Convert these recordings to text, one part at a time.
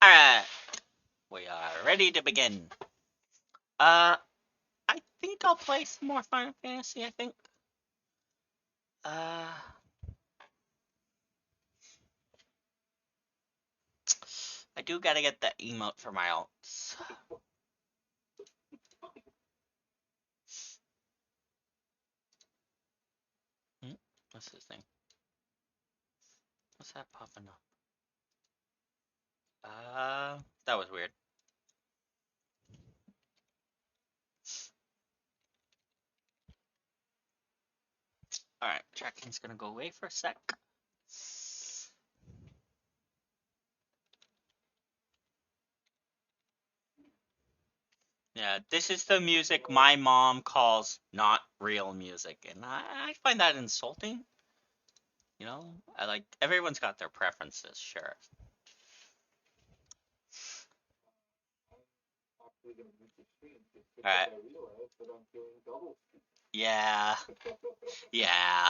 Alright, we are ready to begin. I think I'll play some more Final Fantasy, I think. Uh, I do gotta get that emote for my alts. What's this thing? What's that popping up? That was weird. Alright, tracking's gonna go away for a sec. Yeah, this is the music my mom calls not real music, and I find that insulting. You know, everyone's got their preferences, sure. Alright. Yeah. Yeah.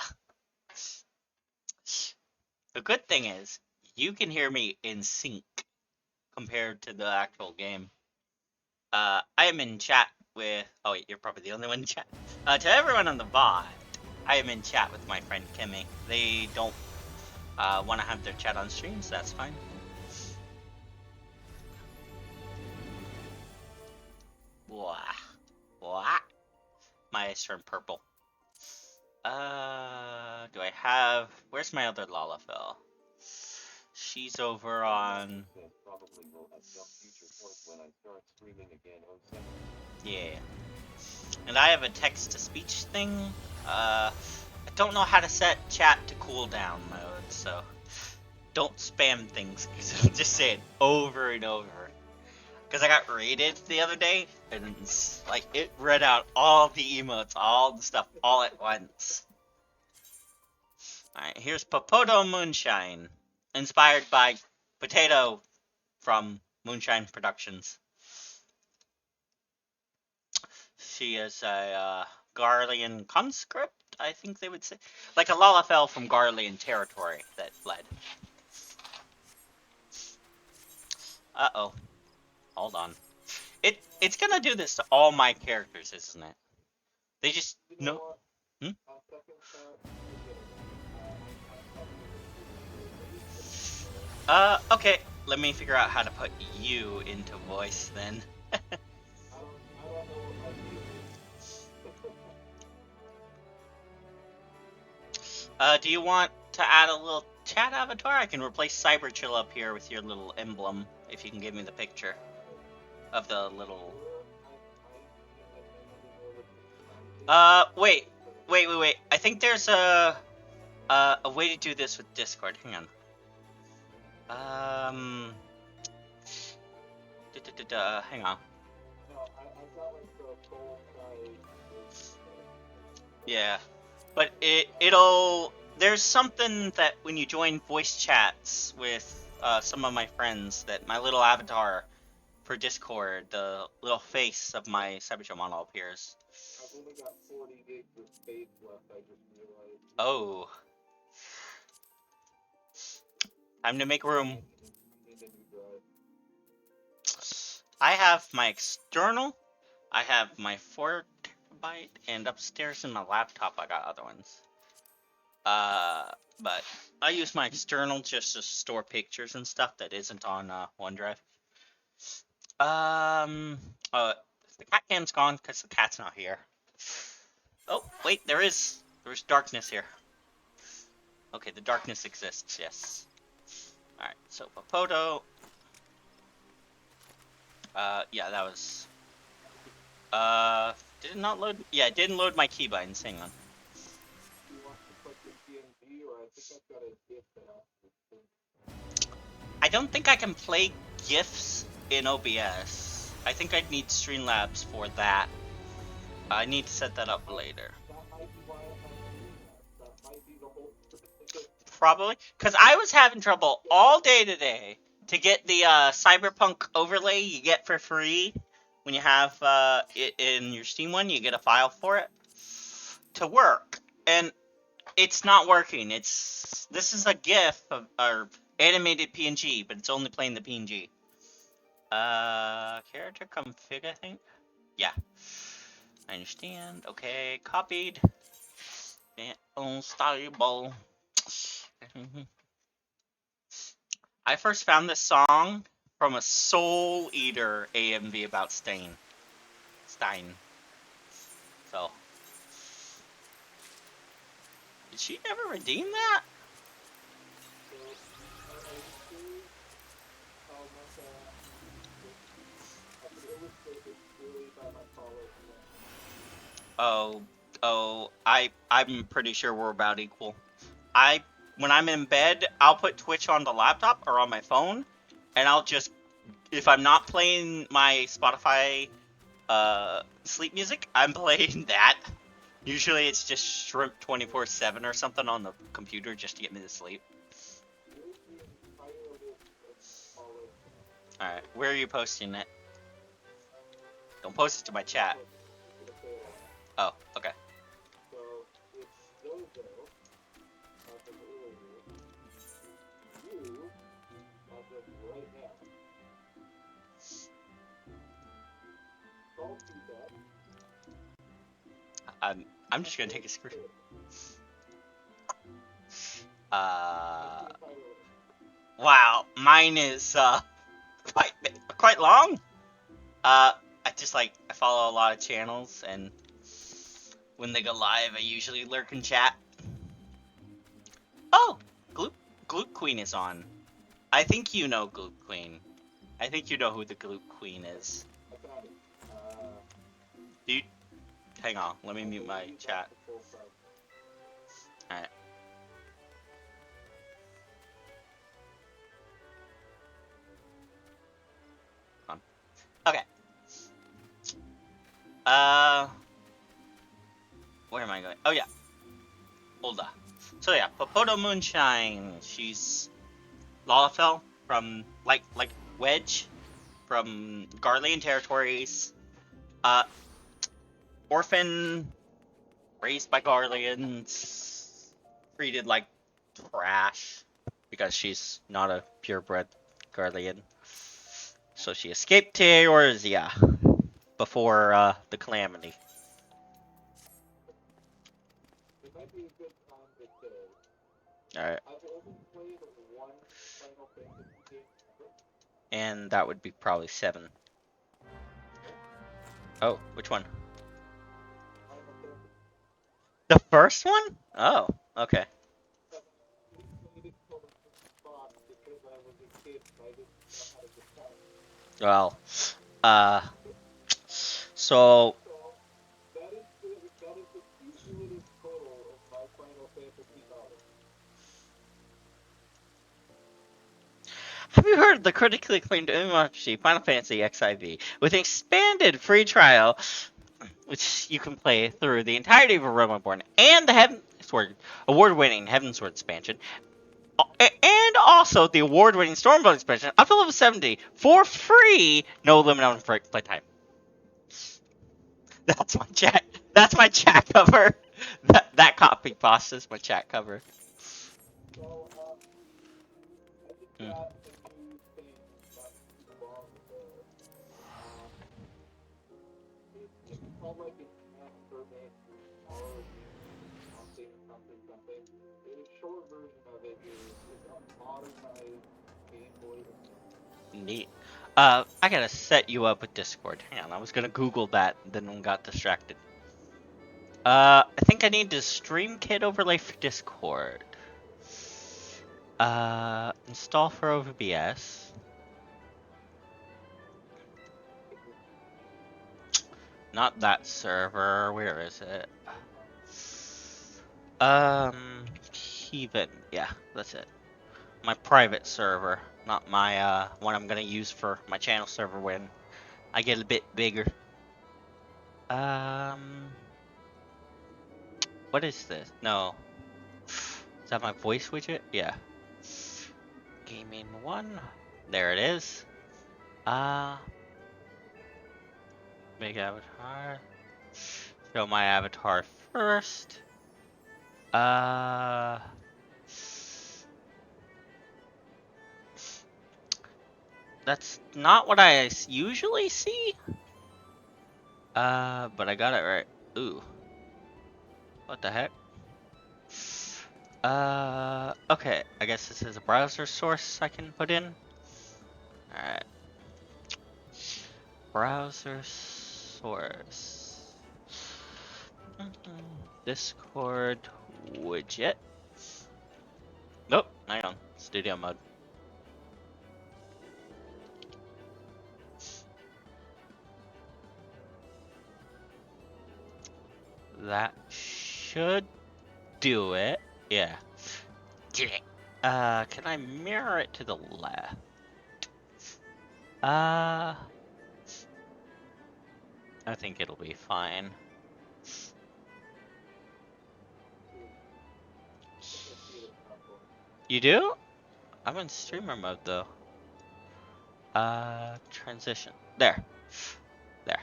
The good thing is, you can hear me in sync compared to the actual game. I am in chat with. Oh, wait, you're probably the only one in chat. To everyone on the VOD, I am in chat with my friend Kimmy. They don't want to have their chat on stream, so that's fine. Wah. Wah. My eyes turned purple. Do I have... Where's my other Lalafell? She's over on... Yeah. And I have a text-to-speech thing. I don't know how to set chat to cooldown mode, so... Don't spam things, because I'll just say it over and over. Because I got raided the other day, and it's like, it read out all the emotes, all the stuff, all at once. Alright, here's Popoto Moonshine, inspired by Potato from Moonshine Productions. She is a Garlean conscript, I think they would say. Like a Lalafell from Garlean territory that fled. Uh-oh. Hold on. It's gonna do this to all my characters, isn't it? They just... No. Okay. Let me figure out how to put you into voice then. Do you want to add a little chat avatar? I can replace Cyberchill up here with your little emblem, if you can give me the picture of the little... wait. I think there's a way to do this with Discord. Hang on. Hang on. Yeah. But it'll... There's something that when you join voice chats with some of my friends, that my little avatar for Discord, the little face of my Cyberchill model appears. I've only got 40 gigs of space left, I just realized. Oh. Time to make room. I have my external, I have my 4 terabyte, and upstairs in my laptop I got other ones. But I use my external just to store pictures and stuff that isn't on OneDrive. The cat cam's gone because the cat's not here. Oh, wait, there's darkness here. Okay, the darkness exists, yes. Alright, so Popoto. Yeah, that was... did it not load? Yeah, it didn't load my keybinds, hang on. I don't think I can play GIFs in OBS. I think I'd need Streamlabs for that. I need to set that up later. Probably. Because I was having trouble all day today to get the Cyberpunk overlay you get for free when you have it in your Steam one. You get a file for it to work. And it's not working. This is a GIF of, or animated PNG, but it's only playing the PNG. Character config, I think. Yeah, I understand. Okay, copied. Unstable. I first found this song from a Soul Eater AMV about Stein. So, did she ever redeem that? Oh, I'm pretty sure we're about equal. When I'm in bed, I'll put Twitch on the laptop or on my phone, and I'll just, if I'm not playing my Spotify sleep music, I'm playing that. Usually it's just Shrimp 24/7 or something on the computer just to get me to sleep. Alright, where are you posting it? Don't post it to my chat. Oh, okay. I'm just gonna take a screen. Wow, mine is quite long. I follow a lot of channels, and when they go live, I usually lurk in chat. Oh, Gloop Queen is on. I think you know Gloop Queen. I think you know who the Gloop Queen is. Dude, hang on. Let me mute my chat. Alright. Okay. Where am I going? Oh yeah. Hold on. So yeah, Popoto Moonshine. She's Lalafell from like Wedge from Garlean territories. Orphan, raised by Garleans, treated like trash because she's not a purebred Garlean. So she escaped to Eorzea before the calamity. Alright. And that would be probably 7. Oh, which one? The first one? Oh, okay. Well, so have you heard of the critically acclaimed MMORPG Final Fantasy XIV with an expanded free trial, which you can play through the entirety of A Realm Reborn and the award-winning Heavensward expansion, and also the award-winning Stormbound expansion up to level 70 for free, no limit on playtime. That's my chat. That's my chat cover. That copy pasta is my chat cover. Mm. Neat. I gotta set you up with Discord. Hang on, I was gonna Google that, then got distracted. I think I need to stream kit overlay for Discord. Install for OBS. Not that server. Where is it? Heathen. Yeah, that's it. My private server, not my one I'm gonna use for my channel server when I get a bit bigger. What is this? No. Is that my voice widget? Yeah. Gaming 1. There it is. Make avatar. Show my avatar first. That's not what I usually see. But I got it right. Ooh. What the heck? Okay. I guess this is a browser source I can put in. Alright. Browser source. Discord widget. Nope. Hang on. Studio mode. That should do it. Yeah. Did it. Can I mirror it to the left? I think it'll be fine. You do? I'm in streamer mode though. Transition. There. There.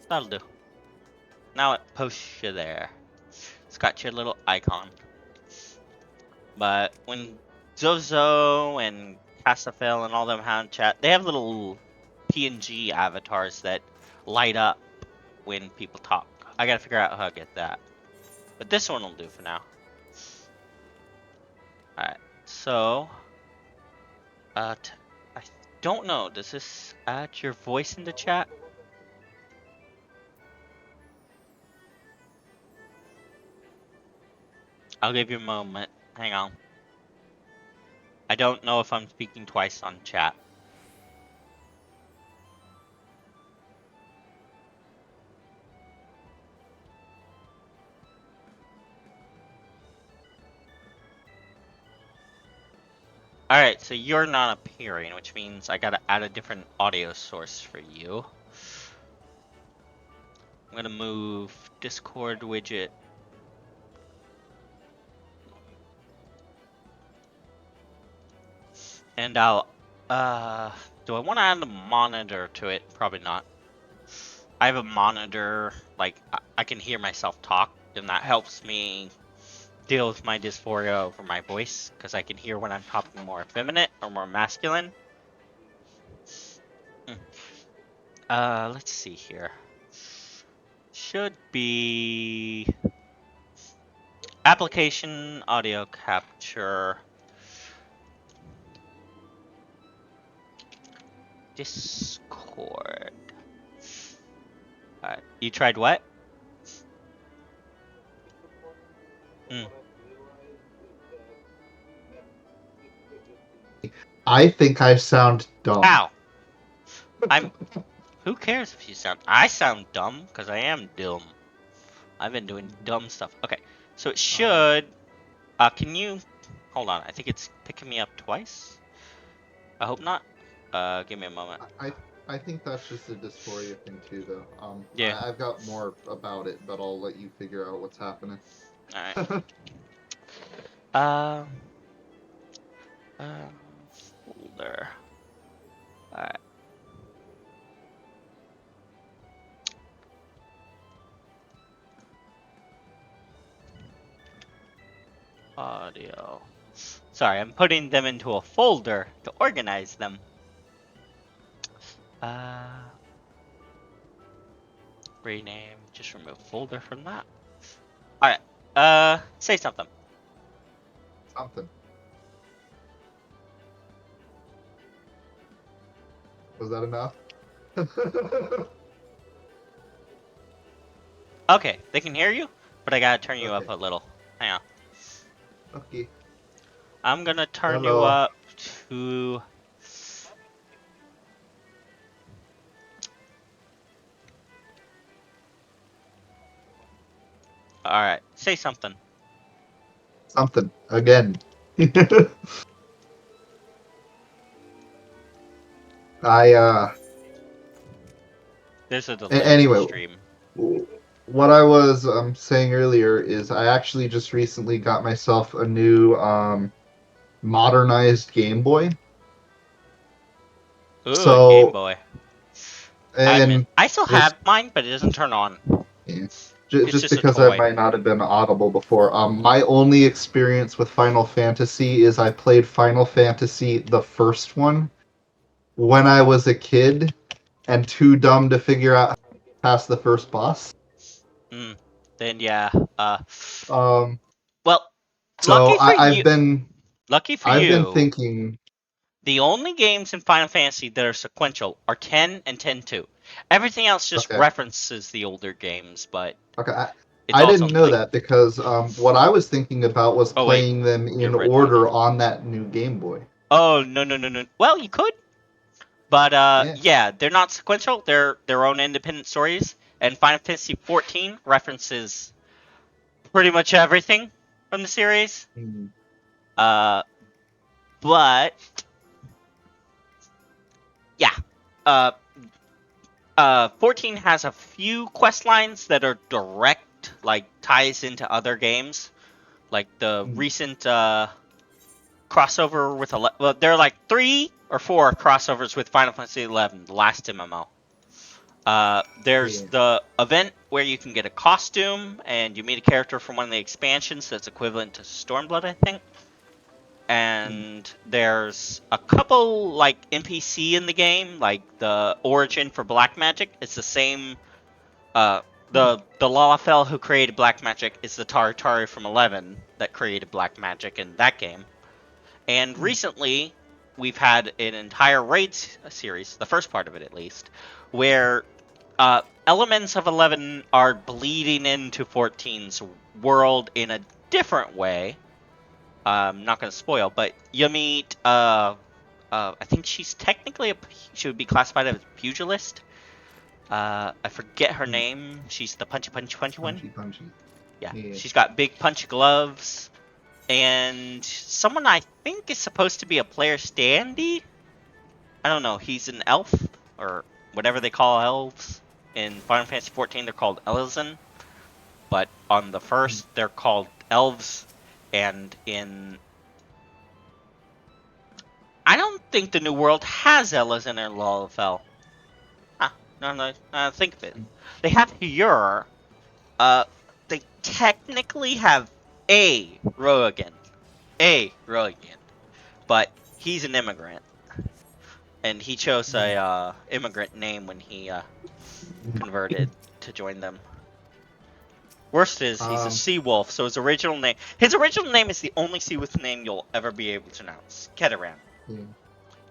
That'll do. Now it posts you there. It's got your little icon. But when Zozo and Casafel and all them have chat, they have little PNG avatars that light up when people talk. I gotta figure out how to get that. But this one will do for now. Alright, so... I don't know, does this add your voice in the chat? I'll give you a moment. Hang on. I don't know if I'm speaking twice on chat. Alright, so you're not appearing, which means I gotta add a different audio source for you. I'm gonna move Discord widget. And I'll, do I want to add a monitor to it? Probably not. I have a monitor, like, I can hear myself talk, and that helps me deal with my dysphoria over my voice, because I can hear when I'm talking more effeminate or more masculine. Let's see here. Should be application audio capture. Discord. Alright, you tried what? I think I sound dumb. Ow! Who cares if you sound... I sound dumb, because I am dumb. I've been doing dumb stuff. Okay, so it should... can you... Hold on, I think it's picking me up twice? I hope not. Give me a moment. I think that's just a dysphoria thing too, though. Yeah. I've got more about it, but I'll let you figure out what's happening. Alright. Folder. Alright. Audio. Sorry, I'm putting them into a folder to organize them. Rename, just remove folder from that. Alright, say something. Something. Was that enough? Okay, they can hear you, but I gotta turn you up a little. Hang on. Okay. I'm gonna turn you up to... Alright, say something. Something. Again. There's a delay anyway, in the stream. What I was saying earlier is I actually just recently got myself a new modernized Game Boy. Ooh, so, Game Boy. And I still have mine, but it doesn't turn on. Yeah. Just because I might not have been audible before. My only experience with Final Fantasy is I played Final Fantasy, the first one, when I was a kid and too dumb to figure out how to pass the first boss. Mm. Then yeah. Um, Well, so lucky for I, I've you. been Lucky for I've been you. thinking. The only games in Final Fantasy that are sequential are 10 and 10-2. Everything else just Okay, references the older games, but okay. it's I also didn't know like, that because what I was thinking about was oh wait, playing them you're in right then. order on that new Game Boy. Oh no no no no. Well, you could, but Yeah. yeah, they're not sequential. They're their own independent stories. And Final Fantasy 14 references pretty much everything from the series. Mm, Uh, but yeah, uh, 14 has a few quest lines that are direct, like ties into other games, like the mm, recent crossover with well, there are like 3 or 4 crossovers with Final Fantasy 11, the last MMO. There's yeah. the event where you can get a costume and you meet a character from one of the expansions that's equivalent to Stormblood, I think. Mm, And there's a couple like NPC in the game, like the origin for Black Magic. It's the same. Uh, mm, the Lalafell who created Black Magic is the Taratari from 11 that created Black Magic in that game. And mm, recently, we've had an entire raid series, the first part of it at least, where elements of 11 are bleeding into 14's world in a different way. I'm not going to spoil, but you meet, I think she's technically, she would be classified as a pugilist. I forget her mm. name. She's the punchy one. Punchy, punchy. Yeah, Yeah. she's got big punchy gloves. And someone I think is supposed to be a player standee. I don't know. He's an elf or whatever they call elves. In Final Fantasy 14, they're called Elezen, but on the Mm. first, they're called elves. And in I don't think the New World has Elezen or Lalafell. Huh? No, no. Think of it. Mm. They have Hyur. Uh, they technically have a Rogan, but he's an immigrant. And he chose Mm. a immigrant name when he converted to join them. Worst is he's a Um, sea wolf, so his original name is the only sea wolf name you'll ever be able to pronounce. Keteran. yeah.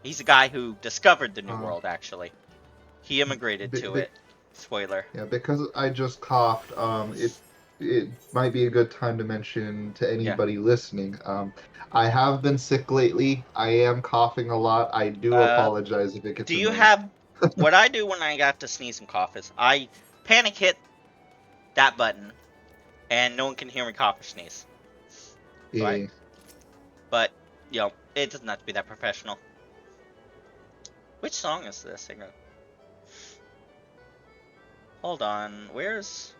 He's the guy who discovered the New Um, World. Actually, he immigrated be, to be, it. Spoiler. yeah, because I just coughed. It might be a good time to mention to Yeah. anybody listening. I have been sick lately. I am coughing a lot. I do Uh, apologize if it gets do you annoying. have what I do when I have to sneeze and cough is I panic hit that button, and no one can hear me cough or sneeze. Right? Yeah. But it doesn't have to be that professional. Which song is this? Hang on. Hold on. Where's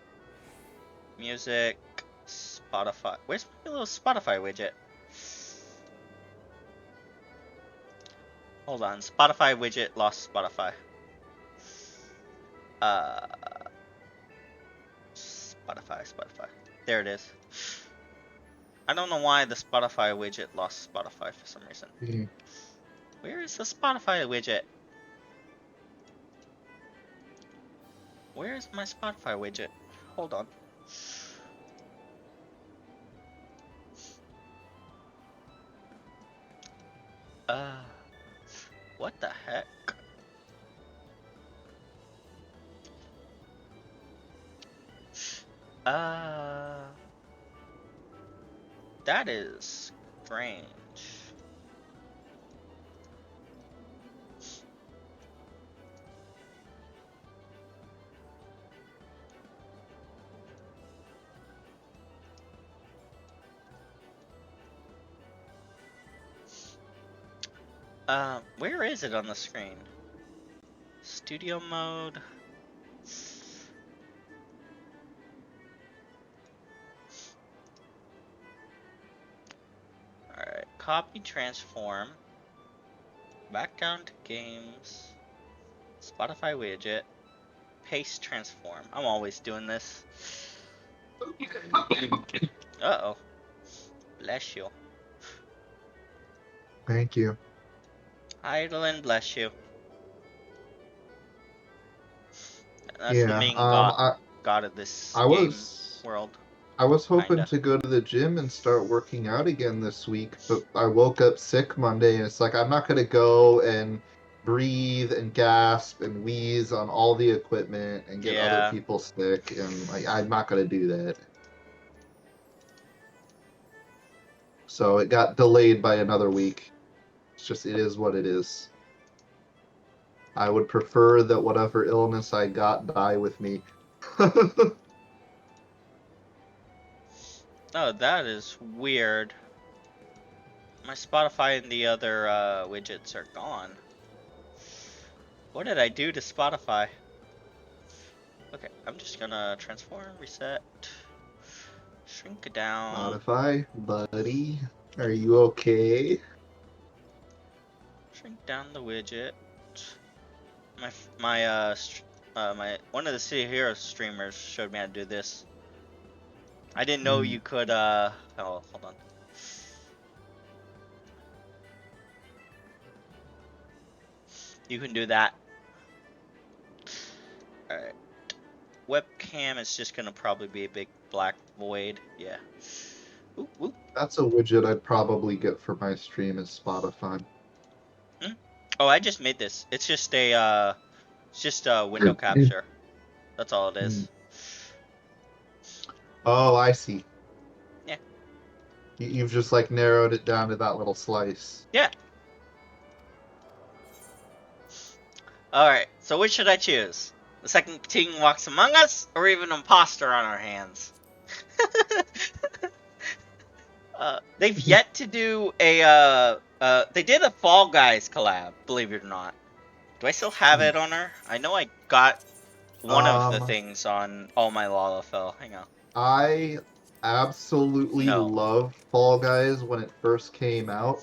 music? Spotify. Where's my little Spotify widget? Hold on. Spotify widget lost Spotify. Uh, Spotify. There it is. I don't know why the Spotify widget lost Spotify for some reason. Yeah. Where is the Spotify widget? Where is my Spotify widget? Hold on. Uh, what the heck? Uh, that is strange. Where is it on the screen? Studio mode. Alright, copy transform. Back down to games. Spotify widget. Paste transform. I'm always doing this. Uh-oh. Bless you. Thank you. Idolin, bless you. That's the Yeah. main god of this I game was world, I was hoping kinda. to go to the gym and start working out again this week, but I woke up sick Monday, and it's like I'm not gonna go and breathe and gasp and wheeze on all the equipment and get other Yeah. people sick, and like I'm not gonna do that. So it got delayed by another week. It is what it is. I would prefer that whatever illness I got die with me. Oh, that is weird. My Spotify and the other widgets are gone. What did I do to Spotify? Okay, I'm just gonna transform, reset, shrink it down, Spotify, buddy, are you okay? shrink down the widget. My one of the City Hero streamers showed me how to do this. I didn't know Mm. you could oh, hold on. You can do that. Alright. Webcam is just gonna probably be a big black void. Yeah. Ooh, ooh. That's a widget I'd probably get for my stream is Spotify. Hmm? Oh, I just made this. It's just a window capture. That's all it Mm. is. Oh, I see. Yeah. You've just like narrowed it down to that little slice. Yeah. Alright, so which should I choose? The second King walks among us, or even imposter on our hands? They've yet to do they did a Fall Guys collab, believe it or not. Do I still have it on her? I know I got one of the Um, things on all my Lalafell. Hang on. I absolutely No. loved Fall Guys when it first came out,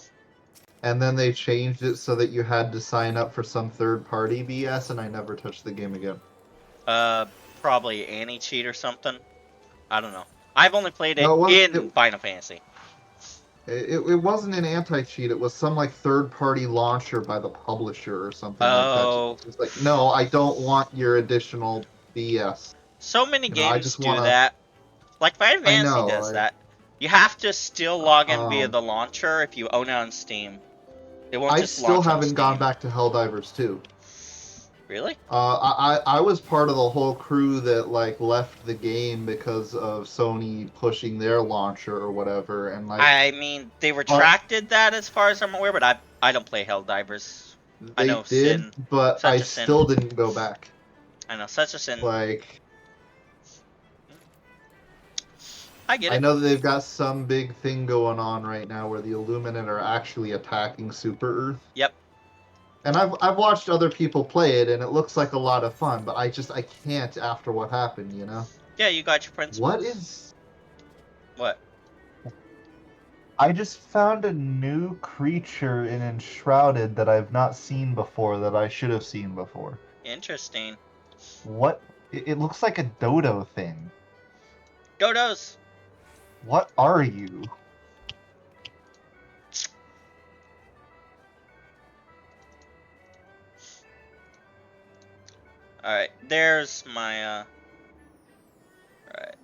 and then they changed it so that you had to sign up for some third-party BS, and I never touched the game again. Uh, Probably anti-cheat or something. I don't know. I've only played it No, in Final Fantasy. it wasn't an anti-cheat. It was some like third-party launcher by the publisher or something like that. Oh, It's like, no, I don't want your additional BS. so many You know, I games just do want to. that. Like Final I Fantasy know. does that. You have to still log in via Um, the launcher if you own it on Steam. It won't I just still launch on haven't gone Steam. back to Helldivers 2. Really? I was part of the whole crew that like left the game because of Sony pushing their launcher or whatever, and like, I mean, they but retracted that as far as I'm aware, but I don't play Helldivers. I they know did, Sin. but I Such a sin. still didn't go back. I know, such a sin. Like, I get I it. know that they've got some big thing going on right now where the Illuminate are actually attacking Super Earth. Yep. And I've watched other people play it, and it looks like a lot of fun, but I can't after what happened, you know? Yeah, you got your principles. What is... What? I just found a new creature in Enshrouded that I've not seen before that I should have seen before. Interesting. What? It looks like a dodo thing. Dodos! What are you? Alright, there's my, Alright.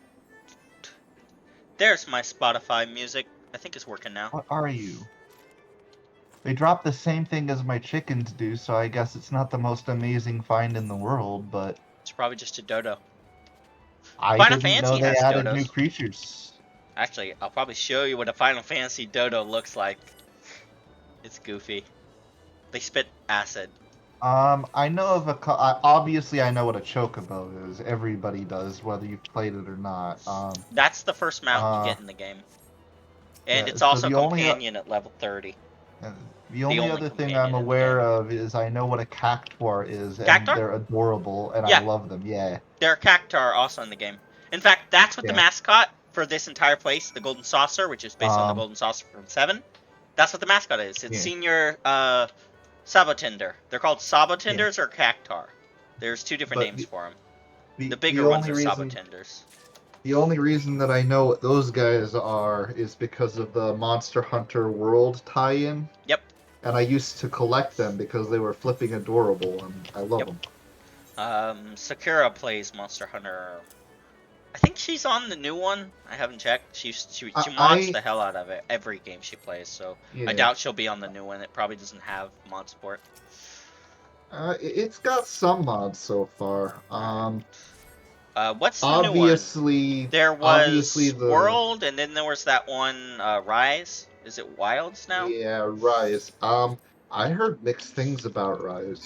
There's my Spotify music. I think it's working now. What are you? They drop the same thing as my chickens do, so I guess it's not the most amazing find in the world, but It's probably just a dodo. I Final didn't know Fantasy they has added dodos. new creatures. Actually, I'll probably show you what a Final Fantasy dodo looks like. It's goofy. They spit acid. I know of obviously I know what a chocobo is. Everybody does, whether you've played it or not. That's the first mount you get in the game. And Yeah, it's so also the companion at level 30. the only other thing I'm companion in the aware game. of is I know what a cactuar is, and Cactuar? they're adorable, and Yeah. I love them. Yeah. There are cactuar also in the game. In fact, that's what the Yeah. mascot for this entire place, the Golden Saucer, which is based on the Golden Saucer from 7. That's what the mascot is. It's Senior Sabotender. They're called Sabotenders or Cactuar. There's two different names for them. The bigger ones are Sabotenders. The only reason that I know what those guys are is because of the Monster Hunter World tie-in. Yep. And I used to collect them because they were flipping adorable, and I love them. Sakura plays Monster Hunter. I think she's on the new one. I haven't checked. She mods I the hell out of it every game she plays, so I yeah. doubt she'll be on the new one. It probably doesn't have mod support. It's got some mods so far. What's the new one? Obviously, There obviously was the World, and then there was that one, Rise. Is it Wilds now? yeah, Rise. I heard mixed things about Rise.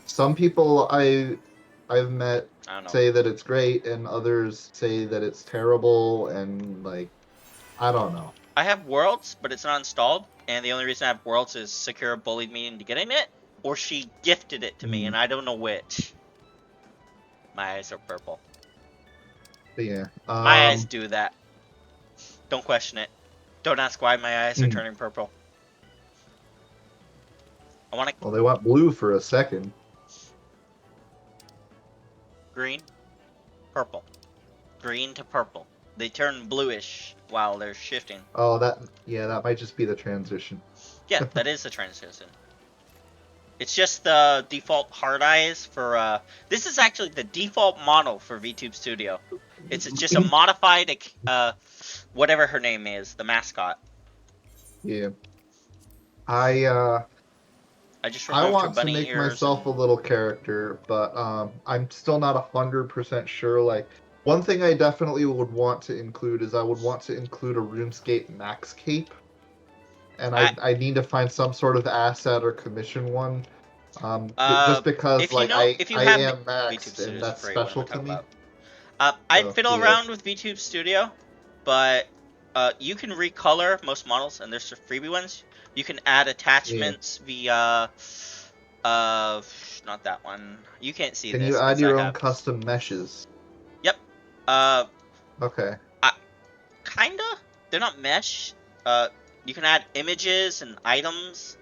Some people I've met I don't know. say that it's great, and others say that it's terrible, and like I don't know. I have Worlds, but it's not installed, and the only reason I have Worlds is Sakura bullied me into getting it, or she gifted it to me, Mm, and I don't know which. My eyes are purple. but yeah. My eyes do that. Don't question it. Don't ask why my eyes are Mm. turning purple. I want to Well, they went blue for a second. green, purple, green to purple. They turn bluish while they're shifting. Oh, that might just be the transition. Yeah, that is the transition. It's just the default hard eyes for, this is actually the default model for VTube Studio. It's just a modified, whatever her name is, the mascot. Yeah. I uh I just I removed her want to bunny make ears myself a and... little character, but I'm still not 100% sure. Like one thing I definitely would want to include is I would want to include a RuneScape Max cape, and I, I need to find some sort of asset or commission one. Just because like if you I have am VTube maxed and Studio's a that's free one to special to talk me. about. I'd So fiddle yeah, around with VTube Studio, but you can recolor most models, and there's freebie ones. You can add yeah. attachments via, uh, not that one. You can't see Can you this add because I your own have. custom meshes? Yep. Uh, Okay. I, kinda. They're not mesh. Uh, you can add images and items.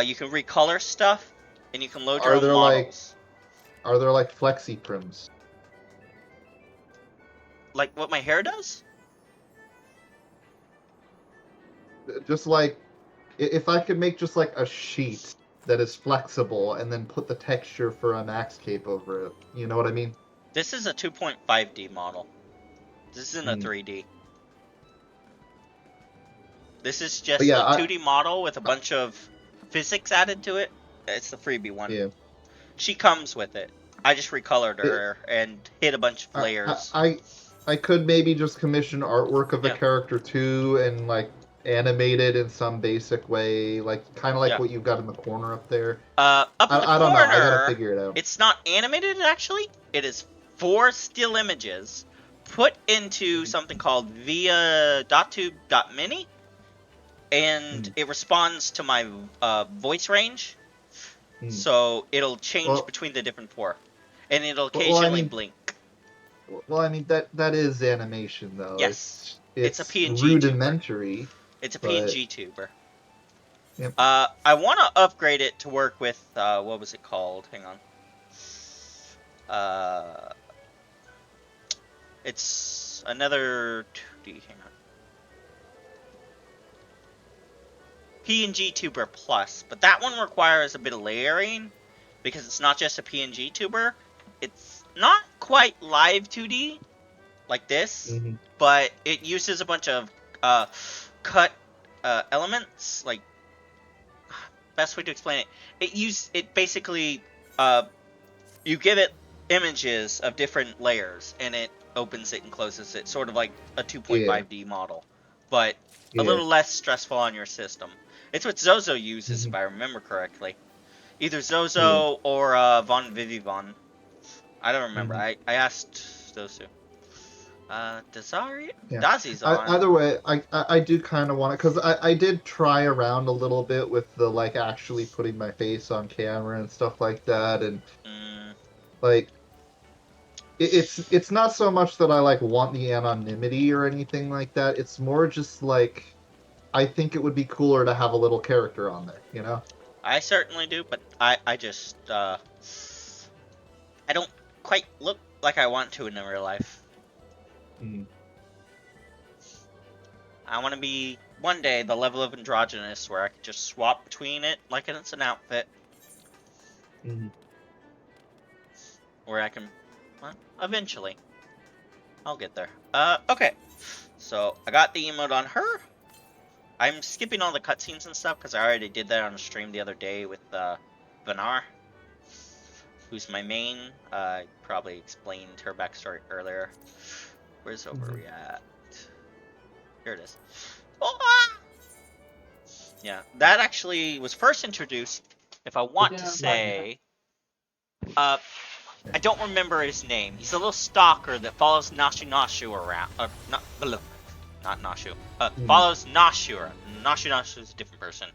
You can recolor stuff, and you can load your Are own there like models. are there like flexi prims? Like what my hair does? Just like if I could make just like a sheet that is flexible and then put the texture for a max cape over it. You know what I mean? This is a 2.5D model. This isn't a Mm. 3D. This is But just yeah, a 2D model with a I bunch of physics added to it. It's the freebie one. yeah. She comes with it. I just recolored It, her and hit a bunch of I, layers. I I could maybe just commission artwork of a Yeah, character too and like animate it in some basic way, like kind of like yeah. what you've got in the corner up there. Up in the I don't know. I gotta corner, figure it out. it's not animated actually. It is 4 still images put into something called via.tube.mini, and Mm. it responds to my voice range. Mm. So it'll change Well, between the different 4, and it'll well, I occasionally mean, blink. that is animation though. Yes, it's a It's PNG tuber. rudimentary, It's a but PNG tuber. yep. I want to upgrade it to work with, what was it called? Hang on. Uh, it's another 2D. Hang on. PNG tuber plus, but that one requires a bit of layering because it's not just a PNG tuber. It's not quite live 2D like this, Hmm. but it uses a bunch of cut elements. Like, best way to explain it, it basically, you give it images of different layers and it opens it and closes it, sort of like a Yeah, 2.5D model, but a yeah. little less stressful on your system. It's what Zozo uses, if Hmm. I remember correctly. Either Yeah. Zozo or Von Vivivon. I don't remember. Hmm. I asked those two. Yeah. Dazi's on. Either way, I do kind of want it because I did try around a little bit with the like actually putting my face on camera and stuff like that, and Mm, like it's not so much that I like want the anonymity or anything like that. It's more just like I think it would be cooler to have a little character on there, you know? I certainly do, but I just, I don't quite look like I want to in real life. Mm. I want to be, one day, the level of androgynous where I can just swap between it like it's an outfit. Mm. where I can, well, eventually. I'll get there. Okay. So, I got the emote on her. I'm skipping all the cutscenes and stuff, because I already did that on a stream the other day with, Vanar, who's my main. I probably explained her backstory earlier. Where's we at? Here it is. Oh, ah! Yeah, that actually was first introduced, if I want to say, I don't remember his name. He's a little stalker that follows Nashu around. Not Nashu. Follows Nashura. Nashu is a different person.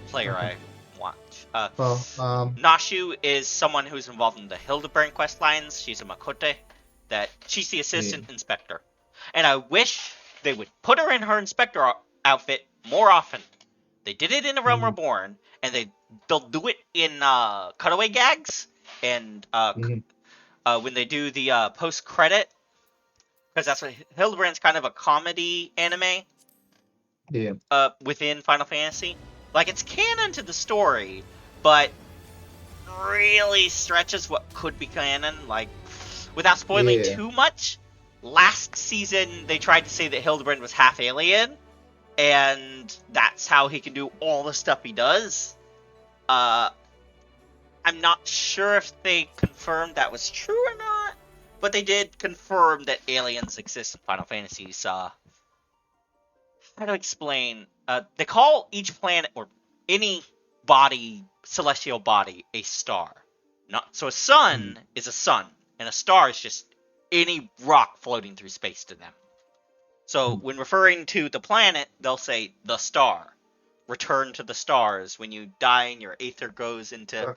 Player I watch. Nashu is someone who's involved in the Hildebrand quest lines. She's a Makote. She's the assistant inspector. And I wish they would put her in her inspector outfit more often. They did it in The Realm Reborn, and they'll do it in cutaway gags, and when they do the post-credit, because that's what Hildebrand's kind of a comedy anime. Yeah. Within Final Fantasy, like it's canon to the story, but really stretches what could be canon. Like, without spoiling too much, last season they tried to say that Hildebrand was half alien, and that's how he can do all the stuff he does. I'm not sure if they confirmed that was true or not, but they did confirm that aliens exist in Final Fantasy's, how to explain, they call each planet, or any body, celestial body, a star. So a sun is a sun, and a star is just any rock floating through space to them. So when referring to the planet, they'll say the star. Return to the stars. When you die and your aether goes into...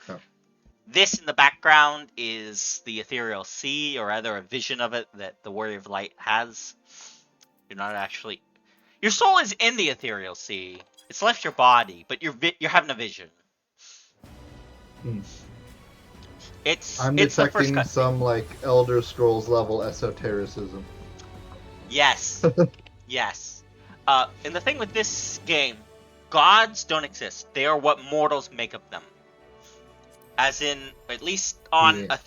This in the background is the ethereal sea, or rather a vision of it that the Warrior of Light has. You're not actually... Your soul is in the ethereal sea. It's left your body, but you're having a vision. I'm detecting some like Elder Scrolls level esotericism. Yes. Yes. And the thing with this game, gods don't exist. They are what mortals make of them. As in, at least on I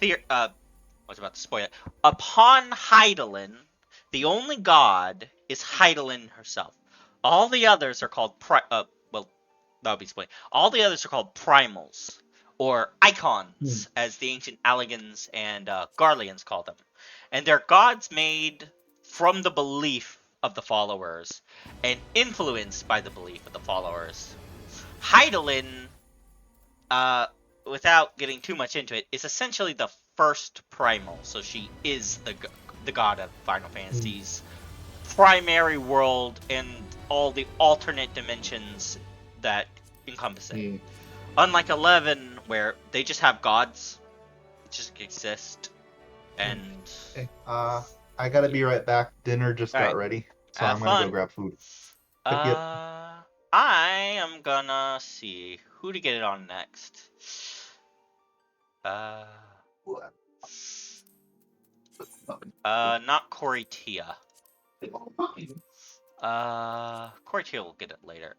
was about to spoil it. Upon Hydaelyn, the only god is Hydaelyn herself. All the others are called that'll be explained. All the others are called primals, or icons, as the ancient Alligans and Garleans call them. And they're gods made from the belief of the followers, and influenced by the belief of the followers. Hydaelyn, without getting too much into it, is essentially the first primal. So she is the god of Final Fantasy's primary world and all the alternate dimensions that encompass it. Unlike 11, where they just have gods, just exist. And I gotta be right back. Dinner just got ready, so I'm gonna go grab food. I am gonna see who to get it on next. Not Corey Tia. Corey Tia will get it later.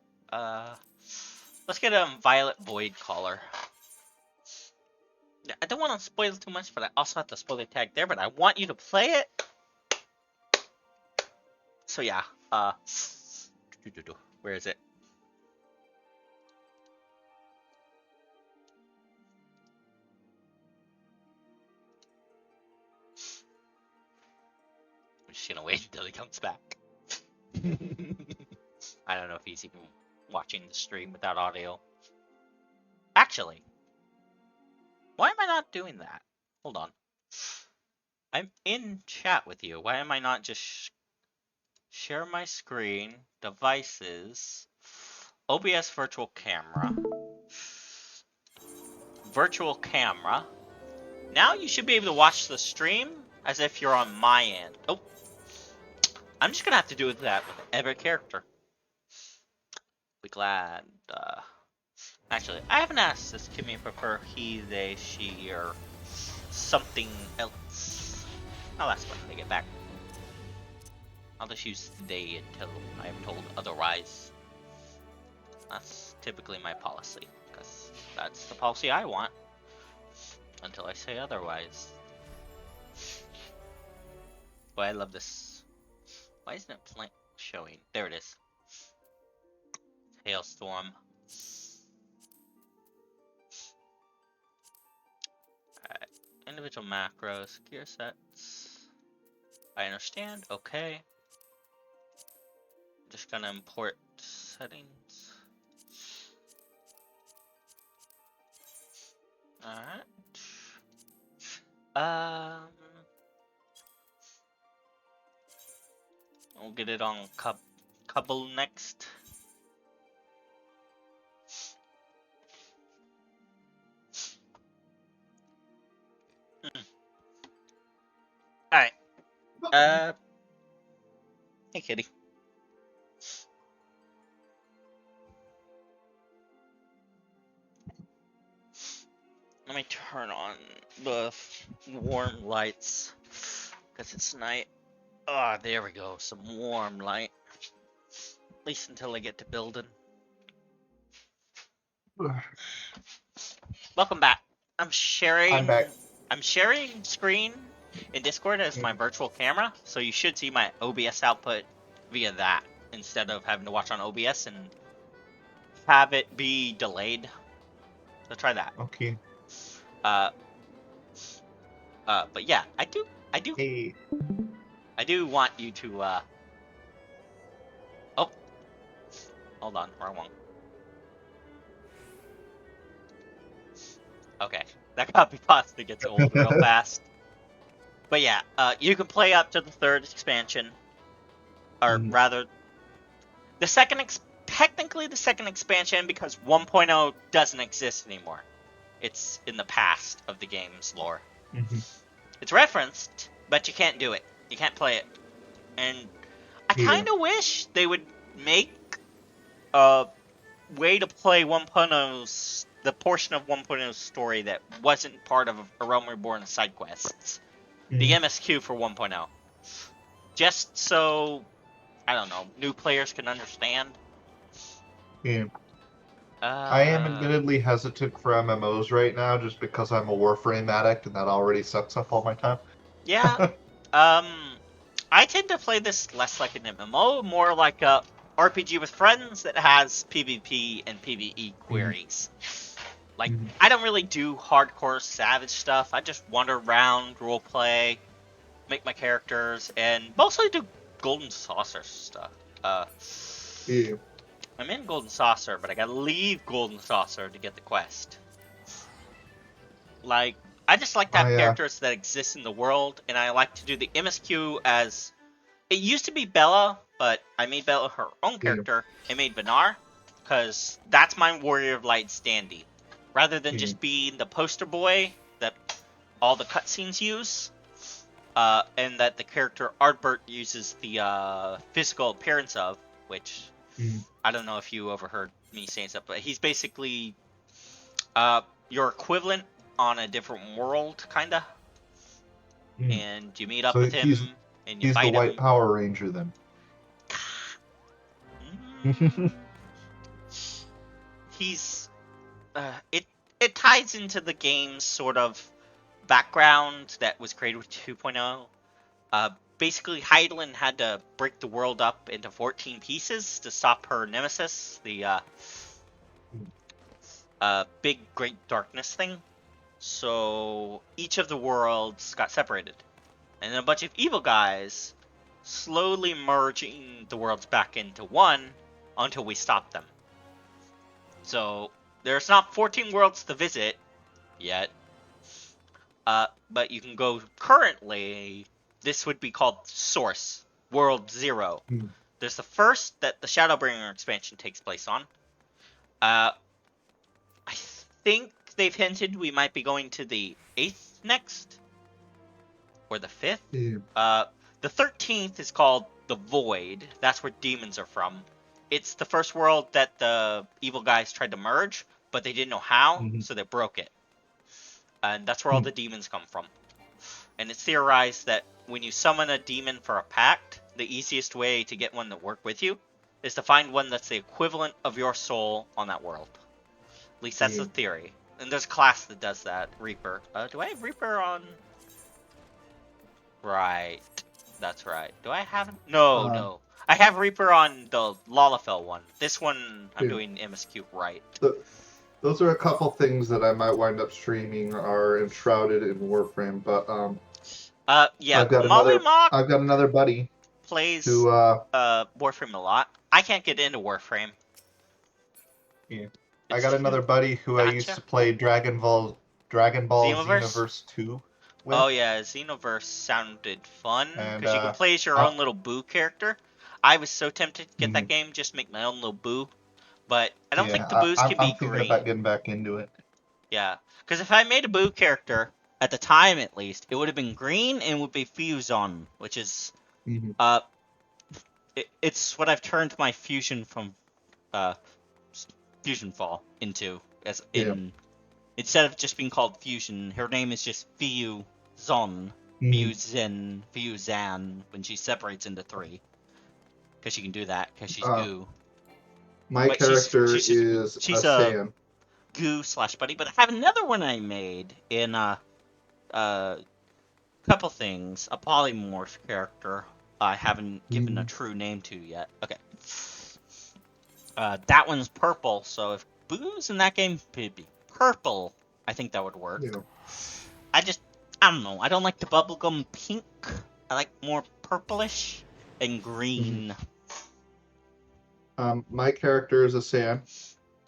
Let's get a Violet Void Caller. I don't want to spoil too much, but I also have to spoil the tag there, but I want you to play it. So yeah, where is it? I'm just gonna wait until he comes back. I don't know if he's even watching the stream without audio. Actually, why am I not doing that? Hold on. I'm in chat with you. Why am I not just share my screen, devices, OBS virtual camera. Virtual camera. Now you should be able to watch the stream as if you're on my end. Oh. I'm just gonna have to do that with every character. Be glad. Actually, I haven't asked this. Can we prefer he, they, she, or something else? I'll ask when they get back. I'll just use they until I am told otherwise. That's typically my policy, because that's the policy I want. until I say otherwise. Oh, I love this. Why isn't it showing? There it is. Hailstorm. Alright. Individual macros, gear sets. I understand. Okay. I'm just gonna import settings. Alright. We'll get it on couple next. Alright. Hey kitty. Let me turn on the warm lights because it's night. Ah, there we go. Some warm light. At least until I get to building. Welcome back. I'm back. sharing screen in Discord as my virtual camera, so you should see my OBS output via that instead of having to watch on OBS and have it be delayed. So try that. Okay. But yeah, I do Hey. I do want you to oh, hold on, wrong one. Okay, that copy pasta gets old real fast. But yeah, you can play up to the third expansion, or rather, technically the second expansion, because 1.0 doesn't exist anymore. It's in the past of the game's lore. It's referenced, but you can't do it. You can't play it. And I kind of wish they would make a way to play 1.0's, the portion of 1.0's story that wasn't part of A Realm Reborn side quests. The MSQ for 1.0. Just so, I don't know, new players can understand. Yeah. I am admittedly hesitant for MMOs right now just because I'm a Warframe addict and that already sucks up all my time. Yeah. I tend to play this less like an MMO, more like a RPG with friends that has PvP and PvE queries. Like, I don't really do hardcore savage stuff. I just wander around, roleplay, make my characters, and mostly do Golden Saucer stuff. I'm in Golden Saucer, but I gotta leave Golden Saucer to get the quest. Like, I just like to have characters that exist in the world, and I like to do the MSQ as... It used to be Bella, but I made Bella her own character, and made Vinar, because that's my Warrior of Light standee. Rather than just being the poster boy that all the cutscenes use, and that the character Ardbert uses the physical appearance of, which I don't know if you overheard me saying stuff, but he's basically your equivalent on a different world, kinda. And you meet up with him, and you fight him. He's the White Power Ranger, then. He's it ties into the game's sort of background that was created with 2.0. Basically, Heidelin had to break the world up into 14 pieces to stop her nemesis, the big great darkness thing. So each of the worlds got separated, and then a bunch of evil guys slowly merging the worlds back into one until we stop them. So there's not 14 worlds to visit yet, but you can go currently. This would be called Source, World 0. There's the first that the Shadowbringer expansion takes place on. I think they've hinted we might be going to the 8th next, or the 5th. The 13th is called the Void. That's where demons are from. It's the first world that the evil guys tried to merge, but they didn't know how, so they broke it. And that's where all the demons come from. And it's theorized that when you summon a demon for a pact, the easiest way to get one to work with you is to find one that's the equivalent of your soul on that world. At least that's the theory. And there's a class that does that, Reaper. Do I have Reaper on? Right. That's right. Do I have him? No, Um, no. I have Reaper on the Lalafell one. This one, I'm yeah. doing MSQ right. Those are a couple things that I might wind up streaming are enshrouded in Warframe, but Yeah, Molly Mock I've got another buddy plays who Warframe a lot. I can't get into Warframe. yeah. I It's got another buddy who I used gotcha. to play Dragon Ball Xenoverse? Xenoverse 2 with. Oh yeah, Xenoverse sounded fun And because you can play as your I, own little Boo character. I was so tempted to get that mhm, game, just make my own little Boo, but I don't think the yeah, Boos can I'm be thinking green. about getting back into it. Yeah, because if I made a Boo character at the time, at least, it would have been green and would be Fusion, which is Mm-hmm. it's what I've turned my fusion from uh Fusion Fall into as Yeah. in instead of just being called Fusion, her name is just Fiu Zon. Mm-hmm. Fiu-Zan when she separates into three. Because she can do that, because she's Uh, goo. my But character she's just is she's a a Saiyan. goo slash buddy. But I have another one I made in couple things. A polymorph character I haven't given a true name to yet. Okay. That one's purple, so if Boo's in that game could be purple, I think that would work. Yeah. I don't know. I don't like the bubblegum pink. I like more purplish and green. My character is a Saiyan,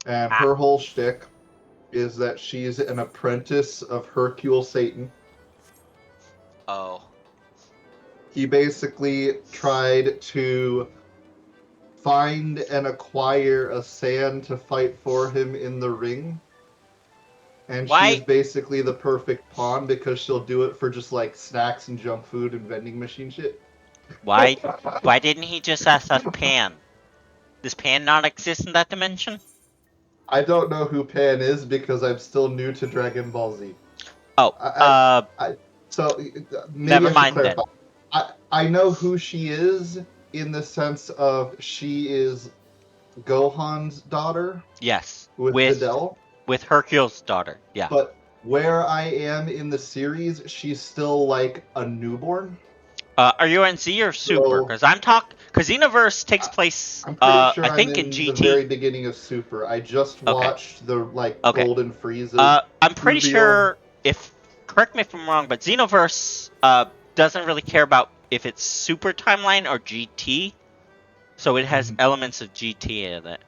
and her whole shtick is that she's an apprentice of Hercule Satan. Oh. He basically tried to find and acquire a Saiyan to fight for him in the ring. And she is basically the perfect pawn because she'll do it for just like snacks and junk food and vending machine shit. Why didn't he just ask us Pan? Does Pan not exist in that dimension? I don't know who Pan is because I'm still new to Dragon Ball Z. Oh, So maybe never I should mind clarify. then. I know who she is in the sense of she is Gohan's daughter. Yes. With Videl. With Hercule's daughter, yeah. But where I am in the series, she's still like a newborn. Are you in Z or Super? Because because Xenoverse takes place. I'm pretty sure I think I'm in the GT. very beginning of Super. I just watched the Golden Frieza. I'm pretty sure if correct me if I'm wrong, but Xenoverse doesn't really care about if it's Super timeline or GT, so it has elements of GT in it.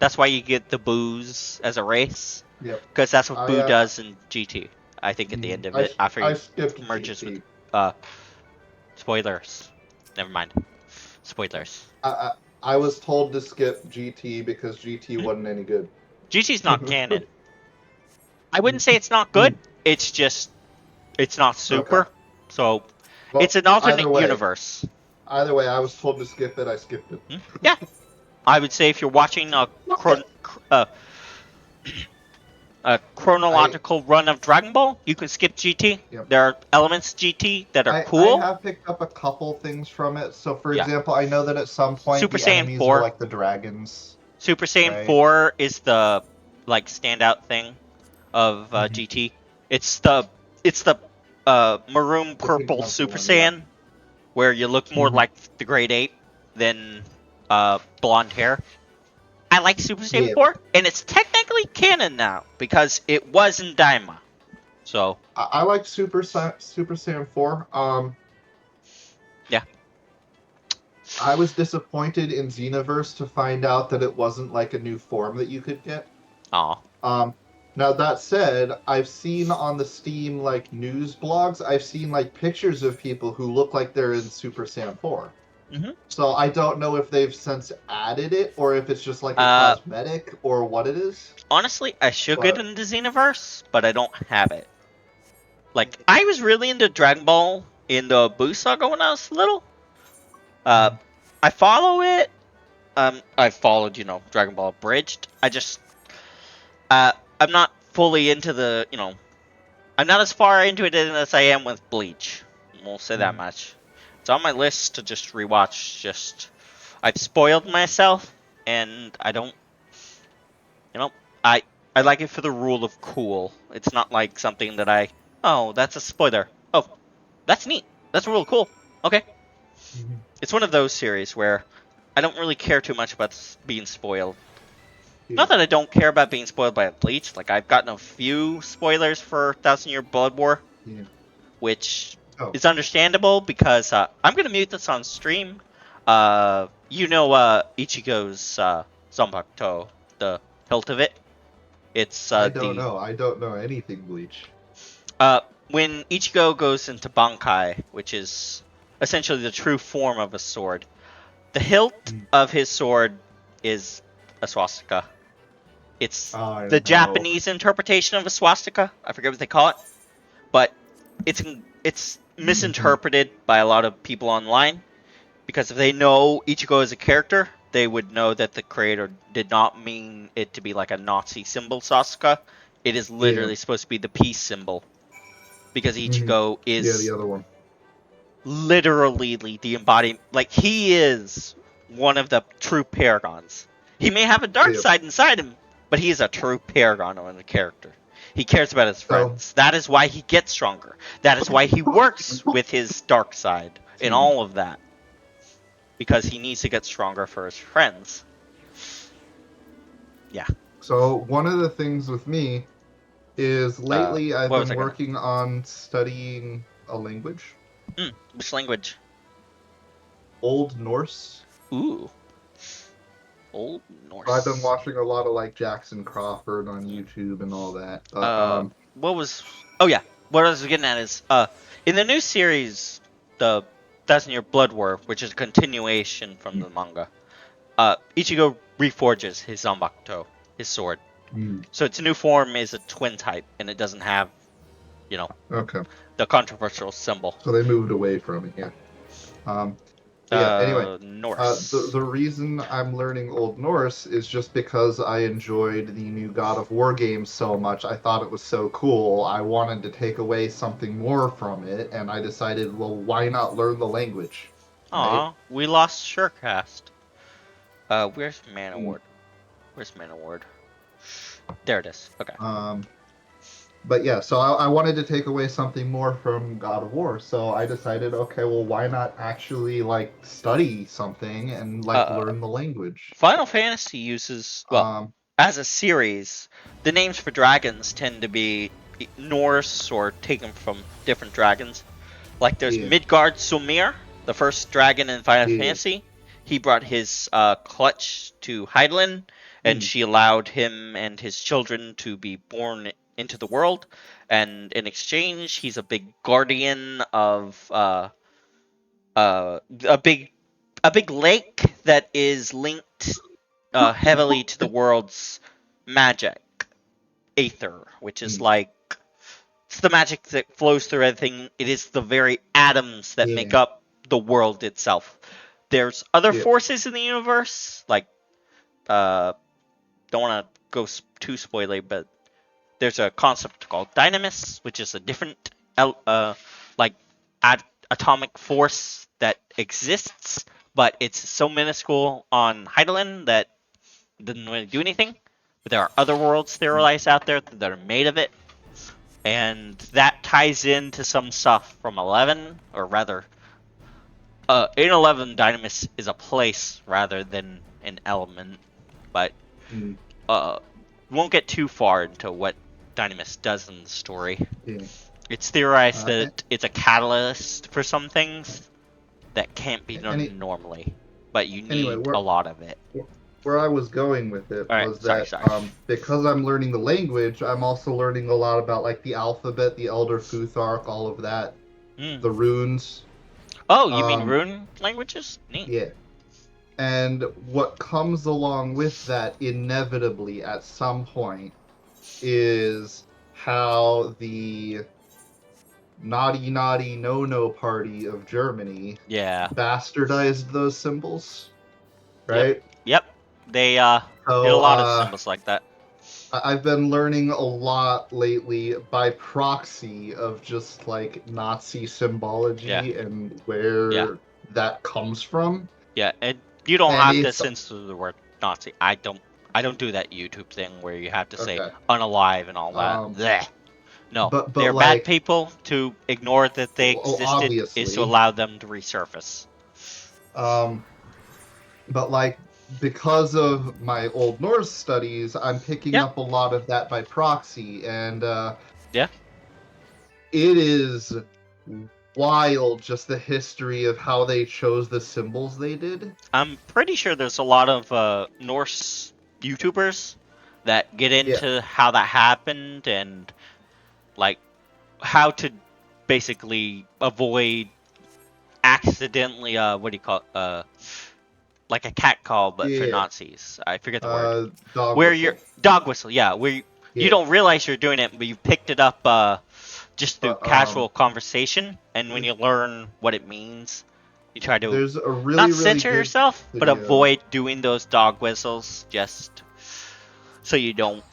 That's why you get the Boos as a race. Yep. Because that's what Boo does in GT. I think at the end of it, after he merges GT. with spoilers. Never mind. Spoilers. I was told to skip GT because GT wasn't any good. GT's not canon. I wouldn't say it's not good. It's just it's not Super. Okay. So it's an alternate universe. Either way, I was told to skip it. I skipped it. Yeah. I would say if you're watching a chronological run of Dragon Ball, you can skip GT. Yep. There are elements GT that are cool. I have picked up a couple things from it. So, for example, I know that at some point Super the Saiyan enemies 4, are like the dragons. Super Saiyan 4 is the standout thing of GT. It's the maroon purple Super Saiyan where you look more like the Great Ape than blonde hair. I like Super Saiyan 4, and it's technically canon now because it was in Daima. So I like Super Saiyan 4. Yeah. I was disappointed in Xenoverse to find out that it wasn't like a new form that you could get. Aw. Now that said, I've seen on the Steam like news blogs, I've seen like pictures of people who look like they're in Super Saiyan 4. So I don't know if they've since added it or if it's just like a cosmetic or what it is. Honestly, I should get into Xenoverse, but I don't have it. Like, I was really into Dragon Ball in the Buu Saga when I was little. I follow it. I followed, Dragon Ball Abridged. I just, I'm not fully into the, I'm not as far into it as I am with Bleach. We'll say that much. It's on my list to just rewatch. I've spoiled myself, and I don't, I like it for the rule of cool. It's not like something that oh, that's a spoiler. Oh, that's neat. That's real cool. Okay. It's one of those series where I don't really care too much about being spoiled. Yeah. Not that I don't care about being spoiled by Bleach. Like, I've gotten a few spoilers for Thousand Year Blood War, Yeah. which Oh. is understandable because I'm gonna mute this on stream. Ichigo's Zanpakuto, the hilt of it. It's I don't know. I don't know anything Bleach. When Ichigo goes into Bankai, which is essentially the true form of a sword, the hilt of his sword is a swastika. It's the Japanese interpretation of a swastika. I forget what they call it, but it's misinterpreted by a lot of people online because if they know Ichigo as a character, they would know that the creator did not mean it to be like a Nazi symbol swastika. It is literally supposed to be the peace symbol because Ichigo is the other one. literally the embodiment. Like, he is one of the true paragons. He may have a dark side inside him, but he is a true paragon of a character. He cares about his friends. That is why he gets stronger. That is why he works with his dark side and all of that. Because he needs to get stronger for his friends. Yeah. So one of the things with me is lately I've been working on studying a language. Which language? Old Norse. Ooh. Old Norse. I've been watching a lot of like Jackson Crawford on YouTube and all that. What I was getting at is in the new series, the Thousand Year Blood War, which is a continuation from the manga, Ichigo reforges his Zanbakuto, his sword. So its new form is a twin type, and it doesn't have, the controversial symbol. So they moved away from it, yeah. Anyway, Norse. The reason I'm learning Old Norse is just because I enjoyed the new God of War game so much. I thought it was so cool. I wanted to take away something more from it, and I decided, well, why not learn the language? Aw, right? We lost Surecast. Where's Mana Ward? Where's Mana Ward? There it is. Okay. But yeah, so I wanted to take away something more from God of War, so I decided, okay, well, why not actually like study something and like learn the language? Final Fantasy uses as a series, the names for dragons tend to be Norse or taken from different dragons. Like there's Midgard Sumir, the first dragon in Final Fantasy. He brought his clutch to Hydaelyn, and she allowed him and his children to be born into the world, and in exchange he's a big guardian of a big lake that is linked heavily to the world's magic aether, which is like it's the magic that flows through everything. It is the very atoms that make up the world itself. There's other forces in the universe, like don't want to go too spoilery, but there's a concept called dynamis, which is a different atomic force that exists, but it's so minuscule on Hydaelyn that it doesn't really do anything. But there are other worlds theorized out there that are made of it, and that ties into some stuff from 11, or rather, in 11, dynamis is a place rather than an element, but won't get too far into what dynamis does in the story. It's theorized that it's a catalyst for some things that can't be done normally, but you need a lot of it. Where I was going with it was that because I'm learning the language, I'm also learning a lot about like the alphabet, the Elder Futhark, all of that, the runes. Oh, you mean rune languages? Neat. Yeah. And what comes along with that inevitably at some point is how the naughty no party of Germany bastardized those symbols, right? Yep. They did a lot of symbols like that. I've been learning a lot lately by proxy of just like Nazi symbology and where that comes from. Yeah, and you don't have to censor the word Nazi. I don't I don't do that YouTube thing where you have to say Okay. unalive and all that. Um, Blech. No, but they're bad like, people. To ignore that they well, existed is to obviously, allow them to resurface. um, but like because of my Old Norse studies, I'm picking Yeah, up a lot of that by proxy, and yeah. it is wild just the history of how they chose the symbols they did. I'm pretty sure there's a lot of Norse YouTubers that get Yeah, into how that happened and like how to basically avoid accidentally what do you call it? Like a cat call but for yeah. Nazis. I forget the word. Dog Where you're whistle. dog whistle, yeah, where you Yeah, don't realize you're doing it, but you picked it up just through but casual conversation, and when you learn what it means, you try to there's a not really censor good yourself, but video. avoid doing those dog whistles just so you don't,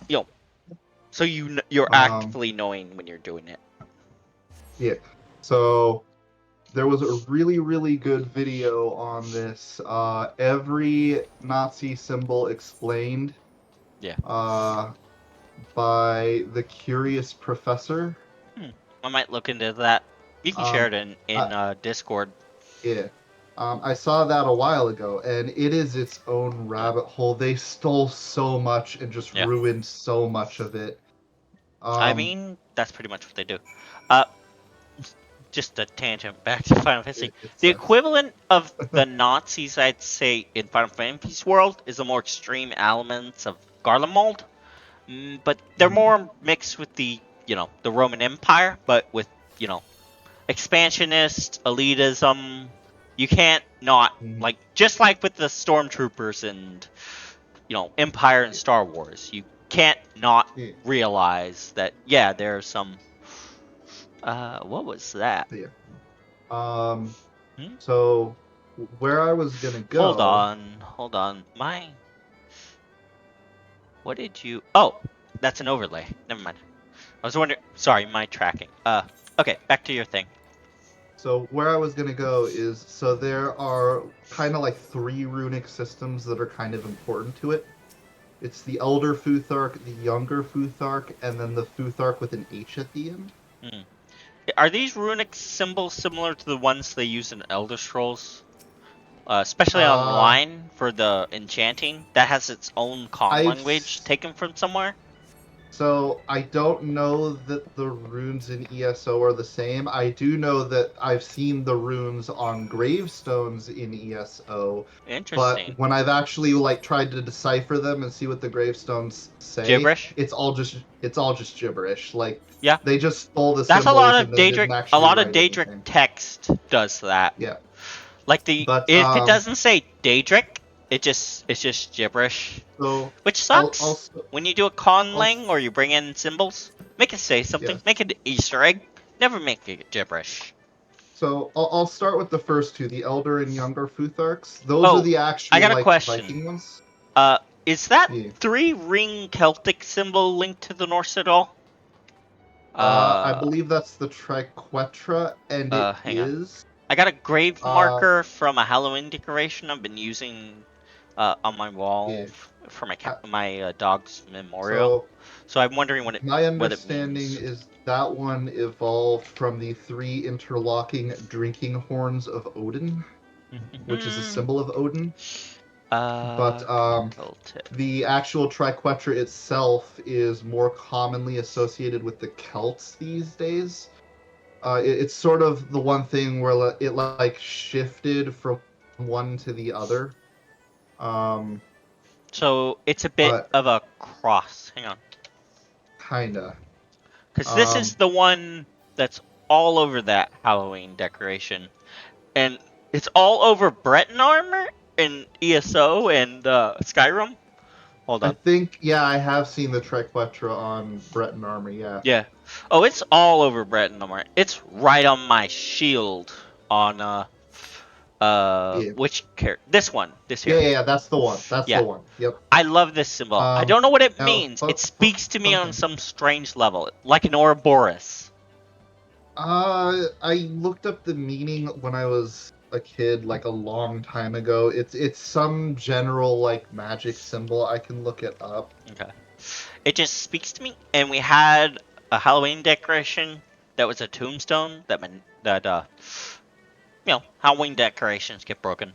so you're Um, actively knowing when you're doing it. yeah. So there was a really good video on this. Every Nazi symbol explained. Yeah. Uh, by the Curious Professor. Hmm. I might look into that. You can share Um, it in I, Discord. yeah. I saw that a while ago, and it is its own Uh, rabbit hole. They stole so much and just yeah. ruined so much of it. I Um, mean, that's pretty much what they do. Uh, just a tangent back to Final Fantasy. it The sucks. equivalent of the Nazis, I'd say, in Final Fantasy's world is the more extreme elements of Garlemald. But they're Mhm. more mixed with the Roman Empire, but with, you know, expansionist, elitism. You can't not, Mhm. like, just like with the Stormtroopers and, Empire and Star Wars, you can't not Yeah, realize that, yeah, there's some, what was that? yeah. Um, Hmm? so where I was gonna go, Hold on. What did you, oh, that's an overlay. Never mind. I was wondering, sorry, my tracking. Okay, back to your thing. is so there are kind of like three runic systems that are kind of important to it. It's the Elder Futhark, the Younger Futhark, and then the Futhark with an H at the end. Hmm. Are these runic symbols similar to the ones they use in Elder Scrolls? Especially Uh, online for the enchanting, that has its own con I've language taken from somewhere. so I don't know that the runes in ESO are the same. I do know that I've seen the runes on gravestones in ESO, but Interesting. when I've actually like tried to decipher them and see what the gravestones say, Gibberish. it's all just gibberish. Like Yeah, they just stole the that's a symbols lot and of then didn't Daedric. A actually lot of write Daedric anything. text does that. Yeah, Like but if it doesn't say Daedric, it's just gibberish, so which I'll sucks. also When you do a I'll conlang or you bring in symbols, make it say yeah. something. Make it an Easter egg. Never make it gibberish. So I'll start with the first two, the Elder and Younger Futharks. Those are Oh, the I actual got a like question. Viking ones. Is that Yeah. three ring Celtic symbol linked to the Norse at all? I Uh, believe that's the Triquetra, and it Hang on. is. I got a grave Uh, marker from a Halloween decoration I've been using on my wall yeah. for my I, dog's memorial. so So I'm wondering my what it understanding means. is that one evolved from the three interlocking drinking horns of Odin, which is a symbol of Odin. But Celtic. the actual Triquetra itself is more commonly associated with the Celts these days. It's sort of the one thing where it like shifted from one to the other. Um, So it's a bit but of a cross. Hang on. kinda. Because this is Um, the one that's all over that Halloween decoration. And it's all over Breton armor in ESO and Skyrim. Hold I on. think yeah, I have seen the Triquetra on Breton armor. Yeah, Yeah. Oh, it's all over Breton armor. It's right on my shield on yeah, which character? This one. This yeah, here. yeah, yeah. That's the one. That's the Yeah. one. Yep. I love this symbol. I Um, don't know what it now means. It speaks to me fun on thing. some strange level, like an Ouroboros. I looked up the meaning when I was a kid like a long time ago. It's some general like magic symbol. I can look it up. Okay. It just speaks to me. And we had a Halloween decoration that was a tombstone that Halloween decorations get broken.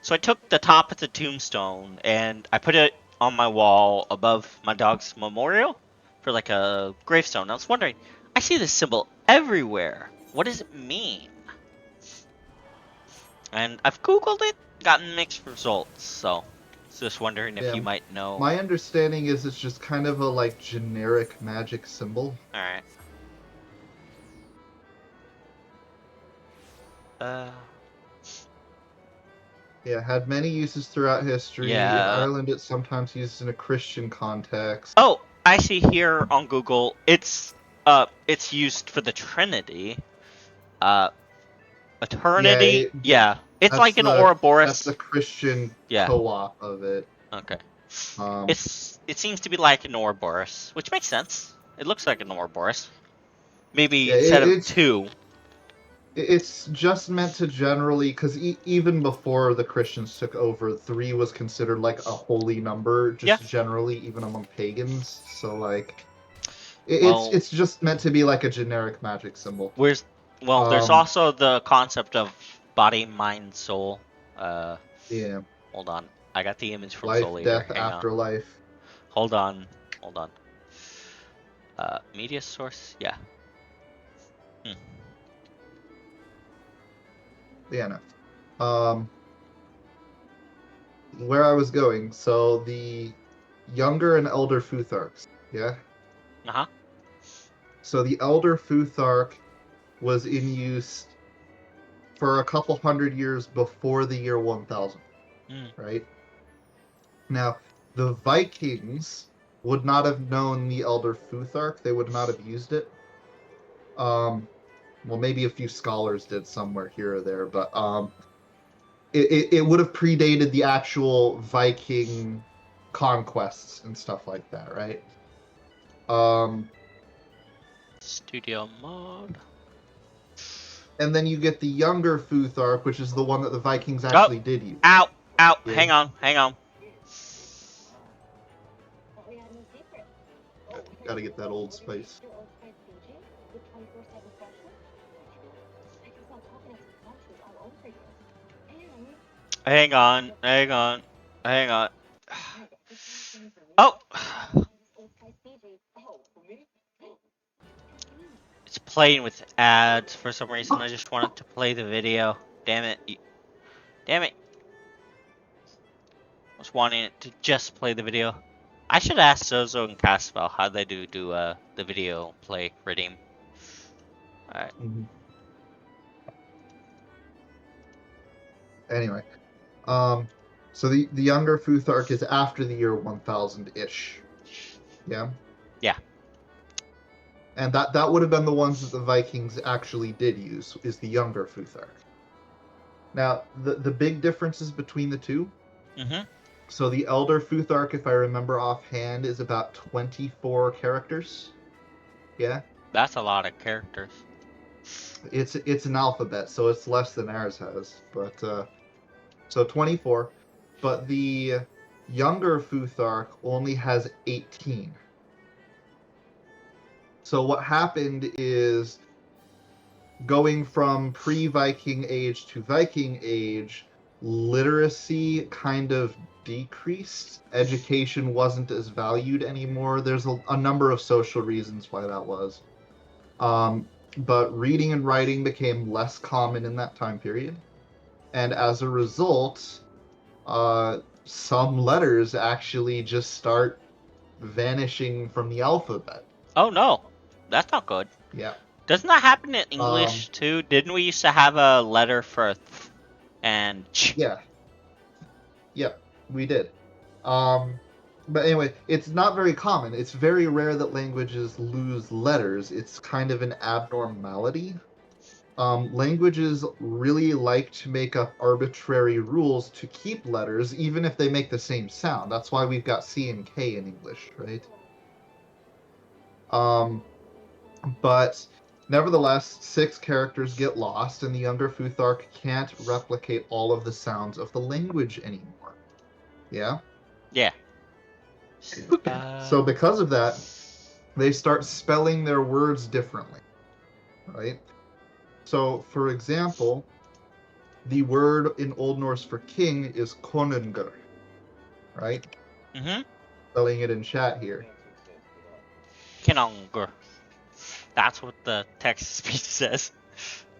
So I took the top of the tombstone and I put it on my wall above my dog's memorial for like a gravestone. I was wondering, I see this symbol everywhere. What does it mean? And I've Googled it, gotten mixed results, so just wondering if Yeah. you might know. My understanding is it's just kind of a like generic magic symbol. Alright. Uh, Yeah, had many uses throughout history. In yeah. Ireland, it's sometimes used in a Christian context. Oh, I see here on Google, it's used for the Trinity. Uh, Yeah, Eternity? Yeah. It's that's like an the Ouroboros. Christian Yeah. co-op of it. Okay. Um, It seems to be like an Ouroboros, which makes sense. It looks like an Ouroboros. Maybe yeah, instead of two. it's just meant to generally, because even before the Christians took over, three was considered like a holy number, Yeah. just generally, even among pagans. So like, Well, it's just meant to be like a generic magic symbol. where's there's Um, also the concept of body, mind, soul. Uh, yeah, Hold on. I got the image from life, Soul Eater. death, Hang on. afterlife. Hold on. Hold on. Media source? Yeah. Hmm. Yeah, no. Where I was going, so the younger and elder Futharks, yeah? Uh-huh. So the elder Futhark was in use for a couple hundred years before the year 1000, Hmm. right? Now, the Vikings would not have known the elder Futhark, they would not have used it. Well, maybe a few scholars did somewhere here or there, but it would have predated the actual Viking conquests and stuff like that, right? Um, Studio mode. and then you get the younger Futhark, which is the one that the Vikings Oh! actually did use. Ow! Ow! Yeah? Hang on. Hang on. Gotta get that Old Spice. Hang on. Hang on. Hang on. Oh! It's playing with ads for some reason. I just wanted to play the video. Damn it. Damn it. I was wanting it to just play the video. I should ask Zozo and Caspel how they do the video play redeem. Alright. Mm-hmm. Anyway, so the younger Futhark is after the year 1000-ish. Yeah? Yeah. And that would have been the ones that the Vikings actually did use, is the younger Futhark. Now, the big differences between the two. Mm-hmm. So the elder Futhark, if I remember offhand, is about 24 characters. Yeah? That's a lot of characters. It's an alphabet, so it's less than ours has. But so 24. But the younger Futhark only has 18. So what happened is, going from pre-Viking age to Viking age, literacy kind of decreased. Education wasn't as valued anymore. There's a number of social reasons why that was. But reading and writing became less common in that time period. And as a result, some letters actually just start vanishing from the alphabet. Oh no. That's not good. Yeah. Doesn't that happen in English too? Didn't we used to have a letter for th and ch? Yeah. Yep, we did. But anyway, it's not very common. It's very rare that languages lose letters. It's kind of an abnormality. Languages really like to make up arbitrary rules to keep letters, even if they make the same sound. That's why we've got C and K in English, right? But Nevertheless, 6 characters get lost, and the younger Futhark can't replicate all of the sounds of the language anymore. Yeah? Yeah. So, because of that, they start spelling their words differently, right? So, for example, the word in Old Norse for king is konungur, right? Mm-hmm. Spelling it in chat here. Kinongur. That's what the text-to-speech says.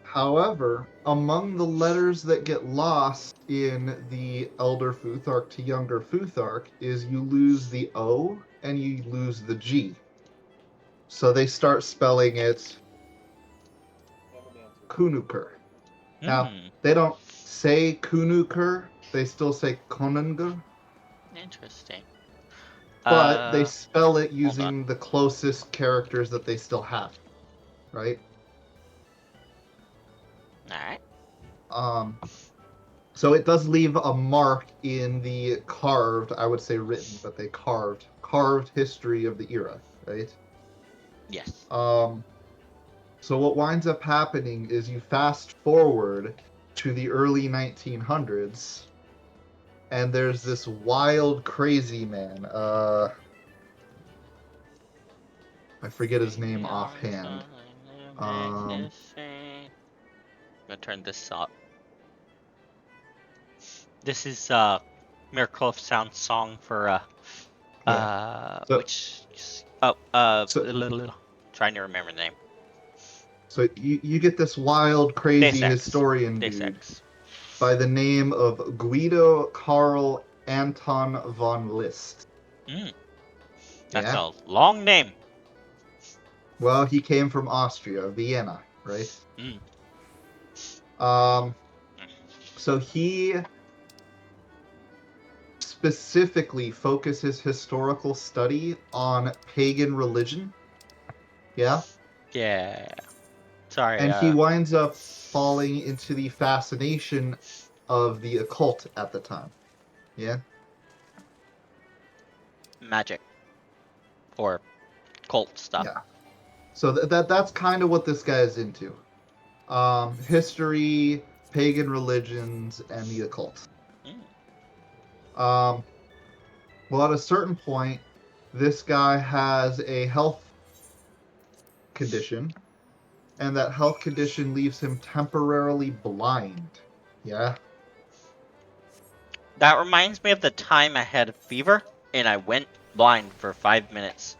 However, among the letters that get lost in the Elder Futhark to Younger Futhark is you lose the O and you lose the G. So they start spelling it Kunukur. Now, they don't say Kunukur, they still say Konungur, Interesting. but they spell it Hold on. using the closest characters that they still have, right? Alright. So it does leave a mark in the carved, I would say written, but they carved history of the era, right? Yes. So what winds up happening is you fast forward to the early 1900s, and there's this wild, crazy man. I forget his name offhand. I'm gonna turn this up. This is Miracle of Sound song for So, which so, trying to remember the name. so you get this wild, crazy Deus Ex. historian Deus dude Ex. by the name of Guido Karl Anton von List. That's Yeah. a long name. Well, he came from Austria, Vienna, right? Mm. So he specifically focuses historical study on pagan religion. Yeah. Yeah. Sorry. And he winds up falling into the fascination of the occult at the time. Yeah. Magic. Or cult stuff. Yeah. So that's kind of what this guy is into. History, pagan religions, and the occult. Well, at a certain point, this guy has a health condition, and that health condition leaves him temporarily blind. Yeah. That reminds me of the time I had a fever and I went blind for 5 minutes.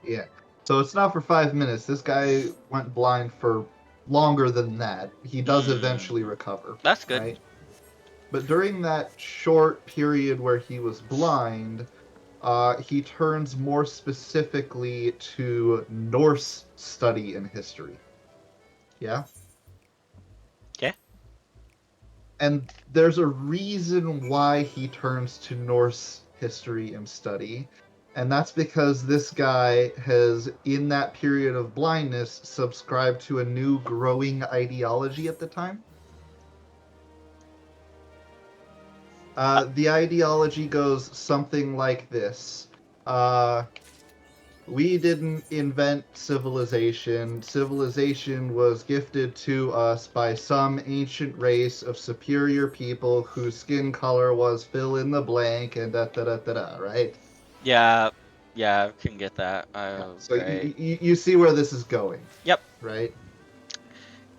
Yeah. So it's not for 5 minutes. This guy went blind for longer than that. He does eventually recover. That's good. Right? But during that short period where he was blind, he turns more specifically to Norse study and history. Yeah? Okay. And there's a reason why he turns to Norse history and study. And that's because this guy has, in that period of blindness, subscribed to a new growing ideology at the time. The ideology goes something like this. We didn't invent civilization. Civilization was gifted to us by some ancient race of superior people whose skin color was fill in the blank and da da da da da, right? Yeah, I can get that. So you see where this is going. Yep. Right?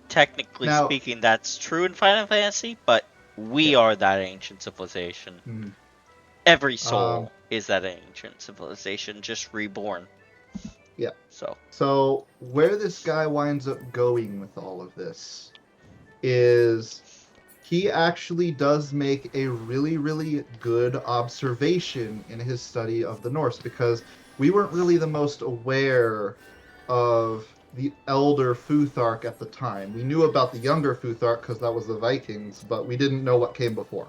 Technically speaking, that's true in Final Fantasy, but we are that ancient civilization. Every soul is that ancient civilization, just reborn. Yeah. So where this guy winds up going with all of this is he actually does make a really, really good observation in his study of the Norse, because we weren't really the most aware of the elder Futhark at the time. We knew about the younger Futhark because that was the Vikings, but we didn't know what came before,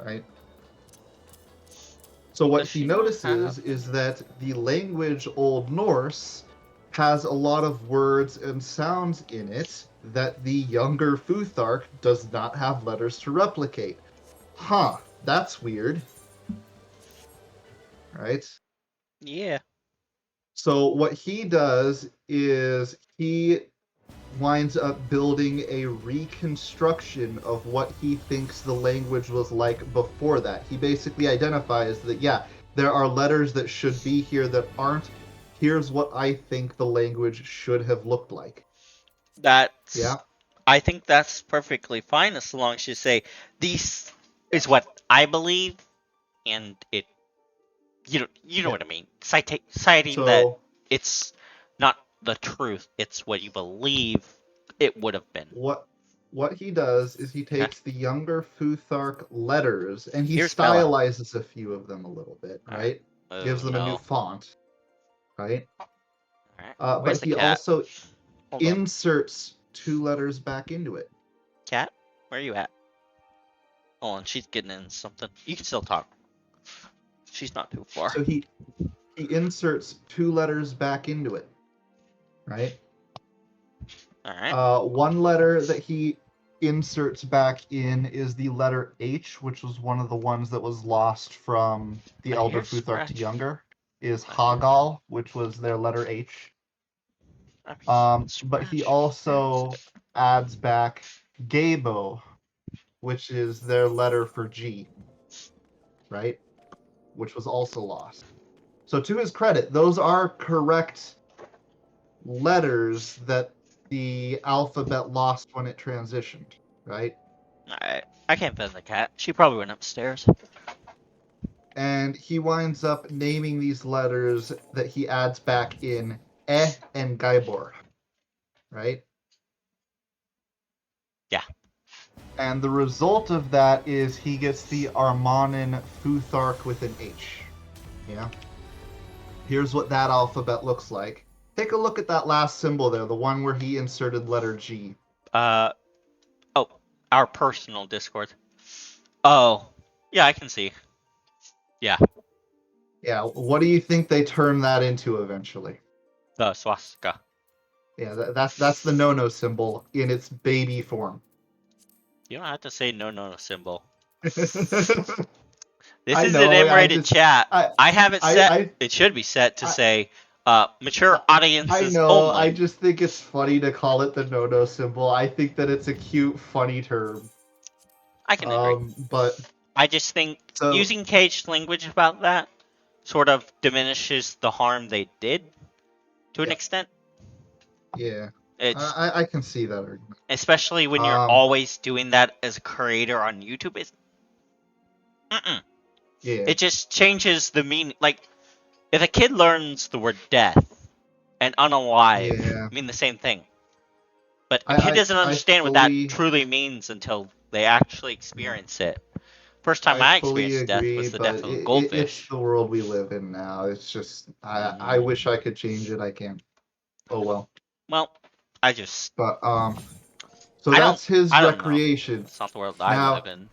right? So what he notices is that the language Old Norse has a lot of words and sounds in it that the younger Futhark does not have letters to replicate. Huh, that's weird. Right? Yeah. So what he does is he winds up building a reconstruction of what he thinks the language was like before that. He basically identifies that, yeah, there are letters that should be here that aren't. Here's what I think the language should have looked like. That's Yeah. I think that's perfectly fine as long as you say this is what I believe, and it you know Yeah. what I mean. Citing that So it's not the truth, it's what you believe it would have been. what he does is he Okay. takes the younger Futhark letters and he Here's Bella. stylizes a few of them a little bit, All right. right? Oh Gives them a new no. font, right? All right. But Where's the he cat? also Hold on. inserts 2 letters back into it. Cat, where are you at? Hold on, she's getting in something. You can still talk. She's not too far. So he inserts 2 letters back into it, right? All right. One letter that he inserts back in is the letter H, which was one of the ones that was lost from the I Elder hear Futhark to scratch. Younger, is I hear Hagal, which was their letter H. I'm But he scratch. also adds back Gabo, which is their letter for G, right? Which was also lost. So to his credit, those are correct letters that the alphabet lost when it transitioned, right? Alright. I can't find the cat. She probably went upstairs. And he winds up naming these letters that he adds back in and Gaibor, right? Yeah. And the result of that is he gets the Armanin Futhark with an H. Yeah. Here's what that alphabet looks like. Take a look at that last symbol there, the one where he inserted letter G. Oh, our personal Discord. Oh. Yeah, I can see. Yeah. Yeah, what do you think they turn that into eventually? The swastika. Yeah, that's the no-no symbol in its baby form. You don't have to say no symbol. This I is an know. M-rated chat. I, I have it I, set. I, It should be set to I, say mature I audiences know. I only. just think it's funny to call it the no-no symbol. I think that it's a cute, funny term. I can agree. But I just think so using caged language about that sort of diminishes the harm they did to an yeah, extent. yeah. It's I can see that argument. especially when you're Um, always doing that as a creator on YouTube. yeah, It just changes the meaning. Like if a kid learns the word death and unalive yeah. mean the same thing, but a I, kid I, doesn't I understand what that fully, truly means until they actually yeah, experience it. First time I I fully experienced death agree. was the death But of a it's goldfish. the world we live in now. It's just I Mm, wish I could change it. I can't. Oh well. well, I just But so I don't that's his I don't know. recreation. It's not the world I live Now, in.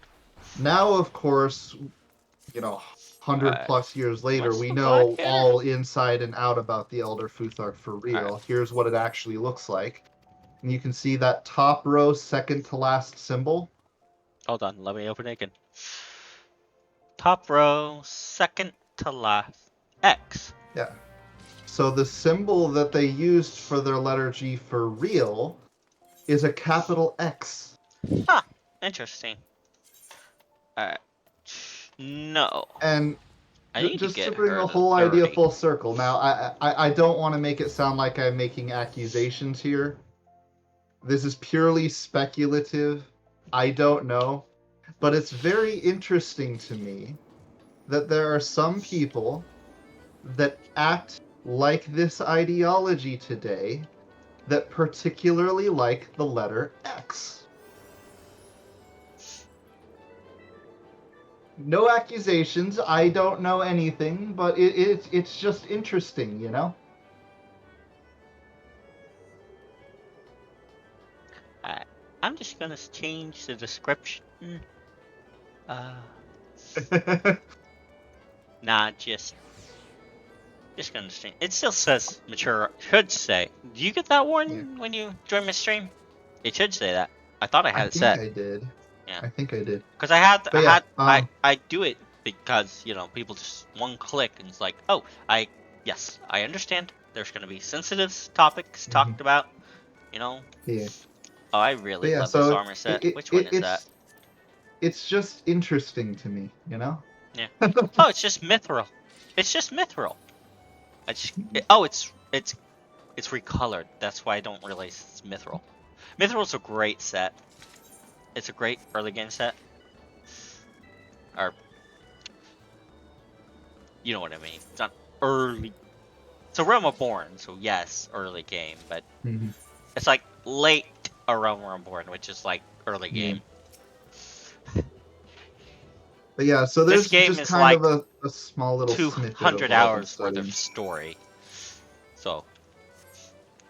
now of course, 100 Alright. plus years later, What's we the black know hair? all inside and out about the Elder Futhark for Alright. real. Here's what it actually looks like. And you can see that top row, second to last symbol. Hold on, let me open it again. Top row, second to last. X. Yeah. So the symbol that they used for their letter G for real is a capital X. Huh. Interesting. Alright. No. And I need to just to get bring her the to whole idea 30. full circle. Now, I don't want to make it sound like I'm making accusations here. This is purely speculative. I don't know. But it's very interesting to me that there are some people that act like this ideology today that particularly like the letter X. No accusations. I don't know anything, but it's just interesting, you know? Alright. I'm just gonna change the description. Uh, nah, just gonna change. It still says mature. Should say. Do you get that Yeah, warning when you join my stream? It should say that. I thought I I had it think set. I did. Yeah. I think I did. Cause I But yeah, I do it because people just one click and it's like, oh, yes, I understand. There's gonna be sensitive topics mhm. talked about. you know? Yeah. Oh, I But really yeah, love this so armor set. Which one is that? it's just interesting to me, you know? Yeah. Oh, it's just mithril. It's just mithril. Oh, it's recolored. That's why I don't realize it's mithril. Mithril's a great set. It's a great early game set. Or you know what I mean. It's not early. It's a Realm Reborn, so yes, early game, but Mhm. it's like late a Realm Reborn, which is like early Yeah. game. But yeah, so This there's game just is kind like of a small little snippet of 200 what I've been hours worth of studying. story. So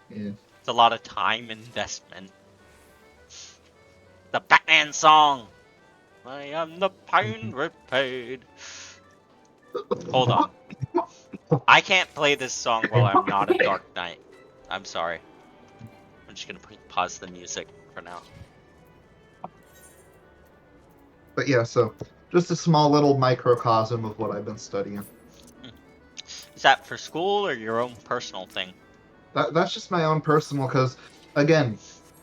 Yeah. it's a lot of time investment. The Batman song. I am the Mhm. pain repaid. Hold on. I can't play this song while I'm not a Dark Knight. I'm sorry. I'm just gonna pause the music for now. But yeah, so just a small little microcosm of what I've been studying. Is that for school or your own personal thing? That's just my own personal, because again,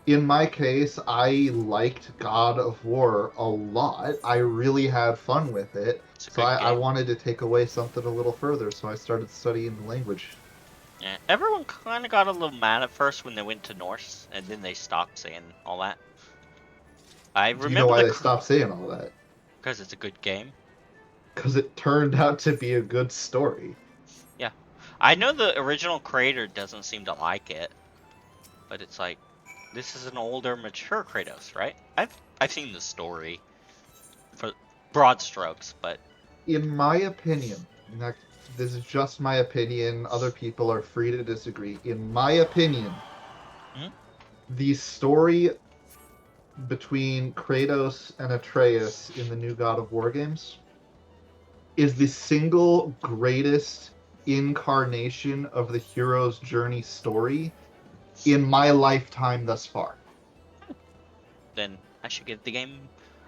in my case, I liked God of War a lot. I really had fun with it. It's a So good I game. wanted to take away something a little further, so I started studying the language. Yeah, everyone kind of got a little mad at first when they went to Norse, and then they stopped saying all that. I Do you know remember why they stopped saying all that? because it's a good game. Because it turned out to be a good story. Yeah, I know the original creator doesn't seem to like it, but it's like this is an older, mature Kratos, right? I've seen the story for broad strokes, but In my opinion, and this is just my opinion, other people are free to disagree. In my opinion, mhm. the story between Kratos and Atreus in the new God of War games is the single greatest incarnation of the hero's journey story in my lifetime thus far. Then I should give the game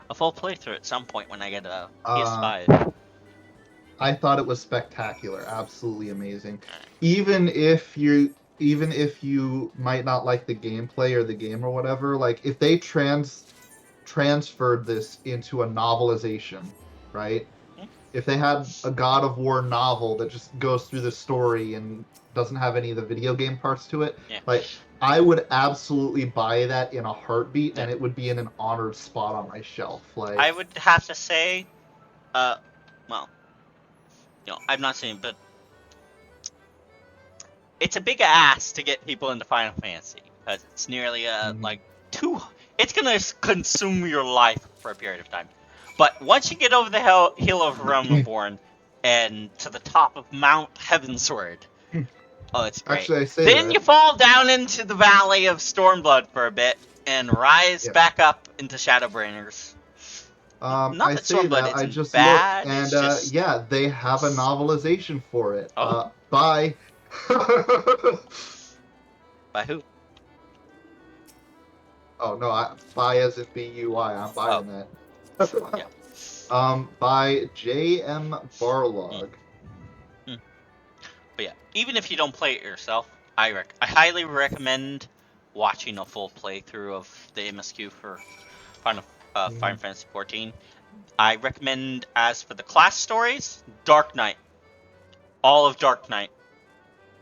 a full playthrough at some point when I get a Uh, PS5. I thought it was spectacular, absolutely amazing. Alright. Even if you might not like the gameplay or the game or whatever, like if they transferred this into a novelization, right? Hmm? If they had a God of War novel that just goes through the story and doesn't have any of the video game parts to it, Yeah. like I would absolutely buy that in a heartbeat, Yeah. and it would be in an honored spot on my shelf. Like, I would have to say, uh, well, I'm not saying, but it's a big ask to get people into Final Fantasy because it's nearly mm, like two. It's gonna consume your life for a period of time. But once you get over the hill of Realm Reborn and to the top of Mount Heavensward, oh, it's great. actually, I say Then you that. fall down into the Valley of Stormblood for a bit and rise Yeah. back up into Shadowbringers. Not I that say Stormblood that. I isn't just looked, bad. and It's just yeah, they have a novelization for it. oh, Bye. by who? Oh no, buy as in BUI. I'm Oh, buying that. yeah. By J.M. Mm, Barlog. mm. But yeah, even if you don't play it yourself, I highly recommend watching a full playthrough of the MSQ for Final Final Mhm. Fantasy 14. I recommend, as for the class stories, Dark Knight, all of Dark Knight.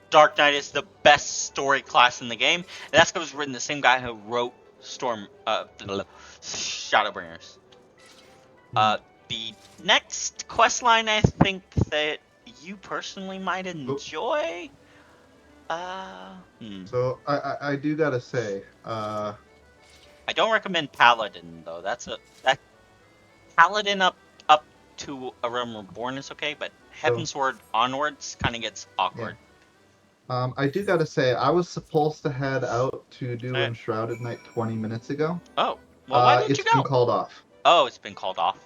Dark Knight is the best story class in the game, and that's because it was written the same guy who wrote Shadowbringers. Mhm. The next quest line I think that you personally might Oh, enjoy. Uh, hmm. so I do gotta say, I don't recommend Paladin though. That Paladin up to A Realm Reborn is okay, but so Heavensward onwards kind of gets yeah. awkward. I do gotta say, I was supposed to head out to do Eh, Enshrouded Night 20 minutes ago. oh, well, why didn't It's you been go? called off. Oh, it's been called off.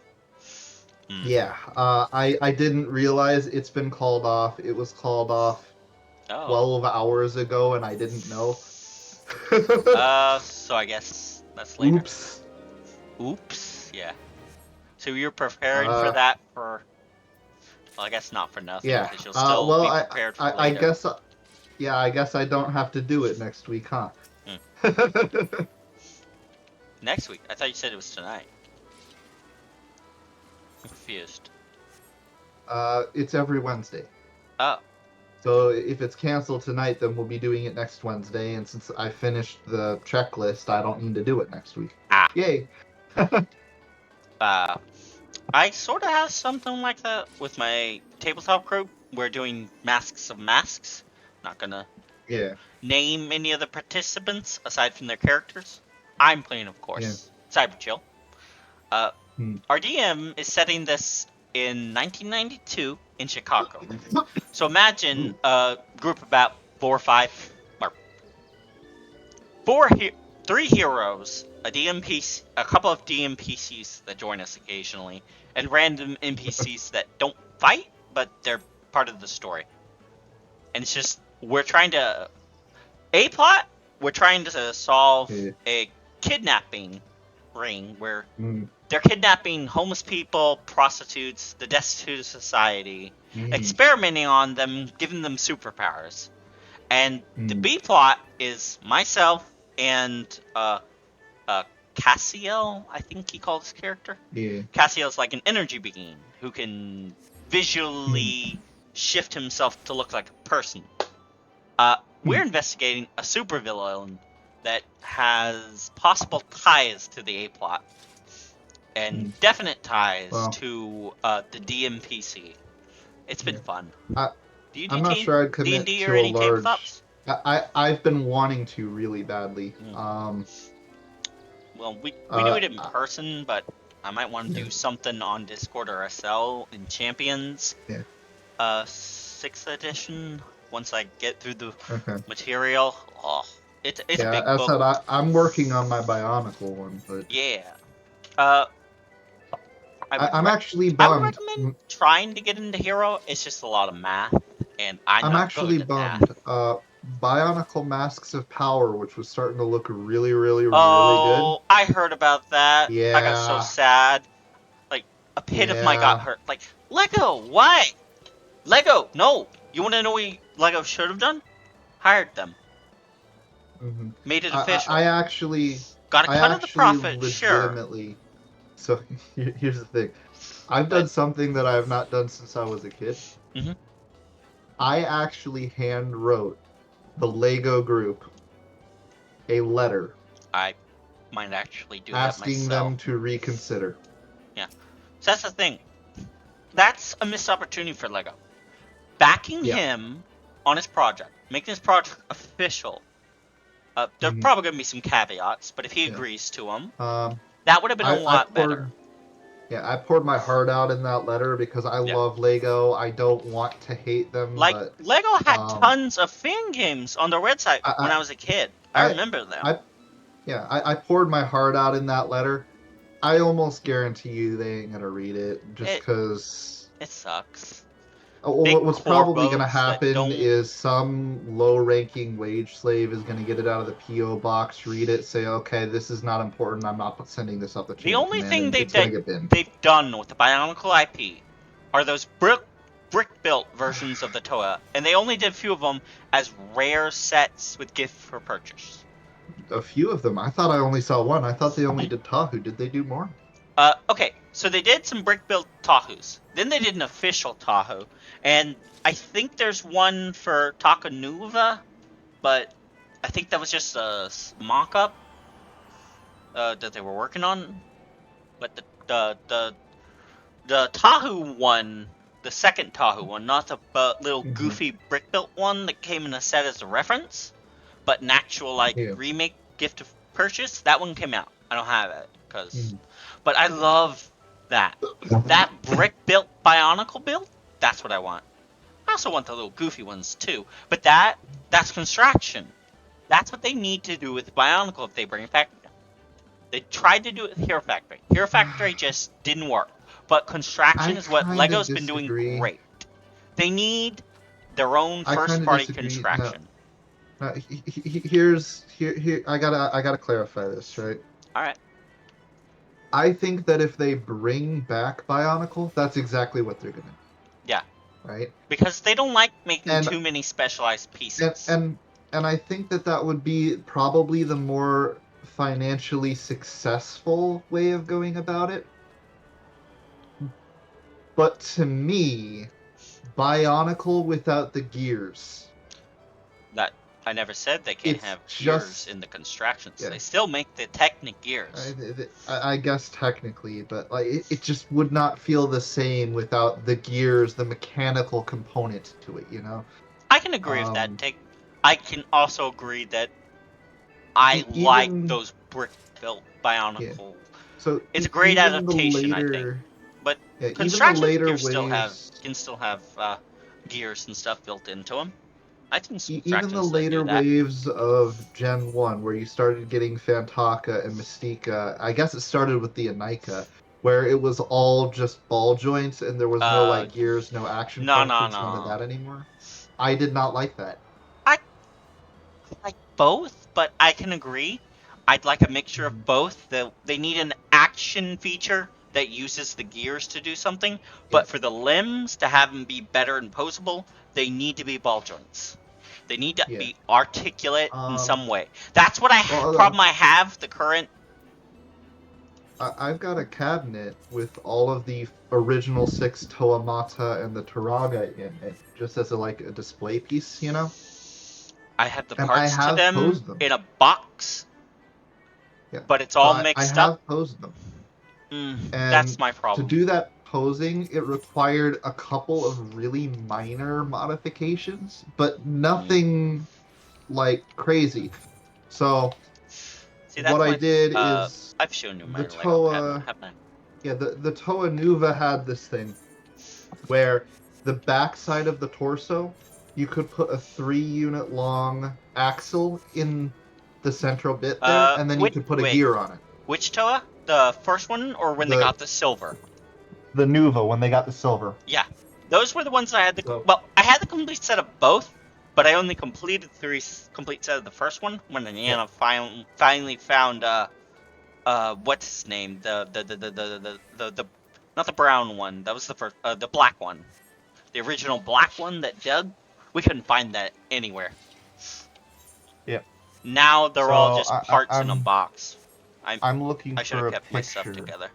Hmm. Yeah, I didn't realize it's been called off. It was called off Oh. 12 hours ago, and I didn't know. So I guess that's later. Oops. Oops. Yeah. So you're preparing for Uh, that for. Well, I guess not for nothing, yeah. because you'll still Well, be prepared for I later. guess, yeah, I guess I don't have to do it next week, huh? Next week? I thought you said it was tonight. I'm confused. It's every Wednesday. Oh. So if it's canceled tonight, then we'll be doing it next Wednesday. And since I finished the checklist, I don't need to do it next week. Ah. Yay! I sort of have something like that with my tabletop group. We're doing Masks of Masks. Not gonna name any of the participants aside from their characters. I'm playing, of course, Cyberchill. Our DM is setting this in 1992 in Chicago. So imagine a group of about 4 or 5, or 3 heroes, a couple of DMPCs that join us occasionally, and random NPCs that don't fight, but they're part of the story. And it's just, we're trying to solve a kidnapping ring where they're kidnapping homeless people, prostitutes, the destitute of society, experimenting on them, giving them superpowers. And the B plot is myself and Cassiel, I think he called his character. Cassiel's like an energy being who can visually shift himself to look like a person. We're investigating a supervillain that has possible ties to the A-plot and definite ties to the DMPC. It's been fun. Do you do I'm not sure I'd commit D&D to or any a large... tabletops? I've been wanting to really badly. Well, we do it in person, but I might want to do something on Discord or SL in Champions. 6th edition. Once I get through the material, it's a big book. As I said, I'm working on my Bionicle one, but I'm actually bummed. I would recommend trying to get into Hero. It's just a lot of math, and I'm actually bummed. Bionicle Masks of Power, which was starting to look really good. Oh, I heard about that. Yeah. I got so sad. Like, a pit of my got hurt. Like, Lego, why? Lego, no. You want to know what Lego should have done? Hired them. Made it official. I actually got a cut of the profit, legitimately. Sure. So here's the thing. I've done something that I have not done since I was a kid. I actually hand wrote the Lego group a letter. I might actually do that myself. Asking them to reconsider. Yeah. So that's the thing. That's a missed opportunity for Lego. Backing him on his project. Making his project official. There's probably going to be some caveats, but if he agrees to them, that would have been a lot better. Yeah, I poured my heart out in that letter because I love Lego. I don't want to hate them. But, Lego had tons of fan games on their website when I was a kid. I remember them. I poured my heart out in that letter. I almost guarantee you they ain't going to read it just because... It sucks. What's probably going to happen is some low-ranking wage slave is going to get it out of the P.O. box, read it, say, okay, this is not important, I'm not sending this up the chain. The only thing they've done with the Bionicle IP are those brick-built versions of the Toa, and they only did a few of them as rare sets with gift for purchase. A few of them? I thought I only saw one. I thought they only did Tahu. Did they do more? Okay, so they did some brick-built Tahus. Then they did an official Tahu. And I think there's one for Takanuva, but I think that was just a mock-up that they were working on. But the Tahu one, the second Tahu one, not the little goofy brick-built one that came in a set as a reference, but an actual remake gift of purchase, that one came out. I don't have it, but I love that. That brick-built Bionicle build, that's what I want. I also want the little goofy ones too, but that's construction. That's what they need to do with Bionicle if they bring it back. They tried to do it with Hero Factory. Hero Factory just didn't work. But construction is what Lego's been doing great. They need their own first-party construction. Here, I gotta clarify this, right? All right. I think that if they bring back Bionicle, that's exactly what they're gonna do. Yeah. Right? Because they don't like making too many specialized pieces. And and I think that would be probably the more financially successful way of going about it. But to me, Bionicle without the gears, That I never said they can't it's have gears just in the constructions. yeah. They still make the Technic gears. I guess technically, but like it just would not feel the same without the gears, the mechanical component to it, you know. I can agree with that Um, take. I can also agree that I like even those brick built yeah. Bionicle. So It's a great adaptation, I think. But even the constructions later gears still have waves, gears and stuff built into them. I've seen even the constructions that do later that. waves of Gen 1, where you started getting Fantaka and Mystica, I guess it started with the Anika, where it was all just ball joints and there was no Uh, like gears, no action no, no, functions, none of no. that anymore. I did not like that. I like both, but I can agree. I'd like a mixture Mhm. of both. They need an action feature that uses the gears to do something, Yeah, but for the limbs to have them be better and posable, they need to be ball joints. They need to yeah. be articulate in Um, some way. That's what well, problem I have. The current. I've got a cabinet with all of the original six Toamata and the Turaga in it, just as a display piece, you know. I have the And I parts to have them posed them. in a box, Yeah. but it's So all I mixed up. have posed them. That's And my to problem. do that posing, it required a couple of really minor modifications, but Mm. nothing like crazy. So See, what that's I my. did is I've shown you the my Lego cabinet, Toa, haven't I? yeah, the Toa Nuva had this thing where the backside of the torso, you could put a 3 unit long axle in the central bit there, and then you Wait, could put a wait. gear on it. Which Toa? The first one, or when they The got the silver? the Nuva when they got the silver. Yeah, those were the ones I had the. So Well, I had the complete set of both, but I only completed the complete set of the first one when yeah, Nana finally found what's his name? The not the brown one. That was the first. The black one. The original black one that dug. We couldn't find that anywhere. yeah. Now they're all So just parts in a box. I I'm looking I should have for a kept my stuff picture, together.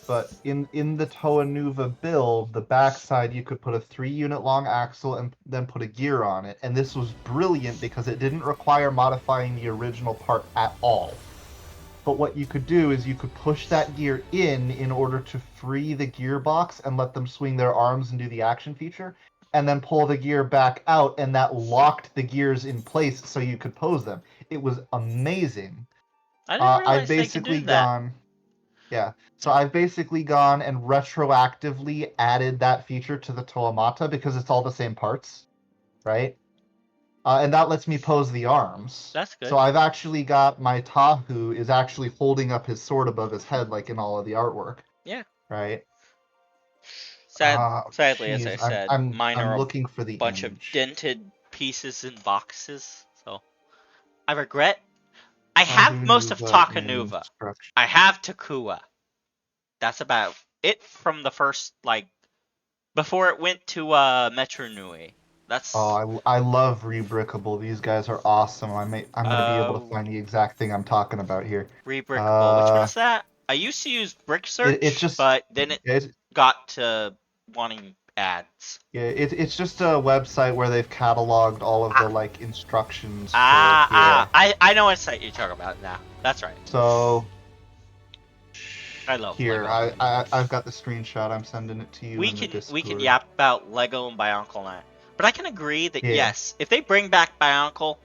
but in the Toa Nuva build, the backside you could put a 3 unit long axle and then put a gear on it, and this was brilliant because it didn't require modifying the original part at all. But what you could do is you could push that gear in order to free the gearbox and let them swing their arms and do the action feature, and then pull the gear back out, and that locked the gears in place so you could pose them. It was amazing. I didn't I've realize they could basically do that. gone, yeah. So I've basically gone and retroactively added that feature to the Toamata because it's all the same parts, right? And that lets me pose the arms. That's So good. I've actually got my Tahu is actually holding up his sword above his head, like in all of the artwork, Yeah. right? Sadly, as I Jeez, I'm said, I'm mine I'm are a looking for the bunch of image. dented pieces in boxes. So I regret. I have Tahu most of Nuva Takanuva. instruction. I have Takua. That's about it from the first before it went to Metro Nui. That's I love Rebrickable. These guys are awesome. I'm gonna be able to uh find the exact thing I'm talking about here. Rebrickable. Which Uh, one's that? I used to use Brick it's Search, just but then it it's got to wanting ads. yeah, it's just a website where they've cataloged all of the Ah, like instructions for yeah. I know what site you're talking about now. That's right. So I love here, Lego. I've got the screenshot. I'm sending it to you in the We can Discord. yap about Lego and Bionicle now, but I can agree that Yeah, yes, if they bring back Bionicle,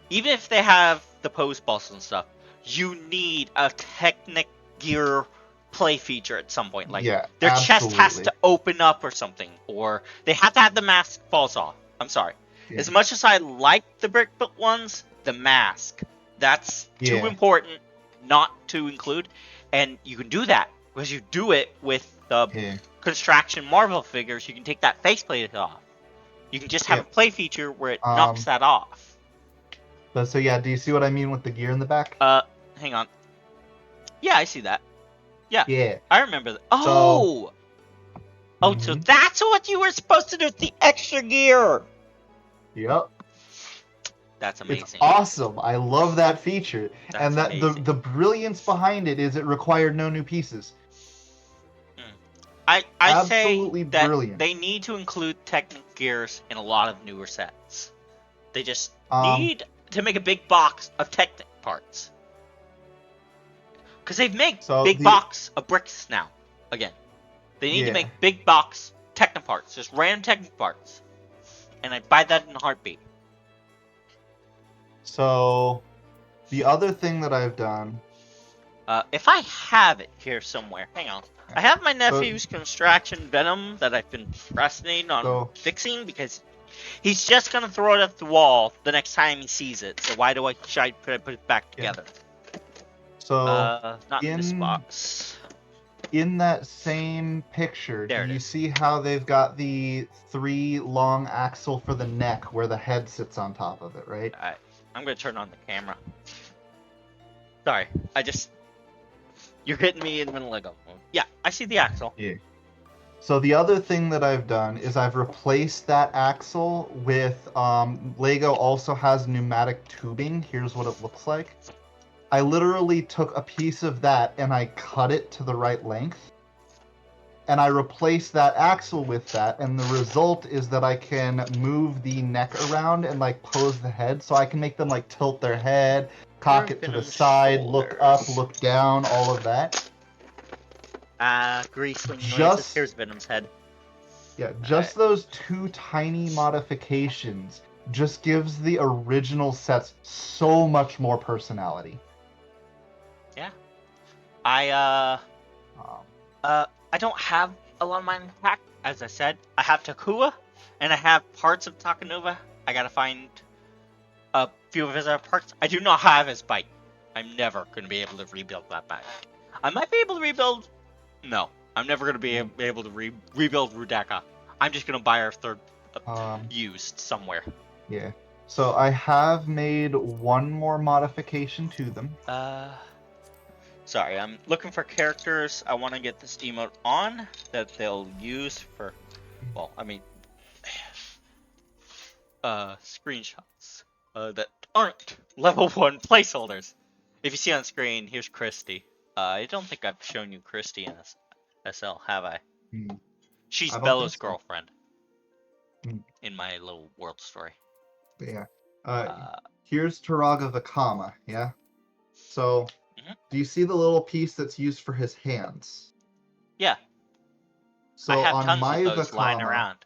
even if they have the pose balls and stuff, you need a Technic gear play feature at some point. Like yeah, their chest has absolutely. to open up or something, or they have to have the mask falls off. I'm sorry. Yeah, As much as I like the brick built ones, the mask that's too yeah, important not to include, and you can do that because you do it with the yeah, construction Marvel figures. You can take that faceplate off. You can just have yeah. a play feature where it knocks Um, that off. but so yeah, do you see what I mean with the gear in the back? Hang on. Yeah, I see that. Yeah, Yeah. I remember that. So, Oh, so mhm, that's what you were supposed to do with the extra gear. yep. That's It's amazing. awesome. I love that feature. That's And that amazing. the brilliance behind it is it required no new pieces. Hmm. I say Absolutely that brilliant. they need to include Technic gears in a lot of newer sets. They just Um, need to make a big box of Technic parts. Because they've made so big the box of bricks now. Again. They need to yeah. make big box Technic parts. Just random Technic parts. And I'd buy that in a heartbeat. So the other thing that I've done. If I have it here somewhere, hang on. I have my So nephew's Construction Venom that I've been procrastinating on so fixing because he's just gonna throw it at the wall the next time he sees it. So why do I try to put it back yeah. together? So Not in this in box. in that same picture, do There it you is. see how they've got the 3 long axle for the neck where the head sits on top of it, right? Alright, I'm gonna turn on the camera. Sorry, you're hitting me in the middle of go. Yeah, I see the axle. Yeah. So the other thing that I've done is I've replaced that axle with Lego also has pneumatic tubing. Here's what it looks like. I literally took a piece of that and I cut it to the right length. And I replaced that axle with that, and the result is that I can move the neck around and like pose the head, so I can make them like tilt their head, Your cock it to the Venom side, look up, shoulders. look down, all of that. Greasling noises. Just Here's Venom's head. Yeah, Alright. just those 2 tiny modifications just gives the original sets so much more personality. Yeah. I Um, I don't have a lot of mine packed. As I said, I have Takua, and I have parts of Takanova. I gotta find a few of his other parts. I do not have his bike. I'm never gonna be able to rebuild that bike. I might be able to rebuild. No, I'm never gonna be able to rebuild Rudeka. I'm just gonna buy her third used somewhere. yeah. So I have made one more modification to them. Sorry, I'm looking for characters I want to get this emote on that they'll use for, well, I mean, screenshots that aren't level 1 placeholders. If you see on screen, here's Christy. I don't think I've shown you Christy in SL, have I? Hmm, She's I don't think Bella's so. girlfriend Hmm, in my little world story. but yeah. Uh, Here's Taraga Vakama, yeah? So, mhm. do you see the little piece that's used for his hands? Yeah, I So have on tons of my those lying Vakama, around.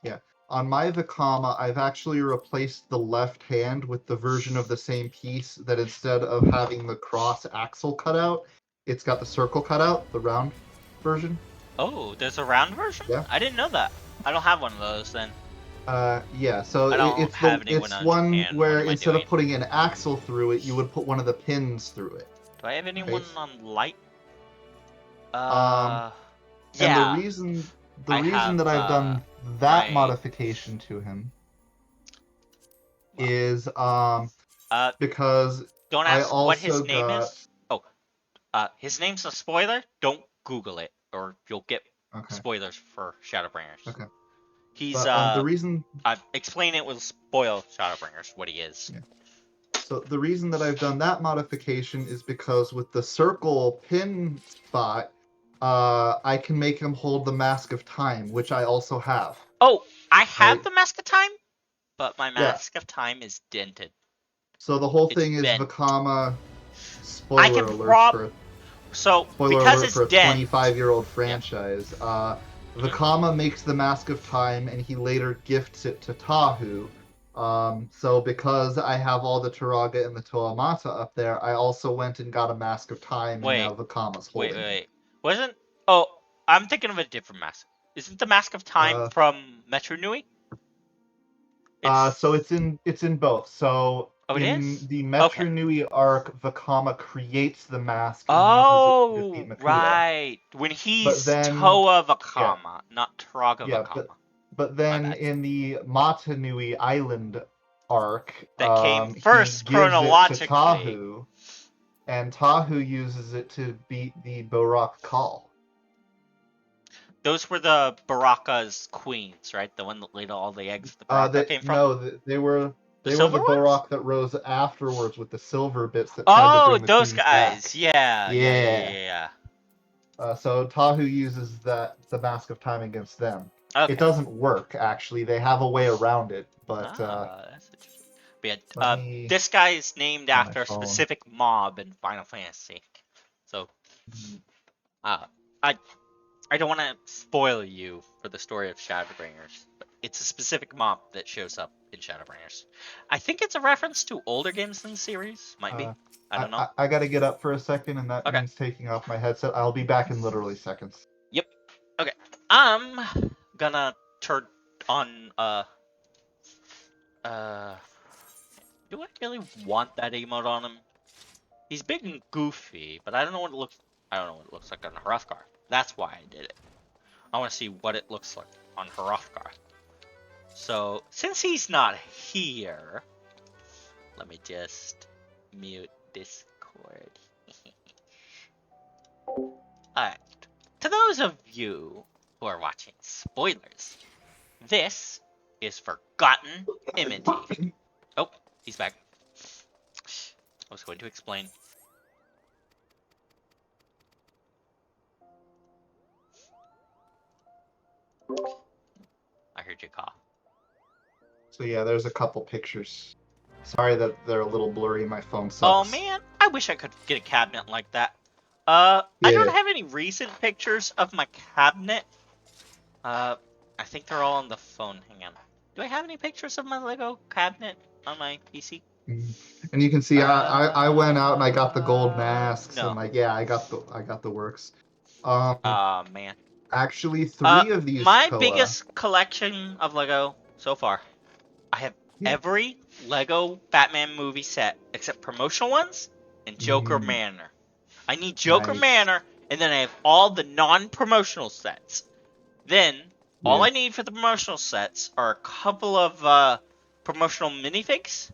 yeah, on my Vakama, I've actually replaced the left hand with the version of the same piece that instead of having the cross axle cut out, it's got the circle cut out, the round version. Oh, there's a round version? Yeah. I didn't know that. I don't have one of those then. Yeah. So I don't it's have anyone it's on one Japan. What where am I instead doing? of putting an axle through it, you would put one of the pins through it. Do I have anyone Right. on light? Um, and Yeah. the I reason have that I've done that my modification to him well. is Uh, because don't I ask what also his name got is. Oh, his name's a spoiler. Don't Google it, or you'll get okay. spoilers for Shadowbringers. Okay. He's But the reason explain it will spoil Shadowbringers what he is. yeah. So the reason that I've done that modification is because with the circle pin spot, I can make him hold the Mask of Time, which I also have. Oh, I have Right? the Mask of Time, but my Yeah. Mask of Time is dented. So the whole It's thing is bent. Vakama. I can so Spoiler because alert it's for a dent. 25-year-old Yeah. franchise. Mhm. Vakama makes the Mask of Time, and he later gifts it to Tahu. So because I have all the Turaga and the Toamata up there, I also went and got a Mask of Time, and now Wait, Vakama's wait, holding him. wait. Wasn't? Oh, I'm thinking of a different mask. Isn't the Mask of Time Uh, from Metro Nui? It's. so it's in both. So Oh, it in is. the Okay. Metro Nui arc, Vakama creates the mask and uses it to Oh, defeat Makuta. right. When But he's then, Toa yeah, Vakama, not Taraga yeah, but Vakama. but My then bad. in the Mata Nui Island arc, That came he first gives it to chronologically. Tahu, and Tahu uses it to beat the Barak Call. Those were the Baraka's queens, right? The one that laid all the eggs that Baraka came from. They were. They were silver the ones? Borok that rose afterwards with the silver bits that tried to Oh, bring the those queens guys. back. Yeah. Yeah. So Tahu uses the Mask of Time against them. It Okay. doesn't work, actually. They have a way around it, but That's interesting. But yeah, let me this guy is named on my after a phone. specific mob in Final Fantasy. So, uh, I I don't want to spoil you for the story of Shadowbringers, but it's a specific mob that shows up in Shadowbringers. I think it's a reference to older games in the series. Might be. Uh, I don't know. I gotta get up for a second, and that Okay. means taking off my headset. I'll be back in literally seconds. Yep. Okay. I'm gonna turn on uh do I really want that emote on him? He's big and goofy, but I don't know what it looks like on Hrothgar. That's why I did it. I want to see what it looks like on Hrothgar. So, since he's not here, let me just mute Discord. Alright. To those of you who are watching spoilers, this is Forgotten Enmity. Oh, he's back. I was going to explain. I heard you cough. So yeah, there's a couple pictures. Sorry that they're a little blurry. My phone Oh sucks. man, I wish I could get a cabinet like that. I don't Yeah. have any recent pictures of my cabinet. I think they're all on the phone. Hang on. Do I have any pictures of my Lego cabinet on my PC? Mhm. And you can see I went out and I got the gold masks and No. like yeah, I got the works. Um Oh man. actually Uh, 3 of these my Koa. biggest collection of Lego so far. I have Yeah. every Lego Batman movie set except promotional ones and Joker Mm, Manor. I need Joker nice. Manor, and then I have all the non-promotional sets. Then, all Yeah. I need for the promotional sets are a couple of promotional minifigs,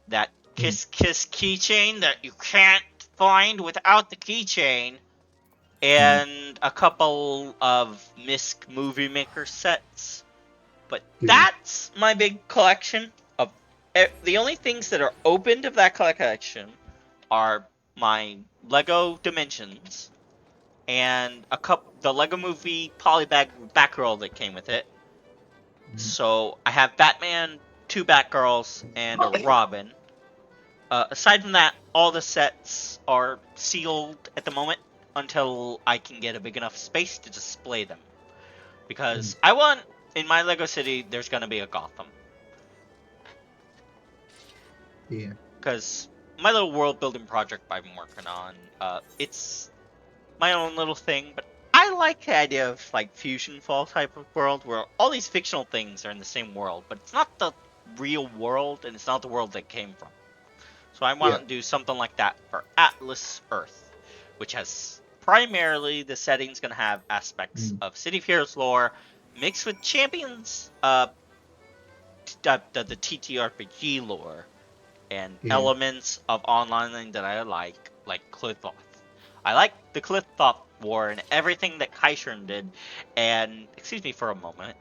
that Mm, Kiss Kiss keychain that you can't find without the keychain, mm, and a couple of Misk Movie Maker sets. But yeah. that's my big collection of. The only things that are opened of that collection are my Lego Dimensions and the Lego Movie Polybag Batgirl that came with it. Mm, So I have Batman, 2 Batgirls, and a Robin. Aside from that, all the sets are sealed at the moment until I can get a big enough space to display them. mm, Because I want, in my Lego city, there's gonna be a Gotham. yeah. Because my little world building project I've been working on, it's my own little thing, but I like the idea of like fusion fall type of world where all these fictional things are in the same world, but it's not the real world and it's not the world they came from. So I want Yeah. to do something like that for Atlas Earth, which has primarily the setting's going to have aspects Mm, of City of Heroes lore mixed with Champions, the TTRPG lore, and yeah. elements of online that I like Clithoth. I like the Clithoth War and everything that Kaishern did. And excuse me for a moment,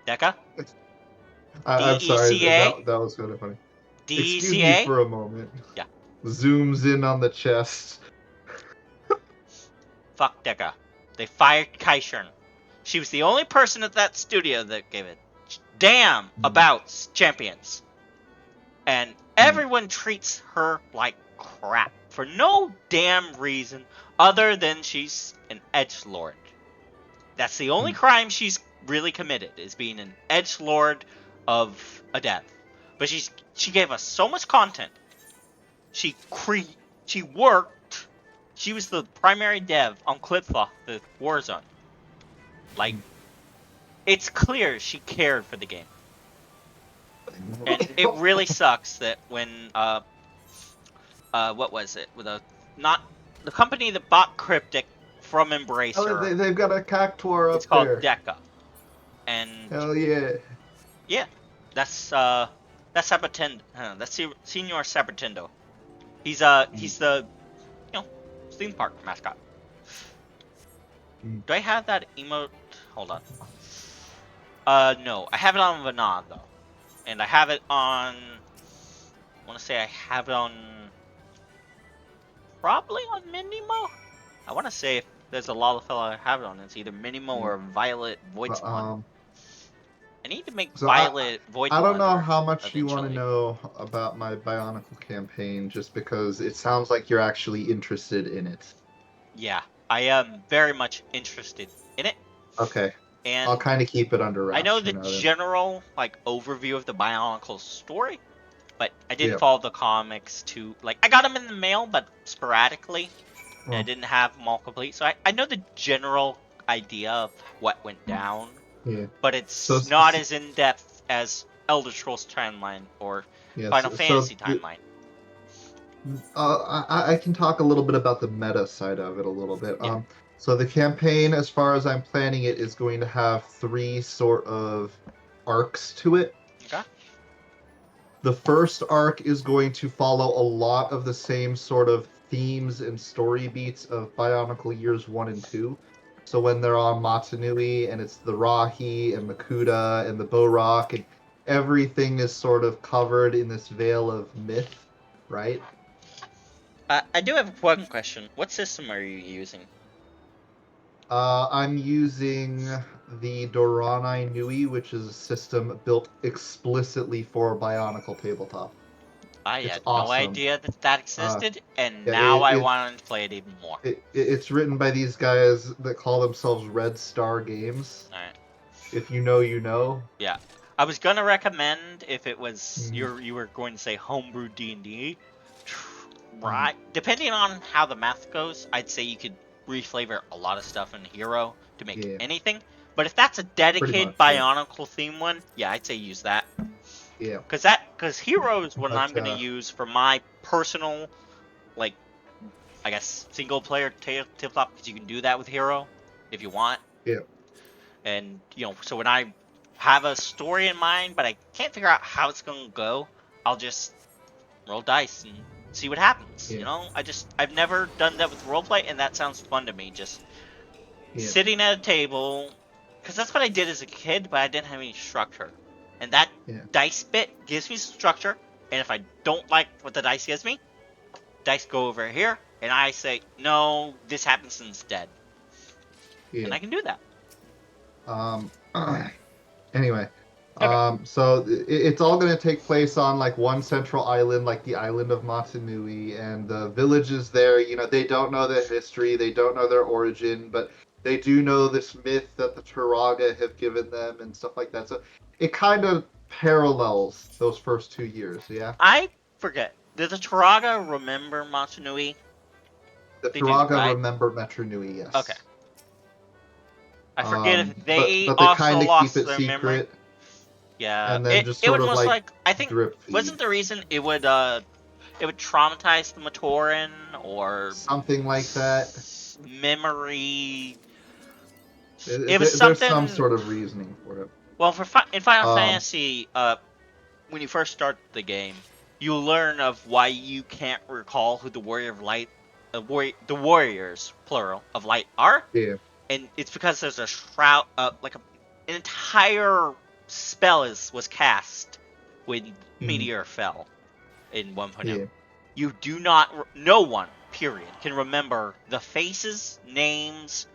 Deca, I'm sorry DECA, that was kind of funny. Excuse me DECA, for a moment. yeah, Zooms in on the chest. fuck Deca. They fired Kaishern. She was the only person at that studio that gave a damn Mm, about champions, and mm, everyone treats her like crap for no damn reason other than she's an edgelord. That's the only mm, crime she's really committed, is being an edgelord of a dev. But she gave us so much content. She she worked. She was the primary dev on Clipcloth, the Warzone. Like, mm. it's clear she cared for the game. And it really sucks that when what was it? With a not the company that bought Cryptic from Oh, Embracer, they've got a cactuar it's up called there. Deca. And Hell yeah. yeah, that's Sabatendo. That's Senior Sabatendo. Mm, He's the theme park mascot. mm. Do I have that emote? Hold on. No, I have it on Vana though. and I have it on. I want to say I have it on. Probably on Minimo. I want to say if there's a Lalafell I have it on, it's either Minimo Yeah. or Violet Void But, Spawn. I need to make so Violet Void I don't know Splendor how much you want to eventually. know about my Bionicle campaign, just because it sounds like you're actually interested in it. Yeah, I am very much interested in it, Okay, I'll and kind of keep it under I wraps know for the now then. general overview of the Bionicle story, but I didn't Yeah. follow the comics to I got them in the mail, but sporadically, and I Well, didn't have them all complete. So I know the general idea of what went down, yeah. but So, it's not as in depth as Elder Scrolls Timeline or yes. Final Fantasy Timeline. I can talk a little bit about the meta side of it a little bit. Yeah. So the campaign, as far as I'm planning it, is going to have three sort of arcs to it. Okay. The first arc is going to follow a lot of the same sort of themes and story beats of Bionicle Years 1 and 2. So when they're on Matanui and it's the Rahi and the Kuda and the Borok and everything is sort of covered in this veil of myth, right? I do have one question. What system are you using? I'm using the Doranai Nui, which is a system built explicitly for Bionicle Tabletop. I It's had no awesome. idea that Uh, existed, and yeah, now I want to play it even more. it's written by these guys that call themselves Red Star Games. All right. If you know, you know. Yeah. I was gonna recommend if it was Mhm. you were going to say homebrew D&D, Mhm. right? Depending on how the math goes, I'd say you could reflavor a lot of stuff in Hero to make Yeah, anything. But if that's a pretty dedicated much. Yeah, Bionicle theme one, yeah, I'd say use that. yeah. Cause Hero is what I'm But gonna use for my personal, like, I guess single player tabletop, because you can do that with Hero if you want. yeah, And so when I have a story in mind, but I can't figure out how it's gonna go, I'll just roll dice and see what happens. yeah, I've never done that with roleplay, and that sounds fun to me. Just yeah, sitting at a table, because that's what I did as a kid, but I didn't have any structure, and that yeah, dice bit gives me structure. And if I don't like what the dice gives me, dice go over here, and I say no, this happens instead, and yeah. I can do that. Um. Anyway, Okay. so it's all going to take place on like one central island, like the island of Matanui, and the villages there. They don't know their history, they don't know their origin, but they do know this myth that the Turaga have given them and stuff like that. So it kind of parallels those first 2 years. Yeah, I forget. Did the Turaga remember Matanui? the They do, Turaga right? remember Metronui, Okay. yes. I forget if But they but they also kind of keep lost it their memory. secret, Yeah, and then it just it sort would of most like like I think drip wasn't feed, the reason it would traumatize the Matoran or something like that. memory. It was There's some something. sort of reasoning for it. Well, in Final Um, Fantasy, when you first start the game, you learn of why you can't recall who the Warrior of Light, the warriors plural of light are, yeah. and it's because there's a shroud, an entire spell was cast when Mhm. Meteor fell in 1.0. Yeah. You do not, no one, period, can remember the faces, names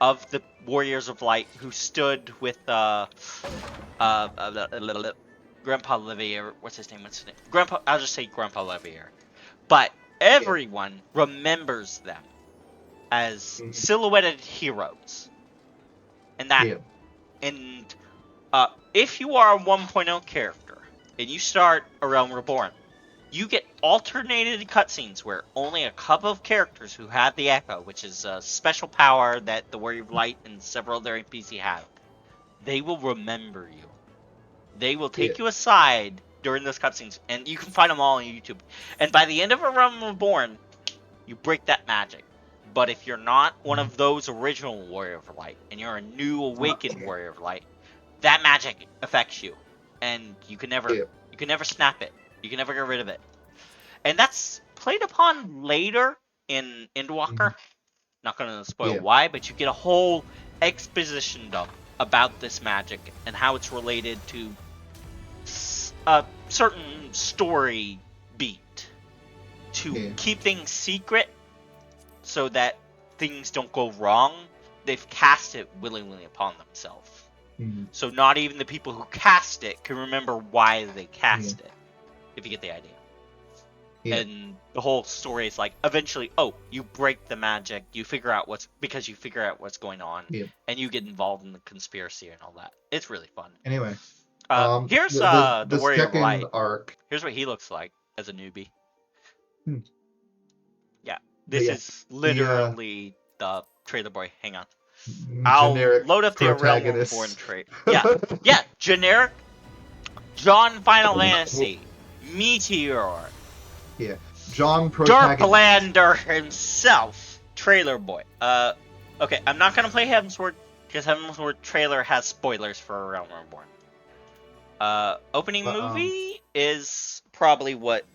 of the Warriors of Light who stood with Grandpa Levier. What's his name? Grandpa. I'll just say Grandpa Levier. But Yeah. everyone remembers them as Mhm. silhouetted heroes, and that Yeah. and if you are a 1.0 character and you start a Realm Reborn, you get alternated cutscenes where only a couple of characters who have the Echo, which is a special power that the Warrior of Light and several other NPC have, they will remember you. They will Yeah. take you aside during those cutscenes, and you can find them all on YouTube. And by the end of A Realm Reborn, you break that magic. But if you're not one Mhm. of those original Warrior of Light, and you're a new Uh, awakened Warrior of Light, that magic affects you, and you can never yeah. snap it. You can never get rid of it. And that's played upon later in Mhm. Endwalker. Not gonna spoil Yeah. why, but you get a whole exposition dump about this magic and how it's related to a certain story beat to keep things secret so that things don't go wrong. They've cast it willingly upon themselves. So not even the people who cast it can remember why they cast it, if you get the idea. And the whole story is like, eventually, you break the magic, you figure out what's going on, and you get involved in the conspiracy and all that. It's really fun. Anyway, here's the Warrior of second Light. arc. Here's what he looks like as a newbie. Yeah, this is literally the trailer boy. Hang on. I'll load up the Realm Reborn trait. Yeah, generic John Final Fantasy. Meteor. Yeah, John protagonist. Derplander himself. Trailer boy. Okay, I'm not gonna play Heaven's Word because Heaven's Word trailer has spoilers for Realm Reborn. Opening movie is probably what...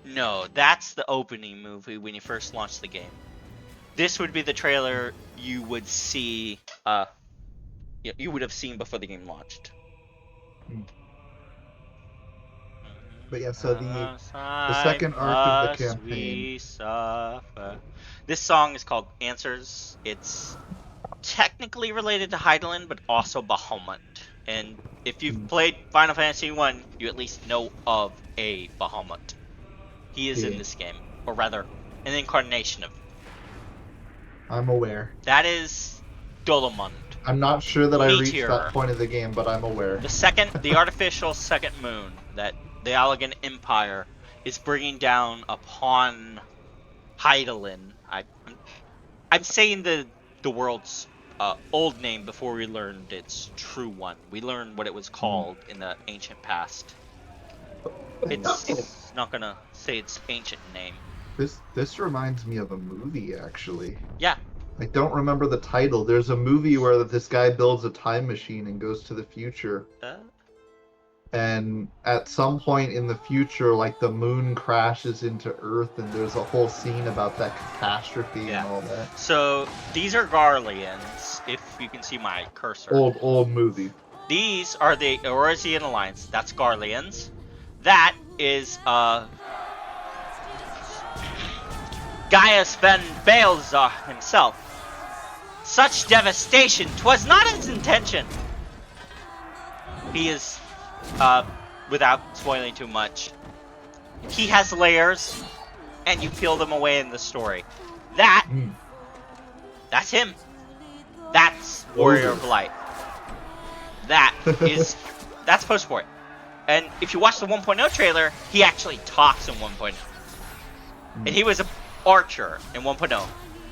No, that's the opening movie when you first launch the game. This would be the trailer you would see, you would have seen before the game launched. But yeah, so the second arc of the campaign. This song is called Answers. It's technically related to Hydaelyn, but also Bahamut. And if you've played Final Fantasy 1, you at least know of a Bahamut. He is in this game, or rather, an incarnation of. I'm aware. That is Dolomund. I'm not sure that Meteor. I reached that point of the game, but I'm aware. The artificial second moon that the Allegan Empire is bringing down upon Hydaelyn. I'm saying the world's old name before we learned its true one. We learned what it was called in the ancient past. It's not gonna say its ancient name. This reminds me of a movie, actually. Yeah. I don't remember the title. There's a movie where this guy builds a time machine and goes to the future. And at some point in the future, like, the moon crashes into Earth, and there's a whole scene about that catastrophe and all that. So these are Garleans, if you can see my cursor. Old movie. These are the Eorzean Alliance. That's Garleans. That is Gaius Ben Baelzar himself. Such devastation, 'twas not his intention. He is, without spoiling too much, he has layers, and you peel them away in the story. That's him. That's Warrior of Light. That's post-sport. And if you watch the 1.0 trailer, he actually talks in 1.0. And he was an archer in 1.0.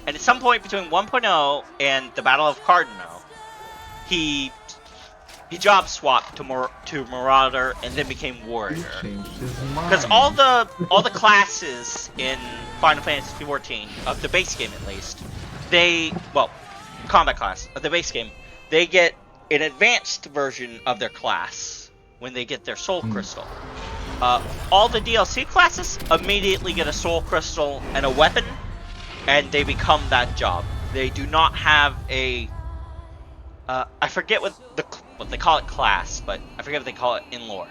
And at some point between 1.0 and the Battle of Cardinal, he job swapped to Marauder and then became Warrior. Because all the classes in Final Fantasy XIV, of the base game at least, combat class of the base game, they get an advanced version of their class when they get their soul crystal. All the DLC classes immediately get a soul crystal and a weapon, and they become that job. They do not have a I forget what they call it class, but I forget what they call it in lore.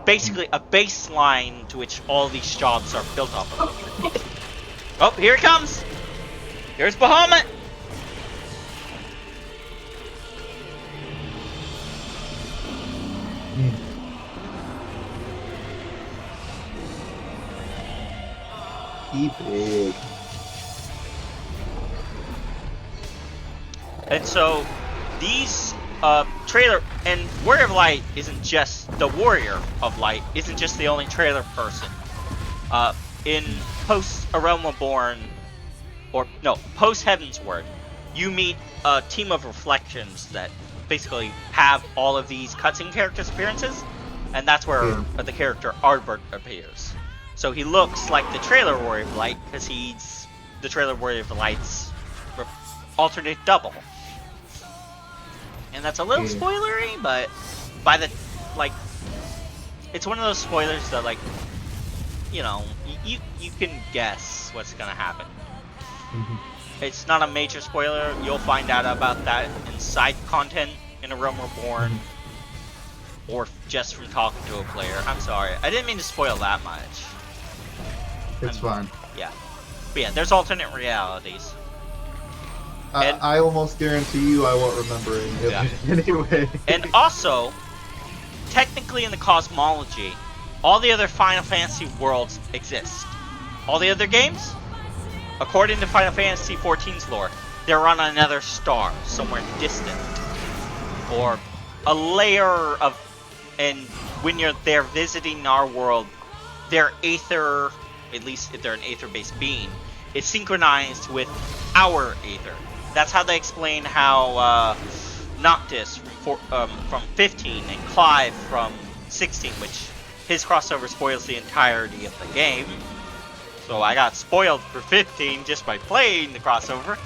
Basically a baseline to which all these jobs are built off of. Oh, here it comes! Here's Bahamut! He big. And so these trailer and Warrior of Light isn't just the Warrior of Light isn't just the only trailer person. In post A Realm Reborn, post Heaven's Word, you meet a team of reflections that basically have all of these cutscene characters' appearances, and that's where the character Ardbert appears. So he looks like the trailer Warrior of Light because he's the trailer Warrior of Light's alternate double. And that's a little spoilery, but by the it's one of those spoilers that you can guess what's gonna happen. It's not a major spoiler. You'll find out about that in side content in A Realm Reborn. or just from talking to a player. I'm sorry. I didn't mean to spoil that much. It's fine. Yeah. But yeah, there's alternate realities. And I almost guarantee you I won't remember any of Yeah. it anyway. And also, technically in the cosmology, all the other Final Fantasy worlds exist. All the other games, according to Final Fantasy XIV's lore, they're on another star, somewhere distant. Or a layer of... And when you're there visiting our world, their aether, at least if they're an aether-based being, is synchronized with our aether. That's how they explain how Noctis from 15 and Clive from 16, which his crossover spoils the entirety of the game. So I got spoiled for 15 just by playing the crossover,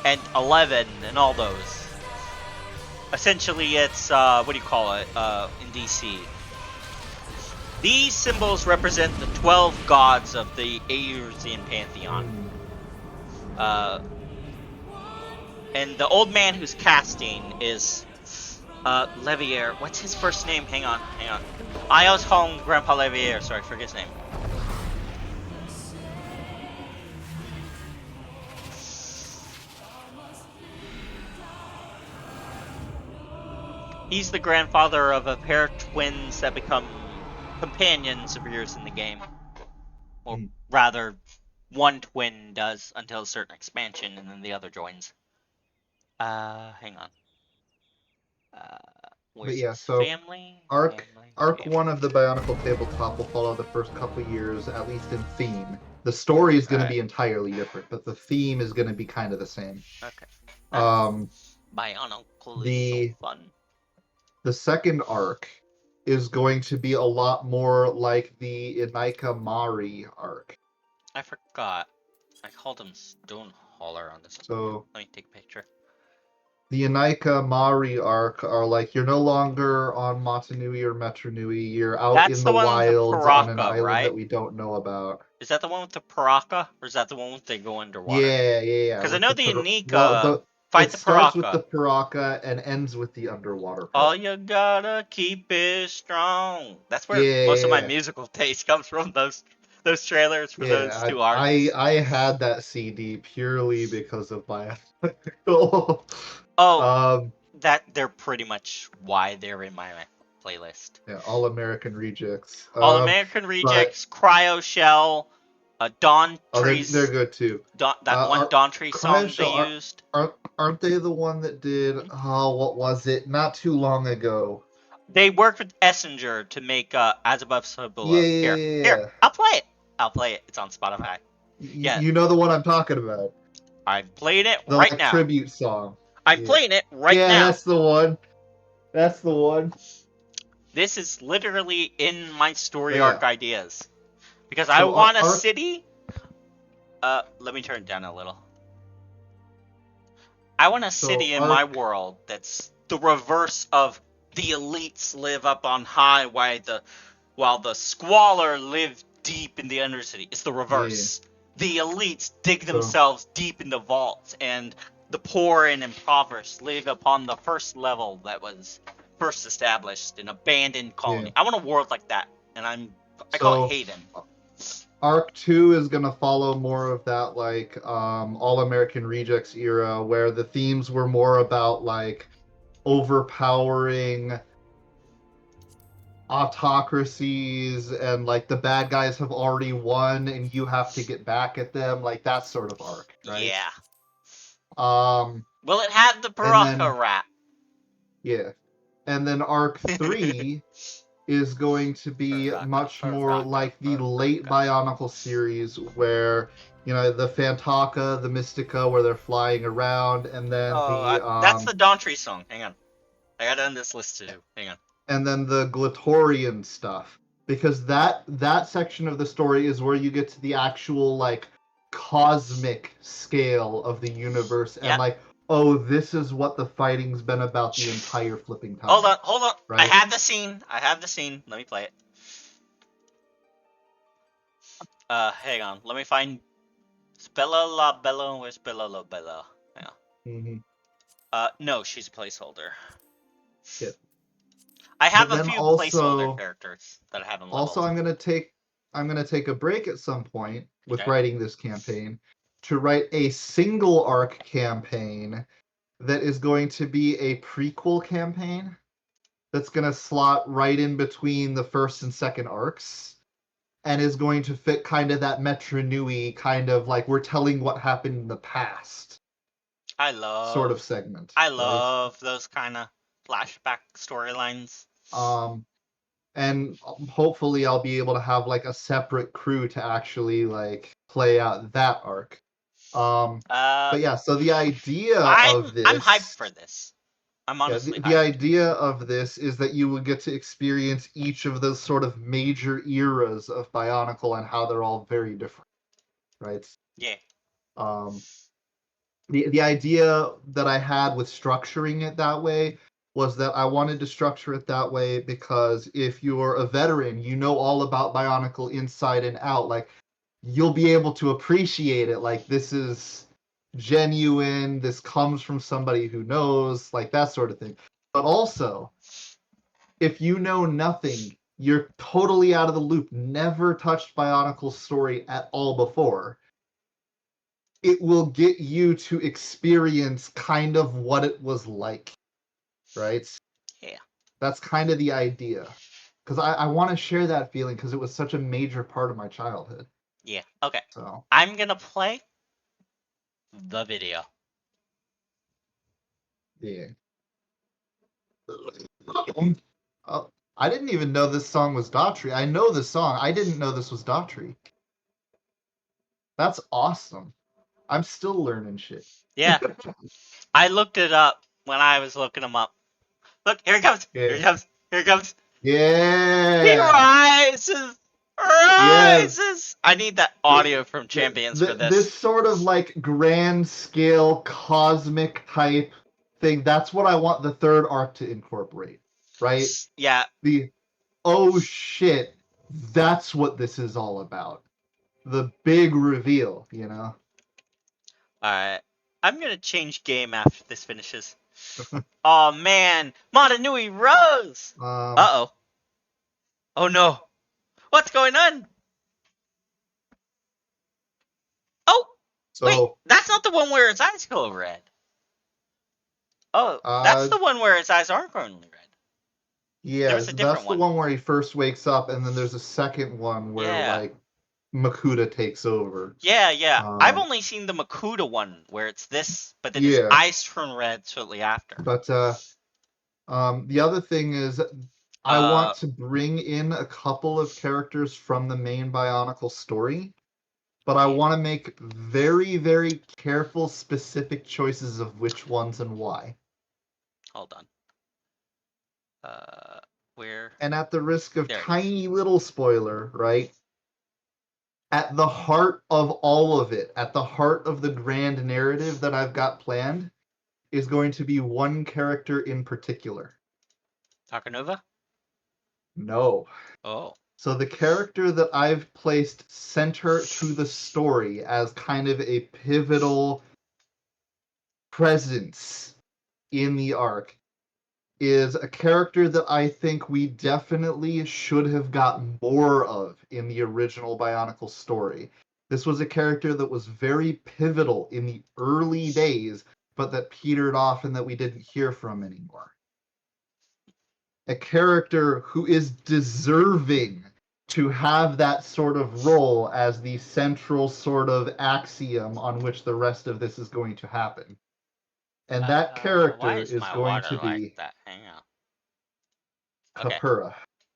and 11 and all those. Essentially, it's what do you call it in DC? These symbols represent the 12 gods of the Erusian pantheon. And the old man who's casting is Levier. What's his first name? Hang on. I always call him Grandpa Levier, so I forget his name. He's the grandfather of a pair of twins that become companions of yours in the game. Or rather, one twin does until a certain expansion, and then the other joins. Hang on. But yeah, so Arc 1 of the Bionicle Tabletop will follow the first couple years, at least in theme. The story is going to be entirely different, but the theme is going to be kind of the same. Okay. Bionicle is so fun. The second arc is going to be a lot more like the Inika Mari arc. I forgot. I called him Stonehauler on this. So let me take a picture. The Inika Mari arc are like, you're no longer on Motunui or Metronui, you're out in the wilds on an island that we don't know about. Is that the one with the Paraka, or is that the one with they go underwater? Yeah. Because I know the Inika fight the Paraka. It starts with the Paraka and ends with the underwater part. All you gotta keep it strong. That's where most of my musical taste comes from, those trailers for those two arcs. I had that CD purely because of Bionicle. That they're pretty much why they're in my playlist. Yeah, All American Rejects. All American Rejects, Cryo Shell, Dawn Trees. They're good too. Dawn Tree song they used. Aren't they the one that did? Oh, what was it? Not too long ago. They worked with Essinger to make As Above So Below. Yeah. Here, I'll play it. It's on Spotify. You know the one I'm talking about. I'm playing it right now. The tribute song. I'm playing it right now. Yeah, that's the one. That's the one. This is literally in my story arc ideas. Because I want a city... let me turn it down a little. I want a city in my world that's the reverse of the elites live up on high while the squalor live deep in the undercity. It's the reverse. Yeah. The elites dig themselves deep in the vaults, and the poor and impoverished live upon the first level that was first established, an abandoned colony. Yeah. I want a world like that, and I call it Haven. Arc 2 is going to follow more of that, like, All-American Rejects era, where the themes were more about, like, overpowering autocracies, and, like, the bad guys have already won, and you have to get back at them, like, that sort of arc, right? Yeah. Well, it had the Baraka rap. Yeah. And then Arc 3... is going to be much more like the late Bionicle series, where, you know, the Fantaka, the Mystica, where they're flying around, and then that's the Dawn Tree song. Hang on. I gotta end this list too. Hang on. And then the Glatorian stuff. Because that section of the story is where you get to the actual, like, cosmic scale of the universe, and, like, oh, this is what the fighting's been about the entire flipping time. Hold on. Right? I have the scene. Let me play it. Hang on. Let me find Spella La Bella. Where's Spella La Bella? Hang on. No, she's a placeholder. Yep. I But have a then few placeholder also, characters that I haven't also leveled. I'm gonna take a break at some point with Okay. writing this campaign to write a single arc campaign that is going to be a prequel campaign that's going to slot right in between the first and second arcs and is going to fit kind of that Metro Nui kind of like we're telling what happened in the past I sort of love segment, I right? love those kind of flashback storylines. Um, and hopefully I'll be able to have like a separate crew to actually like play out that arc. Um, Uh, but yeah, so the idea of I'm hyped this, for this. I'm yeah, honestly the hyped. idea of this is that you would get to experience each of those sort of major eras of Bionicle and how they're all very different, right? Yeah. Um, the idea that I had with structuring it that way was that I wanted to structure it that way because if you're a veteran, you know all about Bionicle inside and out. Like you'll be able to appreciate it. Like this is genuine. This comes from somebody who knows, like that sort of thing. But also, if you know nothing, you're totally out of the loop, never touched Bionicle's story at all before, it will get you to experience kind of what it was like, right? Yeah. That's kind of the idea. Because I want to share that feeling because it was such a major part of my childhood. Yeah. Okay. So, I'm gonna play the video. yeah. I didn't even know this song was Daughtry. I know the song. I didn't know this was Daughtry. That's awesome. I'm still learning shit. Yeah. I looked it up when I was looking them up. Look, here he comes. Here Yeah. he comes. Here he comes. He Yeah. rises. Yes. Rises. I need that audio from Champions for This this. sort of like grand scale cosmic type thing, that's what I want the third arc to incorporate, right? Yeah. The oh shit, that's what this is all about. The big reveal, you know? Alright. I'm gonna change game after this finishes. Oh man. Motanui Rose! Um, Uh-oh. Oh no. What's going on? Oh! Wait, so that's not the one where his eyes go red. Oh, that's uh the one where his eyes aren't going red. There yeah, was a that's different the one. one where he first wakes up, and then there's a second one where Yeah. like Makuta takes over. Yeah. I've Um, only seen the Makuta one where it's this, but then his yeah, eyes turn red shortly after. but the other thing is, I Uh, want to bring in a couple of characters from the main Bionicle story, but I yeah. want to make very, very careful, specific choices of which ones and why. Hold on. Uh, where? And at the risk of There it is. tiny little spoiler, right? At the heart of all of it, at the heart of the grand narrative that I've got planned, is going to be one character in particular. Takanova? No. Oh. So the character that I've placed center to the story as kind of a pivotal presence in the arc is a character that I think we definitely should have gotten more of in the original Bionicle story. This was a character that was very pivotal in the early days, but that petered off and that we didn't hear from anymore. A character who is deserving to have that sort of role as the central sort of axiom on which the rest of this is going to happen. And that Why character is is my going water to like be that? Hang on. Okay. Kapura.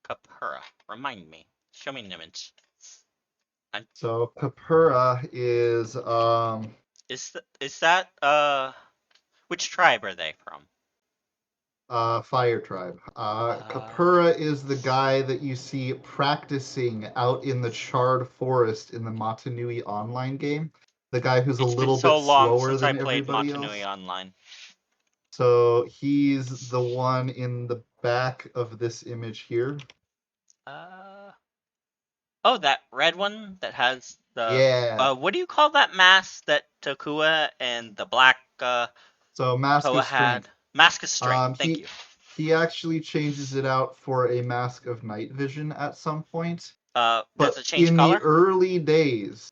Kapura. Remind me. Show me an image. I'm, So Kapura is that which tribe are they from? Fire Tribe. Uh Kapura is the guy that you see practicing out in the charred forest in the Matanui online game. The guy who's a it's been little so bit long slower since I than played everybody Motunui else. online. So he's the one in the back of this image here. Uh oh, that red one that has the Yeah. what do you call that mask that Tokua and the black So Mask Toa of had? Strength. Mask of Strength. Thank He you. he actually changes it out for a mask of night vision at some point. Does But it change in the color? early days,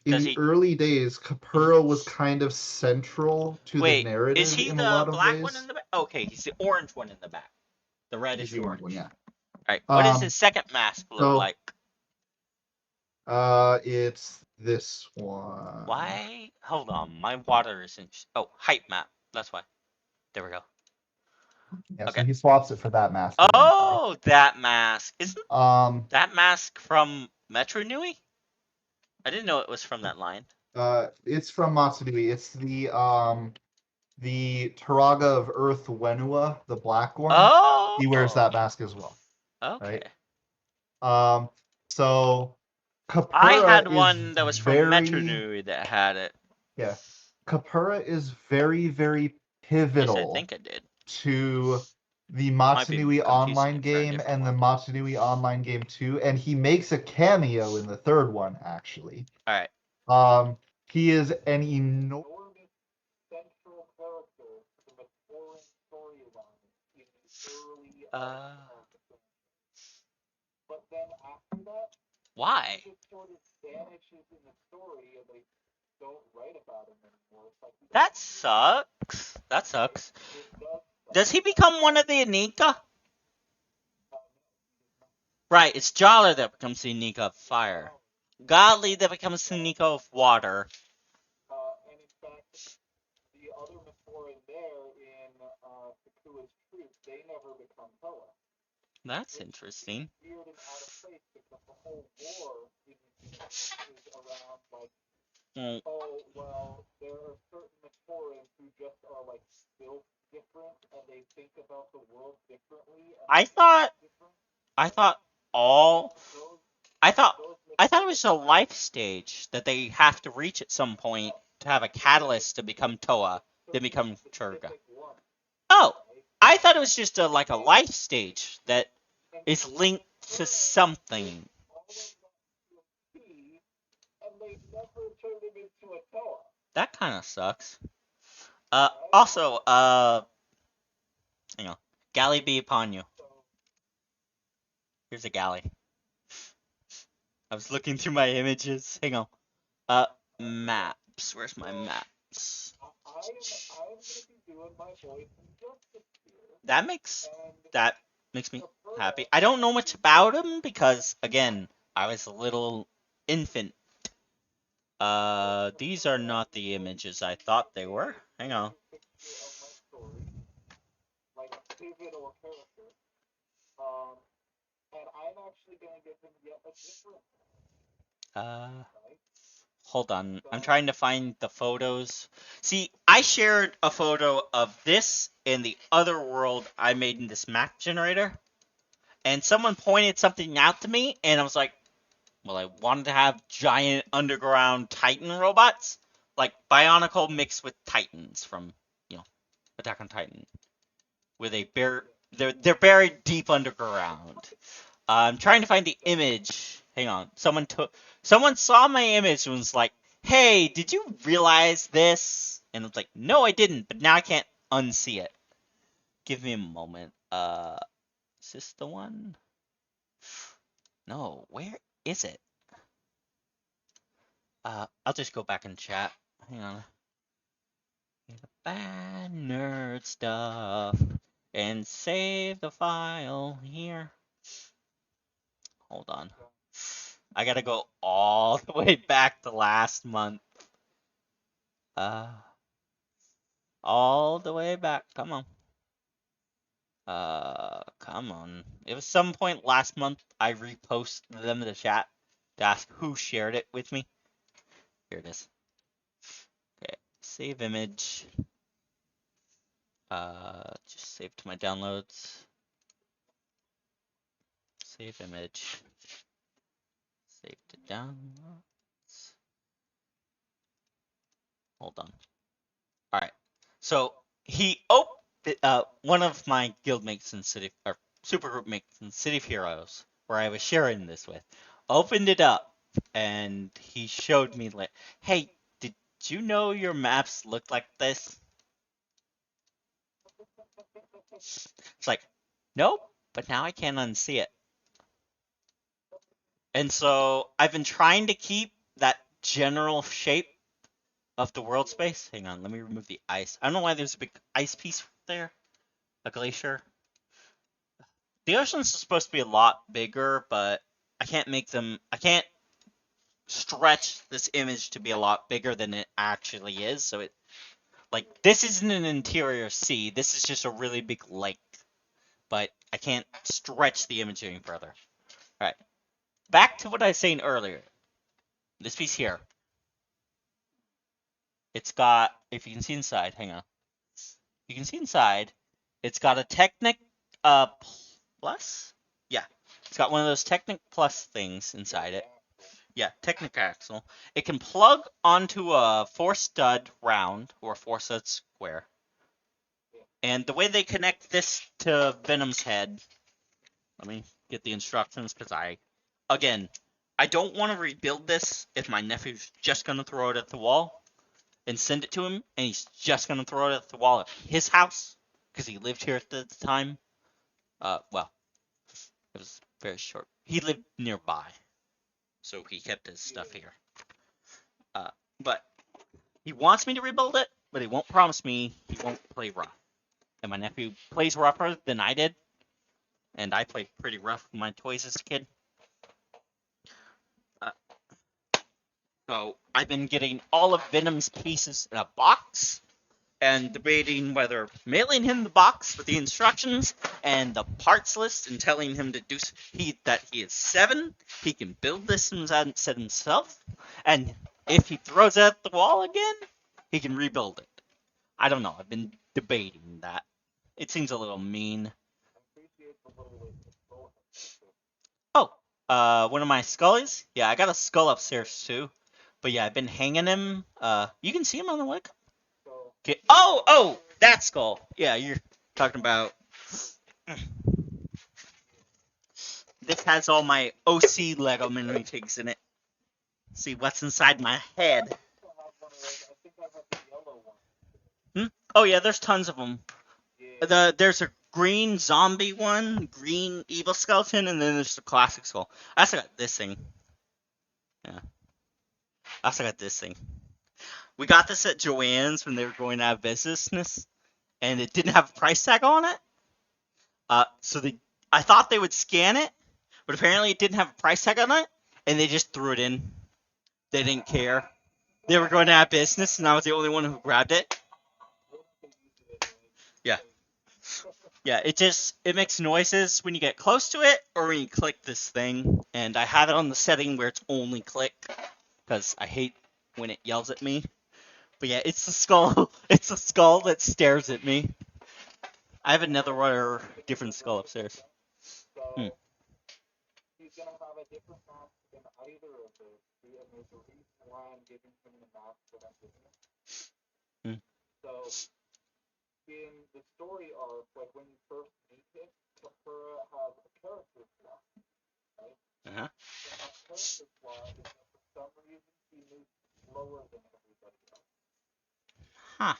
Does he? Capura was kind of central to the Wait, is narrative he in a the lot of black one in ways. the back? Okay, he's the orange one in the back. The He's reddish the orange one, orange. yeah. Alright, what does Um, his second mask look so like? it's this one. Why? Hold on, my water isn't. Oh, height map. That's why. There we go. Yeah, so Okay. he swaps it for that mask eventually. Oh, that mask. Isn't Um, that mask from Metro Nui? I didn't know it was from that line. it's from Matsudui. It's the Taraga of Earth Wenua, the black one. Oh, He wears that mask as well, okay. right? Um, so I Capura had is one that was from Metro very, Nui that had it. yeah, Capura is very, very At least I pivotal think it did. to the Might be Matsunui confusing online it for a game different and the one. Matsunui online game 2, and he makes a cameo in the third one, actually. Alright. Um, he is an enormous central character to the Matoran storyline in the early but then after that, Why? he just sort of vanishes in the story and they don't write about him anymore. It's like That sucks. That sucks. it does. Does he become one of the Anika? Right, it's Jala that becomes the Anika of fire. Godly that becomes the Anika of water. And in fact, the other Matoran there in Sakua's troop, they never become Toa. That's interesting. Weird and out of place because the whole war in the universe is around like, oh well, there are certain Matorans who just are like built different and they think about the world differently. And I thought all those I thought it was a life stage that they have to reach at some point to have a catalyst to become Toa, then become Churga. Oh, I thought it was just a life stage that is linked to something. That kind of sucks. Also, hang on. Galley be upon you. Here's a galley. I was looking through my images. Hang on. Maps. Where's my maps? That makes me happy. I don't know much about him because again, I was a little infant. These are not the images I thought they were. Hang on. Uh, Hold on. I'm trying to find the photos. See, I shared a photo of this in the other world I made in this map generator, and someone pointed something out to me, and I was like, well, I wanted to have giant underground Titan robots, like Bionicle mixed with Titans from, Attack on Titan, where they're buried deep underground. I'm trying to find the image. Hang on. Someone saw my image and was like, "Hey, did you realize this?" And I was like, "No, I didn't, but now I can't unsee it." Give me a moment. Is this the one? No, where is it? I'll just go back and chat. Hang on. Bad nerd stuff and save the file here. Hold on. I gotta go all the way back to last month. Uh, all the way back. Come on. Come on. It was some point last month I reposted them to the chat to ask who shared it with me. Here it is. Okay, save image. Just save to my downloads. Save image. Save to downloads. Hold on. All right. So one of my guild mates in City or supergroup mates in City of Heroes, where I was sharing this with, opened it up and he showed me like, hey, did you know your maps look like this? It's like, nope, but now I can't unsee it. And so I've been trying to keep that general shape of the world space. Hang on, let me remove the ice. I don't know why there's a big ice piece there, a glacier. The oceans are supposed to be a lot bigger, but I can't stretch this image to be a lot bigger than it actually is. So this isn't an interior sea. This is just a really big lake. But I can't stretch the image any further. All right, back to what I was saying earlier. This piece here, it's got, if you can see inside, hang on. You can see inside, it's got a Technic Plus? Yeah, it's got one of those Technic Plus things inside it. Yeah, Technic Axle. It can plug onto a 4-stud round or 4-stud square. And the way they connect this to Venom's head, let me get the instructions because again, I don't want to rebuild this if my nephew's just going to throw it at the wall and send it to him, and he's just going to throw it at the wall at his house because he lived here at the time. Well, it was very short. He lived nearby, so he kept his stuff here. But he wants me to rebuild it, but he won't promise me he won't play rough. And my nephew plays rougher than I did, and I played pretty rough with my toys as a kid. Uh, so I've been getting all of Venom's pieces in a box and debating whether mailing him the box with the instructions and the parts list and telling him to do that he is 7, he can build this set himself, and if he throws it at the wall again, he can rebuild it. I don't know. I've been debating that. It seems a little mean. Oh, one of my scullies? Yeah, I got a skull upstairs too. But yeah, I've been hanging him. You can see him on the web. Okay. Oh, that skull. Yeah, you're talking about. This has all my OC Lego minifigs in it. See what's inside my head. Oh yeah, there's tons of them. There's a green zombie one, green evil skeleton, and then there's the classic skull. I also got this thing. Yeah. I also got this thing. We got this at Joann's when they were going out of business, and it didn't have a price tag on it. So I thought they would scan it, but apparently it didn't have a price tag on it, and they just threw it in. They didn't care. They were going out of business, and I was the only one who grabbed it. Yeah. Yeah, it makes noises when you get close to it or when you click this thing, and I have it on the setting where it's only click because I hate when it yells at me. But yeah, it's the skull. It's the skull that stares at me. I have another different skull upstairs. Hmm. Hmm. Uh-huh. Huh.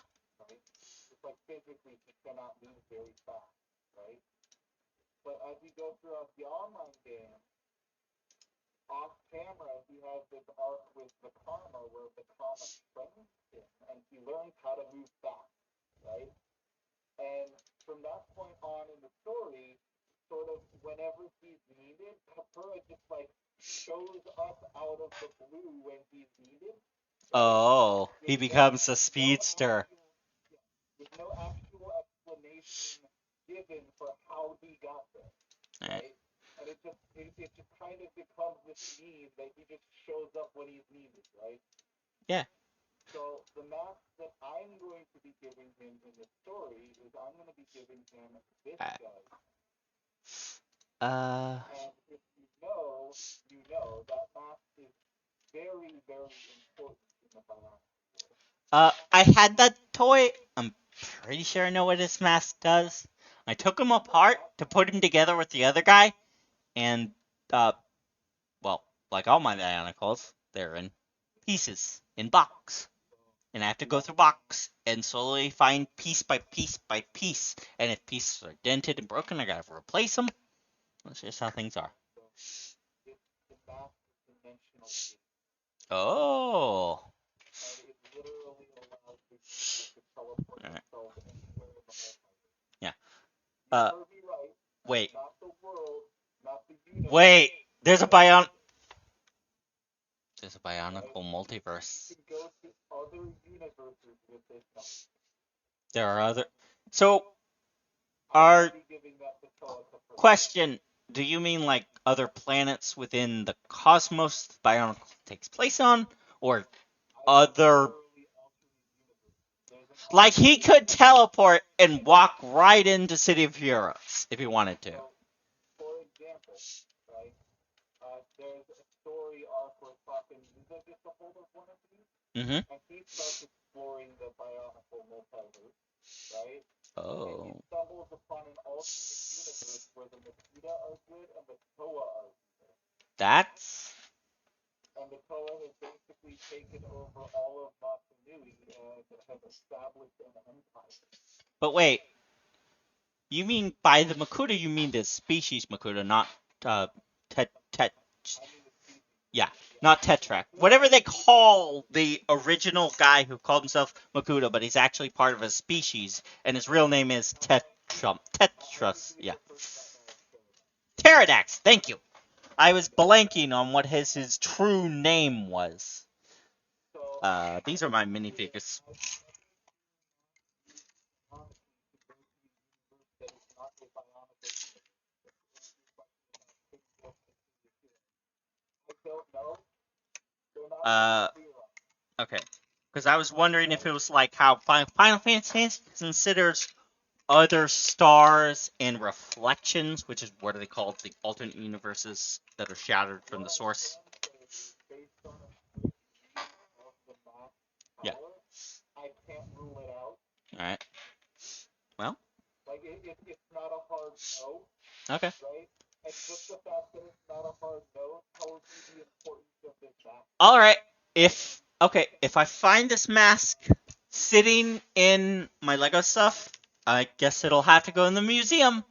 Oh, he becomes a speedster. Right. Yeah. Uh, I had that toy. I'm pretty sure I know what his mask does. I took him apart to put him together with the other guy, and uh, well, like all my Bionicles, they're in pieces, in box. and I have to go through box and slowly find piece by piece by piece. And if pieces are dented and broken, I gotta replace them. That's just how things are. Oh. Alright. Yeah. Wait. Wait. There's a Bionicle multiverse. There are other. So, are question? Do you mean like other planets within the cosmos Bionicle takes place on, or other? Like he could teleport and walk right into City of Heroes if he wanted to. Mm-hmm. Oh. That's. But wait, you mean by the Makuta, you mean the species Makuta, not tet tet. Yeah, not Tetrak. Whatever they call the original guy who called himself Makuta, but he's actually part of a species, and his real name is Tetras. Yeah. Pterodax. Thank you. I was blanking on what his true name was. These are my minifigures. Okay. Because I was wondering if it was like how Final Fantasy considers other stars and reflections, which is what are they called? The alternate universes that are shattered from the source. Yeah. All right. Well. Okay. All right. If I find this mask sitting in my Lego stuff, I guess it'll have to go in the museum.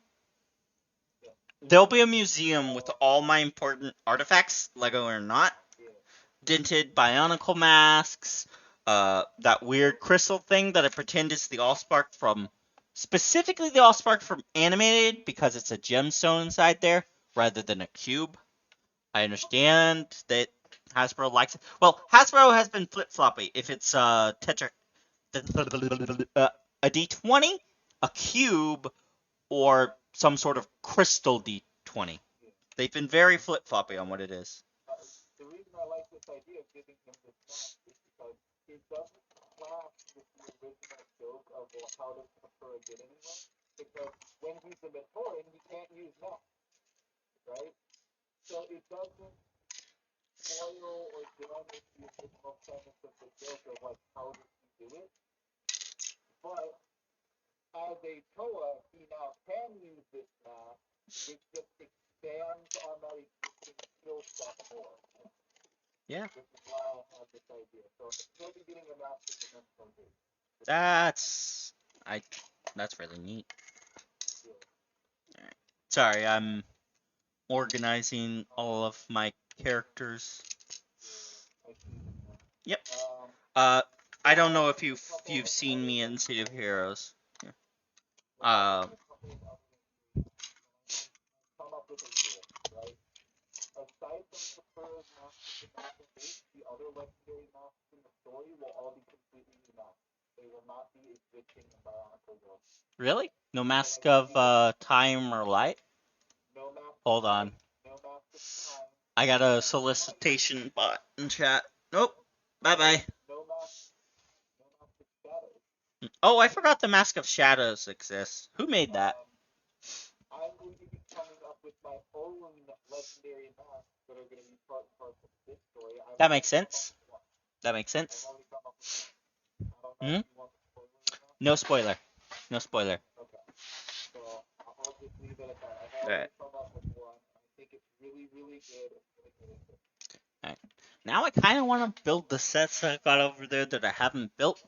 There'll be a museum with all my important artifacts, Lego or not. Dented Bionicle masks, that weird crystal thing that I pretend is the Allspark from, specifically the Allspark from Animated, because it's a gemstone inside there rather than a cube. I understand that Hasbro likes it. Well, Hasbro has been flip-floppy. If it's Tetra, a D20, a cube, or some sort of crystal D20. They've been very flip-floppy on what it is. Yeah. That's I. That's really neat. Alright. Sorry, I'm organizing all of my characters. Yep. I don't know if you've seen me in City of Heroes. Yeah. Uh, really? No mask of time or light? Hold on. I got a solicitation bot in chat. Nope. Bye bye. Oh, I forgot the Mask of Shadows exists. Who made that? That makes sense. That makes sense. Hmm? No spoiler. No spoiler. Alright. Alright. Now I kind of want to build the sets that I got over there that I haven't built,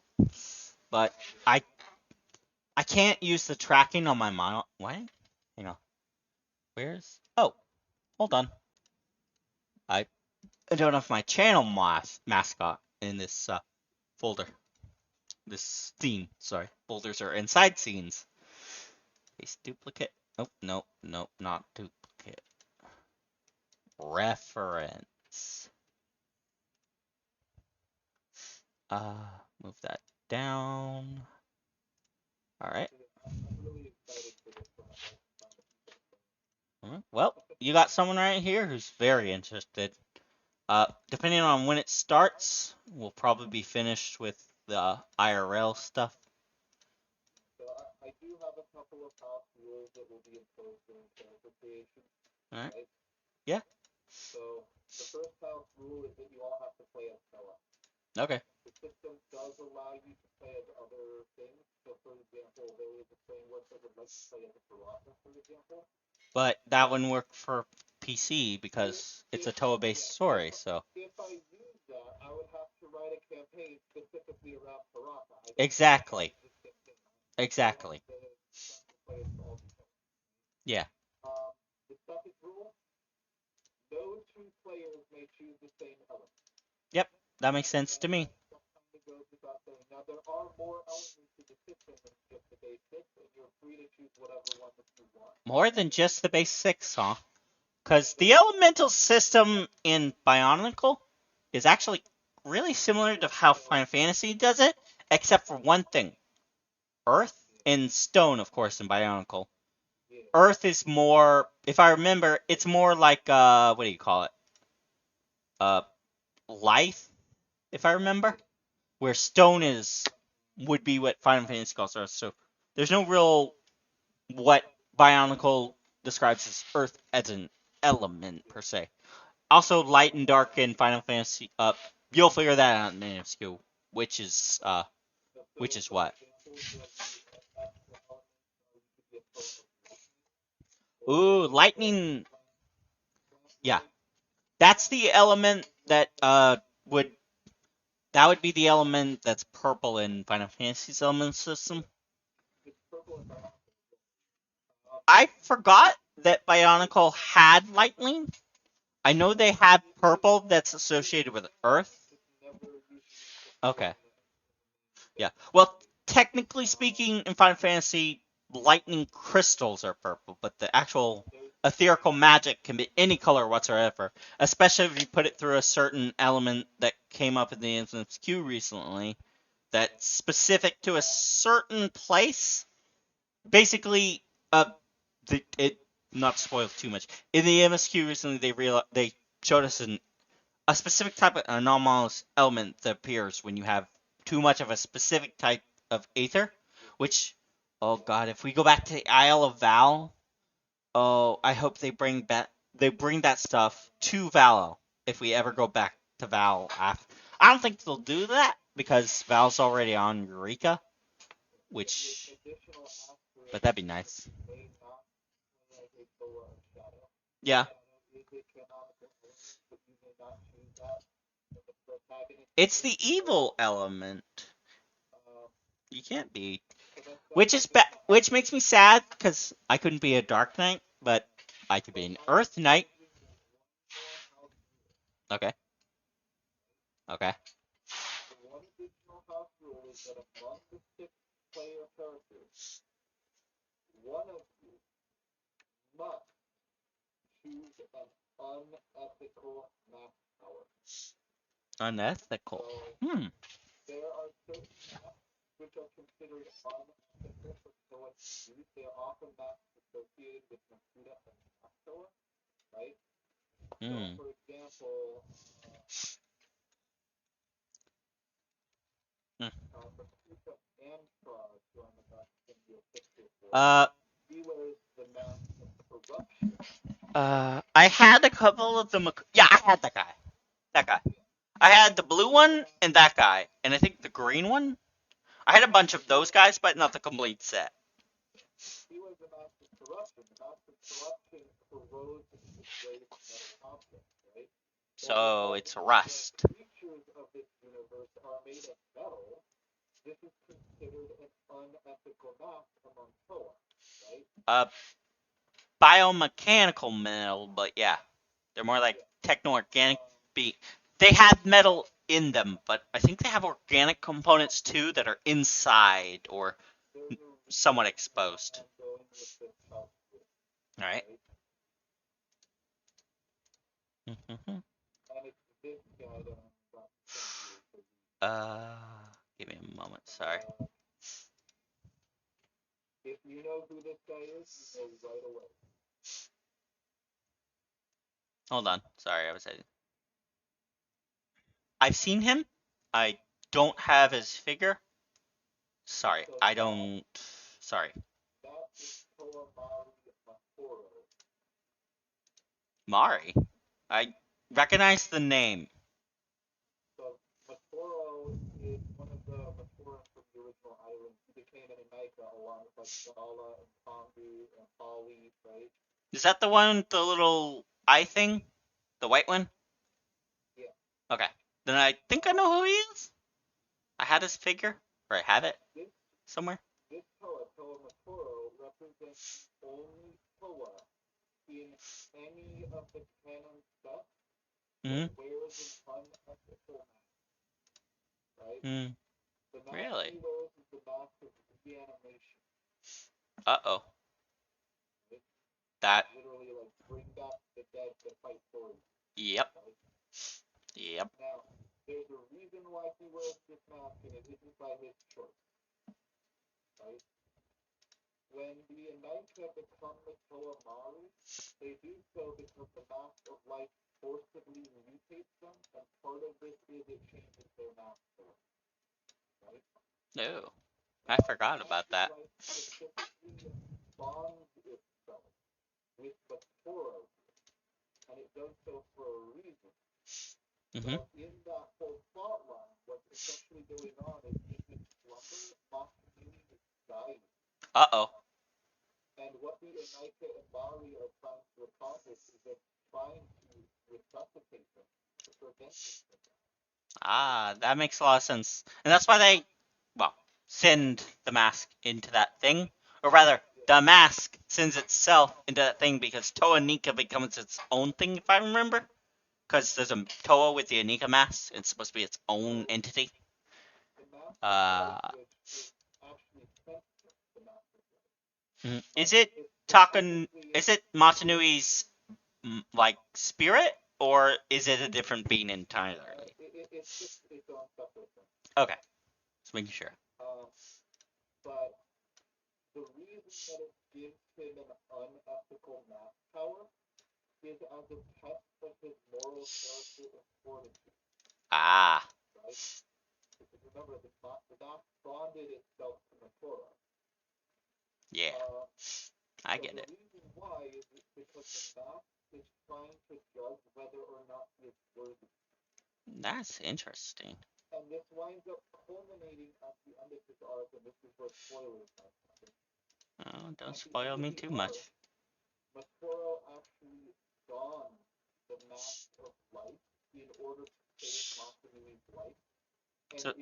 but I I can't use the tracking on my model. What? Hang on. Where's? Oh, hold on. I I don't have my channel mascot in this folder. This scene. Sorry, folders are inside scenes. Paste duplicate. Oh no, no, not duplicate. Reference. Move that down. All right. Well, you got someone right here who's very interested. Depending on when it starts, we'll probably be finished with the IRL stuff. All right. Yeah. Okay. But that wouldn't work for PC because it's a Toa-based story, so. Exactly. Exactly. Yeah. Yep. That makes sense to me. More than just the base 6, huh? Because the elemental system in Bionicle is actually really similar to how Final Fantasy does it, except for one thing. Earth and Stone, of course, in Bionicle. Earth is more, if I remember, it's more like, what do you call it? Uh, Life, if I remember. Where Stone would be what Final Fantasy calls Earth. So there's no real, what Bionicle describes as Earth as an element, per se. Also, light and dark in Final Fantasy. You'll figure that out in NFSQ, which is what. Ooh, lightning. Yeah, that's the element that would that would be the element that's purple in Final Fantasy's element system. I forgot that Bionicle had lightning. I know they had purple that's associated with Earth. Okay. Yeah. Well, technically speaking, in Final Fantasy, lightning crystals are purple, but the actual etherical magic can be any color whatsoever, especially if you put it through a certain element that came up in the Instance Q recently that's specific to a certain place. Basically, it not to spoil too much. In the MSQ recently, they showed us a specific type of anomalous element that appears when you have too much of a specific type of aether, which, oh god, if we go back to the Isle of Val, oh, I hope they bring that stuff to Val if we ever go back to Val after. I don't think they'll do that because Val's already on Eureka, which, but that'd be nice. Yeah, it's the evil element. You can't be. Which makes me sad because I couldn't be a Dark Knight, but I could be an Earth Knight. Okay. Okay. Unethical. Hmm. Hmm. Hmm. Uh. I had a couple of them. Yeah, I had that guy. That guy. I had the blue one and that guy, and I think the green one. I had a bunch of those guys, but not the complete set. So it's rust. Uh, biomechanical metal, but yeah, they're more like techno-organic. Be they have metal in them, but I think they have organic components too that are inside or somewhat exposed. All right. Mm-hmm. Uh, Give me a moment. Sorry. Hold on. Sorry, I was. I've seen him. I don't have his figure. Sorry, I don't. Sorry, Mari. I recognize the name. Is that the one with the little eye thing? The white one? Okay. Then I think I know who he is. I had his figure, or I have it somewhere. Mm-hmm. Mm, really? Uh-oh. That. Yep. Yep. No, I forgot about that. Mm-hmm. Uh-oh. Ah, that makes a lot of sense. And that's why they, well, send the mask into that thing. Or rather, the mask sends itself into that thing because Toa Nika becomes its own thing, if I remember. Because there's a Toa with the Anika mask. It's supposed to be its own entity. Uh, is it Takan? Is it Matanui's like spirit, or is it a different being entirely? Okay, just making sure. Ah, yeah, I get it. That's interesting. Oh, don't spoil me too much. So,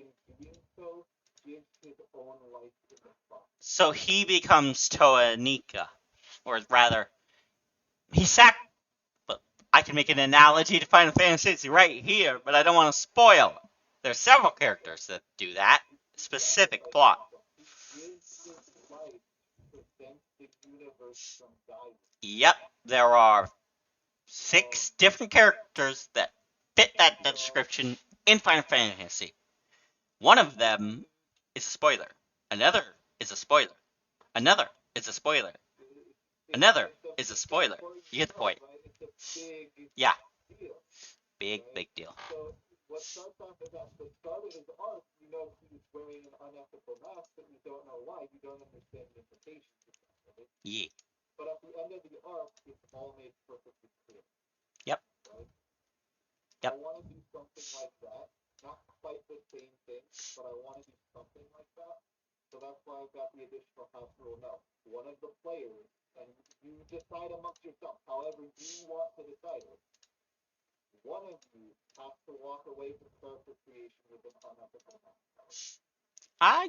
so he becomes Toa Nika, or rather, he sac. But I can make an analogy to Final Fantasy right here, but I don't want to spoil it. There's several characters that do that specific plot. Yep, there are 6 different characters that fit that description in Final Fantasy. One of them is a spoiler. Another is a spoiler. Another is a spoiler. Another is a spoiler. You get the point. Yeah, big deal. Yeah. Yep. Yep. I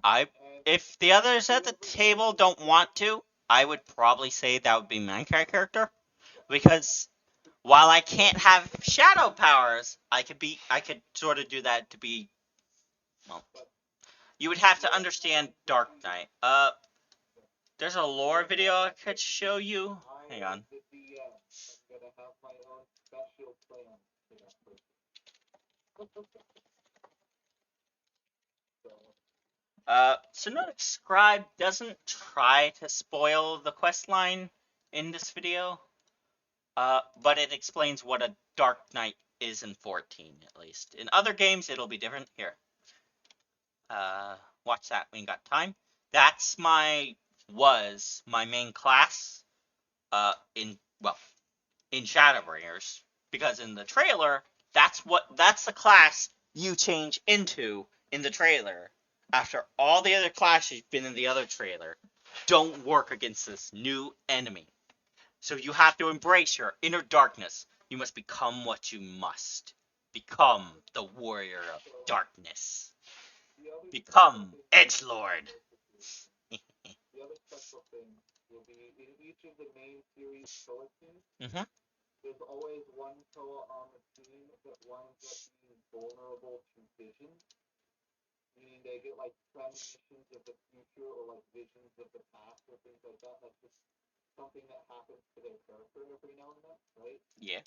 I if the others at the table don't want to, I would probably say that would be my character because while I can't have shadow powers, I could sort of do that to be well. You would have to understand Dark Knight. There's a lore video I could show you. Hang on. Synodic Scribe doesn't try to spoil the quest line in this video, but it explains what a Dark Knight is in 14, at least. In other games, it'll be different. Here, uh, watch that when you got time. That's was my main class, in Shadowbringers, because in the trailer, that's the class you change into in the trailer after all the other classes you've been in the other trailer don't work against this new enemy. So you have to embrace your inner darkness. You must become what you must. Become the warrior of darkness. Become Edgelord. Mm-hmm. Yeah.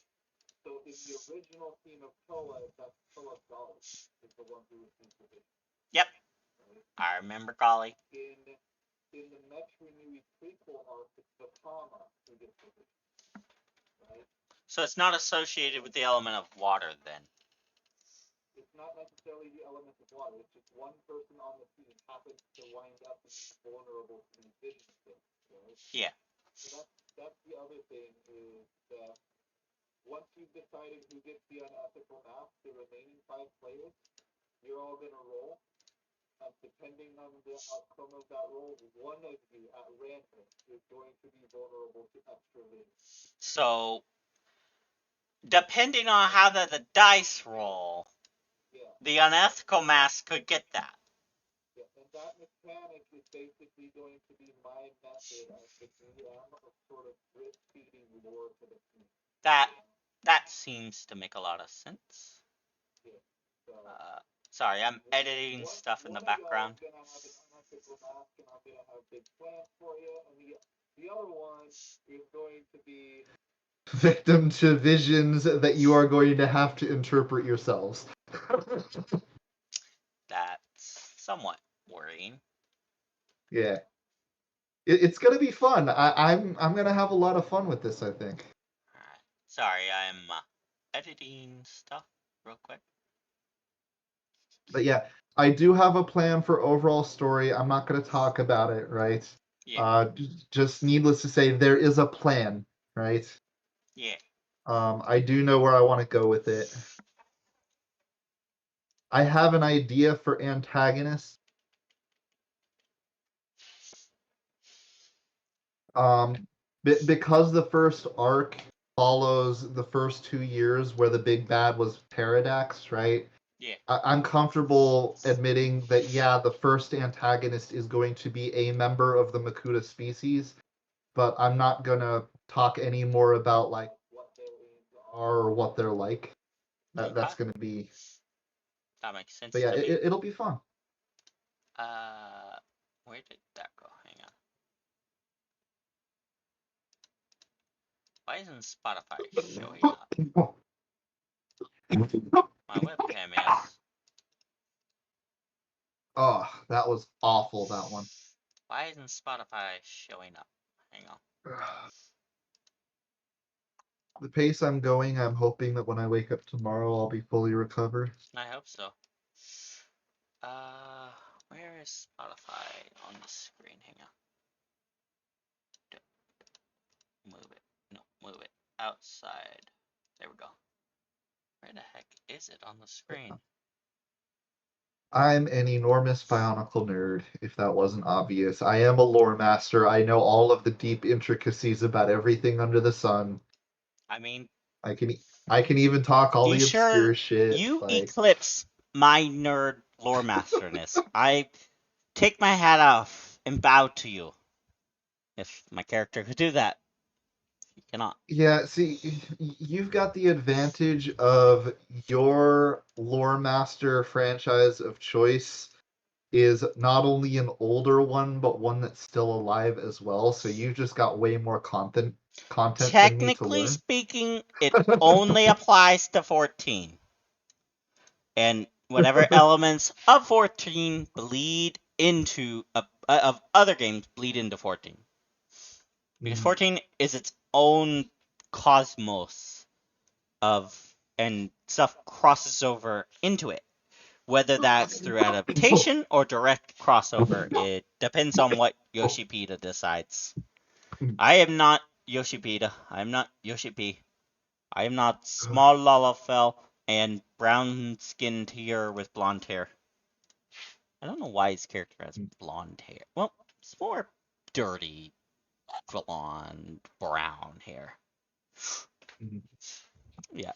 Yep. I remember Golly. So it's not associated with the element of water then. Yeah. So depending on how the dice roll, the unethical mask could get that. That that seems to make a lot of sense. Uh, sorry, I'm editing stuff in the background. Victim to visions that you are going to have to interpret yourselves. That's somewhat worrying. Yeah. It's gonna be fun. I'm gonna have a lot of fun with this, I think. Alright. Sorry, I'm editing stuff real quick. But yeah, I do have a plan for overall story. I'm not gonna talk about it, right? Yeah. Just needless to say, there is a plan, right? Yeah. I do know where I want to go with it. I have an idea for antagonists. Um, because the first arc follows the first 2 years where the big bad was Pterodax, right? Yeah. I'm comfortable admitting that, yeah, the first antagonist is going to be a member of the Makuta species, but I'm not gonna talk any more about like what they are or what they're like. Okay. That's gonna be, That makes but sense yeah, to me. it'll be fun. Uh, where did that go? Hang on. Why isn't Spotify showing up? My webcam is. Oh, that was awful. That one. Why isn't Spotify showing up? Hang on. The pace I'm going, I'm hoping that when I wake up tomorrow, I'll be fully recovered. I hope so. Uh, where is Spotify on the screen? Hang on. Move it. No, move it. Outside. There we go. Where the heck is it on the screen? I'm an enormous Bionicle nerd, if that wasn't obvious. I am a lore master. I know all of the deep intricacies about everything under the sun. I mean, I can I can even talk all you the sure obscure shit. you Like, eclipse my nerd lore masterness. I take my hat off and bow to you. If my character could do that, you cannot. Yeah, see, you've got the advantage of your lore master franchise of choice is not only an older one, but one that's still alive as well. So you've just got way more content than me to Technically learn. speaking, it only applies to 14. And whatever elements of 14 bleed into of other games bleed into 14. Because Mhm. 14 is its own cosmos of and stuff crosses over into it. Whether that's through adaptation or direct crossover, it depends on what Yoshipeda decides. I am not Yoshipeda. I am not Yoshi P. I am not small Lalafell and brown skinned here with blonde hair. I don't know why his character has blonde hair. Well, it's more dirty blonde brown hair. Yeah.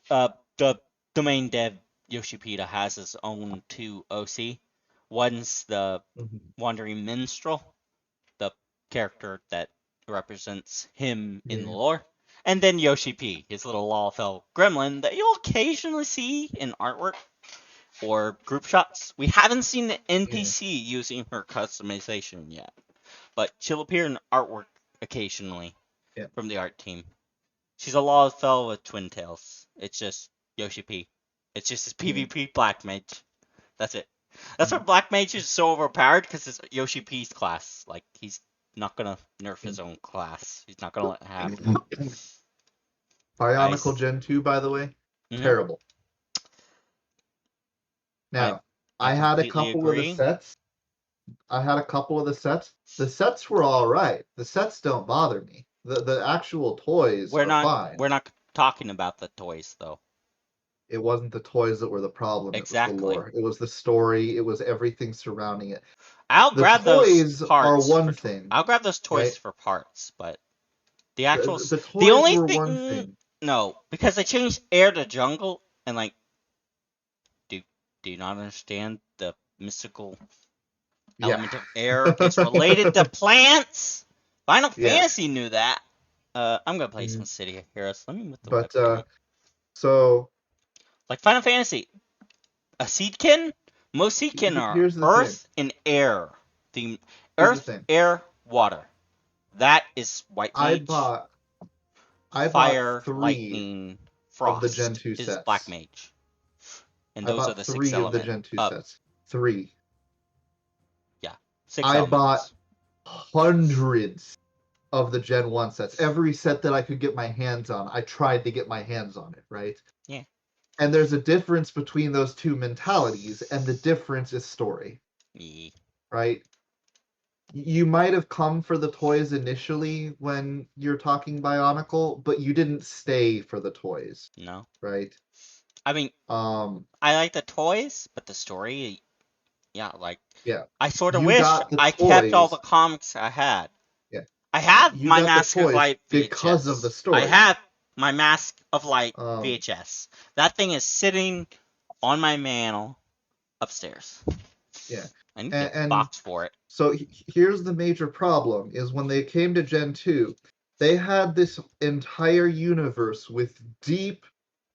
The main dev Yoshipeda has his own two OC. One's the Wandering Minstrel, the character that represents him in the Yeah. lore. And then Yoshi P, his little Lalafell gremlin that you'll occasionally see in artwork or group shots. We haven't seen the Yeah. NPC using her customization yet, but she'll appear in artwork occasionally Yeah. from the art team. She's a Lalafell with twin tails. It's just Yoshi P. It's just his PvP Black Mage. That's it. That's why Black Mage is so overpowered because it's Yoshi P's class. Like, he's not gonna nerf his own class. He's not gonna let it happen. Bionicle Nice. Gen 2, by the way, Mm-hmm. terrible. I Now, I I had a completely couple of the agree. sets. I had a couple of the sets. The sets were all right. The sets don't bother me. The actual toys We're are not fine. we're not talking about the toys though. It wasn't the toys that were the problem. It was the Exactly. lore. It was the story. It was everything surrounding it. I'll The grab those toys are parts one for thing, I'll grab those toys right? for parts, but the actual The the toys only were one thing thing. no, because they changed air to jungle and like do do you not understand the mystical Yeah. element of air is related to plants? Final Yeah. Fantasy knew that. I'm gonna play some Mhm. City Heroes. Let me move the But webcam. so Like Final Fantasy, a seedkin? Most seedkin are here's the thing. earth and air. The Here's the earth, thing. air, water. That is white I mage. bought I bought Fire, 3 lightning, of the Gen frost 2 is black sets. mage. And I those are bought the six 3 of the element. Gen 2 sets. 3. Yeah, six I bought elements. hundreds of the Gen 1 sets. Every set that I could get my hands on, I tried to get my hands on it, right? Yeah. And there's a difference between those two mentalities, and the difference is story, Yeah. right? You might have come for the toys initially when you're talking Bionicle, but you didn't stay for the toys, No. right? I mean, Um, I like the toys, but the story, yeah, like, yeah. I sort of You wish got the I kept all the toys. comics I had. Yeah. I have You my got the Mask of toys Light because of the VHS. I story. have my Mask of Light Um, VHS. That thing is sitting on my mantle upstairs. yeah. I need to get a And box for it. so here's the major problem is when they came to Gen 2, they had this entire universe with deep,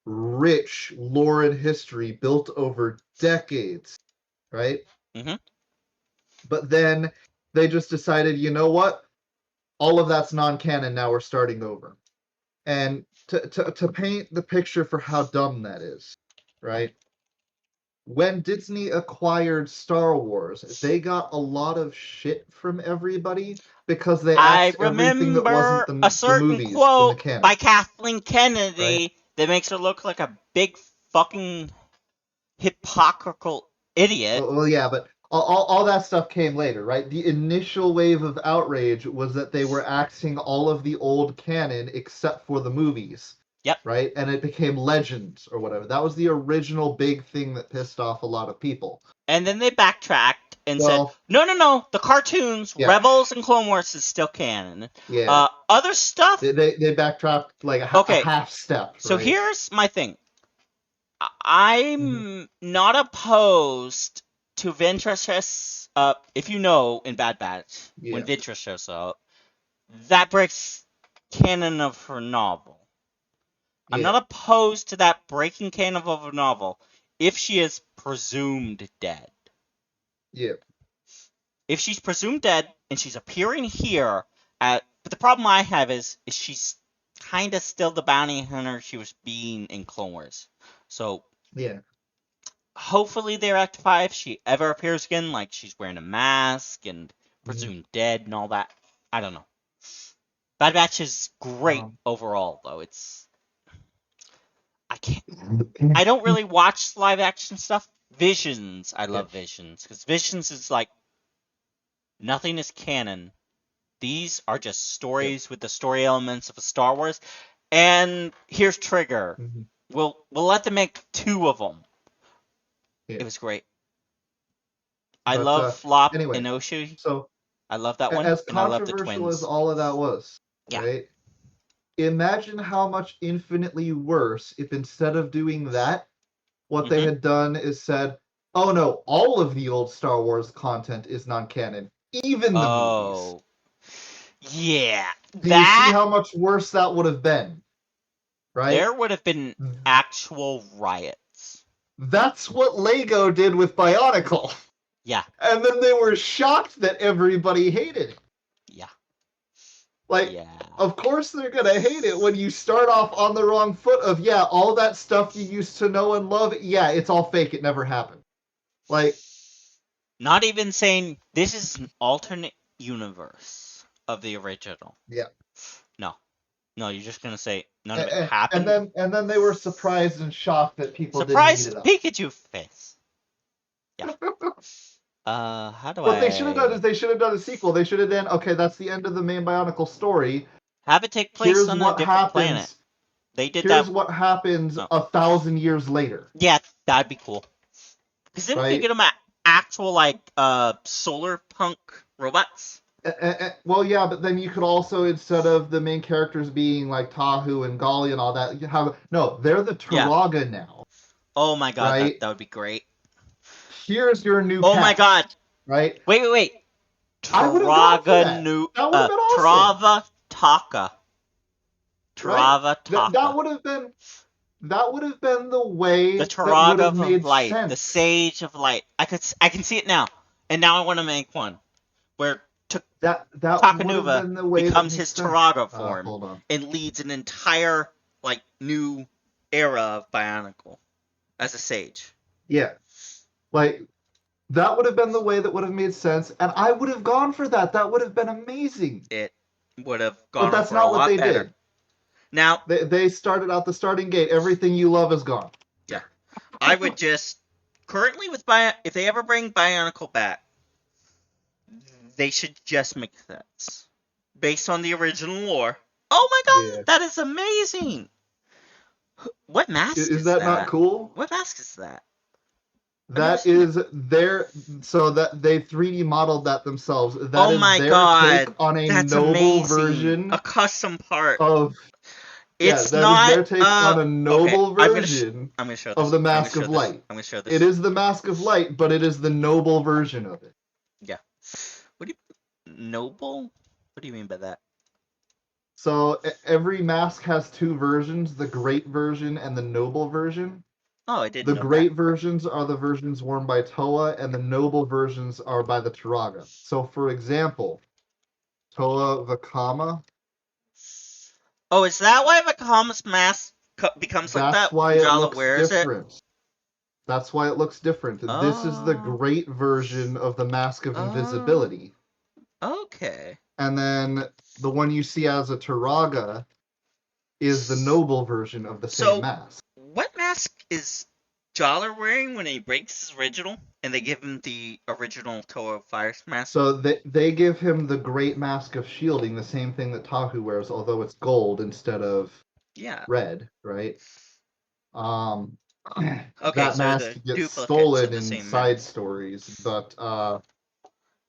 rich lore and history built over decades, right? Mm-hmm. But then they just decided, you know what? All of that's non-canon. Now we're starting over. And to paint the picture for how dumb that is, right? When Disney acquired Star Wars, they got a lot of shit from everybody because they I axed everything that wasn't remember a the certain movies in the quote by canon, Kathleen right? Kennedy that makes her look like a big fucking hypocritical idiot. Well, yeah, but all that stuff came later, right? The initial wave of outrage was that they were axing all of the old canon except for the movies, Yep. right? And it became Legends or whatever. That was the original big thing that pissed off a lot of people. And then they backtracked and said, Well, no, the cartoons, yeah, Rebels and Clone Wars is still canon. yeah. Other stuff, They backtracked like a okay, half step, so right? here's my thing. Mhm. I'm not opposed to Ventress, if you know in Bad Batch, when Yeah. Ventress shows up, that breaks canon of her novel. I'm Yeah. not opposed to that breaking canon of a novel if she is presumed dead. Yeah. If she's presumed dead and she's appearing here but the problem I have is she's kind of still the bounty hunter she was being in Clone Wars. So Yeah. hopefully they rectify if she ever appears again, like she's wearing a mask and presumed dead and all that. I don't know. Bad Batch is great overall, though. I don't really watch live action stuff. Visions, I Yeah. love Visions because Visions is like nothing is canon. These are just Yeah. stories with the story elements of a Star Wars. And here's Trigger. Mhm. We'll let them make 2 of them. Yeah. It was great. I But love Flop anyway, and Oshi. so I love that one, as and I love the controversial as twins. all of that was, Yeah. right? Imagine how much infinitely worse if instead of doing that, what they had done is said, "Oh no, all of the old Star Wars content is non-canon, even the movies." Oh. Yeah. Do you see That how much worse that would have been? Right? there would have been actual riots. That's what Lego did with Bionicle. Yeah. And then they were shocked that everybody hated it. Yeah. Like, Yeah. of course they're gonna hate it when you start off on the wrong foot of, yeah, all that stuff you used to know and love, yeah, it's all fake, it never happened. Like, not even saying this is an alternate universe of the original. yeah. No. No, you're just gonna say none of it happened. And then they were surprised and shocked that people didn't eat Surprise it up. Pikachu face. Yeah. How do What I they should have done is they should have done a sequel. They should have done, okay, that's the end of the main Bionicle story. have it take place Here's on a what different happens. planet? They did Here's that. what happens Oh. 1,000 years later. Yeah, that'd be cool. Because then we Right? could get them actual like solar punk robots. Well, yeah, but then you could also, instead of the main characters being like Tahu and Gali and all that, you have no, they're the Turaga now. Oh my god, right? that would be great. Here's your new Oh cast, my god. Right? Wait. I would have gone for that. New That would have been awesome. Trava Taka. Trava Taka. That would have been the way the that would have Turaga made of Light, sense. the Sage of Light. I can see it now, and now I want to make one where that Takanuva becomes his Turaga form hold on. and leads an entire like new era of Bionicle as a Sage. Yeah, like that would have been the way that would have made sense, and I would have gone for that. That would have been amazing. It would have gone. But that's not what they did. Now they started out the starting gate. Everything you love is gone. Yeah, I would just currently with if they ever bring Bionicle back, they should just make sense based on the original lore. Oh my god, yeah. That is amazing! What mask is that? Is that not cool? What mask is that? That is their, so that they 3D modeled that themselves. That oh is my their god, take on a that's noble amazing. Version, a custom part of. It's that not is their take on a noble version I'm gonna show this. Of the Mask of Light. I'm gonna show this. It is the Mask of Light, but it is the noble version of it. Yeah. What do you noble? What do you mean by that? So every mask has 2 versions: the great version and the noble version. Oh, I didn't The know great that. versions are the versions worn by Toa, and the noble versions are by the Turaga. So, for example, Toa Vakama. Oh, is that why Vakama's mask becomes like that? That's why it looks different. It? That's why it looks different. Oh. This is the great version of the Mask of Invisibility. Okay. And then the one you see as a Turaga is the noble version of the same mask. What mask is Jollar wearing when he breaks his original, and they give him the original Toa Fire mask? So they give him the Great Mask of Shielding, the same thing that Tahu wears, although it's gold instead of red, right? Okay, that so mask gets stolen in side stories, but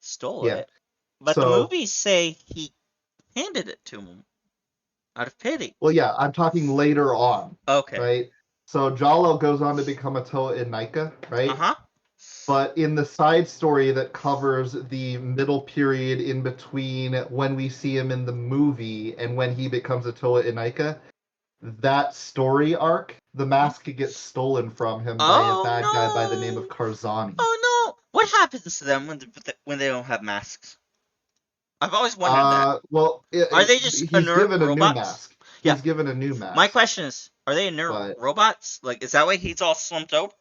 stole it. But the movies say he handed it to him out of pity. Well, yeah, I'm talking later on. Okay. Right? So Jalo goes on to become a Toa in Nika, right? Uh-huh. But in the side story that covers the middle period in between when we see him in the movie and when he becomes a Toa Inaika, that story arc, the mask gets stolen from him by a Oh bad guy by the name of no! Karzani. Oh no! What happens to them when they don't have masks? I've always wondered that. Well, Are they just he's inert given a new robots? mask. Yeah. He's given a new My mask, question is, are they inert but robots? Like, is that why he's all slumped over?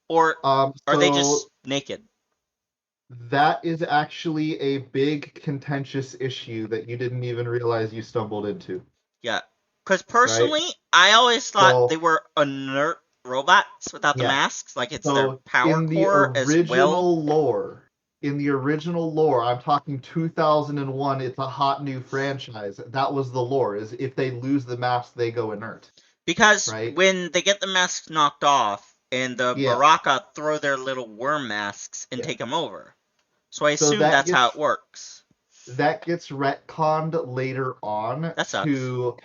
Or are they just so naked? that is actually a big contentious issue that you didn't even realize you stumbled into, Yeah. Because right? personally, I always thought they So were inert robots without the yeah, masks. Like, it's their so power core as well. in the original lore, I'm talking 2001, it's a hot new franchise. That was the lore, is if they lose the mask, they go inert, Because right? when they get the masks knocked off, and the Yeah, Baraka throw their little worm masks and yeah. take them over. So I So assume that's how it works. that gets retconned later on That sucks. to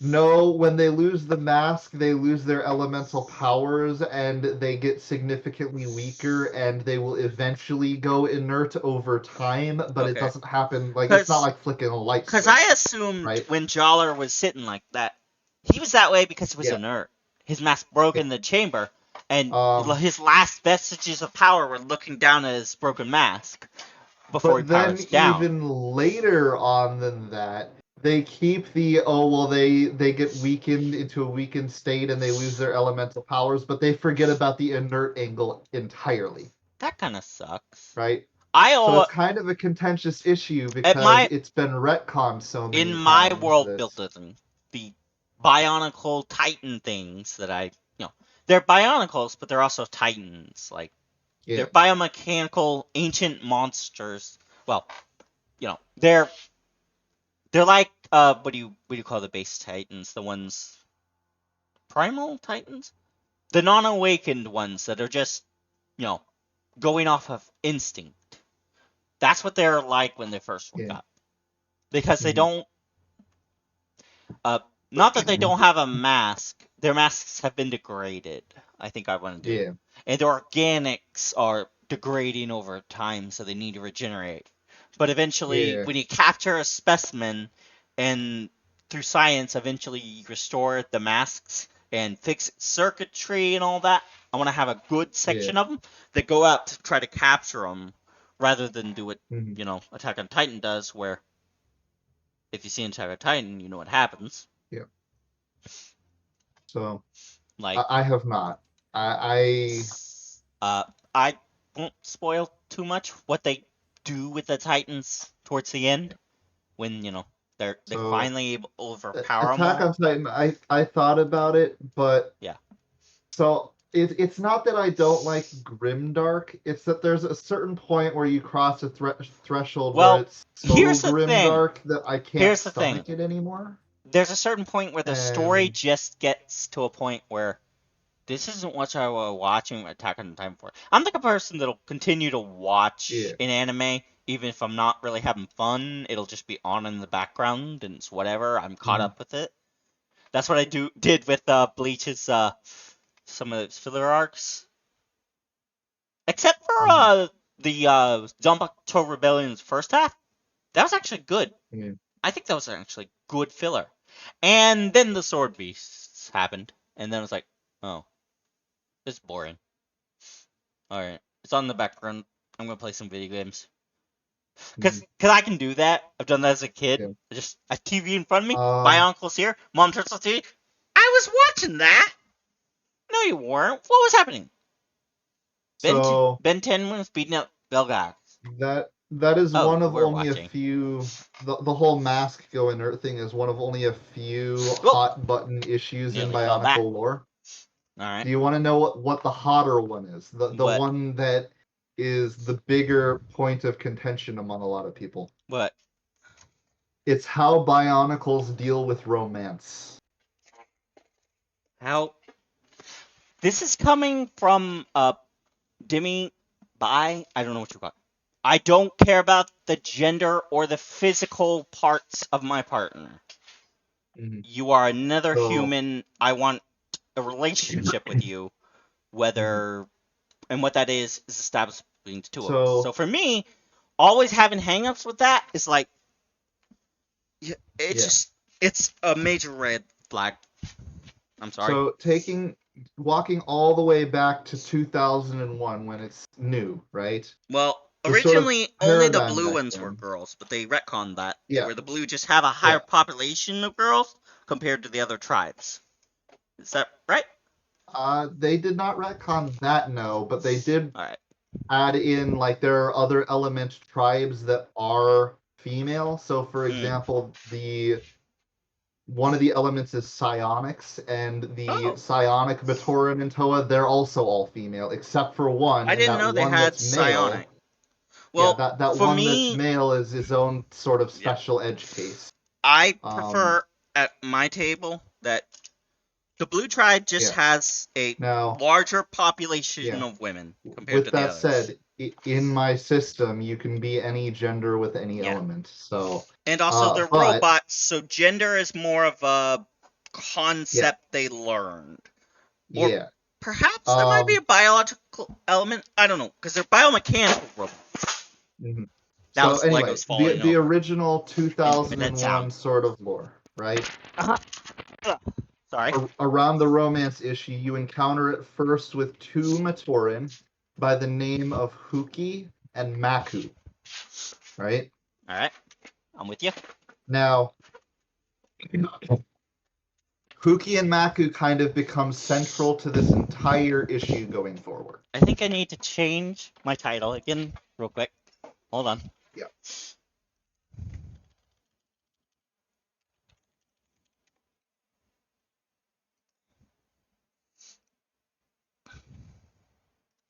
no, when they lose the mask, they lose their elemental powers and they get significantly weaker and they will eventually go inert over time, but it Okay. doesn't happen like it's not Because like flicking a light Because I switch, assumed right? when Jollar was sitting like that, he was that way because he was Yeah, inert. His mask broke yeah. in the chamber, and Um, his last vestiges of power were looking down at his broken mask before he but then powers down. even later on than that, they keep the oh well they get weakened into a weakened state and they lose their elemental powers, but they forget about the inert angle entirely, That kind of sucks. right? I So owe it's kind of a contentious issue at because my it's been retconned so in many my times world that building, the Bionicle Titan things that they're Bionicles, but they're also Titans. Like, yeah, they're biomechanical ancient monsters. Well, they're like what do you call the base titans? The ones primal titans? The non-awakened ones that are just, you know, going off of instinct. That's what they're like when they first woke yeah, up. Because they hmm don't uh not that they don't have a mask. Their masks have been degraded. I think I want to do. yeah, And their organics are degrading over time, so they need to regenerate. But eventually, yeah, when you capture a specimen and through science eventually you restore the masks and fix circuitry and all that, I want to have a good yeah, section of them that go out to try to capture them rather than do what, hmm Attack on Titan does, where if you see Attack on Titan, you know what happens. yeah. So Like, I have not. I uh, I won't spoil too much what they do with the Titans towards the end when they so finally able to overpower them Attack on all. Titan. I thought about it, but Yeah. so it's not that I don't like grimdark. It's that there's a certain point where you cross a threshold where Well, it's so here's the thing. grimdark that I can't Here's the thing. stomach it anymore. There's a certain point where the story And just gets to a point where this isn't what I was watching Attack on Titan for. I'm the kind of person that'll continue to watch yeah, an anime even if I'm not really having fun. It'll just be on in the background and it's whatever. I'm caught mhm, up with it. That's what I did with Bleach's some of its filler arcs, except for mhm, the Zanpakuto Rebellion's first half. That was actually good. yeah. I think that was actually good filler. And then the Sword Beasts happened, and then I was like, oh, this is boring. All right, it's on the background. I'm gonna play some video games. Cause, Mhm, Cause I can do that. I've done that as a kid. yeah. Just a TV in front of me. My Um, uncle's here. Mom turns on the TV. I was watching that. No, you weren't. What was happening? so Ben 10 was beating up Belgax. that is Oh, one you of were only a watching. few. The whole mask go inert thing is one of only a few Whoa! hot button issues in Nearly fell back. Bionicle lore. All right. Do you want to know what the hotter one is? The What? one that is the bigger point of contention among a lot of people. What? It's how Bionicles deal with romance. How? This is coming from Demi Bi. I don't know what you call it. I don't care about the gender or the physical parts of my partner. Mhm. You are another So human. I want a relationship with you, mhm. whether and what that is established between the two of us. So So for me, always having hangups with that is like, it's yeah. just it's a major red flag. I'm sorry. So walking all the way back to 2001 when it's new, right? Well, The sort of originally only the paradigm blue back ones were then. girls, but they retconned that, Yeah, where the blue just have a higher yeah. population of girls compared to the other tribes. Is that right? They did not retcon that, no, but they did All right. add in like there are other element tribes that are female. So, for Mm. example, the one of the elements is psionics, and the Oh, psionic Batoran and Toa, they're also all female, except for one, I and didn't that know they one had that's psionic. male. Yeah, Well, that for one that's me, male is his own sort of yeah, special edge case. I Um, prefer at my table that the blue tribe just yeah. has a Now, larger population yeah. of women compared to With the that others. said, in my system, you can be any gender with any Yeah. element. So, And also they're but robots, so gender is more of a yeah, concept they learned. Or yeah. perhaps there might be Um, a biological element. I don't know, because they're biomechanical robots. mhm. That So was anyway, Legos the falling the over. original And that 2001 sound. sort of lore, right? Uh-huh. Sorry. Around the romance issue, you encounter it first with two Matoran by the name of Huki and Maku, right? Alright, I'm with you. Now, Huki and Maku kind of become central to this entire issue going forward. I think I need to change my title again, real quick. Hold on. Yeah.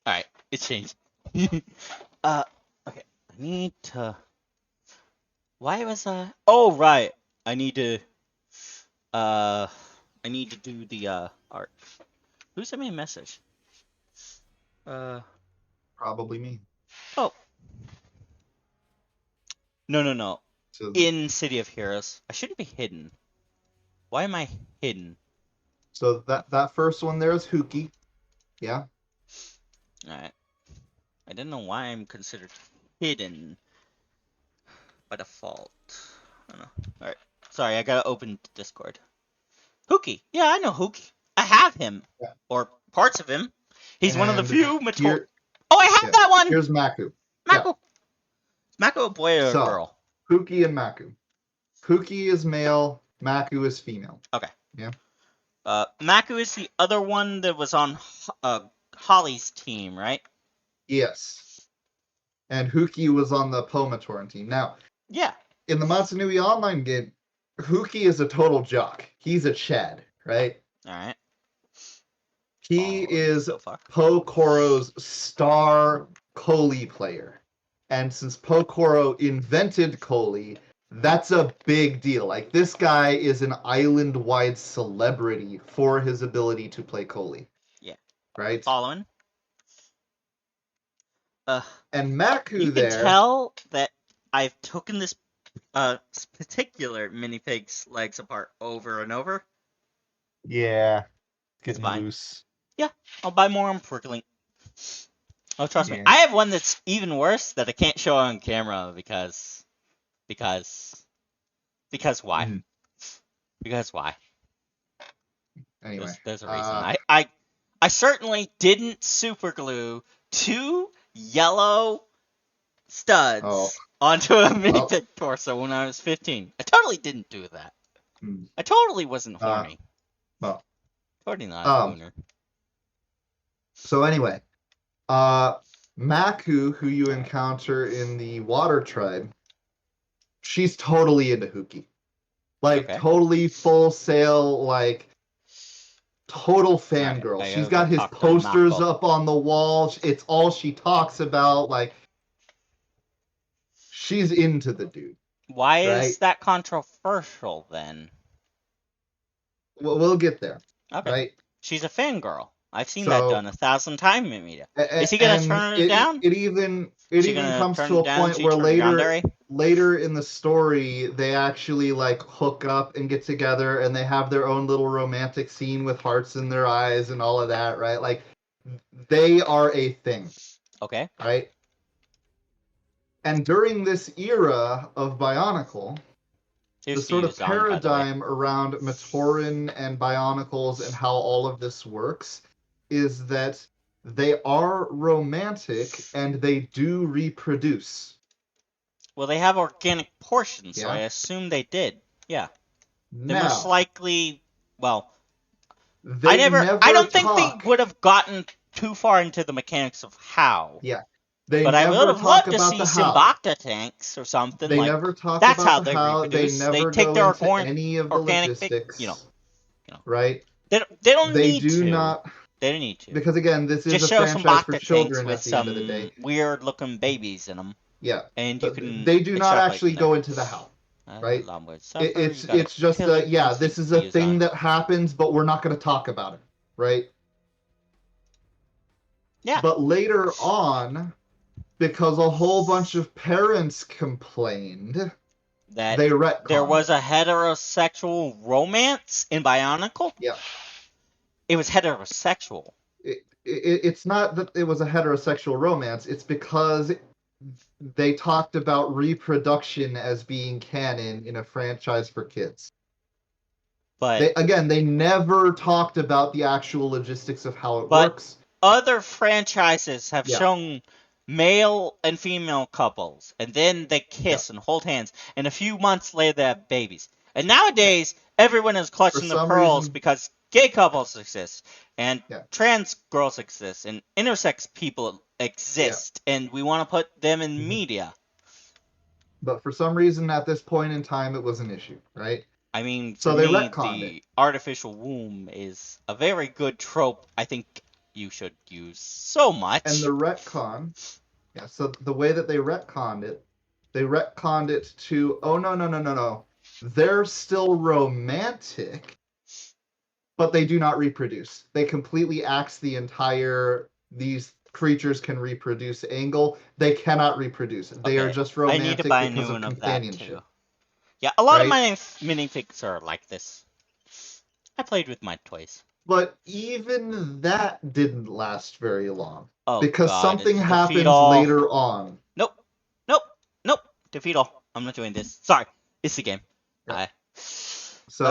Alright, it's changed. Okay. I need to. Why was I? Oh, right. I need to. Uh, I need to do the art. Who sent me a message? Uh, Probably me. oh, no, no, no. So, In City of Heroes. I shouldn't be hidden. Why am I hidden? so that first one there is Huki. Yeah. Alright. I didn't know why I'm considered hidden by default. I don't know. Alright. Sorry, I gotta open Discord. Hookie. Yeah, I know Hookie. I have him. Yeah. Or parts of him. He's one of the And few mature. here, Oh, I have yeah. that one! Here's Maku. Yeah. Mako. Mako a boy or a So, girl? Huki and Maku. Huki is male, Maku is female. Okay. Yeah. Maku is the other one that was on Holly's team, right? Yes. And Huki was on the Pomatoran team. Now, Yeah. in the Matsunui Online game, Huki is a total jock. He's a Chad, right? Alright. He is so far. Pokoro's star Koli player. And since Pokoro invented Koli, that's a big deal. Like, this guy is an island-wide celebrity for his ability to play Koli. Yeah. Right? Following. And You Maku can there, tell that I've taken this particular minifig's legs apart over and over. yeah, It's getting fine. loose. Yeah, I'll buy more on Percolink. Oh, trust me. Yeah. I have one that's even worse that I can't show on camera because why? Mhm. Because why? Anyway, There's a reason. I certainly didn't super glue 2 yellow studs oh, onto a well, minifig torso when I was 15. I totally didn't do that. hmm. I totally wasn't horny. Well, Totally not a um, booner. so anyway, Maku, who you encounter in the Water Tribe, she's totally into Huki. Like, Okay. totally full sail, like, total Alright, fangirl. I She's gotta go got his talk to posters Mako. up on the wall. It's all she talks about. Like, she's into the dude, Why right? is that controversial then? Well, we'll get there, Okay. right? She's a fangirl. I've seen that So, done 1,000 times in media. Is he gonna and turn her down? it Is he even gonna comes turn to her a down? point She where turn her yandere? later in the story they actually like hook up and get together and they have their own little romantic scene with hearts in their eyes and all of that, right? Like, They are a thing, Okay. right? And during this era of Bionicle, the Here's sort of Fuson, by the way. paradigm around Matoran and Bionicles and how all of this works is that they are romantic and they do reproduce. Well, they have organic portions, so I Yeah. assume they did. Yeah. They most Now, likely. Well, they I never don't think they talk. would have gotten too far into the mechanics of how. Yeah. They But I would never have talk loved to about see the how. Symbacta tanks or something They like. never talk That's about how the they how. They reproduce. They never take go their into any of the organic thing. logistics, You know. right? They don't They need do to. not, They don't need to. because again, this is Just a show some franchise for Bacta tanks children with at the end of the day. some weird looking babies in them, Yeah, and you but can they do not extrapolate actually from there. go into the how, right? Suffer. You got a It's just killer the yeah, instinct this is a fuse on. thing that happens, but we're not going to talk about it, right? Yeah. But later on, because a whole bunch of parents complained, That they there retconned was it. a heterosexual romance in Bionicle? Yeah. It was heterosexual. It's not that it was a heterosexual romance, it's because they talked about reproduction as being canon in a franchise for kids. But They never talked about the actual logistics of how it but works. other franchises have Yeah. shown male and female couples, and then they Yeah. kiss and hold hands, and a few months later they have babies. And Yeah. nowadays, everyone is For clutching the some pearls reason, because gay couples exist, and yeah. trans girls exist, and intersex people Yeah. exist, and we want to put them in Mhm. media. But for some reason, at this point in time, it was an issue, right? I mean, for So they me, retconned it. the artificial womb is a very good trope. I think you should use so much. And the retcon, yeah, so the way that they retconned it to, oh, no. They're still romantic, but they do not reproduce. They completely axe the entire, these creatures can reproduce angle. They cannot reproduce. They are Okay, just I need to romantic buy a because new of one of that too. companionship, Yeah, a lot of right? my minifigs are like this. I played with my toys. But even that didn't last very long Oh because god, something it's defeat happens all. later on. Nope, nope, nope. Defeat all. I'm not doing this. Sorry, it's the game. Yeah. I. So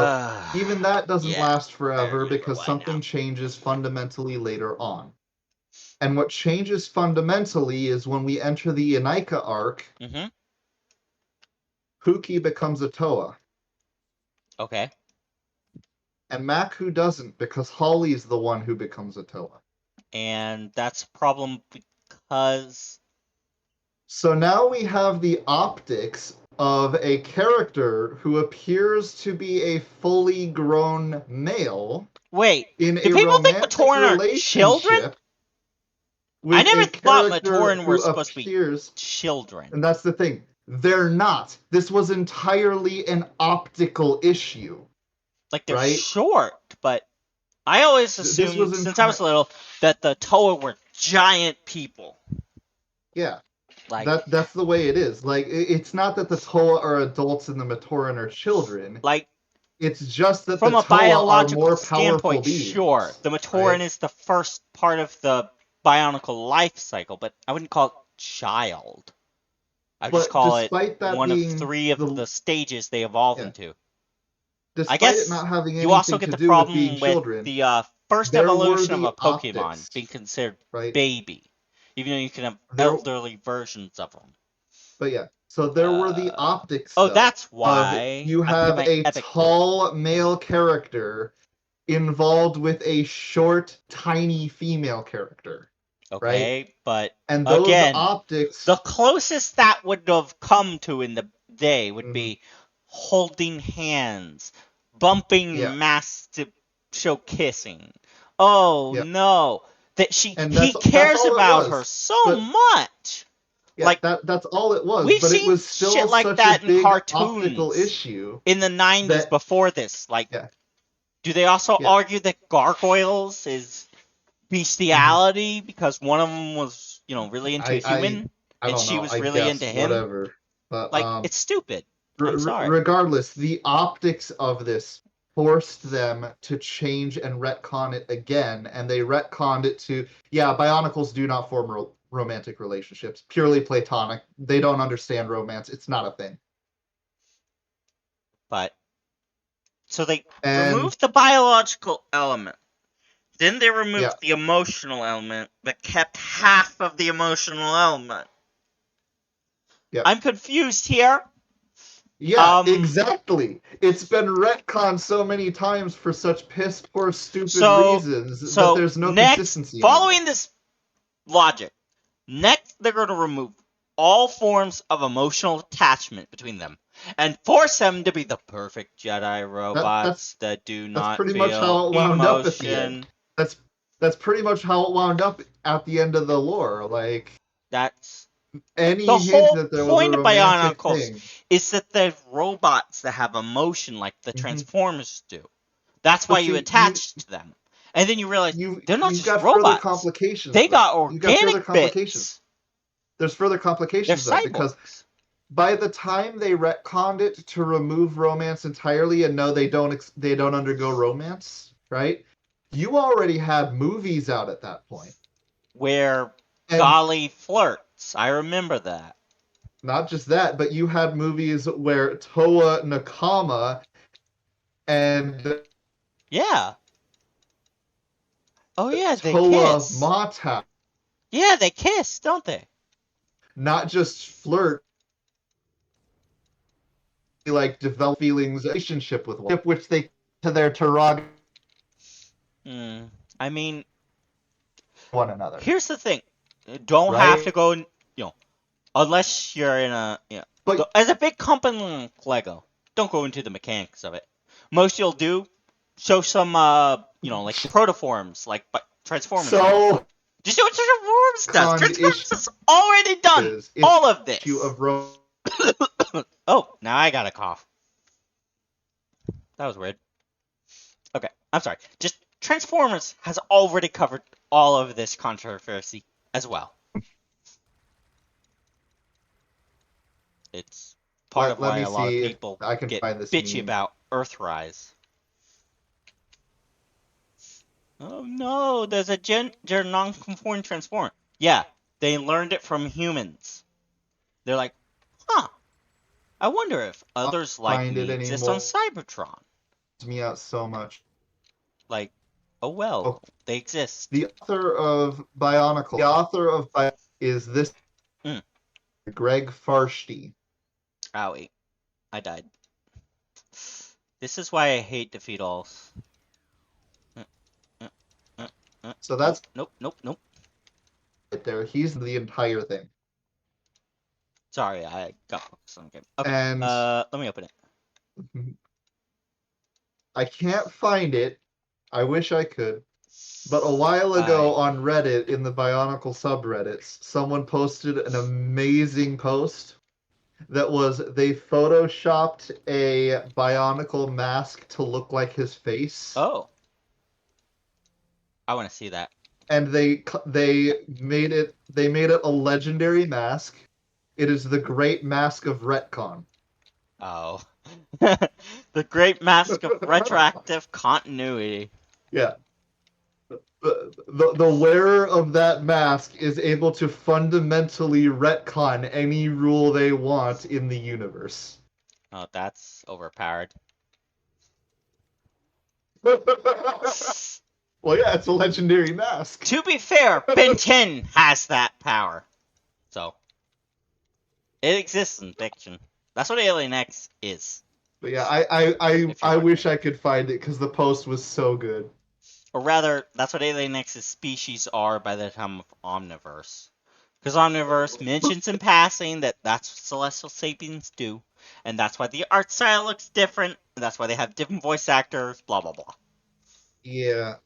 even that doesn't Yeah. last I forever remember because why now. something changes fundamentally later on. And what changes fundamentally is when we enter the Inika arc, Mm-hmm. Huki becomes a Toa. Okay. And Maku doesn't because Holly's the one who becomes a Toa. And that's a problem because. So now we have the optics of a character who appears to be a fully grown male Wait, in do a people think romantic Matoran are children? relationship I with never a thought character Matoran were who supposed to be appears. children. And that's the thing. They're not. This was entirely an optical issue, Like they're right? short, but I always This assumed was since I was little that the Toa were giant people. yeah. Like That's the way it is. Like it's not that the Toa are adults and the Matoran are children. like It's just that the from a Toa are biological more powerful standpoint, sure, beings, the Matoran right? is the first part of the Bionicle life cycle, but I wouldn't call it child. I would just But call it despite that one of being three of the the stages they evolve yeah, into. I despite it guess not having you also anything get to the do with being problem with children, the first there were evolution of the a Pokemon optics, being considered right? baby, even though you can have There elderly versions of them. But yeah, so there were the optics Oh, though that's of why you I can get have my a epic pull. tall male character involved with a short, tiny female character, right? Okay, but And those again, the optics, closest that would have come to in the day would mhm, be holding hands, bumping yeah, masks to show kissing. Oh yeah, no, that and he that's cares all it about her was. so But much. yeah, Like that's all it was. we've But it seen was still shit like such a that in big optical cartoons issue in the 90s that before this. Like, yeah, do they also yeah, argue that gargoyles is mhm. bestiality because one of them was, really into a I I human I and don't she know. was I really into guess him? whatever. But Like, it's stupid. I'm sorry. regardless, the optics of this forced them to change and retcon it again, and they retconned it to, yeah, Bionicles do not form romantic relationships, purely platonic. They don't understand romance. It's not a thing. But so they And removed the biological element. Then they yeah, removed the emotional element, but kept half of the emotional element. yeah, I'm confused here. yeah, exactly. It's been retconned so many times for such piss poor, stupid So reasons that so there's no next, consistency anymore. following this logic, next they're going to remove all forms of emotional attachment between them and force them to be the perfect Jedi That that's robots that do that's not pretty much feel how it wound up at the end. emotion. That's that's pretty much how it wound up at the end of the lore. Like That's the any hint whole that there was a point of romantic Bionicles thing. is that they're robots that have emotion like the Hmm. Transformers do. That's why But you see, you attach to them. And then you realize they're not you've just got further robots. complications They though. got You've got further organic complications. bits. There's further They're complications though, because cyborgs. by the time they retconned it to remove romance entirely and no, they don't undergo romance, right? You already had movies out at that point, Where and Golly flirts. I remember that. not just that, but you had movies where Toa Nakama and Yeah. Oh yeah, they Toa kiss. Mata Yeah, they kiss, don't they? not just flirt, like develop feelings relationship with one, which they to their Taraga Hmm. I mean, one another, here's the thing. You don't have right? to go, unless you're in a, But as a big company like Lego, don't go into the mechanics of it. Most you'll do, show some, like protoforms, like Transformers do. so Just do what Transformers does. con Transformers has already done issue all of this. of romance. Oh, now I got a cough. That was weird. Okay, I'm sorry. Just Transformers has already covered all of this controversy as well. It's part of Let why me a lot of see if people I can get find this bitchy meme. about Earthrise. Oh no, there's a gender non-conforming transformer. Yeah, they learned it from humans. They're like, huh, I wonder if I'll others like find it me exist on anymore. Cybertron. It's me out so much. Like, oh well, Oh, they exist. the author of Bionicle. The author of is this Mm, Greg Farshty. owie, I died. This is why I hate defeat alls. Mm, mm, So nope, that's nope, nope, nope. right there. He's the entire thing. Sorry, I got focused on the game. Okay, And let me open it. I can't find it. I wish I could. But a while I ago on Reddit, in the Bionicle subreddits, someone posted an amazing post that was they photoshopped a Bionicle mask to look like his face, oh, I want to see that. and they made it a legendary mask. It is the Great Mask of Retcon. Oh, the great mask of retroactive continuity. Yeah. The wearer of that mask is able to fundamentally retcon any rule they want in the universe. Oh, that's overpowered. Well, yeah, it's a legendary mask. To be fair, Ben 10 has that power. So, it exists in fiction. That's what Alien X is. But yeah, I Wondering. wish I could find it because the post was so good. Or rather, that's what Alien X's species are by the time of Omniverse. Because Omniverse mentions in passing that that's what Celestial Sapiens do, and that's why the art style looks different, and that's why they have different voice actors, blah blah blah. Yeah,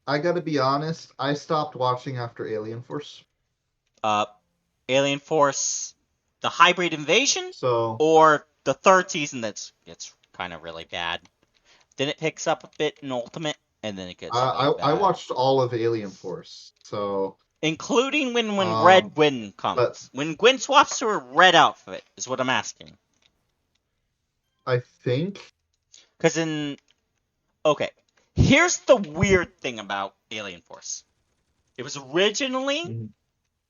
I gotta be honest. I stopped watching after Alien Force. Uh, Alien Force, the Hybrid Invasion, So or the third season that's gets kind of really bad. Then it picks up a bit in Ultimate, and then it gets really I bad. watched all of Alien Force. So Including when Red Gwyn but comes. When Gwyn swaps to a red outfit, is what I'm asking. I think Because in Okay. Here's the weird thing about Alien Force. It was originally Mhm.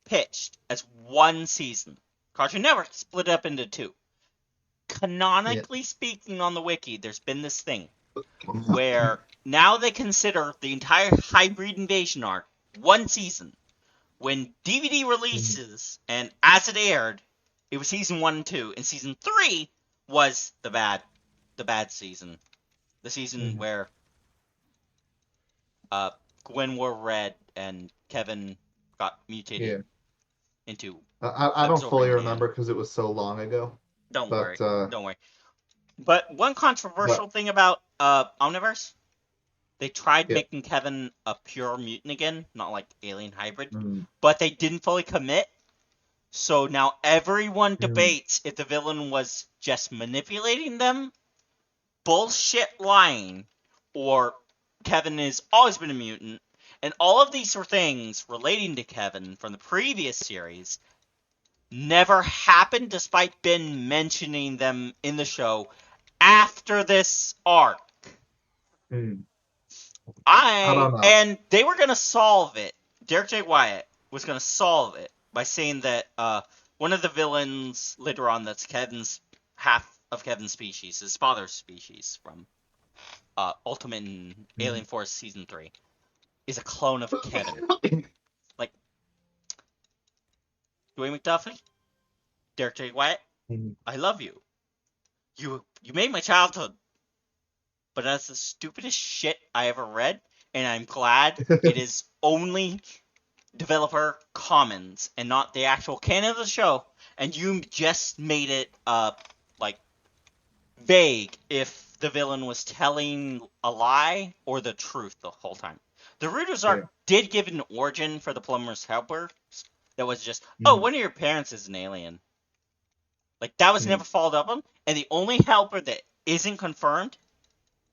pitched as one season. Cartoon Network split it up into two. Yeah. Canonically speaking, on the wiki, there's been this thing where now they consider the entire hybrid invasion arc one season. When DVD Mhm. releases and as it aired, it was season 1 and 2, and season 3 was the bad season. The season Mhm. where uh Gwen wore red and Kevin got mutated Yeah. into I don't fully absorbing man. remember because it was so long ago. Don't worry. But Don't worry. But one controversial but thing about Omniverse, they tried yeah. making Kevin a pure mutant again, not like alien hybrid, Mhm. but they didn't fully commit. So now everyone Mhm. debates if the villain was just manipulating them, bullshit lying, or Kevin has always been a mutant. And all of these are things relating to Kevin from the previous series never happened despite Ben mentioning them in the show after this arc. Mhm. I don't know. And they were gonna solve it. Derek J. Wyatt was gonna solve it by saying that one of the villains later on that's Kevin's half of Kevin's species, his father's species from Ultimate and Mhm. Alien Force season 3, is a clone of Kevin. Like Dwayne McDuffie, Derek J. Wyatt, Mhm. I love you. You made my childhood, but that's the stupidest shit I ever read, and I'm glad it is only developer comments and not the actual canon of the show, and you just made it like vague if the villain was telling a lie or the truth the whole time. The Rooters Yeah. arc did give an origin for the Plumber's Helper that was just, oh, Mhm. one of your parents is an alien. Like that was Mhm. never followed up on, and the only helper that isn't confirmed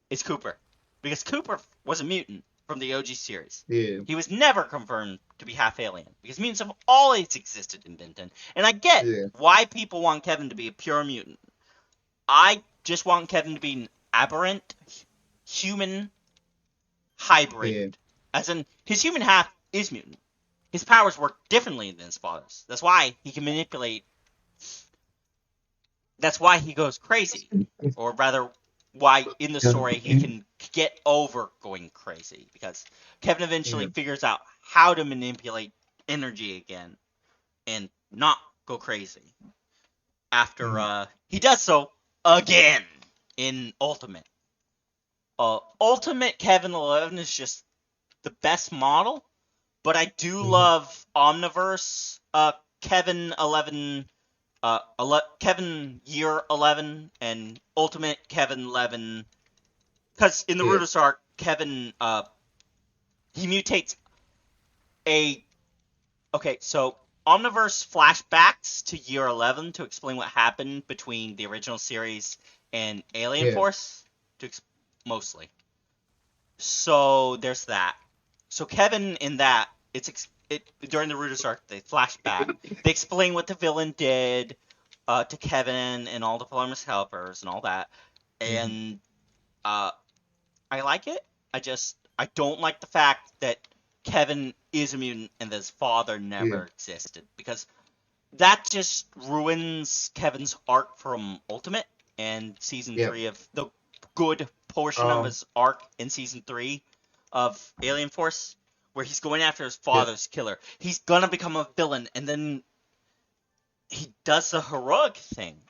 is Cooper, because Cooper was a mutant from the OG series. Yeah. He was never confirmed to be half alien because mutants have always existed in Benton, and I get Yeah. why people want Kevin to be a pure mutant. I just want Kevin to be an aberrant human hybrid, Yeah. as in his human half is mutant. His powers work differently than his father's. That's why he can manipulate. That's why he goes crazy, or rather, why in the story he can get over going crazy because Kevin eventually Yeah. figures out how to manipulate energy again and not go crazy after Mhm. he does so again in Ultimate. Ultimate Kevin 11 is just the best model, but I do Mhm. love Omniverse Kevin 11 Kevin Year 11 and Ultimate Kevin 11, because in the Yeah. Rudis arc, Kevin he mutates a okay, so Omniverse flashbacks to Year 11 to explain what happened between the original series and Alien Yeah. Force, to mostly. So there's that. So Kevin in that it during the Rudis arc they flash back. They explain what the villain did to Kevin and all the Plumber's helpers and all that. Mhm. And uh, I like it. I don't like the fact that Kevin is a mutant and that his father Yeah. never existed because that just ruins Kevin's arc from Ultimate and season Yeah. 3 of the good portion of Um. his arc in season 3 of Alien Force, where he's going after his Yeah. father's killer. He's gonna become a villain, and then he does the heroic thing.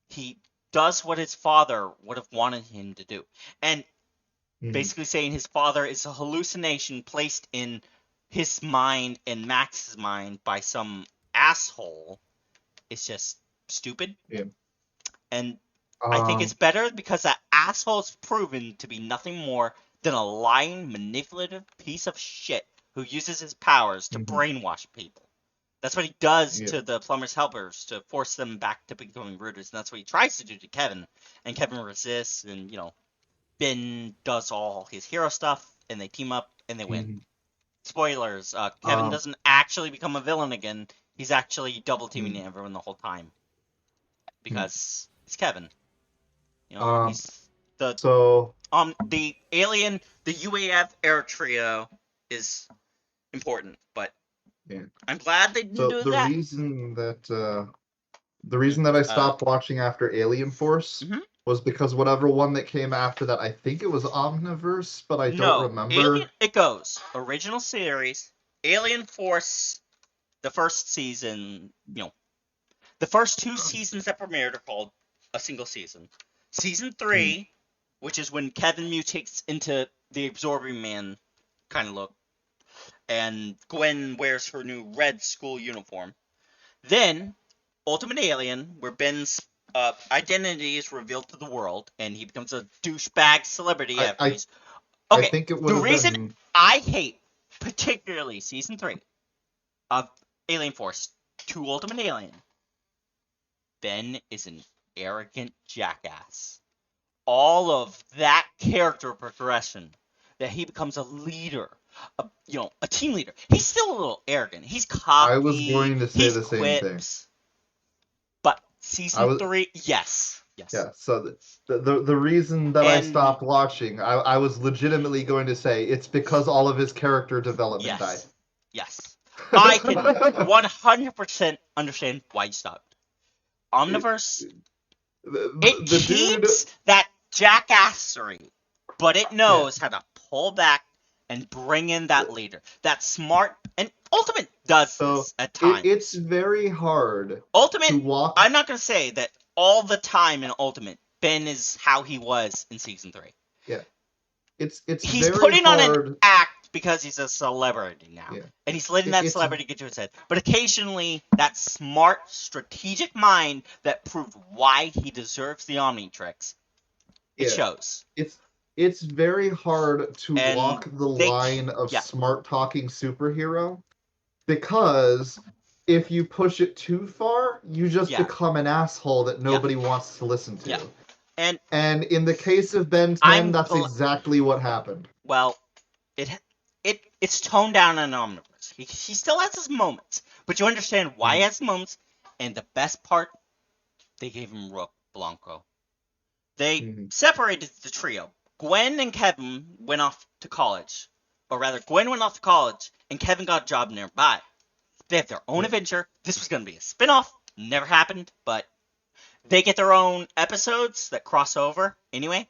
He does what his father would have wanted him to do. And Mhm. basically saying his father is a hallucination placed in his mind and Max's mind by some asshole is just stupid. Yeah. And I think it's Um. better because that asshole's proven to be nothing more than a lying, manipulative piece of shit who uses his powers to Mhm. brainwash people. That's what he does Yeah. to the plumber's helpers to force them back to becoming rooters, and that's what he tries to do to Kevin. And Kevin resists, and Ben does all his hero stuff, and they team up and they win. Mhm. Spoilers: Kevin Um. doesn't actually become a villain again. He's actually double teaming Mhm. everyone the whole time Mhm. because it's Kevin. Um. He's. The So the alien, the UAF air trio is important, but yeah. I'm glad they didn't So do that. the reason that I Uh, stopped watching after Alien Force mhm. was because whatever one that came after that, I think it was Omniverse, but I don't No, Alien. remember. It goes original series, Alien Force, the first season. The first two seasons that premiered are called a single season. Season Hmm. 3, which is when Kevin mutates into the Absorbing Man kind of look, and Gwen wears her new red school uniform. Then Ultimate Alien, where Ben's identity is revealed to the world, and he becomes a douchebag celebrity I, after I he's I okay. think it would The have reason been. I hate particularly season 3 of Alien Force to Ultimate Alien, Ben is an arrogant jackass. All of that character progression, that he becomes a leader, a team leader. He's still a little arrogant. He's I was cocky. going to say He's the same thing. quips. But I season was 3, yes, yes, Yeah, so the reason that I and stopped watching, I was legitimately going to say it's because all of his character development died. yes, yes. I can 100% understand why you stopped. It, Omniverse, it the dude, keeps that jackassery, but it yeah. knows how to pull back and bring in that leader. That smart, and Ultimate does So this at it's times. very hard Ultimate, to walk. I'm not going to say that all the time in Ultimate, Ben is how he was in Season 3. Yeah, it's He's very putting on an hard. act because he's a celebrity now. Yeah, And he's letting it, that it's celebrity get to his head. But occasionally, that smart, strategic mind that proved why he deserves the Omnitrix, it yeah, shows. it's it's very hard to And walk the they, line of yeah, smart talking superhero because if you push it too far, you just yeah, become an asshole that yeah, nobody wants to listen yeah. to. And And in the case of Ben 10, I'm, that's exactly what happened. well, it it's toned down in Omniverse. He still has his moments, but you understand why he Mhm. has moments. And the best part, they gave him Rook Blanco. They Mhm. separated the trio. Gwen and Kevin went off to college, or rather, Gwen went off to college, and Kevin got a job nearby. They have their own Yeah. adventure. This was going to be a spin-off. Never happened, but they get their own episodes that cross over anyway.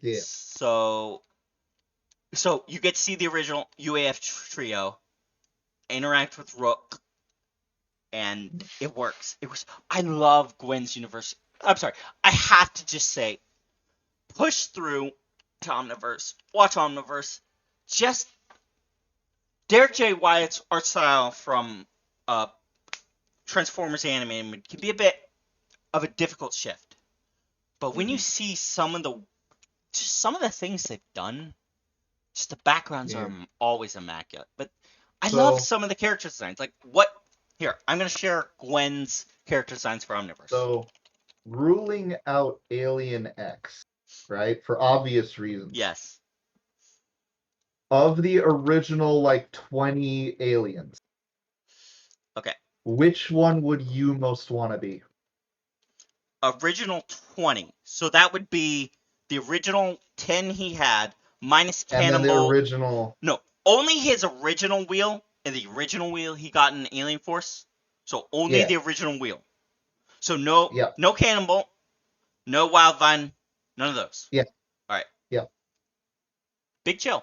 Yeah. So you get to see the original UAF trio interact with Rook, and it works. I love Gwen's universe. I'm sorry. I have to just say, push through to Omniverse. Watch Omniverse. Just Derek J. Wyatt's art style from uh, Transformers Animated can be a bit of a difficult shift. But when you Mhm. see some of the things they've done, just the backgrounds are Yeah. always immaculate. But I love So, some of the character designs. Like what? Here, I'm gonna share Gwen's character designs for Omniverse. so ruling out Alien X, right? For obvious reasons. Yes. Of the original like 20 aliens, Okay. which one would you most want to be? Original 20. So that would be the original 10 he had minus And then the Cannonball. original. No, only his original wheel and the original wheel he got in Alien Force. So only Yeah. the original wheel. So no Yep. no Cannonball, no Wildvine, none of those. Yeah. All right. Yep. Big Chill.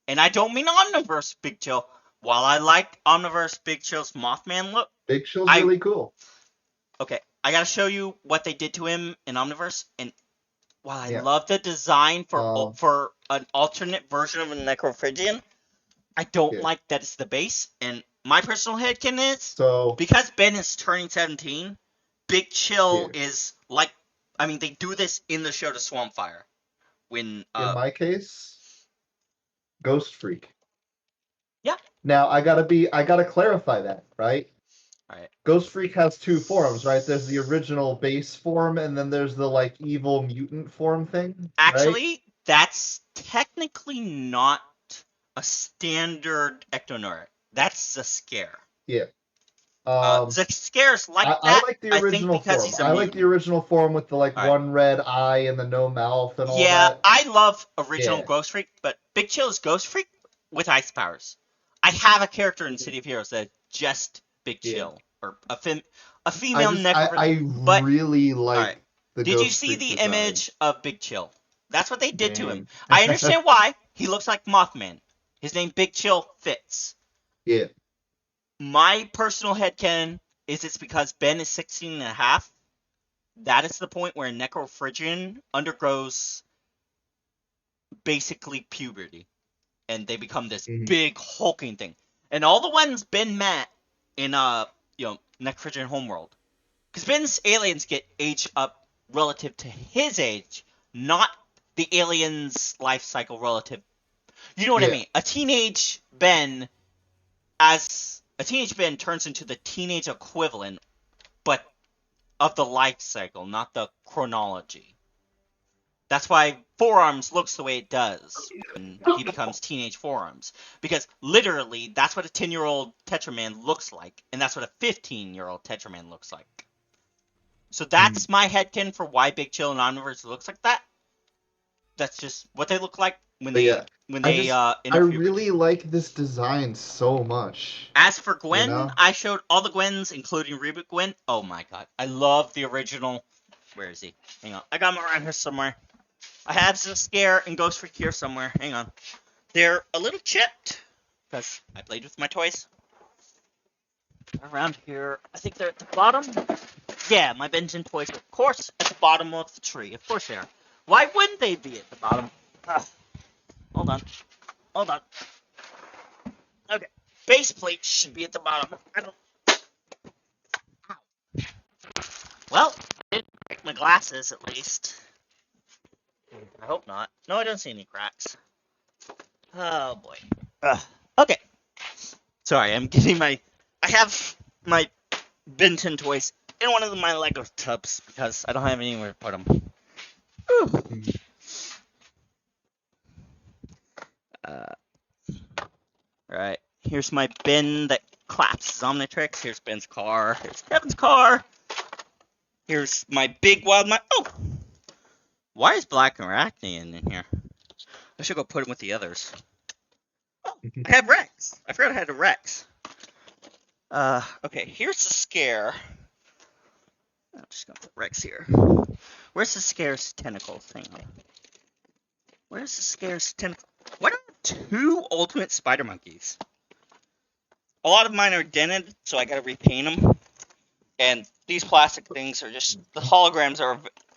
And I don't mean Omniverse Big Chill. While I like Omniverse Big Chill's Mothman look, Big Show's I really cool. okay, I got to show you what they did to him in Omniverse, and while I Yeah. love the design Um. for an alternate version of a Necrophagian, I don't Yeah. like that it's the base. And my personal headcanon is So. because Ben is turning 17, Big Chill Yeah. is like, I mean, they do this in the show to Swampfire when In my case, Ghost Freak. yeah, Now I gotta clarify that, right? all right. Ghost Freak has two forms, right? There's the original base form, and then there's the like evil mutant form thing, right? Actually, that's technically not a standard ectoneuroid. That's a scare. Yeah. Um, The scares like I that, like the I think, original because form. he's a I like the mutant. original form with the like All right. one red eye and the no mouth and all Yeah, that. I love original Yeah. Ghost Freak, but Big Chill is Ghost Freak with ice powers. I have a character in City of Heroes that just Big Yeah. Chill, or a female necro. I But really all right, like the did you Ghost see Freak the design. image of Big Chill? That's what they did to him. Dang. I understand why. He looks like Mothman. His name Big Chill fits. Yeah. My personal headcanon is it's because Ben is 16 and a half. That is the point where Necrophrygian undergoes basically puberty, and they become this Mhm. big hulking thing. And all the ones Ben met in Necrophrygian homeworld, because Ben's aliens get aged up relative to his age, not the alien's life cycle relative. You know what I Yeah. mean? A teenage Ben turns into the teenage equivalent, but of the life cycle, not the chronology. That's why Forearms looks the way it does when he becomes teenage Forearms. Because literally, that's what a 10-year-old Tetraman looks like, and that's what a 15-year-old Tetraman looks like. So Mhm. that's my headcanon for why Big Chill and Omniverse looks like that. That's just what they look like when But they yeah, when I they just I enter puberty. really like this design so much. As for You Gwen, know? I showed all the Gwens, including Reboot Gwen. Oh my god, I love the original. Where is he? Hang on, I got him around here somewhere. I have some Scare and Ghost Freak here somewhere. Hang on. They're a little chipped because I played with my toys. Around here, I think they're at the bottom. Yeah, my Benton toys are, of course, at the bottom of the tree. Of course they are. Why wouldn't they be at the bottom? Ah, hold on. Hold on. Okay. Base plate should be at the bottom. I don't. Well, I didn't break my glasses at least. I hope not. No, I don't see any cracks. Oh boy. Okay. Sorry, I'm getting my. I have my Benton toys in one of my Lego tubs because I don't have anywhere to put them. Mhm. Uh, Alright, here's my Ben that claps Omnitrix. Here's Ben's car. Here's Kevin's car. Here's my big wild my. Oh! Why is Black Arachne in here? I should go put him with the others. Oh, I have Rex. I forgot I had a Rex. Okay, here's the scare. I'm just gonna put Rex here. Where's the scare's tentacles? Hang on. Where's the scare's tentacle? What are two ultimate spider monkeys? A lot of mine are dented, so I gotta repaint them. And these plastic things are just the holograms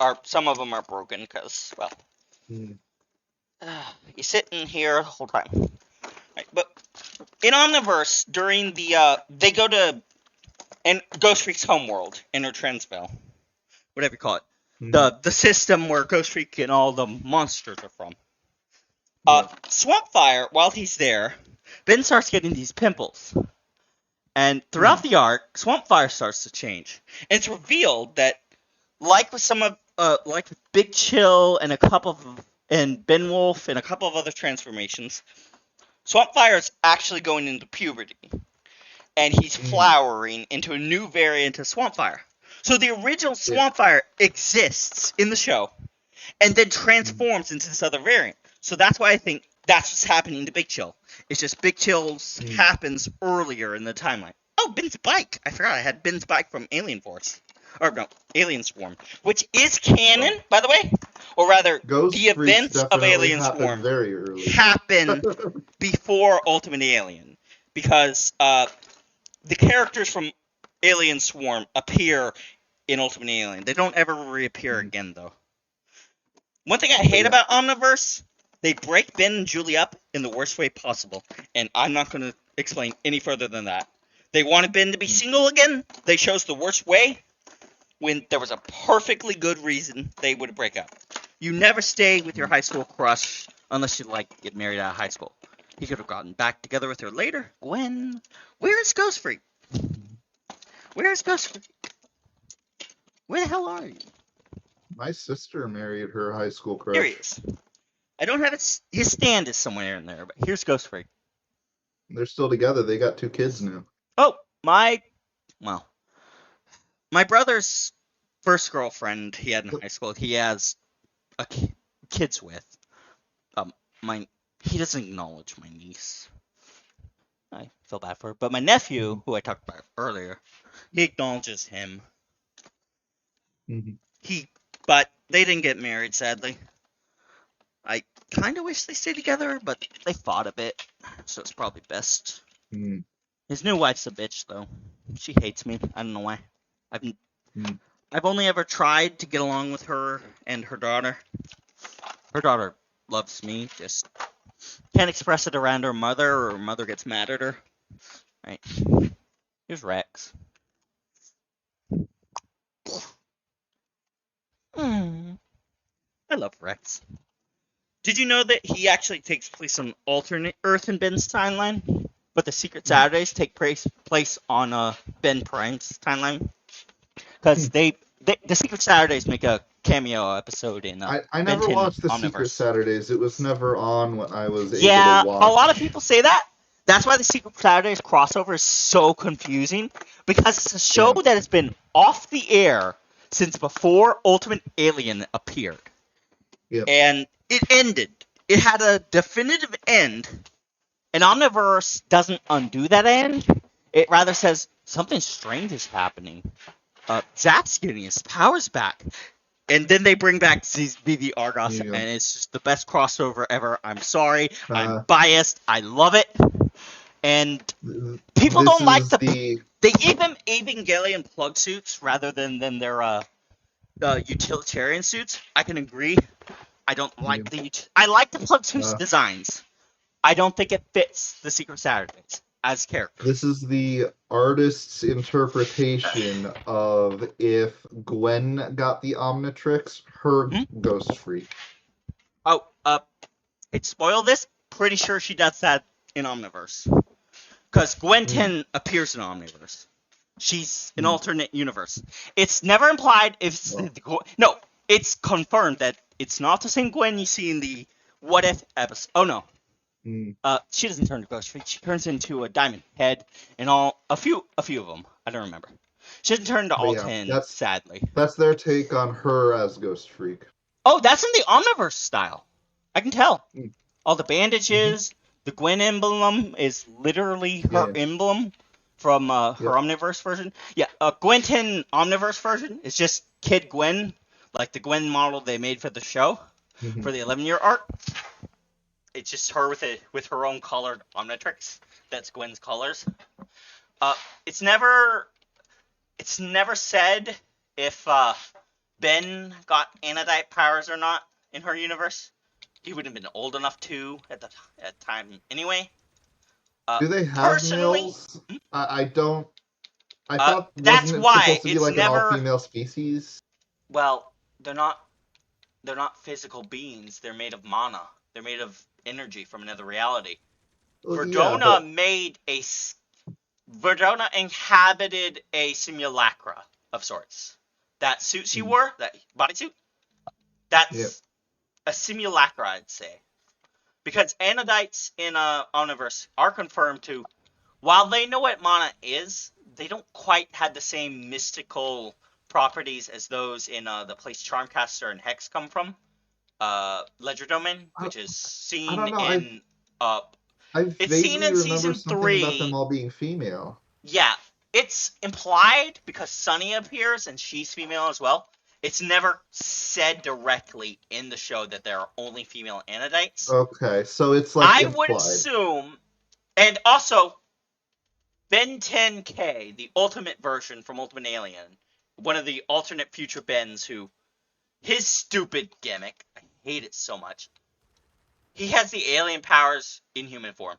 are some of them are broken because well, Mhm. you sit in here the whole time. Right, but in Omniverse during the they go to and Ghost Freak's homeworld, Inner Transvel, whatever you call it, Mhm. the system where Ghost Freak and all the monsters are from. Yeah. Swampfire, while he's there, Ben starts getting these pimples. And throughout Mhm. the arc, Swampfire starts to change. And it's revealed that, like with like with Big Chill and and Ben Wolf and a couple of other transformations, Swampfire is actually going into puberty, and he's Mhm. flowering into a new variant of Swampfire. So the original Yeah. Swampfire exists in the show, and then Mhm. transforms into this other variant. So that's why I think that's what's happening to Big Chill. It's just Big Chill's Mhm. happens earlier in the timeline. Oh, Ben's bike! I forgot I had Ben's bike from Alien Force. Or no, Alien Swarm. Which is canon, Well, by the way. Or rather, the Ghost Freaks events of definitely Alien happened Swarm very early. happen before Ultimate Alien. Because the characters from Alien Swarm appear in Ultimate Alien. They don't ever reappear Mhm. again, though. One thing I But hate yeah. about Omniverse, they break Ben and Julie up in the worst way possible, and I'm not going to explain any further than that. They wanted Ben to be Mhm. single again. They chose the worst way when there was a perfectly good reason they would break up. You never stay with your Mhm. high school crush unless you like get married out of high school. He could have gotten back together with her later. Gwen, where is Ghost Freak? Where is Ghost Freak? Where the hell are you? My sister married her high school Here he crush. is. I don't have his stand is somewhere in there, but here's Ghost Freak. They're still together. They got two kids now. Oh, my well, my brother's first girlfriend he had in high school, he has a kids with. Um, my he doesn't acknowledge my niece. I feel bad for her, but my nephew, who I talked about earlier, he acknowledges him. Mhm. He, but they didn't get married, sadly. I kind of wish they stayed together, but they fought a bit, so it's probably best. Mhm. His new wife's a bitch, though. She hates me. I don't know why. I've Mhm. I've only ever tried to get along with her and her daughter. Her daughter loves me, just can't express it around her mother, or her mother gets mad at her. Right. Here's Rex. Mm, I love Rex. Did you know that he actually takes place on alternate Earth and Ben's timeline? But the Secret Mhm. Saturdays take place on Ben Prime's timeline? Because Mhm. the Secret Saturdays make a cameo episode in I Ben never 10 watched the Secret Omniverse. Saturdays. It was never on when I was able to Yeah, a lot of watch. people say that. That's why the Secret Saturdays crossover is so confusing, because it's a show Yeah. that has been off the air since before Ultimate Alien appeared. Yep. And it ended. It had a definitive end, and Omniverse doesn't undo that end. It rather says something strange is happening. Zap's getting his powers back. And then they bring back BB Argos, Yeah. and it's just the best crossover ever. I'm sorry. I'm Uh, biased. I love it. And people this don't like is the. the They gave them Evangelion plug suits rather than their utilitarian suits. I can agree. I don't yeah. like I like the plug suits uh, designs. I don't think it fits the Secret Saturdays as characters. this is the artist's interpretation of if Gwen got the Omnitrix, her Hmm? Ghost Freak. Oh, it spoiled this. Pretty sure she does that in Omniverse. Because Gwen Mm. 10 appears in Omniverse. She's an Mm. alternate universe. It's never implied if it's Oh. no, it's confirmed that it's not the same Gwen you see in the What If episode. Oh no. Mm. She doesn't turn to Ghost Freak. She turns into a Diamond Head and all a few of them. I don't remember. She doesn't turn into But all yeah, 10, that's sadly. that's their take on her as Ghost Freak. Oh, that's in the Omniverse style. I can tell. Mm. All the Mm-hmm. bandages, the Gwen emblem is literally Yeah, her yeah. emblem from her Yep. Omniverse version. Yeah, Gwen 10 Omniverse version is just Kid Gwen, like the Gwen model they made for the show, Mm-hmm. for the 11-year arc. It's just her with her own colored Omnitrix. That's Gwen's colors. Uh, it's never said if Ben got anodite powers or not in her universe. He would have been old enough to at the time anyway. Do they have Personally, males? I don't. I thought that's wasn't it why supposed to be it's like an never. all-female species? Well, they're not. They're not physical beings. They're made of mana. They're made of energy from another reality. Well, yeah, Verdona but made a. Verdona inhabited a simulacra of sorts. That suit she mm, wore, that bodysuit, yeah. that's a simulacra, I'd say. Because anodites in Omniverse are confirmed to, while they know what mana is, they don't quite have the same mystical properties as those in the place Charmcaster and Hex come from. Ledger Domain, I, which is I seen don't know. in uh, I it's seen vaguely in remember season something about them three. all being female. Yeah, it's implied because Sunny appears and she's female as well. It's never said directly in the show that there are only female anodites. Okay, so it's like I would implied. assume, and also Ben 10K, the ultimate version from Ultimate Alien, one of the alternate future Bens who, his stupid gimmick, I hate it so much. He has the alien powers in human form.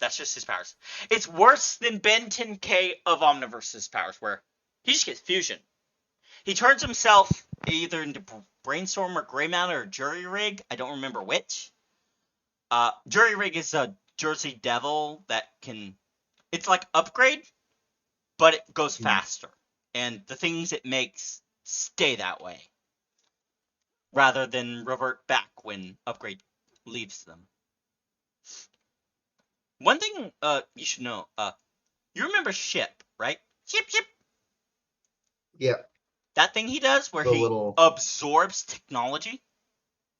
That's just his powers. It's worse than Ben 10K of Omniverse's powers, where he just gets fusion. He turns himself either into Brainstorm or Grey Matter or Jury Rig. I don't remember which. Jury Rig is a Jersey Devil that can. It's like upgrade, but it goes Mm. faster. And the things it makes stay that way, rather than revert back when upgrade leaves them. One thing you should know, you remember Ship, right? Ship, ship. Yeah. That thing he does where The he little. absorbs technology,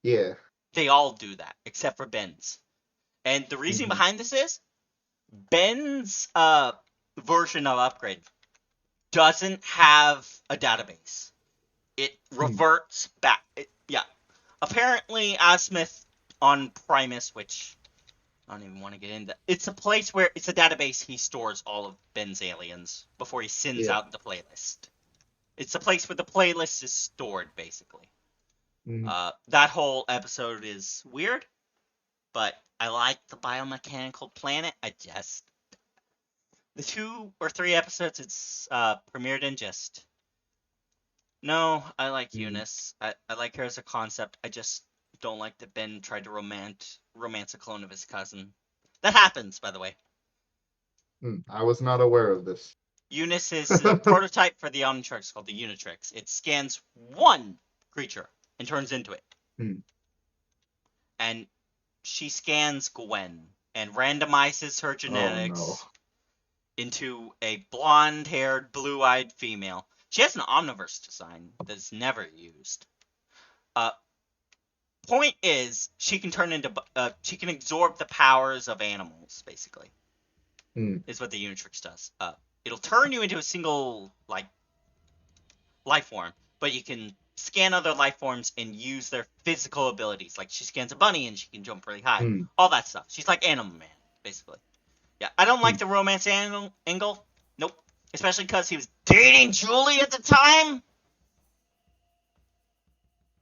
Yeah. they all do that, except for Ben's. And the reason Hmm. behind this is Ben's version of Upgrade doesn't have a database. It Hmm. reverts back. Yeah. Apparently, Azimuth on Primus, which I don't even want to get into. It's a place where it's a database he stores all of Ben's aliens before he sends Yeah. out the playlist. It's a place where the playlist is stored, basically. Hmm. That whole episode is weird, but I like the biomechanical planet. I just the 2 or 3 episodes it's premiered in just no. I like Hmm. Eunice. I like her as a concept. I just don't like that Ben tried to romance a clone of his cousin. That happens, by the way. I was not aware of this. Eunice is a prototype for the Omnitrix called the Unitrix. It scans one creature and turns into it. Hmm. And she scans Gwen and randomizes her Oh no. genetics into a blonde-haired, blue-eyed female. She has an Omniverse design that's never used. Uh, Point is, she can absorb the powers of animals, basically, Hmm. is what the Unitrix does. It'll turn you into a single, like, life form, but you can scan other life forms and use their physical abilities. Like she scans a bunny and she can jump really high. Hmm. All that stuff. She's like Animal Man, basically. Yeah, I don't Hmm. like the romance angle. Nope. Especially because he was dating Julie at the time.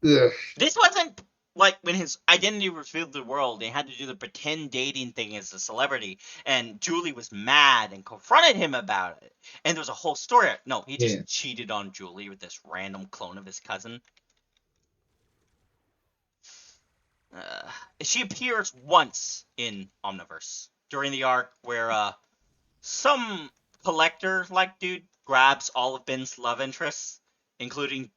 Ugh. This wasn't like when his identity was revealed to the world. They had to do the pretend dating thing as a celebrity, and Julie was mad and confronted him about it. And there was a whole story. No, he Yeah. just cheated on Julie with this random clone of his cousin. Uh, she appears once in Omniverse during the arc where some collector like dude grabs all of Ben's love interests, including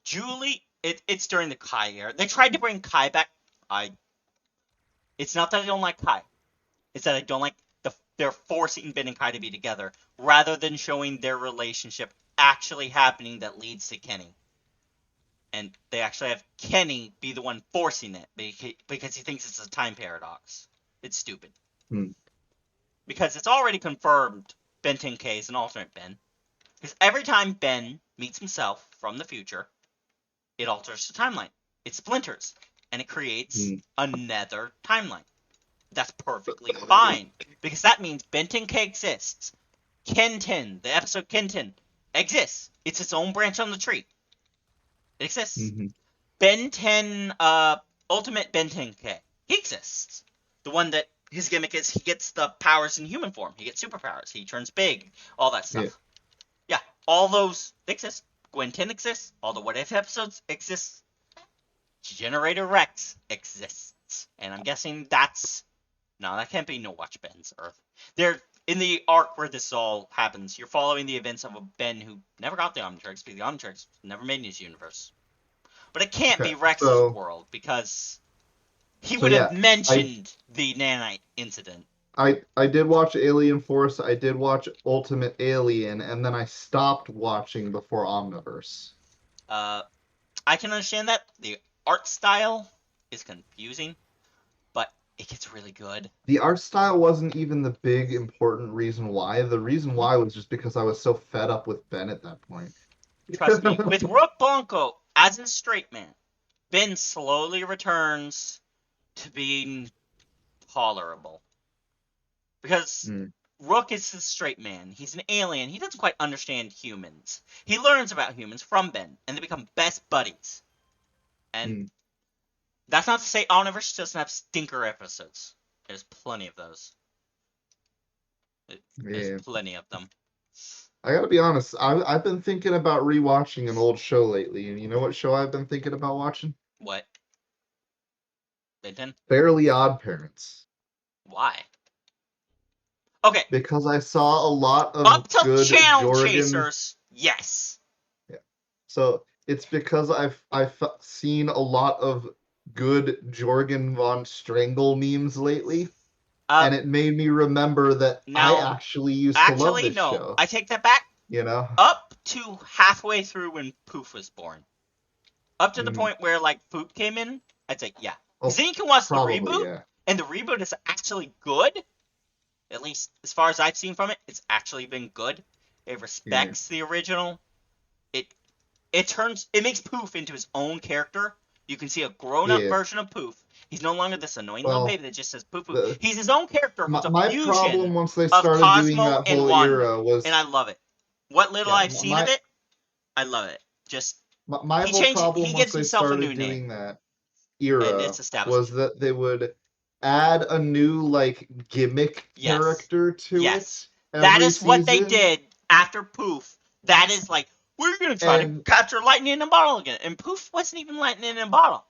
Julie. It's during the Kai era. They tried to bring Kai back. I. It's not that I don't like Kai. It's that I don't like they're forcing Ben and Kai to be together rather than showing their relationship actually happening that leads to Kenny. And they actually have Kenny be the one forcing it because he thinks it's a time paradox. It's stupid. Hmm. Because it's already confirmed Ben 10K is an alternate Ben. Because every time Ben meets himself from the future, it alters the timeline. It splinters, and it creates Hmm. another timeline. That's perfectly fine. Because that means Ben 10K exists. Ken 10, the episode Ken 10, exists. It's its own branch on the tree. It exists. Hmm. Ben 10, Ultimate Ben 10K. He exists. The one that his gimmick is he gets the powers in human form. He gets superpowers. He turns big. All that Yeah. stuff. Yeah, all those exist. Gwen 10 exists. All the What If episodes exist. Generator Rex exists. And I'm guessing that's... No, that can't be No Watch Ben's Earth. They're in the arc where this all happens. You're following the events of a Ben who never got the Omnitrix, because the Omnitrix never made in his universe. But it can't Okay. be Rex's So. world because he So would have yeah. I mentioned the nanite incident. I did watch Alien Force. I did watch Ultimate Alien, and then I stopped watching before Omniverse. Uh, I can understand that. The art style is confusing, but it gets really good. The art style wasn't even the big important reason why. The reason Mhm. why was just because I was so fed up with Ben at that point. Trust me, with Rook Blanco as a straight man, Ben slowly returns to being tolerable. Because Mm. Rook is a straight man. He's an alien. He doesn't quite understand humans. He learns about humans from Ben, and they become best buddies. And Mm. that's not to say Omniverse doesn't have stinker episodes. There's plenty of those. There's Yeah. plenty of them. I gotta be honest, I've been thinking about rewatching an old show lately, and you know what show I've been thinking about watching? What? Benton? Fairly Odd Parents. Why? Okay, Because I saw a lot up of till good Channel Jorgen. Chasers, yes. Yeah. So it's because I've seen a lot of good Jorgen von Strangle memes lately. Uh, and it made me remember that I now, actually used to love actually, this no. show. I take that back. You know? Up to halfway through when Poof was born. Up to the Mhm. point where, like, Poop came in, I'd say, yeah. Because Well, then you can watch the probably, reboot, yeah. and the reboot is actually good. At least, as far as I've seen from it, it's actually been good. It Yeah. respects the original. It makes Poof into his own character. You can see a grown-up Yeah. version of Poof. He's no longer this annoying little Well, baby that just says Poof Poof. the He's his own character who's a my problem fusion once they of started doing Cosmo that and whole Wanda, era and I was, love it. What little yeah, I've seen of it, I love it. Just my whole he problem once gives they himself a started new name, doing that and era it's established. was that they would add a new like gimmick Yes, character to it yes, that every is what they season. did after Poof. That is like we're gonna try to And capture lightning in a bottle again, and Poof wasn't even lightning in a bottle.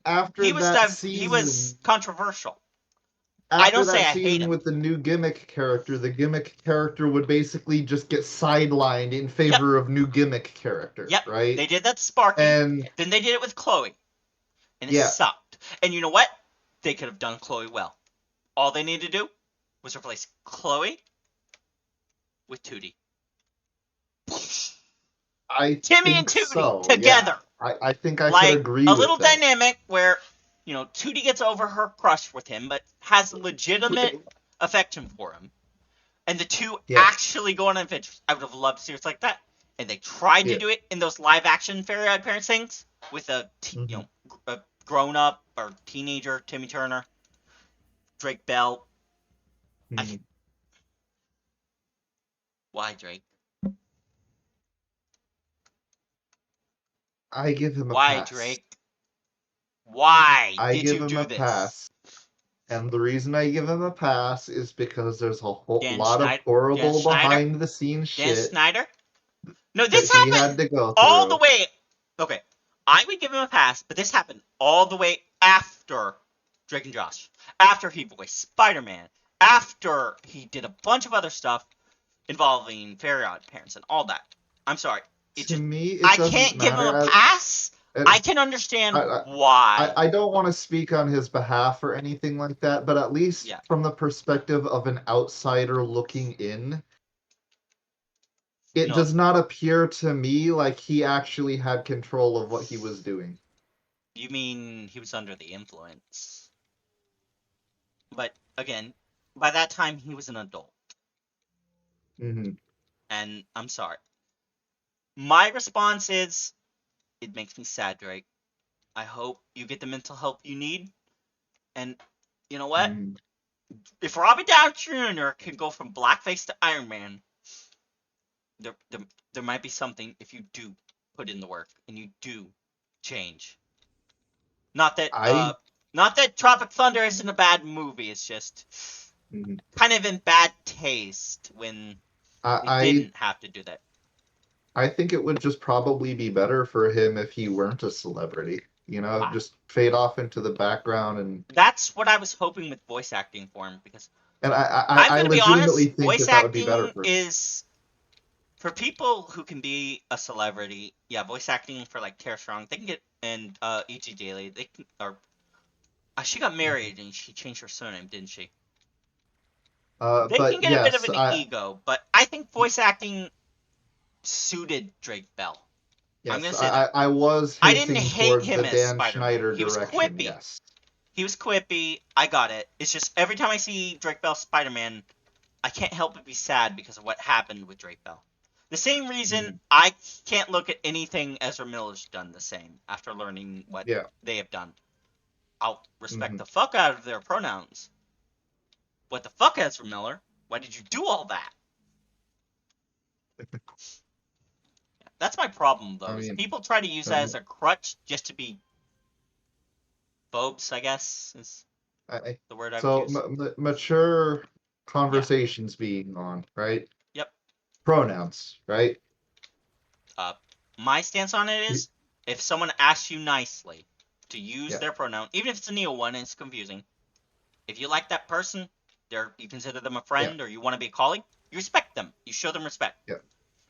after He was that he was season, controversial. I don't say I hate him. with the new gimmick character, the gimmick character would basically just get sidelined in Yep, favor of new gimmick character, yep. right? They did that to Sparky. And Then they did it with Chloe, and it yeah, sucked. And you know what? They could have done Chloe well. All they needed to do was replace Chloe with Tootie. I Timmy and think Tootie so. Yeah. together. I think I could Like agree a with little that. dynamic where, Tootie gets over her crush with him, but has legitimate affection for him. And the two Yeah. actually go on adventures. I would have loved series like that. And they tried to Yeah. do it in those live action Fairy Odd Parents things with Hmm. a grown up or teenager Timmy Turner, Drake Bell. I Hmm. Why Drake? I give him a Why pass. Drake? Why I did give you him do a this? pass. And the reason I give him a pass is because there's a whole Dan lot of Schneider? Dan horrible Schneider? behind the scenes Dan shit Snyder? No, that this he had happened to go all the through. way. Okay, I would give him a pass, but this happened all the way after Drake and Josh. After he voiced Spider Man. After he did a bunch of other stuff involving Fairy Odd Parents and all that. I'm sorry. It To just. me, it I doesn't can't give him a matter. pass. I can I, understand I, why. I don't want to speak on his behalf or anything like that, but at least Yeah. from the perspective of an outsider looking in, it No, does not appear to me like he actually had control of what he was doing. you mean he was under the influence. But again, by that time he was an adult. Hmm. And I'm sorry. My response is it makes me sad, Drake. I hope you get the mental help you need. And you know what? Hmm. If Robert Downey Jr. can go from blackface to Iron Man, there, there, there might be something if you do put in the work and you do change. Not that, I, not that Tropic Thunder isn't a bad movie. It's just mhm. kind of in bad taste when they I, didn't have to do that. I think it would just probably be better for him if he weren't a celebrity. You know, Ah, just fade off into the background that's what I was hoping with voice acting for him because and I'm I gonna be legitimately honest, think voice that would be better acting for him. is for people who can be a celebrity. Yeah, voice acting for like Tara Strong, they can get and E.G. Daily, they can or she got Mhm. married and she changed her surname, didn't she? They can But get a bit of yes, an ego, but I think voice acting suited Drake Bell. I'm gonna say that. I was I didn't hinting hate towards the him as Dan Spider-Man. Schneider He was direction. quippy. Yes. He was quippy. I got it. It's just every time I see Drake Bell Spider-Man, I can't help but be sad because of what happened with Drake Bell. The same reason Mhm. I can't look at anything Ezra Miller's done the same after learning what Yeah. they have done. I'll respect Hmm. the fuck out of their pronouns. What the fuck, Ezra Miller? Why did you do all that? That's my problem, I though, is mean, people try to use that as um, a crutch just to be phobes, I guess, is I, the word I would so use. mature Yeah. conversations being on, right? Yep. Pronouns, right? Uh, my stance on it Y- is if someone asks you nicely to use Yeah. their pronoun, even if it's a neo one and it's confusing, if you like that person, you consider them a Yeah. friend or you want to be a colleague, you respect them. You show them respect. Yeah.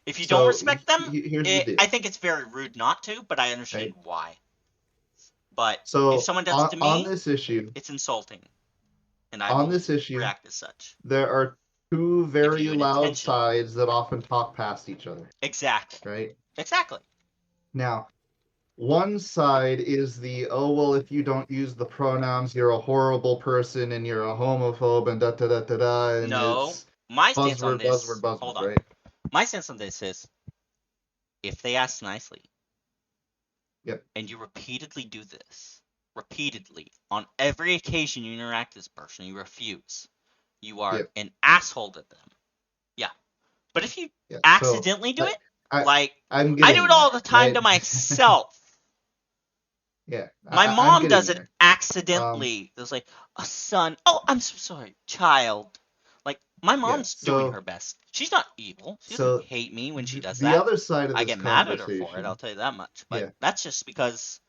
If you don't So respect them, here's the I deal, think it's very rude not to, but I understand right? why. But if So someone does it to on me, this issue, it's insulting. and I On will this issue, react as such. there are two If you very do it loud intentionally. sides that often talk past each other, Exactly. right? Exactly. Now, one side is oh, well, if you don't use the pronouns, you're a horrible person and you're a homophobe and da da da da da, and No. it's My stance on buzzword, buzzword, this. buzzword, Hold on. right? My stance on this is, if they ask nicely, Yep. and you repeatedly do this, repeatedly, on every occasion you interact with this person, you refuse, you are Yep. an asshole to them. Yeah. But if you Yeah. So accidentally do I, it, I like, I'm I do getting it all there, the time right? to myself. Yeah, My I'm mom getting does it there. Um, accidentally. It's like, a son. Oh, I'm so sorry, child. Like, my yeah. mom's doing So her best. She's not evil. She doesn't so hate me when she does the that. other side of I this get mad at her for it, I'll conversation, tell you that much. But yeah, that's just because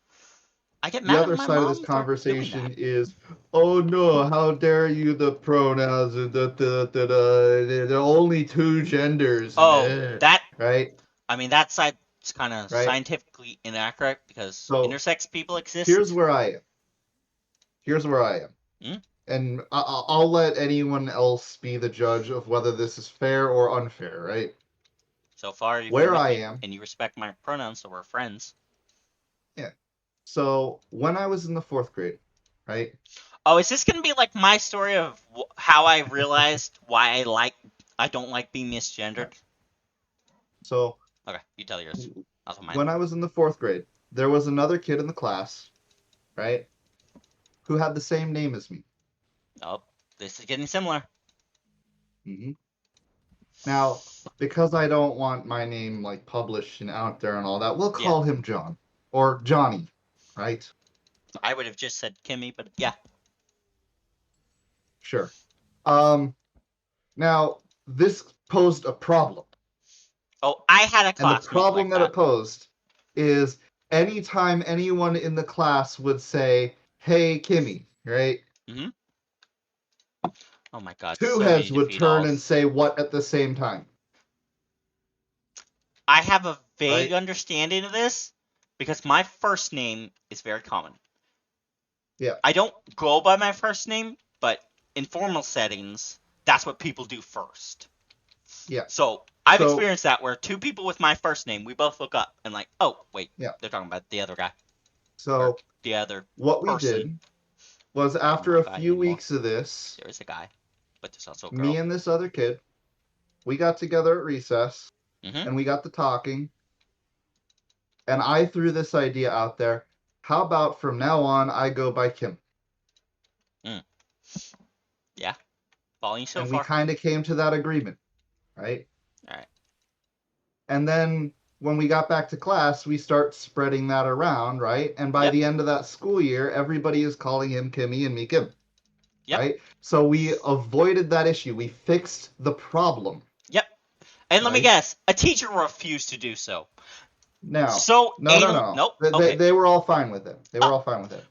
I get the mad at other my side of this mom for doing that. conversation is, oh no, how dare you, the pronouns and da da da da. There are only two genders and Oh, that, right, I mean, that side's kind of right. scientifically inaccurate because So intersex people here's exist. where I am. Here's where I am. Hmm? And I'll let anyone else be the judge of whether this is fair or unfair, right? So far, you've been Where with I me, am, and you respect my pronouns, so we're friends. yeah. So when I was in the fourth grade, right? Oh, is this gonna be like my story of how I realized why I don't like being No. misgendered? So Okay, you tell yours. I'll tell mine. when I was in the fourth grade, there was another kid in the class, right, who had the same name as me. Oh, this is getting similar. Hmm. Now, because I don't want my name like published and out there and all that, we'll Yeah, call him John or Johnny, right? I would have just said Kimmy, but yeah. Sure. Um, Now this posed a problem, Oh, I had a and the classmate problem like that it that. posed is anytime anyone in the class would say, "Hey, Kimmy," right? Hmm. Oh my God, Two so many heads would defeat turn and alls. say what at the same time, I have a vague right? understanding of this because my first name is very common. Yeah, I don't go by my first name, but in formal settings, that's what people do first. yeah. So I've So, experienced that where two people with my first name, we both look up and like, oh wait, yeah. they're talking about the other guy or So the other what we person. did was I am after not a a guy few anymore. weeks of this, There is a guy, but there's also a me girl. and this other kid, we got together at recess Mm-hmm. and we got to talking, and I threw this idea out there. How about from now on I go by Kim? Mm. Yeah, following so And we far. kind of came to that agreement, right? All right. And then when we got back to class, we start spreading that around, right? And by Yep. the end of that school year, everybody is calling him Kimmy and me Kim, Yep. right? So we avoided that issue. We fixed the problem, Yep. And let me right? guess, a teacher refused to do so. Now, So no, no, anal. no. Nope. They, Okay. they were all fine with it. They were Oh, all fine with it.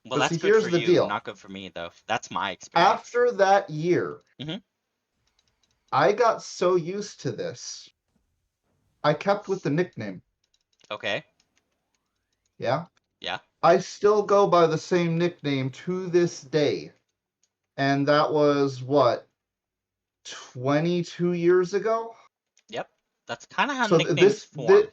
well, But see, that's good for here's the you. deal. Not good for me though. That's my experience. After that year, Mm-hmm. I got so used to this, I kept with the nickname. Okay. Yeah? Yeah. I still go by the same nickname to this day. And that was what, 22 years ago? Yep. That's kind of how So nicknames form.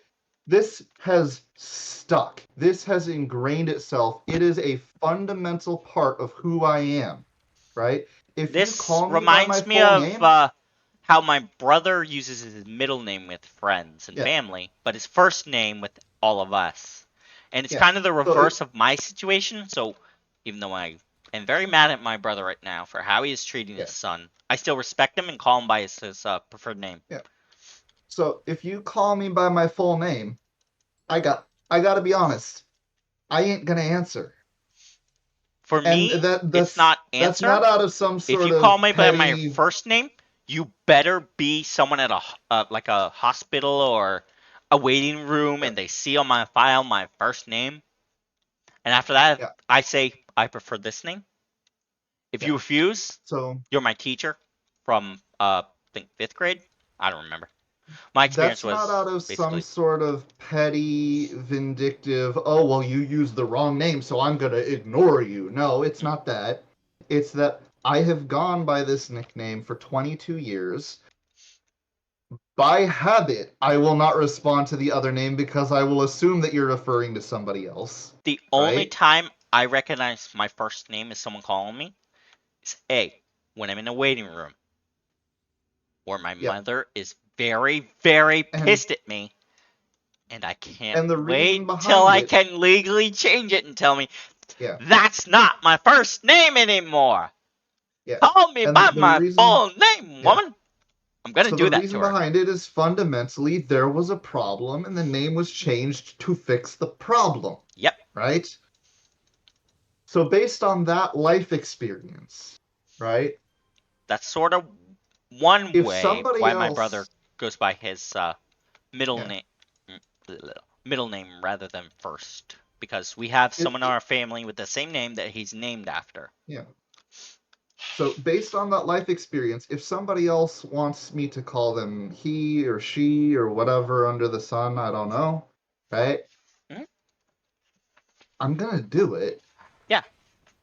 this has stuck. This has ingrained itself. It is a fundamental part of who I am, right? If you This call me by my reminds me full of name, how my brother uses his middle name with friends and yeah, family, but his first name with all of us. And it's yeah. kind of the So reverse of my situation. So even though I am very mad at my brother right now for how he is treating his yeah, son, I still respect him and call him by his preferred name. yeah. So if you call me by my full name, I got to be honest. I ain't gonna answer. For And me, it's not that's answer. not out of some If sort you call of me by my petty, first name, you better be someone at like a hospital or a waiting room, yeah, and they see on my file my first name. And after that, yeah, I say I prefer this name. If yeah. you refuse, So you're my teacher from I think fifth grade. I don't remember. My experience that's not was out of some basically sort of petty, vindictive, well, you used the wrong name, so I'm going to ignore you. No, it's mm, not that. It's that I have gone by this nickname for 22 years. By habit, I will not respond to the other name because I will assume that you're referring to somebody else, The only right? time I recognize my first name as someone calling me is A, when I'm in a waiting room, or my Yeah. mother is very, very And pissed at me, and I can't the wait reason till behind I it, can legally change it and tell me, yeah, that's not my first name anymore. yeah. Call me And by the my reason, full name, yeah. woman. I'm gonna So the do that to reason her. behind it is fundamentally there was a problem and the name was changed to fix the problem, Yep, right? So based on that life experience, right? that's sort of one If way somebody why my brother else, goes by his middle yeah, name, middle name rather than first, because we have someone in it our family with the same name that he's named after. yeah. So based on that life experience, if somebody else wants me to call them he or she or whatever under the sun, I don't know, right? Mhm. I'm gonna do it Yeah,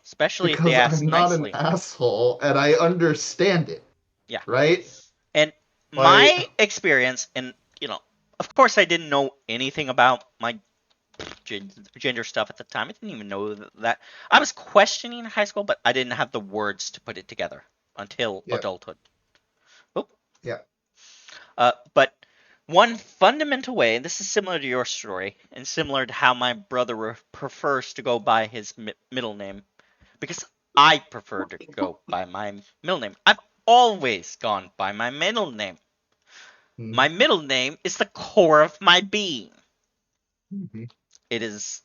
especially if they because ask I'm not an nicely. asshole and I understand it, Yeah, right? and Like, my experience, and of course, I didn't know anything about my gender stuff at the time. I didn't even know that. I was questioning in high school, but I didn't have the words to put it together until yeah, adulthood. Oh, yeah. but one fundamental way, and this is similar to your story, and similar to how my brother prefers to go by his middle name, because I prefer to go by my middle name. I've always gone by my middle name. Mm-hmm. My middle name is the core of my being. Mm-hmm. It is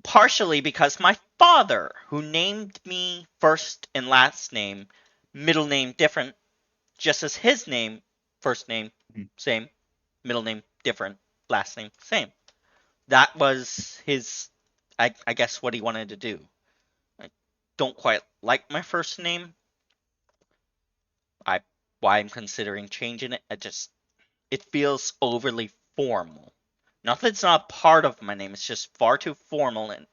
partially because my father, who named me first and last name, middle name different, just as his name, first name, same, middle name different, last name same. That was his, I guess, what he wanted to do. I don't quite like my first name. I why I'm considering changing it. It feels overly formal. Not that it's not part of my name, it's just far too formal. And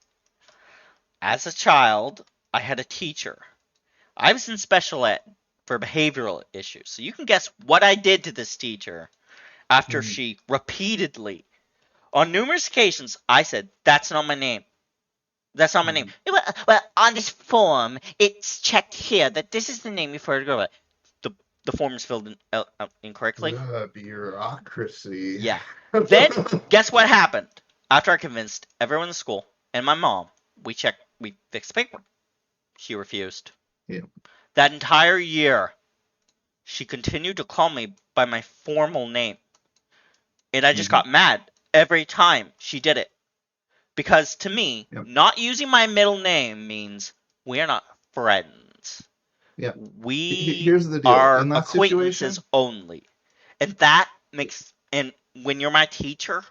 as a child, I had a teacher. I was in special ed for behavioral issues. So you can guess what I did to this teacher after Mm-hmm. she repeatedly, on numerous occasions, I said, "That's not my name. That's not my name." Mm-hmm. Well, on this form, it's checked here that this is the name you prefer to go by. The the form is filled in, incorrectly. Bureaucracy. Yeah. Then guess what happened? After I convinced everyone in the school and my mom, we fixed the paper. She refused. Yeah. That entire year, she continued to call me by my formal name, and I just Mm-hmm. got mad every time she did it. Because to me, Yep. not using my middle name means we are not friends. Yeah. We Here's the deal. are In that acquaintances situation, only. And that makes, and when you're my teacher,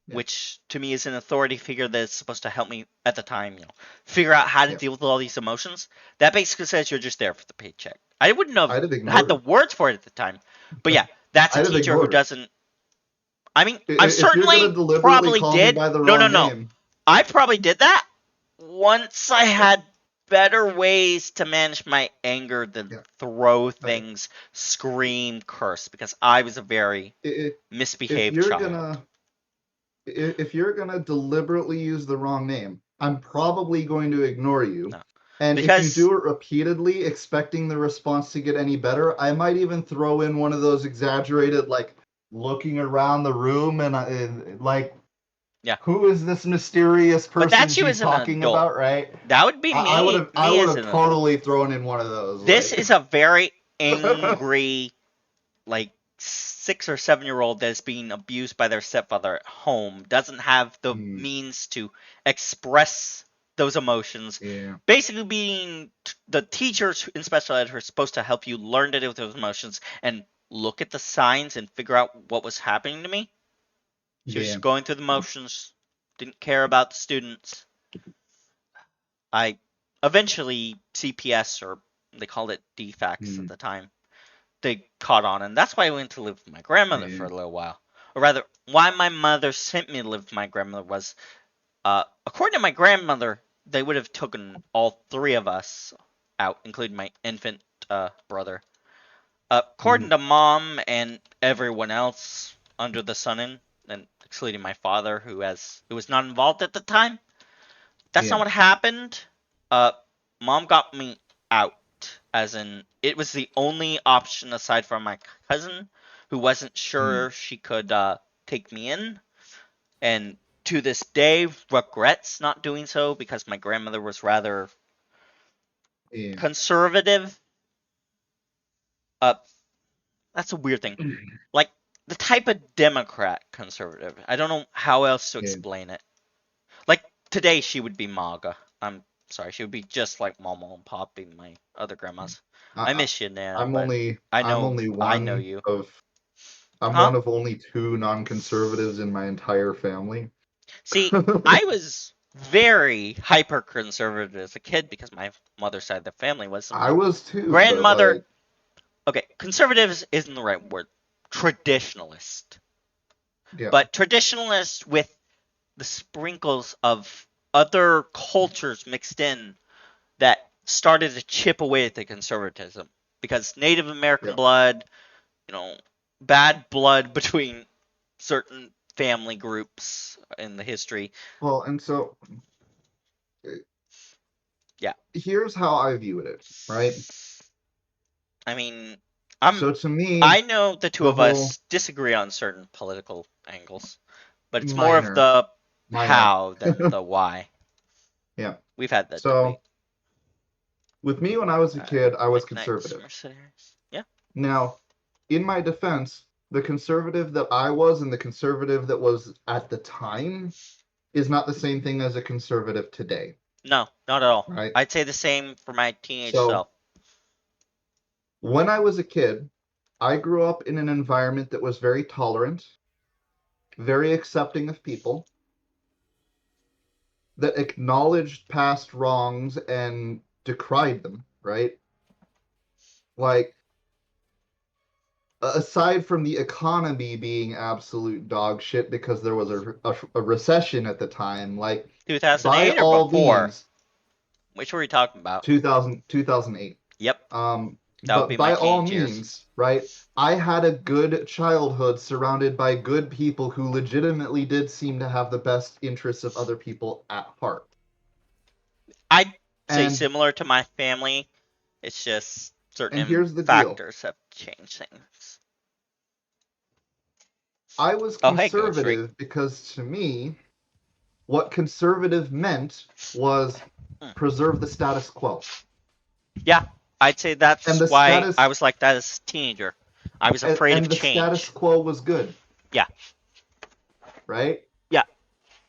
yeah, which to me is an authority figure that's supposed to help me at the time, figure out how to yeah. deal with all these emotions, that basically says you're just there for the paycheck. I wouldn't have I'd have had the ignored words for it at the time, but her. yeah, that's a I'd have teacher who ignored her. doesn't. I mean, I If you're gonna certainly deliberately probably call me did. by the No, no, wrong no. name, I probably did that once I had better ways to manage my anger than yeah. throw I, things, scream, curse, because I was a very if if misbehaved you're child. gonna if you're gonna deliberately use the wrong name, I'm probably going to ignore you. No. And if you Because do it repeatedly, expecting the response to get any better, I might even throw in one of those exaggerated, like looking around the room and like, yeah, who is this mysterious but person that's you she's as an talking adult. about, right? That would be I would me, have I me would as have an adult. totally thrown in one of those, This like, is a very angry, like 6 or 7 year old that is being abused by their stepfather at home, doesn't have the mm, means to express those emotions. yeah, Basically, being the teachers in special ed who are supposed to help you learn to deal with those emotions and look at the signs and figure out what was happening to me. She was yeah, just going through the motions, didn't care about the students. I eventually CPS, or they called it DFACS at mm, the time, they caught on, and that's why I went to live with my grandmother for yeah, a little while. Or rather, why my mother sent me to live with my grandmother was, according to my grandmother, they would have taken all three of us. out, including my infant brother. Mhm. According to mom and everyone else under the sun, and excluding my father, who was not involved at the time, that's not Yeah. what happened. Uh, Mom got me out, as in it was the only option aside from my cousin, who wasn't Mm. sure she could take me in, and to this day regrets not doing so because my grandmother was rather Yeah. conservative. Uh, that's a weird thing. Like the type of Democrat conservative. I don't know how else to Yeah. explain it. Like today she would be MAGA. I'm sorry, she would be just like Momo and Pop being my other grandmas. I, I I- miss you, Nana, I'm but only I I'm know only I know one you. of I'm Huh? one of only two non-conservatives in my entire family. See, I was very hyper conservative as a kid because my mother's side of the family was, and I my was too, but grandmother. like, Okay, conservatives isn't the right word. Traditionalist, yeah. but traditionalist with the sprinkles of other cultures mixed in that started to chip away at the conservatism because Native American Yeah. blood, you know, bad blood between certain family groups in the history. Well, and so uh, Yeah. here's how I viewed it, right? I mean, I'm So to me, I know the two the of whole us disagree on certain political angles, but it's more of minor, the minor, how than the why. yeah. We've had that So debate. with me when I was a kid, I was Midnight conservative. Mercenaries. Yeah. Now, in my defense, the conservative that I was and the conservative that was at the time is not the same thing as a conservative today, No, not at all. right? I'd say the same for my teenage So self. when I was a kid, I grew up in an environment that was very tolerant, very accepting of people, that acknowledged past wrongs and decried them, right? Like, aside from the economy being absolute dog shit because there was a recession at the time, like, by 2008 or all before? means, Which were we talking about? 2008. Yep, that would But be my by all teenage years. means, right? I had a good childhood surrounded by good people who legitimately did seem to have the best interests of other people at heart. I'd say And similar to my family. It's just certain here's the deal. factors have changed things. I was Oh, hey, Go Streak. conservative because to me, what conservative meant was Hmm. preserve the status quo. Yeah, I'd say And that's the why I status was like that as a teenager. I was afraid of and the status change. quo was good, Yeah, right? yeah,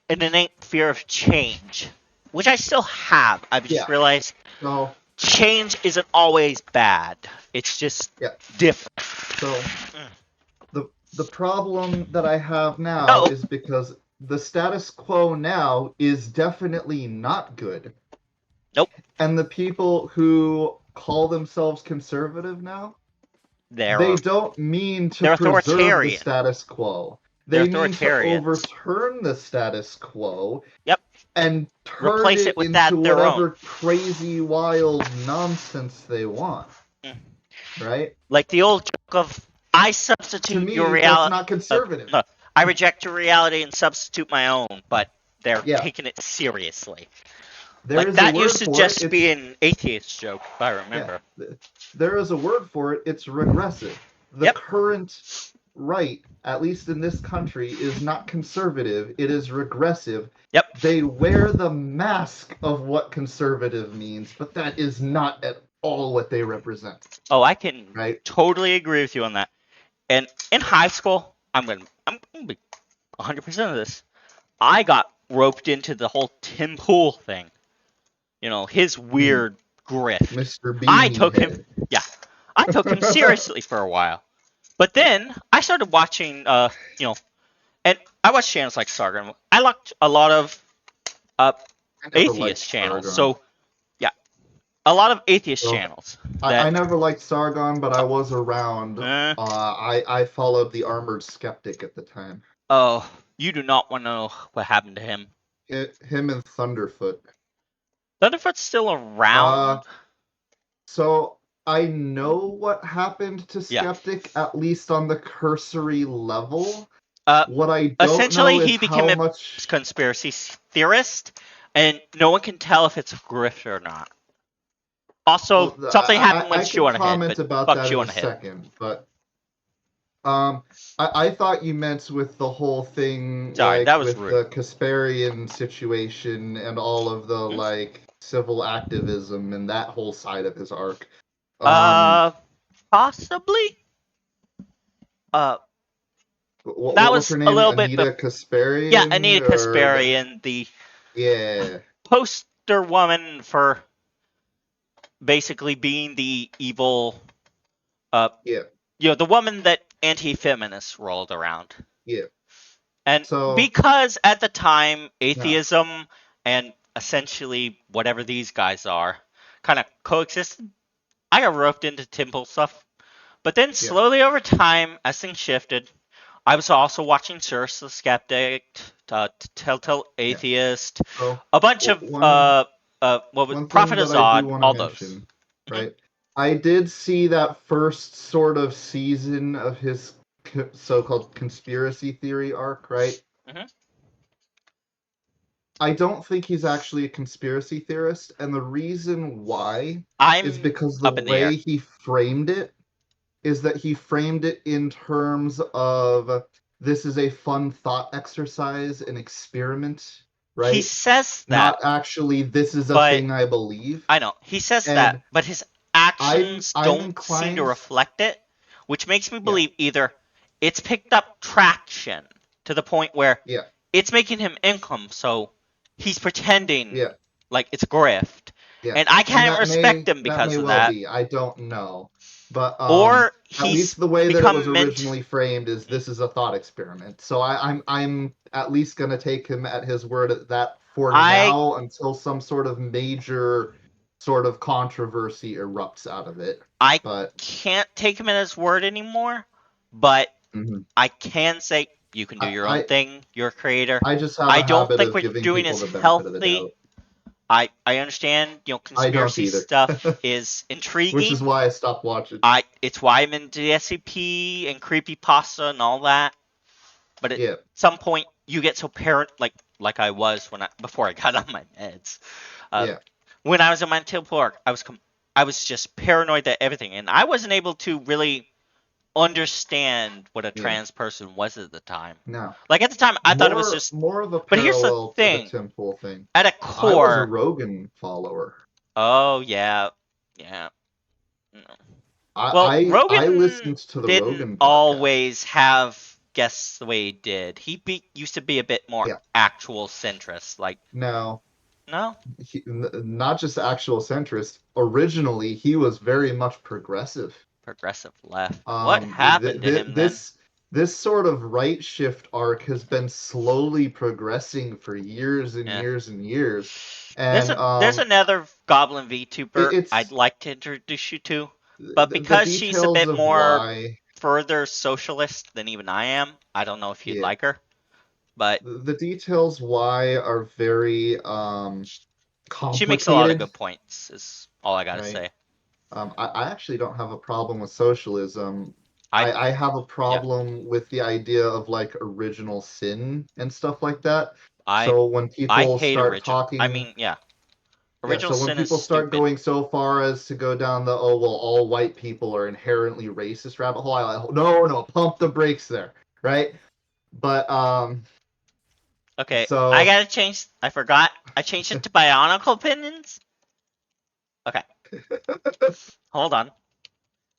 an innate fear of change, which I still have. I've just Yeah. realized So, change isn't always bad. It's just yeah. different. So Mm. the problem that I have now No, is because the status quo now is definitely not good. nope. And the people who call themselves conservative now, they They're don't mean to they're preserve the authoritarian. status quo. They're They mean to authoritarians. overturn the status quo Yep. and turn Replace it it with into that their own. whatever crazy, wild nonsense they want, Mm. right? Like the old joke of I To substitute your me, that's reality. not conservative. No, I reject your reality and substitute my own. But they're Yeah, taking it seriously. there Like is a that used word to for it. just be It's an atheist joke, if I yeah, remember. there is a word for it. It's regressive. The Yep. current right, at least in this country, is not conservative. It is regressive. Yep. They wear the mask of what conservative means, but that is not at all what they represent, Oh, I can right? totally agree with you on that. And in high school, I'm gonna be 100% of this. I got roped into the whole Tim Pool thing. You know, his Hmm. weird grift. Mr. I Beanie took him, Head. yeah, I took him seriously for a while. But then I started watching, you know, and I watched channels like Sargon. I liked a lot of uh, I never liked atheist channels. Sargon. So yeah, a lot of atheist So channels I that. never liked Sargon, but I was around. Uh, I followed the Armored Skeptic at the time. oh, you do not want to know what happened to him. Him and Thunderfoot. Thunderfoot's still Uh, around. So I know what happened to Yeah. Skeptic, at least on the cursory level. Uh, What I don't know Essentially, is he became how a much. conspiracy theorist, and no one can tell if it's a grift or not. Also, Well, something happened I with can Shoe on a Head, comment but about fuck that Shoe in on a a Head. second, but um, I thought you meant with the whole thing, Sorry, like that was with rude. the Kasparian situation and all of the Hmm? like civil activism and that whole side of his arc. Um, Uh, Possibly. Uh, that what was was her a name? little bit. Anita Yeah, Kasparian Anita or Kasparian, the yeah, poster woman for basically being the evil. Uh, yeah, the woman that anti-feminists rolled around. yeah. And So because at the time, no, atheism and essentially whatever these guys are kind of coexisted, I got roped into temple stuff. But then yeah. slowly over time, as things shifted, I was also watching Circe the Skeptic, Telltale Yeah. Atheist, So a bunch of what was one Prophet thing that I do Azad, want to all those. mention, Hmm. right? I did see that first sort of season of his so-called conspiracy theory arc, right? Hmm. I don't think he's actually a conspiracy theorist, and the reason why is I'm because the up in the way air. he framed it is that he framed it in terms of this is a fun thought exercise, an experiment, He right? says that, Not actually this is a but thing I believe. I know he says that, And but his I'm actions I'm don't seem to inclined, reflect it, which makes me yeah, believe either it's picked up traction to the point where yeah, it's making him income, so he's pretending yeah, like it's grift, yeah. and I And can't respect him that because may of well that, be. I don't know. But or at he's least the way that it was become meant. originally framed is this is a thought experiment. So I'm at least gonna take him at his word at that for I now until some sort of major sort of controversy erupts out of it. I But can't take him at his word anymore, but mhm. I can say you can do I, your own I thing. You're a creator. I just have I a don't habit think of what you're giving doing people is the benefit of the doubt. healthy. I understand, I don't conspiracy either. stuff is Which is intriguing. why I stopped watching. It's why I'm into the SCP and creepypasta and all that. But at Yeah, some point, you get so like I was before I got on my meds. Uh, yeah, when I was in my temple arc, I was just paranoid that everything, and I wasn't able to really understand what a yeah. trans person was at the time. Now, Like at the time, I thought it was just. more of a But here's the parallel to the thing: temple thing. at a I was a core, Rogan follower. oh yeah, yeah. No. I Well, I Rogan listened to the didn't Rogan podcast. always have guests the way he did. Used to be a bit more Yeah. actual centrist. Like, Now, no, not just actual centrist. Originally, he was very much progressive. progressive left. What happened to him then? This sort of right shift arc has been slowly progressing for years and Yeah. years and years, and There's another Goblin VTuber I'd it's like to introduce you to, but the because she's a details bit of more why. further socialist than even I am, I don't know if you'd Yeah, like her. But the details why are very she makes a lot of complicated, good points, is all I gotta right? say. I actually don't have a problem with socialism. I, I have a yeah, problem with the idea of like original sin and stuff like that. I, So when I people hate start original. I talking, mean, yeah, yeah, original so when sin is people start stupid. going so far as to go down the oh well all white people are inherently racist rabbit hole, I like no pump the brakes there, right? But Okay, I so gotta change. I forgot. I changed it to Bionicle opinions. Okay, hold on,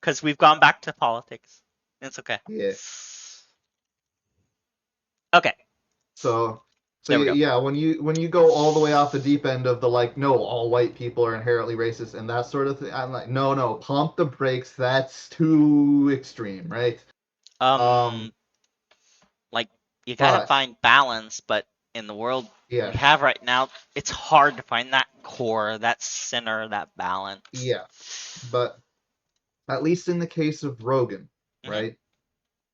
because we've gone back to politics. It's okay. yeah. Okay, So there we go. yeah, when you go all the way off the deep end of the like, no, all white people are inherently racist and that sort of thing, I'm like, no, pump the brakes. That's too extreme, right? Um, Um, like you gotta but find balance, but in the world we yeah, have right now, it's hard to find that core, that center, that balance. yeah, but at least in the case of Rogan, Hmm. right?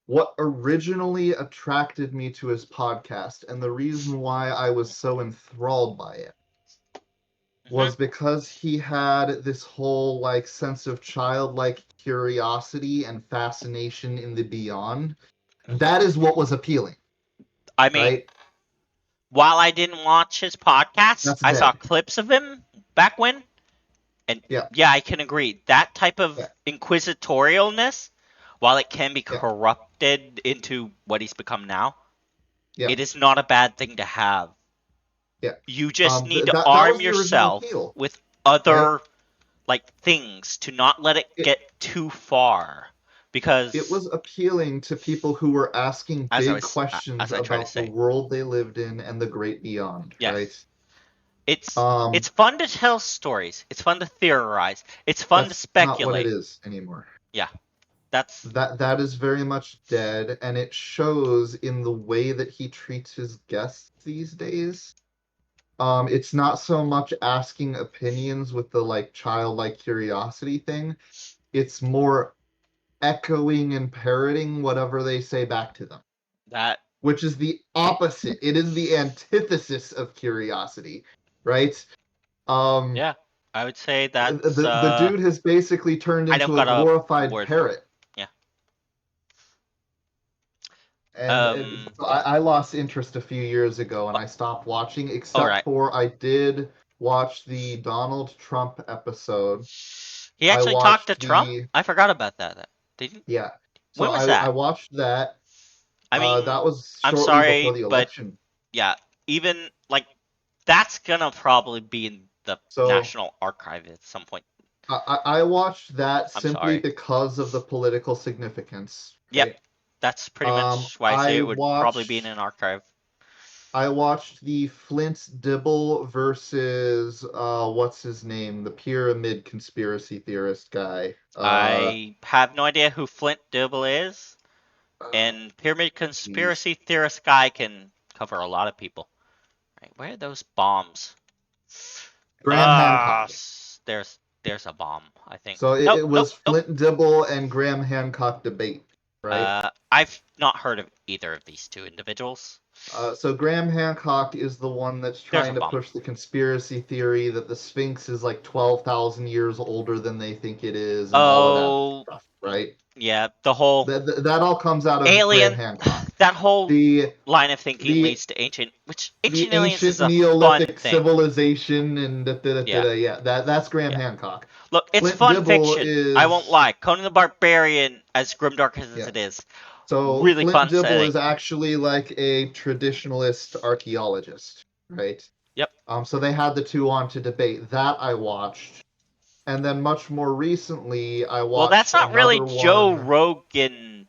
What originally attracted me to his podcast and the reason why I was so enthralled by it Hmm. was because he had this whole like sense of childlike curiosity and fascination in the beyond. That is what was appealing, I mean, right? while I didn't watch his podcast, That's I saw dead. clips of him back when, and Yeah, yeah, I can agree. That type yeah, of inquisitorialness, while it can be yeah, corrupted into what he's become now, yeah, it is not a bad thing to have. yeah. You just need to That arm was the original yourself appeal, with right? other like things to not let it It get too far, it because was appealing to people who were asking big questions as I try to about the say, world they lived in and the great beyond, right? yes, it's Um, it's fun to tell stories. It's fun to theorize. It's fun to that's not what it speculate. is anymore. Yeah, that's That is very much dead, and it shows in the way that he treats his guests these days. It's not so much asking opinions with the like childlike curiosity thing. It's more echoing and parroting whatever they say back to them, that. which is the opposite. It is the antithesis of curiosity, right? Um, Yeah, I would say that's the dude has basically turned I don't into a got a glorified word for it. parrot. Yeah. And so I lost interest a few years ago and Oh, I stopped watching, all except right. for I did watch the Donald Trump episode. He I actually talked to watched Trump? the, I forgot about that. Didn't yeah. So When was I that? watched that. I mean, That was I'm shortly before sorry, the but election. yeah, even like that's gonna probably be in the So National Archive at some point. I watched that I'm simply sorry. because of the political significance. Yep, Okay. that's pretty much why I say it would probably be in an archive. I watched the Flint Dibble versus what's his name, the pyramid conspiracy theorist guy. I have no idea who Flint Dibble is, Oh, and Pyramid jeez. Conspiracy Theorist guy can cover a lot of people. Right, where are those bombs? Graham Ah, Hancock. there's a bomb, I think. So Nope, it nope, was nope. Flint Dibble and Graham Hancock debate, right? I've not heard of either of these two individuals. So Graham Hancock is the one that's There's a trying to bomb. push the conspiracy theory that the Sphinx is like 12,000 years older than they think it is and all of that Oh, stuff, right? yeah, the whole That all comes out of Graham alien, Hancock. that whole The line of thinking the leads to which the ancient aliens ancient is a fun Neolithic thing. civilization and da, da, da, da, Yeah, da, yeah, that's Graham yeah. Hancock. Look, it's Flint fun Dibble fiction. I won't is lie. Conan the Barbarian, as grimdark as yeah. it is, So really Flint fun Dibble setting. is actually like a traditionalist archaeologist, right? Yep. So they had the two on to debate. That I watched. And then much more recently, I Well, that's watched not really another Joe one. Rogan.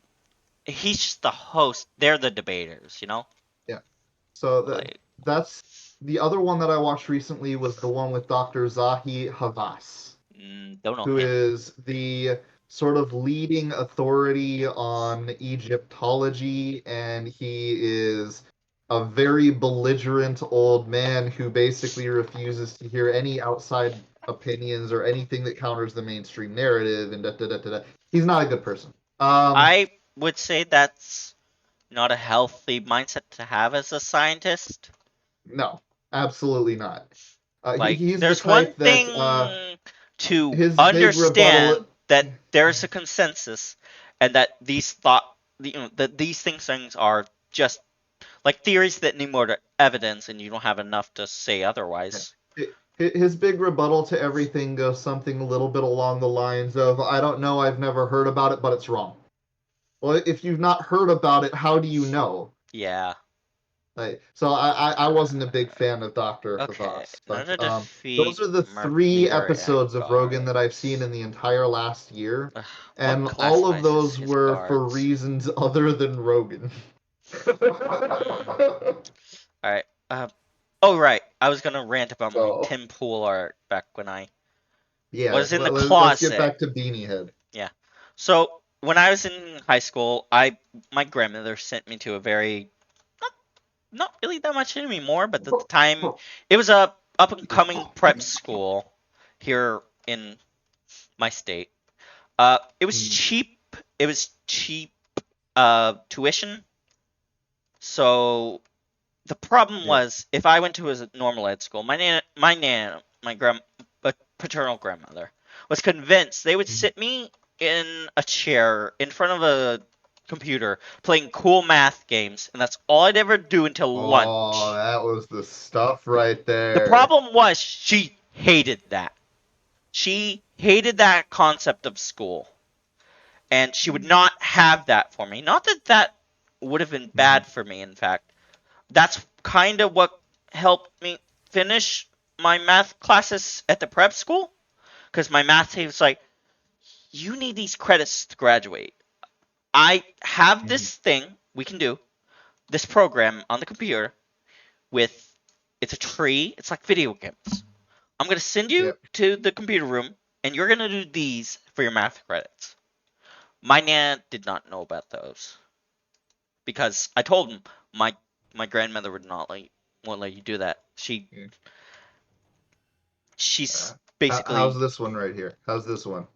He's just the host. They're the debaters, you know? Yeah. So Like, that's the other one that I watched recently was the one with Dr. Zahi Havas, don't know who him. is the sort of leading authority on Egyptology, and he is a very belligerent old man who basically refuses to hear any outside opinions or anything that counters the mainstream narrative and da da da da. Da. He's not a good person. Um, I would say that's not a healthy mindset to have as a scientist. no, absolutely not. Like, He's the there's one type that thing to his big rebuttal. understand that there's a consensus, and that that these things are just like theories that need more evidence, and you don't have enough to say otherwise. His big rebuttal to everything goes something a little bit along the lines of, I don't know, I've never heard about it, but it's wrong. Well, if you've not heard about it, how do you know? Yeah. So I wasn't a big fan of Dr. Okay. Havas, but Another those defeat. are the three Nuclear egg episodes of Rogan that I've seen in guards. the entire last year, Ugh, what and all of classifies as those his were for guards? reasons other than Rogan. Hmm. All right. Oh right. I was gonna rant about my So Tim Pool art back when I yeah, was in the let's get closet. back to Beanie Head. Yeah. So when I was in high school, I my grandmother sent me to a very not, not really that much anymore, but at the time it was a up and coming prep school here in my state. It was Mm, cheap. It was cheap tuition. So the problem yeah, was if I went to a normal ed school, my paternal grandmother, was convinced they would sit me in a chair in front of a computer playing cool math games, and that's all I'd ever do until Oh, lunch. that was the stuff right The there. problem was she hated that. She hated that concept of school, and she would not have that for me. Not that that would have been Mhm. bad for me, in fact. That's kind of what helped me finish my math classes at the prep school, because my math teacher was like, you need these credits to graduate. I have Mhm. this thing we can do, this program on the computer with, it's a tree, it's like video games. I'm going to send you Yep. to the computer room, and you're going to do these for your math credits. My nan did not know about those, because I told him my grandmother would not won't let you do that. Yeah. She's How's basically this one right here? How's this one?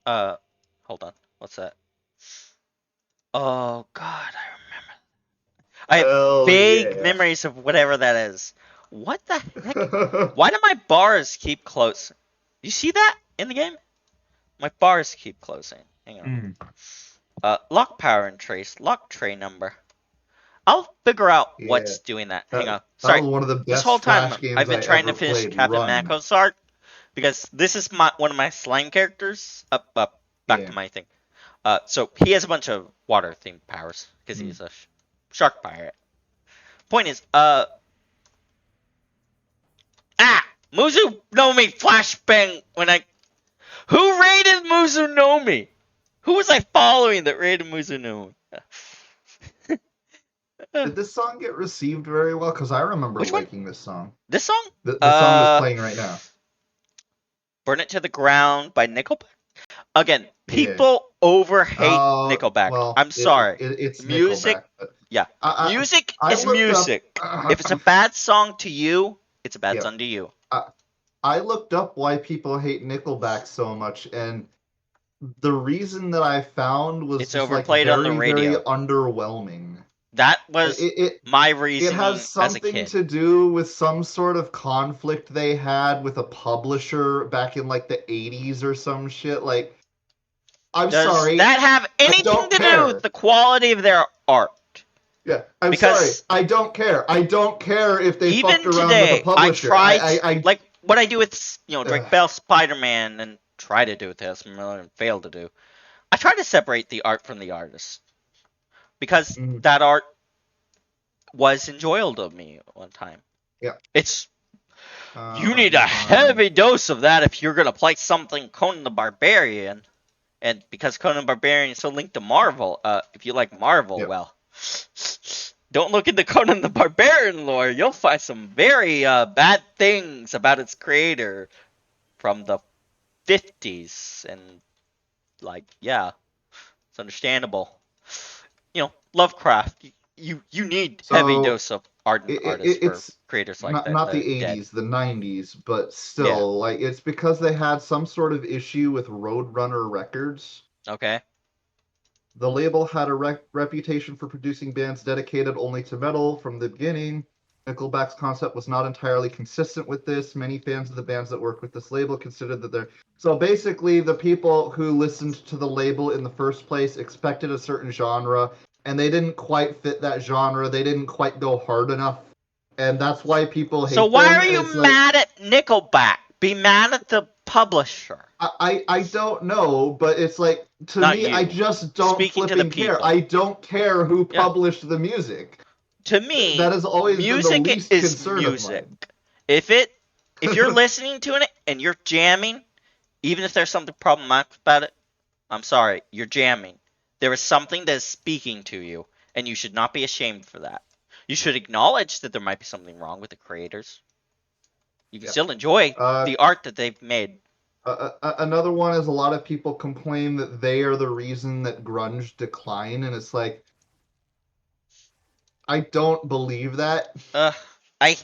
uh hold on. What's that? Oh god, I have Hell vague yeah. memories of whatever that is. What the heck? Why do my bars keep closing? You see that in the game? My bars keep closing. Hang on. Mm, Lock power and trace. Lock tray number. I'll figure out yeah. what's doing that. Hang That on. that Sorry. was one of the This best whole time Flash games I've I been trying to ever finish played. Captain Run. Mako's arc because this is one of my slime characters. Up, back to Yeah. my thing. So he has a bunch of water themed powers because Mm. he's a shark pirate. Point is, Muzu no Mi flashbang when I. Who raided Muzu no Mi? Who was I following that raided Muzu no Mi? Did this song get received very well? Because I remember Which one? liking this song. This song? The song that's playing right now. Burn It to the Ground by Nickelback. Again, Yeah. people over hate Nickelback. Well, I'm sorry. it's Music, Nickelback, but yeah. Music I is looked up. music. If it's a bad song to you, it's a bad Yeah. song to you. I looked up why people hate Nickelback so much, and the reason that I found was It's just like overplayed on the very, very radio. underwhelming. That It was it, my it has reasoning as a something kid. to do with some sort of conflict they had with a publisher back in like the 80s or some shit. Like, I'm Does sorry, that have I anything don't to do with care. the quality of their art? Yeah, I'm sorry, Because I don't care. I don't care if they fucked even around with a today, I publisher. tried, I like what I do with, Drake ugh. Bell, Spider-Man, and try to do with this, and fail to do. I try to separate the art from the artist because Mhm. that art was enjoyable to me one time. Yeah. It's you Let need me a find. heavy dose of that if you're gonna play something Conan the Barbarian, and because Conan the Barbarian is so linked to Marvel. If you like Marvel, Yep. well, don't look into Conan the Barbarian lore. You'll find some very bad things about its creator from the 50s, and yeah, it's understandable. Lovecraft. You need heavy So dose of ardent artists for it's creators like not that not that the are dead. 80s, the 90s, but Yeah. still, like it's because they had some sort of issue with Roadrunner Records. Okay. The label had a reputation for producing bands dedicated only to metal from the beginning. Nickelback's concept was not entirely consistent with this. Many fans of the bands that work with this label considered that they're. So basically, the people who listened to the label in the first place expected a certain genre, and they didn't quite fit that genre. They didn't quite go hard enough. And that's why people So hate why them. are And you it's like, mad at Nickelback? Be mad at the publisher, I don't know, but it's like, to not me, I you. just don't Speaking to the flipping care. people. I don't care who Yeah. published the music. To That me, has always been the music least is concern of music. mine. If you're listening to it and you're jamming, even if there's something problematic about it, I'm sorry, you're jamming. There is something that is speaking to you, and you should not be ashamed for that. You should acknowledge that there might be something wrong with the creators. You can Yep. still enjoy Uh, the art that they've made. Another one is a lot of people complain that they are the reason that grunge declined, and it's like, I don't believe that. Uh, I.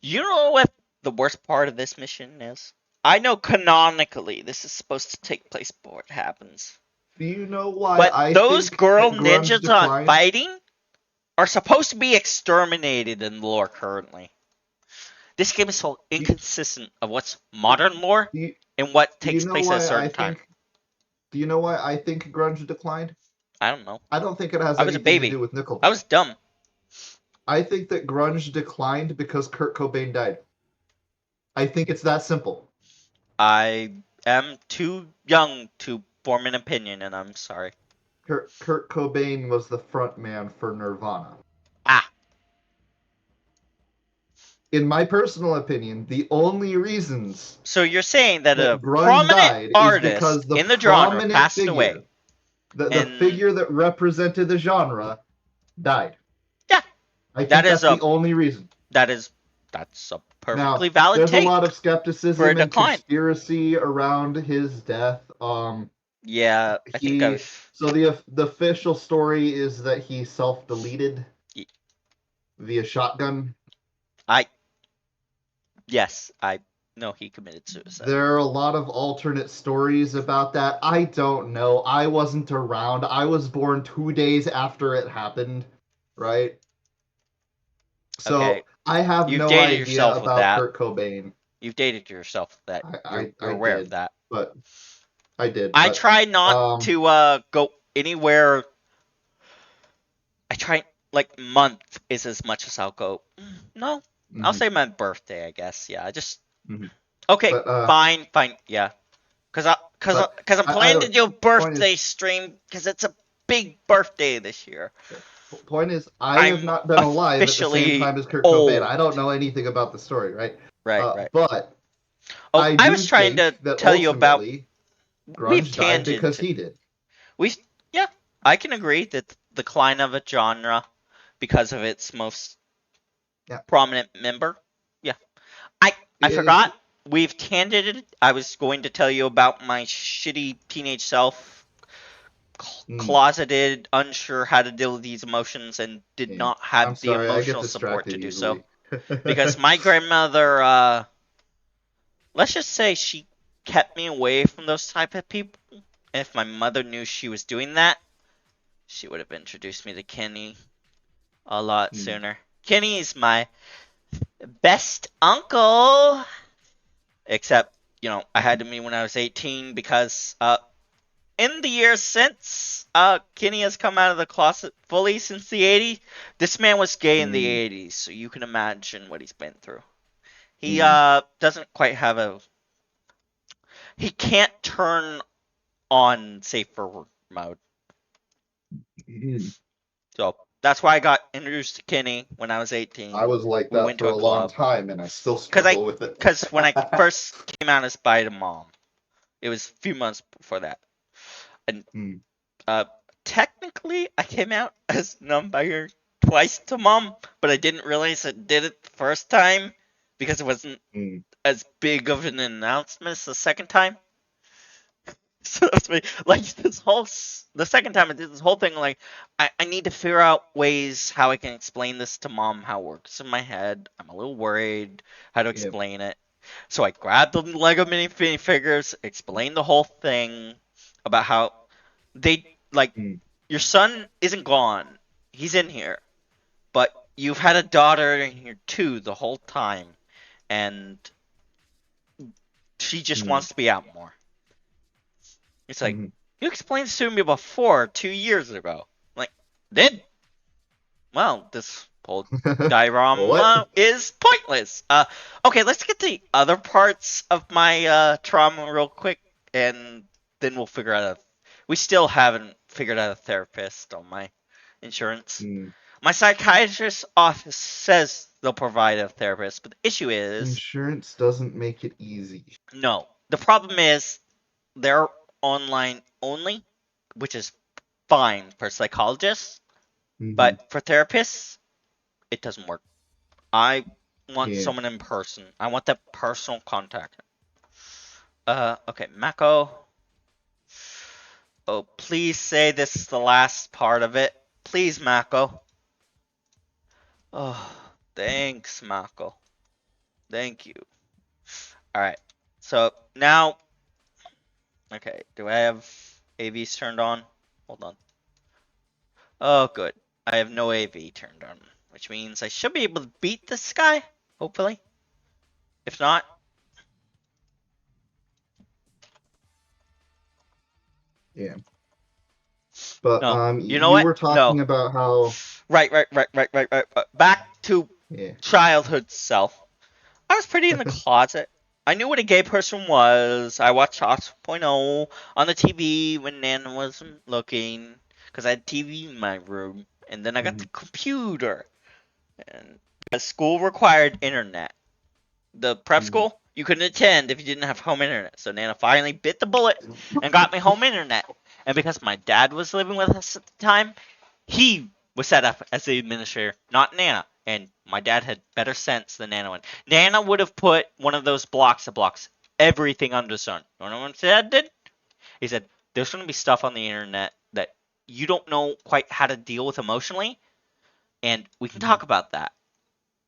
You know what the worst part of this mission is? I know canonically this is supposed to take place before it happens. Do you know why But I those think girl that grunge ninjas on declined? fighting are supposed to be exterminated in lore currently. This game is so Do, inconsistent of what's modern lore do, you, and what do you takes know place at a why I certain time. think? Do you know why I think grunge declined? I don't know. I don't think it has I was a anything to baby. do with I Nickelback. was dumb. I think that grunge declined because Kurt Cobain died. I think it's that simple. I am too young to form an opinion, and I'm sorry. Kurt Cobain was the front man for Nirvana. Ah, In my personal opinion, the only reasons so you're saying that that a grunge prominent died is artist because the in the genre prominent passed away, figure, the and figure that represented the genre, died. yeah, I that think is that's a the only reason. that is that's a perfectly Now, valid there's a take lot of for a skepticism and decline. conspiracy around his death. Yeah, I think He I've. so the official story is that he self-deleted via shotgun. I yes, I know he committed suicide. There are a lot of alternate stories about that. I don't know. I wasn't around. I was born 2 days after it happened, right? Okay, So I have you've no dated idea yourself with about that. Kurt Cobain. You've dated yourself with that. You're I aware of did, that. but I did, I but try not um, to go anywhere. I try like month is as much as I'll go. No, I'll mhm, say my birthday. I guess. Yeah. I just mhm. okay. but Fine. Fine. Yeah. but I'm I planning to don't. do a Point birthday is, stream because it's a big birthday this year. point is, I have I'm not been alive at the same officially time as Kurt Cobain. old. I don't know anything about the story, right? Right. Right. But Oh, I I do was trying to think that tell you about. ultimately We've grunge died because tangented. he did. We yeah. I can agree that the decline of a genre because of its most Yeah, prominent member. Yeah. I it's forgot. We've tangented. I was going to tell you about my shitty teenage self, mm, closeted, unsure how to deal with these emotions, and did yeah. not I'm have the sorry, I get emotional support to distracted do so. easily. Because my grandmother, let's just say she kept me away from those type of people. And if my mother knew she was doing that, she would have introduced me to Kenny a lot Mm, sooner. Kenny is my best uncle. Except, I had to meet when I was 18 because in the years since Kenny has come out of the closet fully since the 80s, this man was gay in the mm, 80s, so you can imagine what he's been through. He mm, doesn't quite have a he can't turn on safer mode. mm. So that's why I got introduced to Kenny when I was 18. I was like We that went for to a a long club. time, and I still Cause I, struggle with it. cause when I first came out as bi to mom, it was a few months before that, and Mm, Uh, technically, I came out as non-binary twice to mom, but I didn't realize I did it the first time because it wasn't mm, as big of an announcement as the second time. So that's me. Like the second time I did this whole thing, like I need to figure out ways how I can explain this to mom, how it works in my head. I'm a little worried how to yeah. explain it. So I grabbed the Lego minifigures, explained the whole thing about how they like Mm, your son isn't gone. He's in here. But you've had a daughter in here too the whole time. And she just mm, wants to be out more. It's like, mm. you explained this to me before, 2 years ago. Like, did? Well, this whole What? diorama is pointless. Okay, let's get to the other parts of my trauma real quick, and then we'll figure out. We still haven't figured out a therapist on my insurance. Mm. My psychiatrist's office says they'll provide a therapist, but the issue is Insurance doesn't make it easy. no. The problem is they're online only, which is fine for psychologists, Hmm. but for therapists, it doesn't work. I want Yeah. someone in person. I want that personal contact. Okay, Mako. Oh, please say this is the last part of it. Please, Mako. Oh, thanks, Mako. Thank you. Alright. So now, okay, do I have AVs turned on? Hold on. Oh, good. I have no AV turned on, which means I should be able to beat this guy, hopefully. If not, Yeah. But no. You know you what? were No. talking about how Right. Back to yeah. childhood self. I was pretty in the closet. I knew what a gay person was. I watched Hot 2.0 on the TV when Nana wasn't looking, because I had TV in my room. And then I got the Mhm, computer. And the school required internet. The prep mhm, school, you couldn't attend if you didn't have home internet. So Nana finally bit the bullet and got me home internet. And because my dad was living with us at the time, he was set up as the administrator, not Nana. And my dad had better sense than Nana would. Nana would have put one of those blocks that blocks everything under the sun. You know what my dad did? He said, there's going to be stuff on the internet that you don't know quite how to deal with emotionally, and we can mhm. talk about that.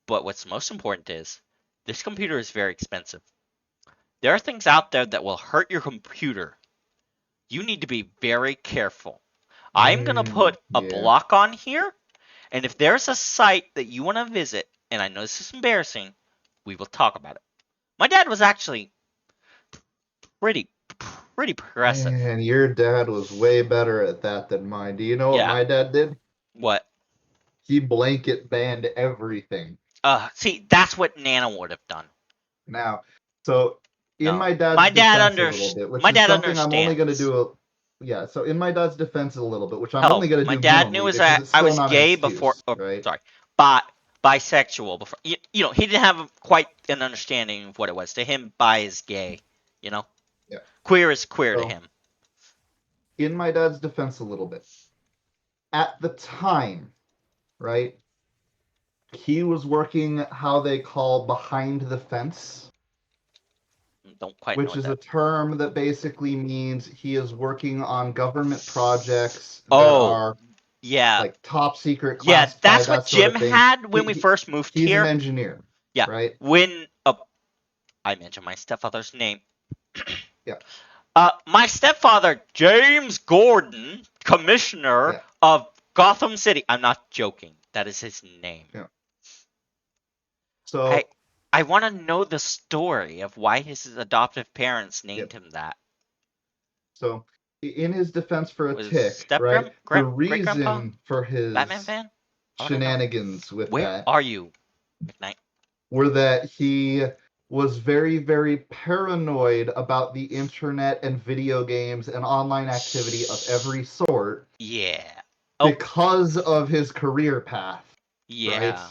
But what's most important is this computer is very expensive. There are things out there that will hurt your computer. You need to be very careful. I'm going to put a Yeah. block on here, and if there's a site that you want to visit, and I know this is embarrassing, we will talk about it. My dad was actually pretty, pretty progressive. Man, your dad was way better at that than mine. Do you know what Yeah. my dad did? What? He blanket banned everything. See, that's what Nana would have done. Now, so in No, my dad's defense a little bit, which my is dad something I'm only going to understands. do yeah, so in my dad's defense a little bit, which I'm only Hell, going to my do dad knew minimally as because it's I still was not an gay before. excuse, Or right? sorry, bi bisexual before. You know, he didn't have quite an understanding of what it was. To him, bi is gay. You know, Yeah. queer is queer to So him. in my dad's defense a little bit, at the time, right, he was working how they call behind the fence, Don't quite know which what is a that. term that basically means he is working on government projects that Oh, are yeah, like top secret, yeah. classified, That's what that sort Jim of thing. had when He, we he first moved he's an here. engineer, Yeah, right? when I mentioned my stepfather's name. Yeah, My stepfather, James Gordon, commissioner yeah, of Gotham City. I'm not joking. That is his name. yeah. I So, I want to know the story of why his adoptive parents yep. named him that. So, in his defense for a Was his tick, step right? The great grandpa reason for Batman his fan? I want to know. shenanigans with Where that are you, McKnight? were that he was very, very paranoid about the internet and video games and online activity of every sort Yeah. Oh, because of his career path, right? yeah.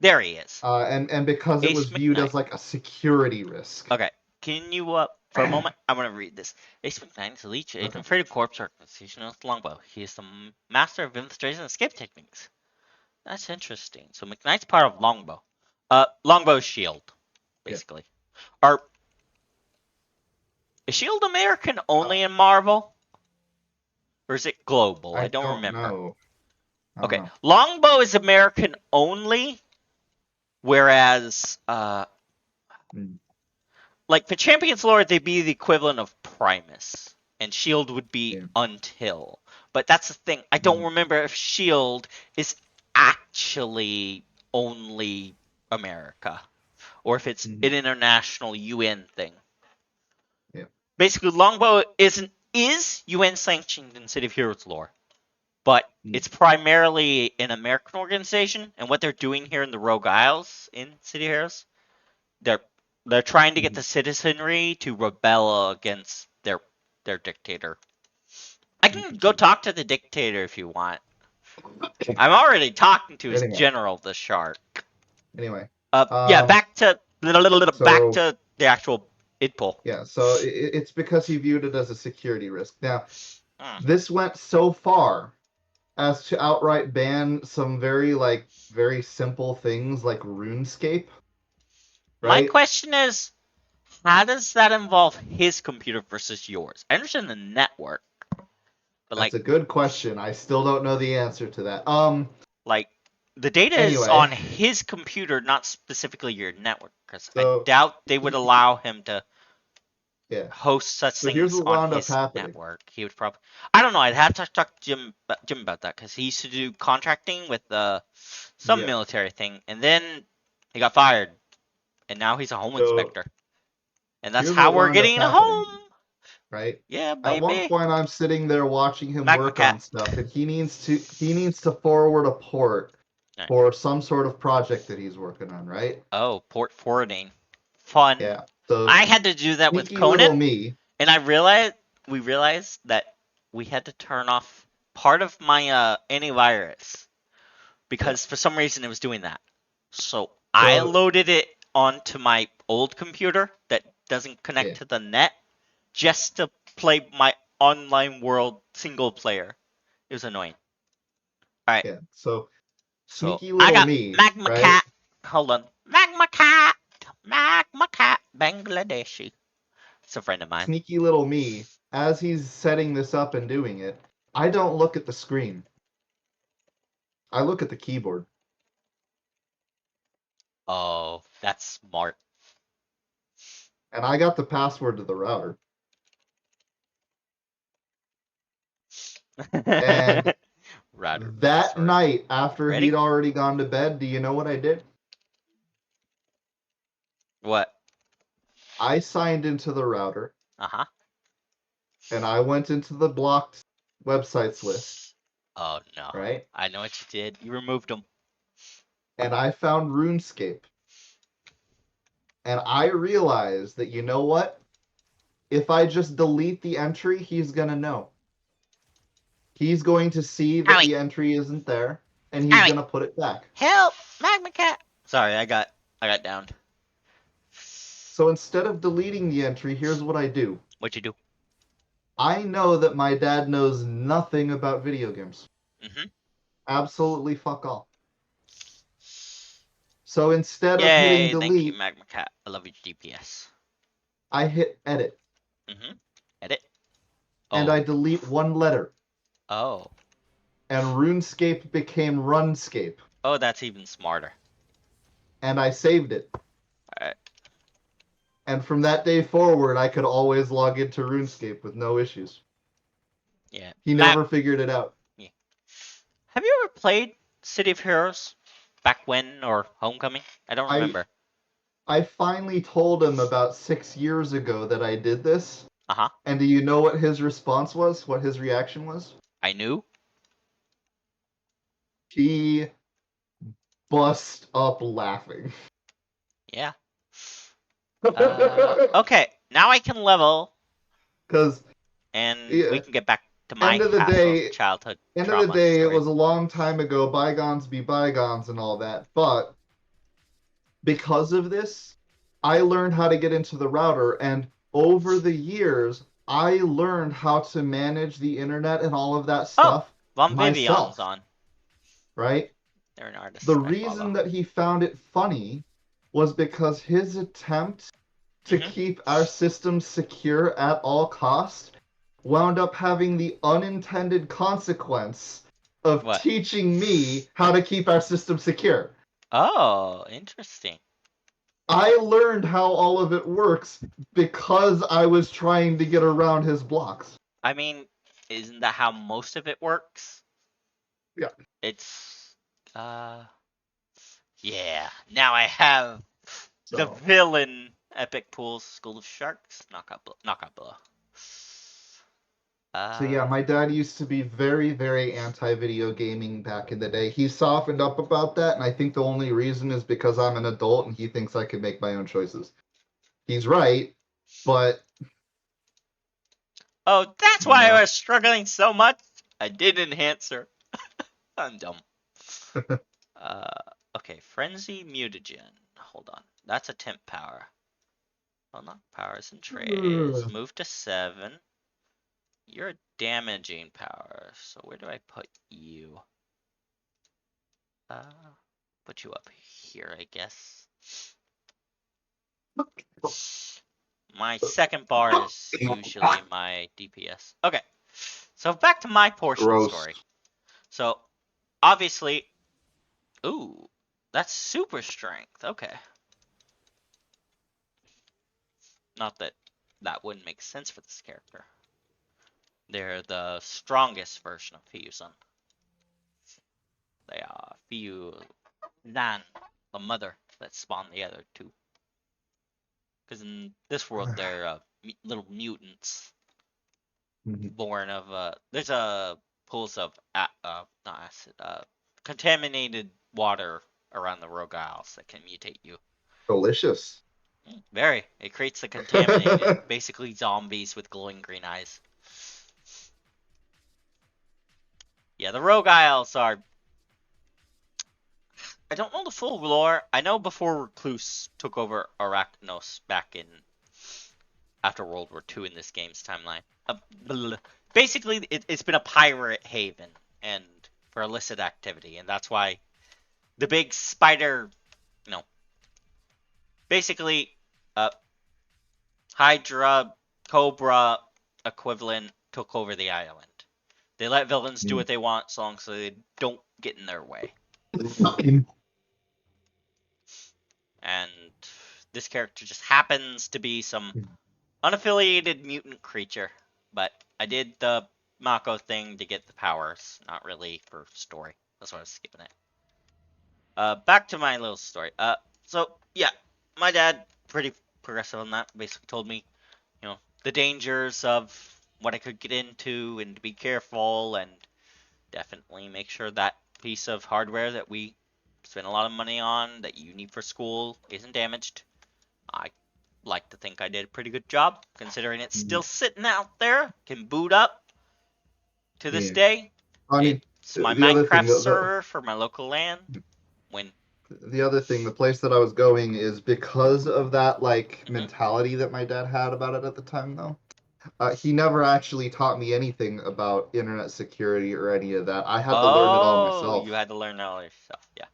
There he is. And because it Ace was viewed McKnight. as like a security risk. Okay. Can you for a moment? I'm gonna read this. Ace McKnight is a leech Okay. agent for the Corps organization of Longbow. He is the master of infiltration and escape techniques. That's interesting. So McKnight's part of Longbow. Longbow's Shield, Yeah. basically. Are is Shield American Uh, only in Marvel? Or is it global? I I don't don't remember. know. I don't Okay. know. Longbow is American only, whereas Mm, like for Champions Lore, they'd be the equivalent of Primus. And Shield would be yeah. Until. But that's the thing. I don't Mhm, remember if Shield is actually only America. Or if it's mhm, an international UN thing. yeah. Basically, Longbow is UN sanctioned in City of Heroes lore, but Mm, it's primarily an American organization, and what they're doing here in the Rogue Isles in City of Heroes, they're they're trying to get mhm, the citizenry to rebel against their dictator. I can go interesting. talk to the dictator if you want. I'm already talking to his Anyway, general, the shark. anyway. Yeah, Um, back so to the actual idpol. yeah, so it's because he viewed it as a security risk. Now, Hmm. this went so far as to outright ban some very simple things like RuneScape, My right? question is, how does that involve his computer versus yours? I understand the network, but That's a good question. I still don't know the answer to that. like the data is Anyway, on his computer, not specifically your network, because I so doubt they would allow him to yeah. host such So here's things what on wound up his happening. network. He would probably, I don't know. I'd have to talk to Jim about that because he used to do contracting with some Yeah. military thing, and then he got fired And now he's a home So inspector. And that's here's how what we're wound up getting a happening, home. right? Yeah, At one baby. point, I'm sitting there watching him Magma work on Cat. stuff, and he needs to forward a port Right. for some sort of project that he's working on, right? Oh, port forwarding. Fun. Yeah. So I had to do that with sneaky little Conan, me. and we realized that we had to turn off part of my antivirus Yeah. because for some reason it was doing that. So I So loaded it onto my old computer that doesn't connect yeah, to the net just to play my online world single player. It was annoying. All right, yeah. So so sneaky I little got me, Magma right? Cat. Hold on, Magma Cat, Bangladeshi. It's a friend of mine. Sneaky little me. As he's setting this up and doing it, I don't look at the screen. I look at the keyboard, Oh, that's smart. and I got the password to the router. And Router that password. night, after he'd Ready? already gone to bed, do you know what I did? What? I signed into the router, Uh-huh. and I went into the blocked websites list, Oh no. right? I know what you did. You removed them. And I found RuneScape. And I realized that, you know what? If I just delete the entry, he's going to know. He's going to see that Howie, the entry isn't there, and he's Howie, going to put it back. help! Magma Cat. Sorry, I got downed. So instead of deleting the entry, here's what I do. What'd you do? I know that my dad knows nothing about video games. Mm-hmm. Absolutely fuck all. So instead of hitting Yay, thank you, delete, Magma Cat. I love your GPS. I hit edit, Mm-hmm. Edit. and Oh. I delete one letter, Oh. and RuneScape became Runscape, Oh, that's even smarter. and I saved it. Alright. And from that day forward, I could always log into RuneScape with no issues. Yeah. He Mag never figured it out. yeah. Have you ever played City of Heroes? Back when or Homecoming? I don't I remember. I finally told him about 6 years ago that I did this, Uh-huh. and do you know what his response was? What his reaction was? I knew. He bust up laughing. Yeah. Okay. Now I can level Because and we yeah, can get back to my end of the half of day, childhood end of the trauma day, it story. was a long time ago. Bygones be bygones and all that. But because of this, I learned how to get into the router, and over the years, I learned how to manage the internet and all of that Oh, stuff Von Vivion's myself, on. right? They're an The artist I reason follow. that he found it funny was because his attempt to Mm-hmm. keep our system secure at all costs wound up having the unintended consequence of What? teaching me how to keep our system secure. Oh, interesting. I learned how all of it works because I was trying to get around his blocks. I mean, isn't that how most of it works? Yeah. It's yeah. Now I have the So villain epic pools School of Sharks knockout blow. so yeah, Uh my dad used to be very, very anti-video gaming back in the day. He softened up about that, and I think the only reason is because I'm an adult and he thinks I can make my own choices. He's right, but oh, that's you why I know, was struggling so much. I did enhancer. I'm dumb. Uh, okay, frenzy mutagen. Hold on, that's a temp power. Unlock powers and trades. Move to 7. You're a damaging power, so where do I put you? Uh, put you up here, I guess. My second bar is usually my DPS. Okay, so back to my portion of the gross. story. So, obviously, ooh, that's super strength. Okay. Not that that wouldn't make sense for this character. They're the strongest version of Fusion. They are Fusion, the mother that spawned the other two. Because in this world, they're little mutants Mhm. born of there's pools of not acid contaminated water around the Rogue Isles that can mutate you. Delicious. Very. It creates the contaminated, basically zombies with glowing green eyes. Yeah, the Rogue Isles are. I don't know the full lore. I know before Recluse took over Arachnos back in after World War II in this game's timeline. Basically, it's been a pirate haven and for illicit activity, and that's why the big spider, you know, basically, uh, Hydra, Cobra equivalent took over the island. They let villains do what they want so long as they don't get in their way. And this character just happens to be some unaffiliated mutant creature. But I did the Mako thing to get the powers, not really for story. That's why I was skipping it. Back to my little story. So yeah, my dad pretty progressive on that. Basically told me, the dangers of what I could get into and to be careful and definitely make sure that piece of hardware that we spend a lot of money on that you need for school isn't damaged. I like to think I did a pretty good job considering it's still sitting out there, can boot up to this Yeah. day. I mean, It's my the other thing, Minecraft server for my local LAN. When the place that I was going is because of that mentality that my dad had about it at the time, though. He never actually taught me anything about internet security or any of that. I had to learn it all Oh, you myself. had to learn all your stuff. Yeah.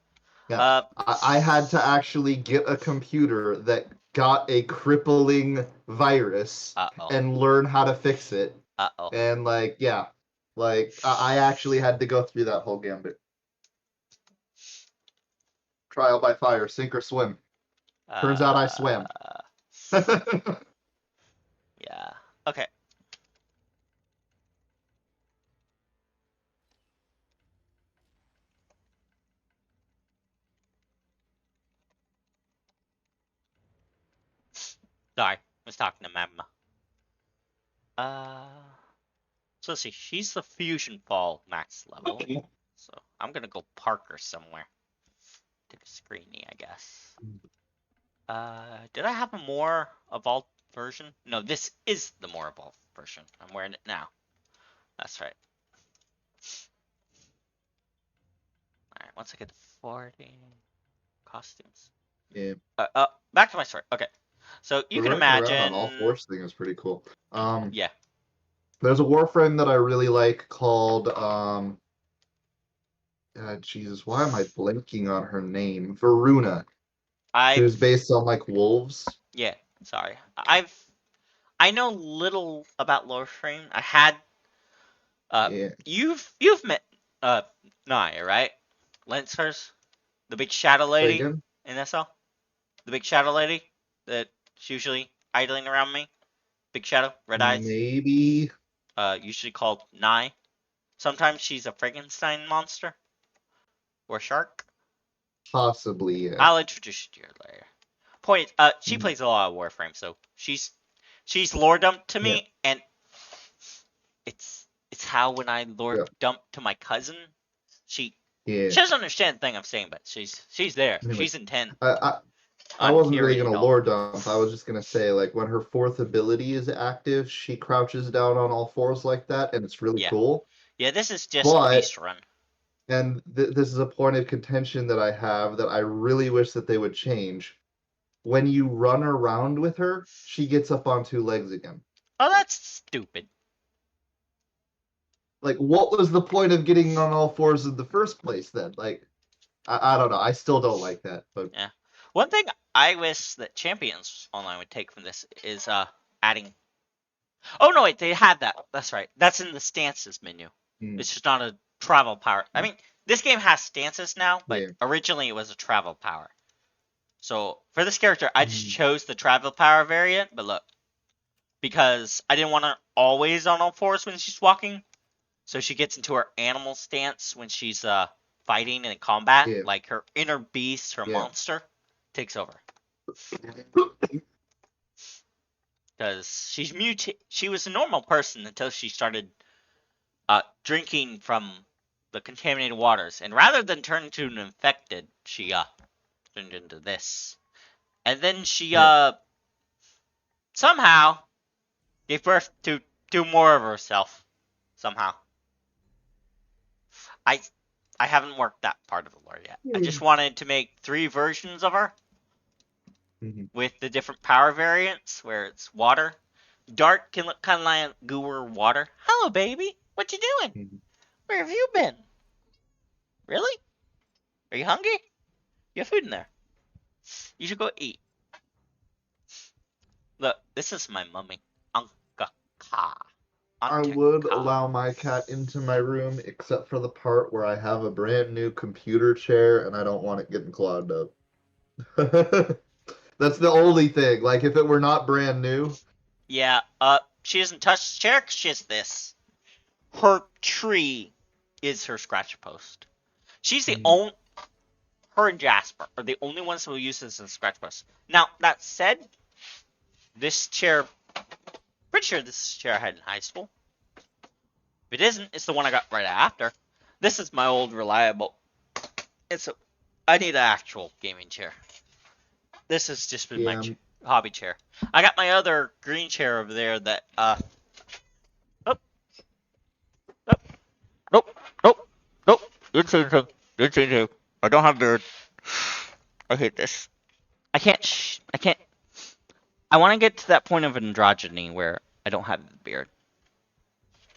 Yeah, I had to actually get a computer that got a crippling virus Uh-oh. and learn how to fix it. Uh-oh. And yeah, I actually had to go through that whole gambit. Trial by fire, sink or swim. Turns out I swam. Yeah. Okay. Sorry. I was talking to Magma. Uh, so let's see. She's the Fusion Fall max level. So I'm gonna go park her somewhere. Take a screenie, I guess. Did I have a more evolved version? No, this is the more evolved version. I'm wearing it now. That's right. Alright, once I get to 40 costumes. Yeah. Back to my story. Okay. So you The can running around on all imagine. fours thing is pretty cool. Yeah. There's a Warframe that I really like called Jesus, why am I blanking on her name? Varuna, who's I've. based on wolves. Yeah. Sorry. I know little about Loreframe. I had. Yeah. You've met Naya, right? Lancers, the big shadow Say lady again? in SL. The big shadow lady that's usually idling around me. Big shadow, red eyes. Maybe. Usually called Nye. Sometimes she's a Frankenstein monster or shark. Possibly, yeah. I'll introduce you to her later. Point. She Mhm. plays a lot of Warframe, so she's lore dumped to Yeah. me, and it's how when I lore Yeah. dump to my cousin, she Yeah. she doesn't understand the thing I'm saying, but she's there. Anyway, She's intent I, I I on wasn't really hearing gonna it all. lore dump. I was just gonna say, when her fourth ability is active, she crouches down on all fours like that, and it's really Yeah, cool. yeah. This is just a But feast run. this is a point of contention that I have that I really wish that they would change. When you run around with her, she gets up on two legs again. Oh, that's stupid. What was the point of getting on all fours in the first place then? I don't know. I still don't like that, but Yeah. One thing I wish that Champions Online would take from this is adding. Oh no, wait, they had that. That's right. That's in the stances menu. mm, It's just not a travel power. I mm, mean, this game has stances now, but yeah. originally it was a travel power. So for this character, I just Mm, chose the travel power variant. But look, because I didn't want her always on all fours when she's walking, so she gets into her animal stance when she's fighting in combat, yeah. like her inner beast, her Yeah. monster, takes over. because she was a normal person until she started drinking from the contaminated waters, and rather than turn into an infected, she turned into this, and then she Yeah. somehow gave birth to more of herself. Somehow, I I haven't worked that part of the lore yet. I just wanted to make 3 versions of her Mhm. with the different power variants, where it's water. Dark can look kind of like goo or water. Hello, baby. What you doing? Mhm. Where have you been? Really? Are you hungry? You have food in there. You should go eat. Look, this is my mummy. Anka Ka. I Anka would Ka. allow my cat into my room, except for the part where I have a brand new computer chair and I don't want it getting clogged up. That's the only thing. Like, if it were not brand new, Yeah, she doesn't touch the chair 'cause she has this. Her tree is her scratch post. She's the Mhm. only, her and Jasper are the only ones who will use this as a scratch post. Now, that said, this chair, pretty sure this chair I had in high school. If it isn't, it's the one I got right after. This is my old reliable. I need an actual gaming chair. This has just been my yeah, hobby chair. I got my other green chair over there that oh, oh, nope, nope, nope. Didn't say anything. Didn't say anything. I don't have beard. I hate this. I can't. I can't. I want to get to that point of androgyny where I don't have the beard,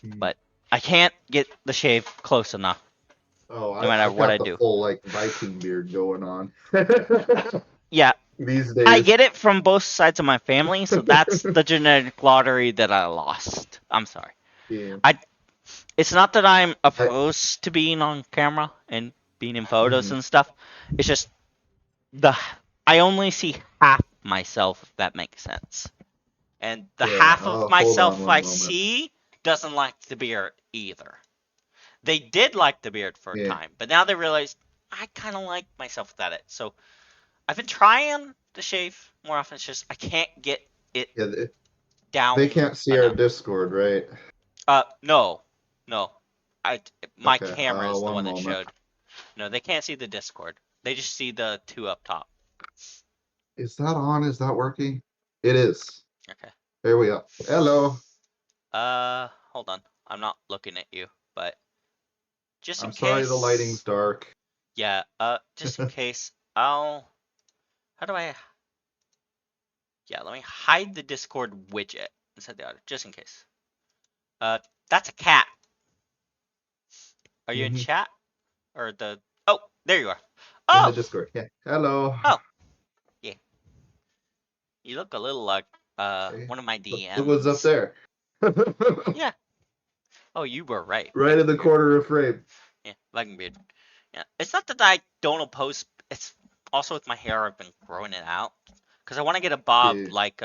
Mhm. but I can't get the shave close enough, Oh, no matter I've what I got the do. full like Viking beard going on Yeah, these I days. get it from both sides of my family, so that's the genetic lottery that I lost. I'm sorry. Yeah, I. It's not that I'm I, opposed to being on camera and being in photos mhm. and stuff. It's just the I only see half myself, if that makes sense. And the Yeah. half of Oh, hold on myself one I moment. see doesn't like the beard either. They did like the beard for a Yeah, time, but now they realize I kind of like myself without it. So I've been trying to shave more often. It's just I can't get it yeah. They down can't see our enough. Discord, right? No, no. My Okay. camera is the One one that moment. showed. No, they can't see the Discord. They just see the 2 up top. Is that on? Is that working? It is. Okay. There we are. Hello. Hold on. I'm not looking at you, but just in I'm sorry the lighting's case. dark. Yeah. Just in case, I'll. How do I? Yeah. Let me hide the Discord widget inside the audio, just in case. Uh, that's a cat. Are you in Hmm. chat or the? Oh, there you are. In the Oh, Discord. Yeah. Hello. oh, yeah. You look a little like Hey, one of my look what's up DMs. there. Yeah. Oh, you were right. Right in Viking the beard. corner of frame. Yeah, Viking beard. Yeah, it's not that I don't oppose. It's also with my hair, I've been growing it out because I want to get a bob Yeah. like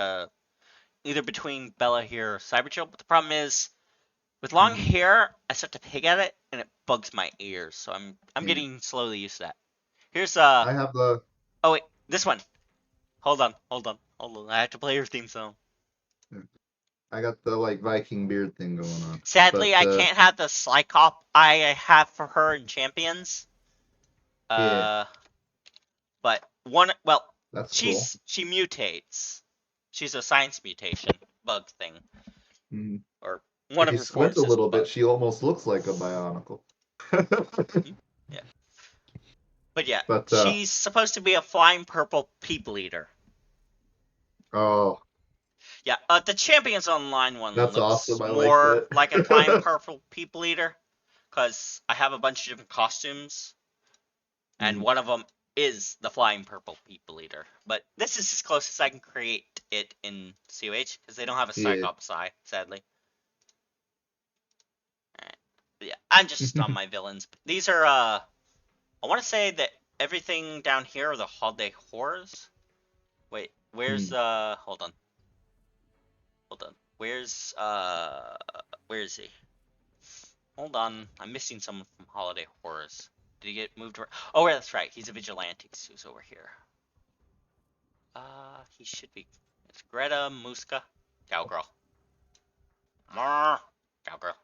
either between Bella here or Cyberchill. But the problem is with long Hmm. hair, I start to pick at it and it bugs my ears. So I'm Yeah. getting slowly used to that. Here's I have the. oh wait, this one. Hold on. I have to play your theme song. I got the like Viking beard thing going on. Sadly, But I can't have the Psychop I have for her in Champions. yeah, Uh, but well, that's cool. she mutates. She's a science mutation bug thing, Hmm. or one If of you her squint a forms is little bit, bug. she almost looks like a Bionicle. Hmm? Yeah, but yeah, But she's supposed to be a flying purple people eater. oh, Yeah, the Champions Online one that's looks awesome. I like more like a flying that. purple people eater because I have a bunch of different costumes, and Mm, one of them is the flying purple people eater. But this is as close as I can create it in COH because they don't have a yeah. Psychops eye, sadly. Alright. Yeah, I'm just on my villains. These are I want to say that everything down here are the holiday horrors. Wait, where's Mm. hold on. Where is he? Hold on, I'm missing someone from holiday horrors. Did he get moved around? Oh, yeah, that's right. He's a vigilante who's over here. He should be. It's Greta Muska. Cowgirl. More. Cowgirl.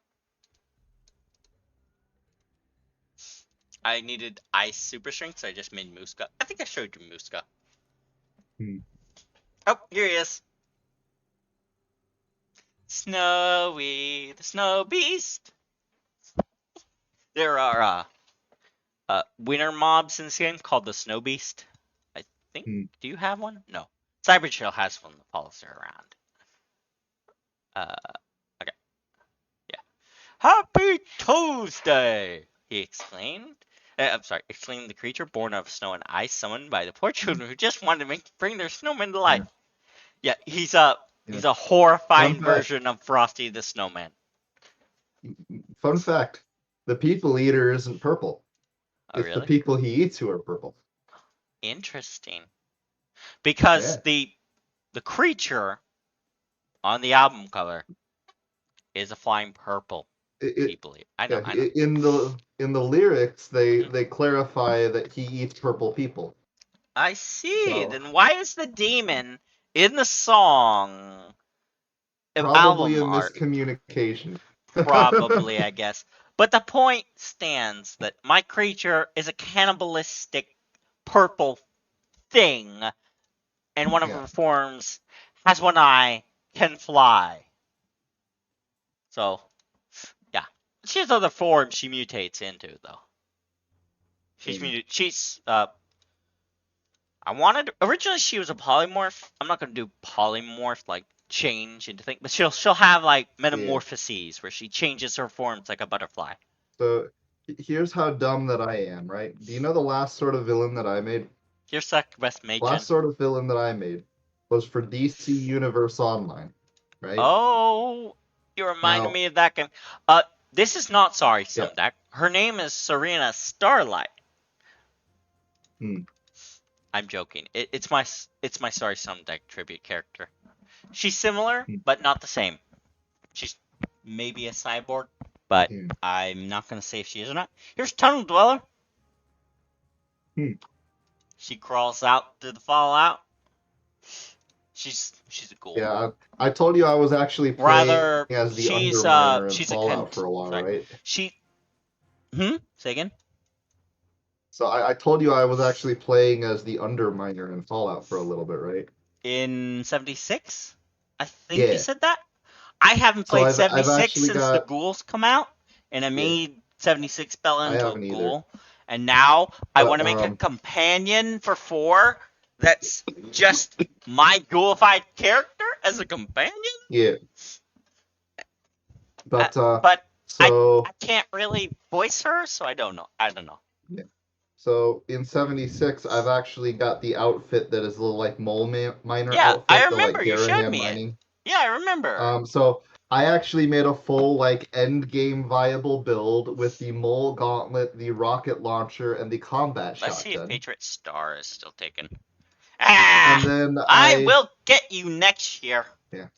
I needed ice super strength, so I just made Muska. I think I showed you Muska. Hmm. Oh, here he is. Snowy, the snow beast. There are winter mobs in this game called the snow beast. I think. Hmm. Do you have one? No. Cyber Chill has one that follows her around. Okay. Yeah. Happy Tuesday! He exclaimed. I'm sorry, exclaimed the creature born of snow and ice, summoned by the poor children who just wanted to bring their snowman to life. Yeah. Yeah, he's a Yeah. Fun horrifying fact. version of Frosty the Snowman. Fun fact. The people eater isn't purple. Oh, It's the really? people he eats who are purple. Interesting. Because Yeah. the creature on the album cover is a flying purple It people eat. I know, yeah. I know. In the lyrics, Mhm. they clarify that he eats purple people. I see. So Then why is the demon in the song probably album a art? miscommunication. Probably, I guess. But the point stands that my creature is a cannibalistic purple thing, and one of Yeah. her forms has one eye, can fly. So, yeah. She has other forms she mutates into, though. Hmm. She's I wanted originally she was a polymorph. I'm not gonna do polymorph like change into things, but she'll have like Yeah. metamorphoses where she changes her forms like a butterfly. So here's how dumb that I am, right? Do you know the last sort of villain that I made? Here's Succubus Machen. Last sort of villain that I made was for DC Universe Online, right? Oh, you reminded Now, me of that game. This is not Sorry yeah. Sumdeck. Her name is Serena Starlight. Hmm. I'm joking. It's my Sorry Sumdeck tribute character. She's similar, Hmm. but not the same. She's maybe a cyborg, but Yeah. I'm not gonna say if she is or not. Here's Tunnel Dweller. Hmm. She crawls out through the fallout. She's a ghoul. Yeah, I told you I was actually playing Rather, as the Underminer in she's a Fallout for a while, sorry. right? She say again. So I told you I was actually playing as the Underminer in Fallout for a little bit, right? In 76? I think you Yeah. said that. I haven't So played I've 76 actually since the got ghouls come out, and I yeah, made 76 Bella I into a haven't either. ghoul, and now I want But to make a companion for 4 that's just my ghoulified character as a companion. yeah. But But I so can't really voice her, so I don't know. I don't know. yeah. So in 76 I've actually got the outfit that is the like miner Yeah, I outfit, the like remember you showed Garaham me it. mining. Yeah, I remember. So I actually made a full like end game viable build with the mole gauntlet, the rocket launcher, and the combat Let's see if shotgun. Patriot Star is still taken. And Ah! then I will get you next year. yeah. And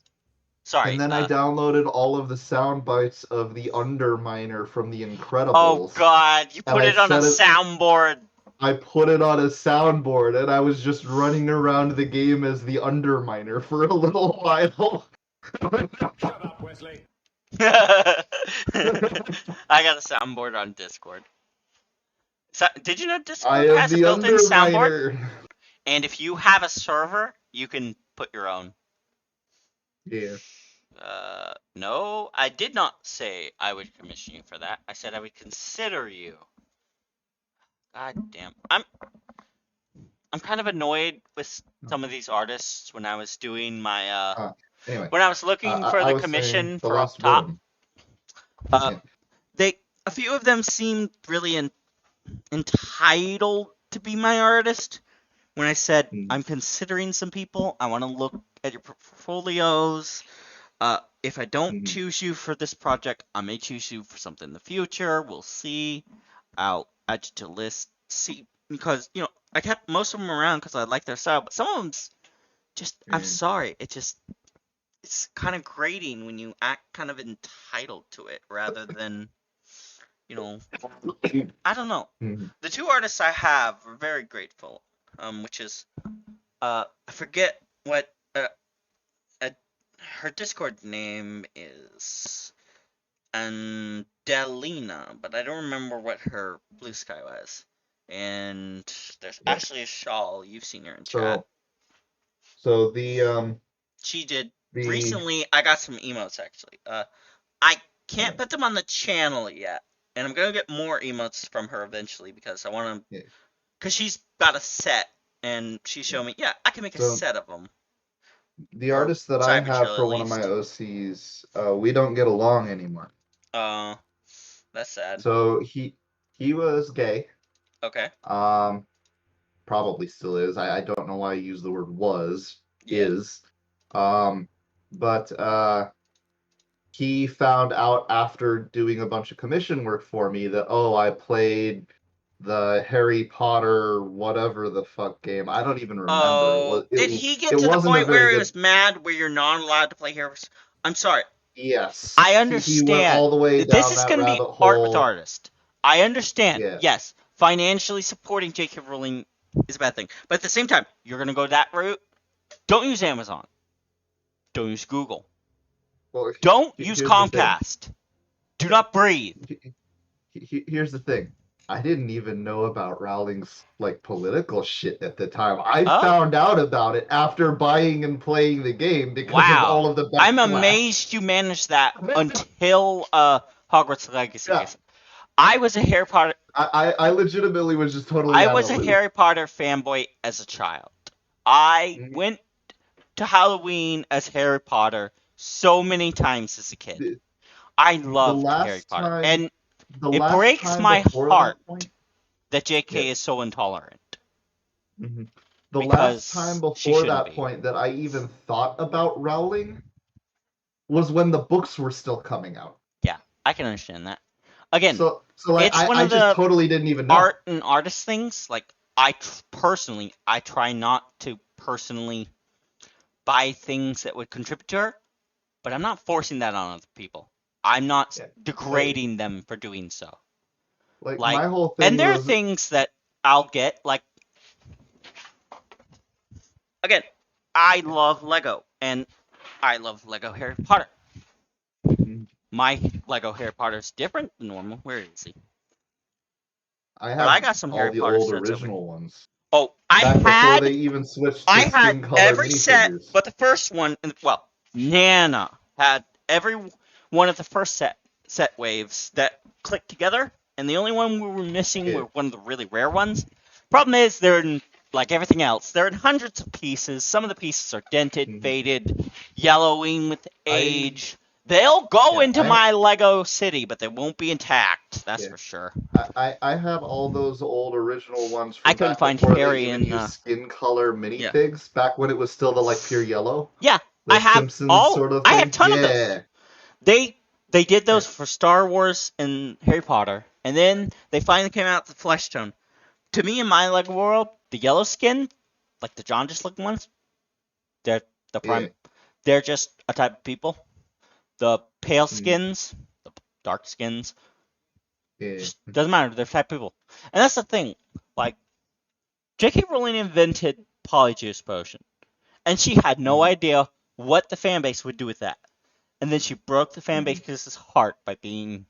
Sorry. then I downloaded all of the sound bites of the Underminer from the Oh Incredibles, God, you and put it on a soundboard. I put it on a soundboard, and I was just running around the game as the Underminer for a little while. Shut up, Wesley. I got a soundboard on Discord. So, did you know I Discord am has a the built-in soundboard? Underminer. And if you have a server, you can put your own. Yeah. No, I did not say I would commission you for that. I said I would consider you. God damn. I'm kind of annoyed with some of these artists when I was doing my Anyway, when I was looking for I the was saying commission the for up last top. villain. Uh, Yeah. a few of them seemed really entitled to be my artist. When I said Hmm. I'm considering some people, I want to look at your portfolios. If I don't Mhm. choose you for this project, I may choose you for something in the future. We'll see. I'll add you to list. See, because I kept most of them around because I like their style, but some of them's just. I'm Yeah. sorry, it's kind of grating when you act kind of entitled to it rather than you know. I don't know. Mhm. The 2 artists I have are very grateful. Which is I forget what her Discord name is Andelina, but I don't remember what her Blue Sky was. And there's Yeah. Ashley Shawl. You've seen her in chat. So the She did the recently. I got some emotes actually. I can't yeah, put them on the channel yet, and I'm gonna get more emotes from her eventually because I want to. yeah, Cause she's got a set, and she yeah. showed me. Yeah, I can make a So set of them. the Or artist that I have Cyberchill for at one of my least. OCs, we don't get along anymore. Uh, that's sad. So he was gay. Okay. Um, Probably still is. I don't know why I use the word was, Yeah. is. Um, but he found out after doing a bunch of commission work for me that, oh, I played the Harry Potter whatever the fuck game. I don't even remember. Oh, did he get It to the wasn't a point very where he good. was mad where you're not allowed to play Heroes? I'm sorry. Yes. I He went understand. all the way This down is that going to be rabbit art with hole. artist. I understand. Yeah. Yes, financially supporting J.K. Rowling is a bad thing. But at the same time, you're going to go that route. Don't use Amazon. Don't use Google. Well, Don't use here's the thing. Comcast. Do not breathe. Here's the thing. I didn't even know about Rowling's like political shit at the time. I Oh, found out about it after buying and playing the game because of wow. all of the I'm backlash. amazed you managed that until Hogwarts Legacy. Yeah, I was a Harry Potter I legitimately was just totally I out of was the a loop. Harry Potter fanboy as a child. I Mhm. went to Halloween as Harry Potter so many times as a kid. The, I the loved Harry last Potter. time, And the it last breaks time my before heart that point, that yeah. JK is so intolerant. hmm The last time Because she before shouldn't that be. point that I even thought about Rowling was when the books were still coming out. Yeah, I can understand that. Again, So like it's one I of just the totally didn't even know. art and artist things. Like, personally, I try not to personally buy things that would contribute to her. But I'm not forcing that on other people. I'm not Yeah. degrading them for doing so. Like Like, my whole and thing there are was things that I'll get. Like, again, I love Lego, and I love Lego Harry Potter. My Lego Harry Potter is different than normal. Where is he? I But I have got some all Harry the Potter old sets over here. original ones. Oh, Back before they even switched I to had skin color every set, minifigures. but the first one. Well, Nana had every one of the first set waves that clicked together, and the only one we were missing Yeah. were one of the really rare ones. Problem is, they're in, like everything else, they're in hundreds of pieces. Some of the pieces are dented, Mhm. faded, yellowing with I age. They'll go yeah, into my Lego city, but they won't be intact. That's yeah. for sure. I had all those old original ones I from couldn't back find before they Harry even in. used skin color Yeah, minifigs, back when it was still the like pure yellow, yeah. the Simpsons sort of I have a thing. ton of those. Yeah. They did Yeah. those for Star Wars and Harry Potter, and then they finally came out with the flesh tone. To me, in my Lego world, the yellow skin, like the jaundiced looking ones, they're the Yeah. prime. They're just a type of people. The pale Mhm. skins, the dark skins, Yeah. just doesn't matter. They're type of people, and that's the thing. Like, J.K. Rowling invented Polyjuice Potion, and she had no Mhm. idea what the fan base would do with that. And then she broke the fan Mhm. base's heart by being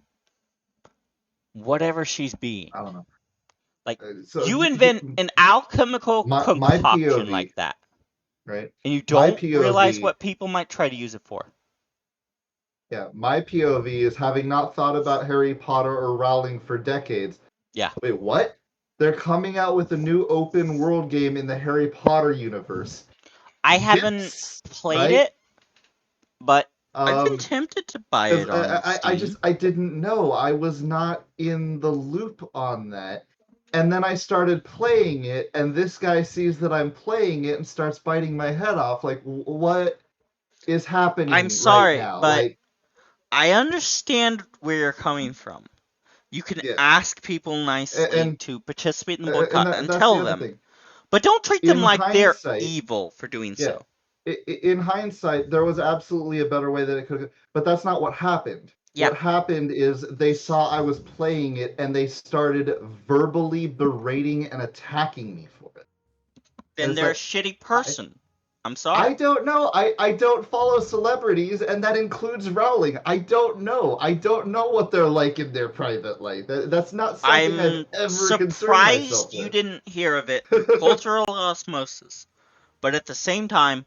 whatever she's being. I don't know. Like, So you invent an alchemical my concoction POV, like that, right? and you My don't realize POV, what people might try to use it for. yeah, my POV is having not thought about Harry Potter or Rowling for decades. Yeah. Wait, what? They're coming out with a new open world game in the Harry Potter universe. I haven't This, played right? it, but I've been Um, tempted to buy because it on I Steam. just I didn't know. I was not in the loop on that. And then I started playing it, and this guy sees that I'm playing it and starts biting my head off. Like, what is I'm happening right sorry, now? but Like, I understand where you're coming from. You can yeah, ask people nicely and to participate in the boycott and that's the tell other them, thing. but don't treat them In like they're hindsight, evil for doing yeah, so. in hindsight, there was absolutely a better way that it could, but that's not what happened. Yeah, What happened is they saw I was playing it and they started verbally berating and attacking me for it. And then it's they're a like, shitty I, person. I'm sorry. I don't know. I don't follow celebrities, and that includes Rowling. I don't know. I don't know what they're like in their private life. That's not something I've I'm ever concerned myself surprised you with. didn't hear of it through cultural osmosis. But at the same time,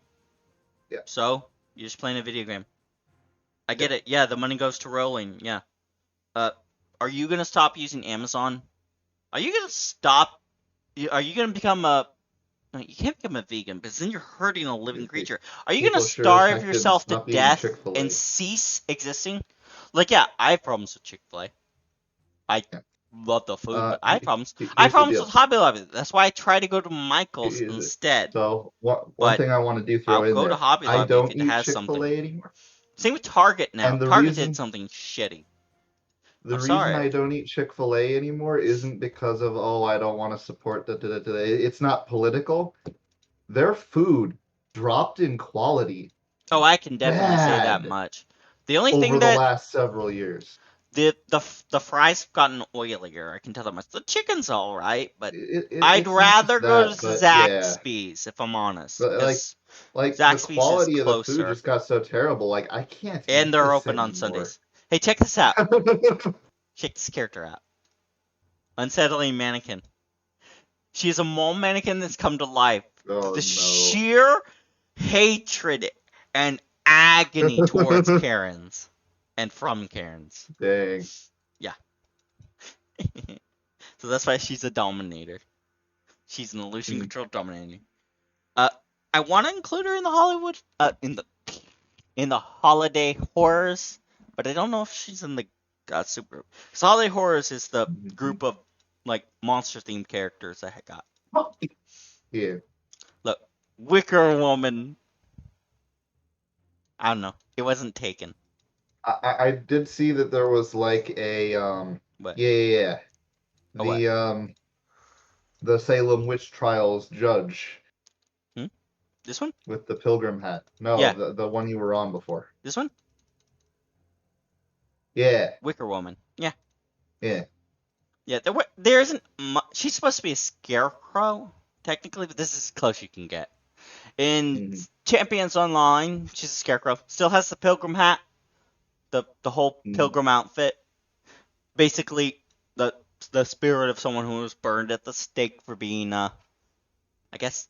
Yeah. so you're just playing a video game. I get Yeah. it. Yeah, the money goes to Rowling. Yeah. Uh, are you gonna stop using Amazon? Are you gonna stop? Are you gonna become a? No, you can't become a vegan because then you're hurting a living creature. Are you gonna People sure as starve heck didn't yourself to stop eating death and Chick-fil-A. cease existing? Like, yeah, I have problems with Chick-fil-A. I Yeah. love the food, but I have problems. I have Here's the problems with deal. Hobby Lobby. That's why I try to go to Michael's Here's it. instead. So one But thing I want to do I'll throw in go to there. Hobby I Lobby if don't it eat has something. Chick-fil-A anymore. Same with Target now. And the Target did reason something shitty. the I'm reason sorry. I don't eat Chick-fil-A anymore isn't because of I don't want to support the. It's not political. Their food dropped in quality Oh, I can definitely say that bad much. The only over thing the that last several years. the fries have gotten oilier. I can tell that much. The chicken's all right, but I'd It's not just rather go to that, but yeah. Zaxby's if I'm honest, But because the Zaxby's is quality of the food closer just got so terrible. Like I can't and eat they're this open on anymore. Sundays. Hey, check this out. Check this character out. Unsettling mannequin. She's a mole mannequin that's come to life. Oh The no. sheer hatred and agony towards Karens and from Karens. Dang. Yeah. So that's why she's a dominator. She's an illusion controlled dominator. Uh, I want to include her in the Hollywood, in the holiday horrors, but I don't know if she's in the super. Because holiday horrors is the group of like monster themed characters I got. Yeah. Look, Wicker Woman. I don't know. It wasn't taken. I did see that there was like a But yeah. oh, what? The Salem witch trials judge This one? with the pilgrim hat. No, Yeah. the one you were on before. This one? Yeah. Wicker Woman. Yeah. Yeah. Yeah. There isn't. She's supposed to be a scarecrow technically, but this is as close you can get. In Champions Online, she's a scarecrow. Still has the pilgrim hat, the whole pilgrim outfit. Basically, the spirit of someone who was burned at the stake for being, I guess,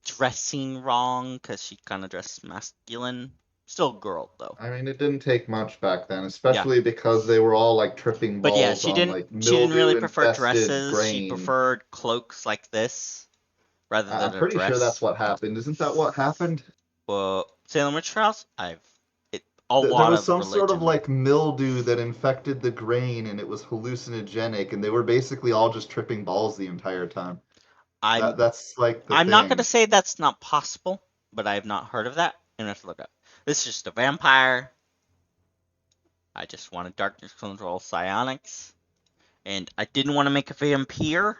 dressing wrong because she kind of dressed masculine. Still a girl though. I mean, it didn't take much back then, especially because they were all like tripping balls But yeah, she on didn't. like She didn't really prefer mildew-infested dresses. She grain. preferred cloaks like this rather than I'm a pretty dress. sure that's what happened. Isn't that what happened? Well, Salem Witch Trials. There was of some religion. sort of like mildew that infected the grain, and it was hallucinogenic, and they were basically all just tripping balls the entire time. That's like the I'm thing. not gonna say that's not possible, but I have not heard of that, and I have to look up. This is just a vampire. I just wanted darkness control psionics, and I didn't want to make a vampire.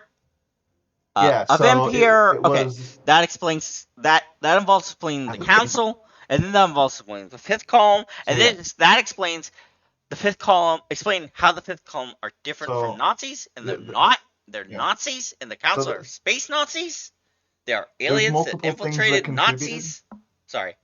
Yeah, a so vampire. it Okay, was... that explains that. That involves explaining the council, and then that involves explaining the fifth column, and then that explains the fifth column. Explain how the fifth column are different from Nazis, and they're not. They're Nazis, and the council are space Nazis. They are aliens that infiltrated Nazis. Sorry,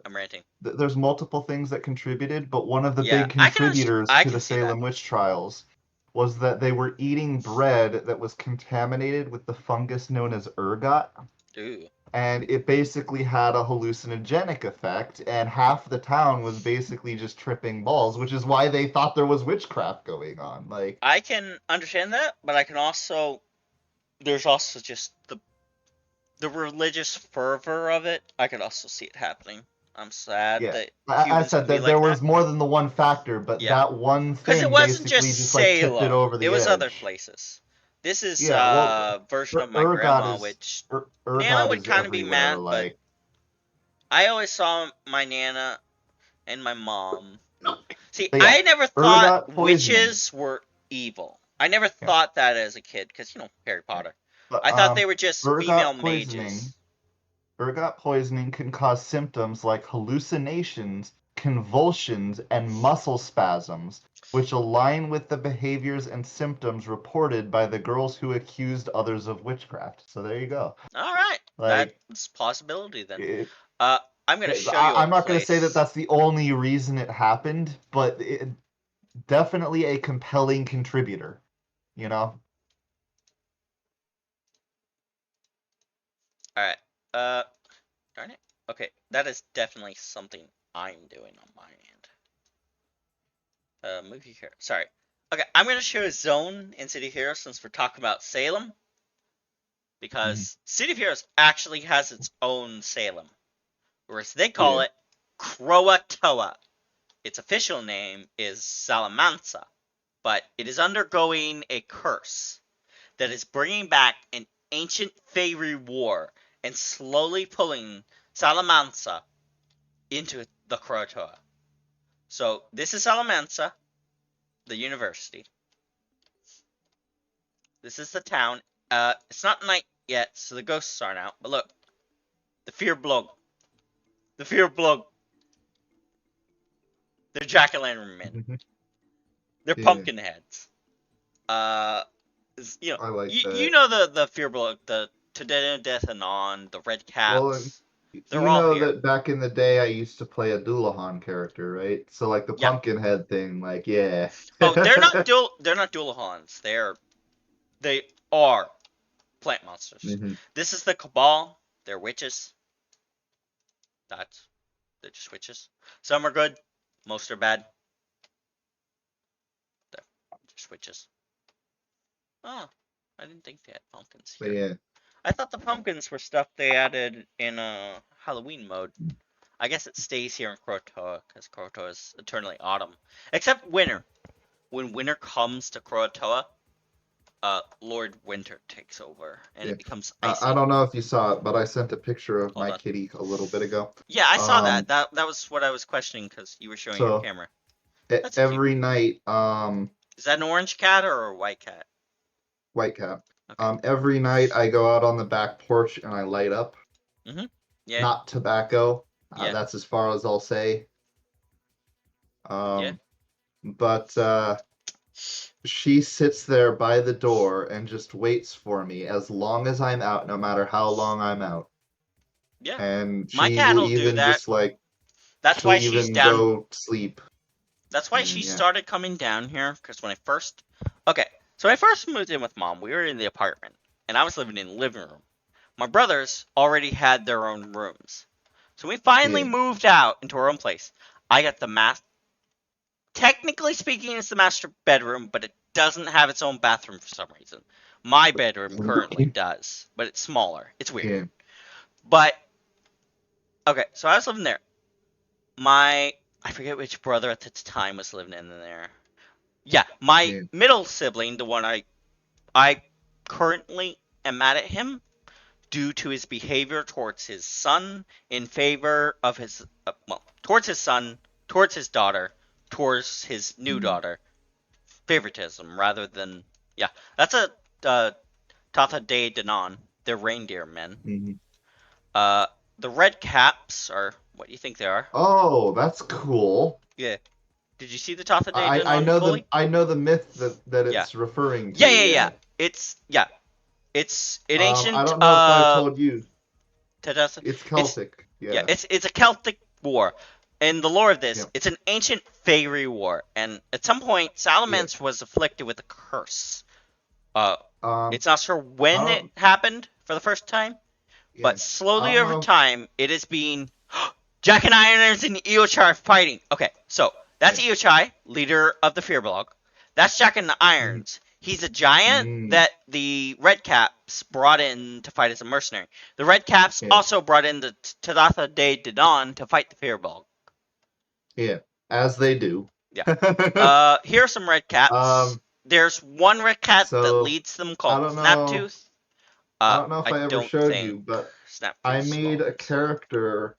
I'm ranting. There's multiple things that contributed, but one of the big contributors to the Salem witch trials was that they were eating bread that was contaminated with the fungus known as ergot. Ooh. And it basically had a hallucinogenic effect, and half the town was basically just tripping balls, which is why they thought there was witchcraft going on. Like, I can understand that, but I can also... There's also just the religious fervor of it. I could also see it happening. I'm sad that I said that there was more than the one factor, but that one thing because it wasn't basically just like tipped it over the edge. It was other places. This is version of my grandma, which Nana would kind of be mad, but I always saw my Nana and my mom. See, I never thought witches were evil. I never thought that as a kid, because, Harry Potter. But, I thought they were just female mages. Ergot poisoning can cause symptoms like hallucinations, convulsions, and muscle spasms, which align with the behaviors and symptoms reported by the girls who accused others of witchcraft. So there you go. All right. Like, That's a possibility then. it, I'm gonna show you a I'm not going to say that place. that's the only reason it happened, but definitely a compelling contributor, you know? Alright. Darn it. Okay, that is definitely something I'm doing on my end. Movie here. Sorry. Okay, I'm gonna show a zone in City of Heroes since we're talking about Salem. Mhm. Because City of Heroes actually has its own Salem. Whereas they call Yeah. it Croatoa. Its official name is Salamanca. But it is undergoing a curse that is bringing back an ancient fairy war and slowly pulling Salamanca into the Croatoa. So this is Salamanca, the university. This is the town. It's not night yet, so the ghosts aren't out. But look, the Fearblug. The Fearblug. They're jack-o'-lantern men. Mhm. They're Yeah, pumpkin heads. Uh, I like you that. know the Fearblug, the Today Death Anon, the Red Well, and Caps. They're you all know here. that back in the day, I used to play a Doulahan character, right? So, like the Yeah. Pumpkinhead thing, like, yeah. Oh, they're not Dualahans. They are plant monsters. Mhm. This is the Cabal. They're witches. They're just witches. Some are good. Most are bad. They're just witches. Oh, I didn't think they had pumpkins But here. yeah, I thought the pumpkins were stuff they added in Halloween mode. I guess it stays here in Croatoa because Croatoa is eternally autumn, except winter. When winter comes to Croatoa, Lord Winter takes over and yeah. it becomes I icy. don't know if you saw it, but I sent a picture of Hold my on. kitty a little bit ago. Yeah, I saw that. Um, That was what I was questioning because you were showing your so camera. That's cute. every night, Is that an orange cat or a white cat? white cat. Okay. Every night I go out on the back porch and I light up. Mhm. Yeah. Not tobacco. Yeah. That's as far as I'll say. Yeah. But she sits there by the door and just waits for me as long as I'm out, no matter how long I'm out. Yeah. And My she will cat'll do even that. just like, That's she'll why she's even down. go sleep. That's why she And yeah, started coming down here. Because when I first, okay, so when I first moved in with mom, we were in the apartment, and I was living in the living room. My brothers already had their own rooms, so we finally yeah, moved out into our own place. I got the Technically speaking, it's the master bedroom, but it doesn't have its own bathroom for some reason. My bedroom currently does, but it's smaller. It's weird. yeah, But okay, so I was living there. I forget which brother at the time was living in there. Yeah, my yeah. middle sibling, the one I currently am mad at him due to his behavior towards his son in favor of his towards his son, towards his daughter, towards his new Mm, daughter. Favoritism rather than yeah. That's a Tata de Danon. They're reindeer men. mhm. Uh, the red caps are what do you think they are? Oh, that's cool. Yeah. Did you see the Tata de Danon fully? I know the myth that Yeah. it's referring Yeah, to. yeah, yeah. Yeah. It's an I ancient don't know if I've told you. It's it's Celtic. yeah, Yeah. it's a Celtic war. In the lore of this, Yeah. it's an ancient fairy war, and at some point, Yeah. Salamence was afflicted with a curse. Uh, Um, it's not sure I when it don't. happened for the first time, Yeah. but I slowly don't over know. time, it is being Jack and Ironers and Eochar fighting. Okay, so that's Yeah. Eochai, leader of the Fearblog. That's Jack and the Mhm. Irons. He's a giant Mm, that the Red Caps brought in to fight as a mercenary. The Red Caps yeah. also brought in the Tadatha de Didon to fight the Fearblog. Yeah. As they do. Yeah. Here are some Red Caps. Um. There's one Red Cat that So leads them I called don't know. Snaptooth. I don't know if I I ever don't showed think you, but I Snaptooth's made a spawns. character.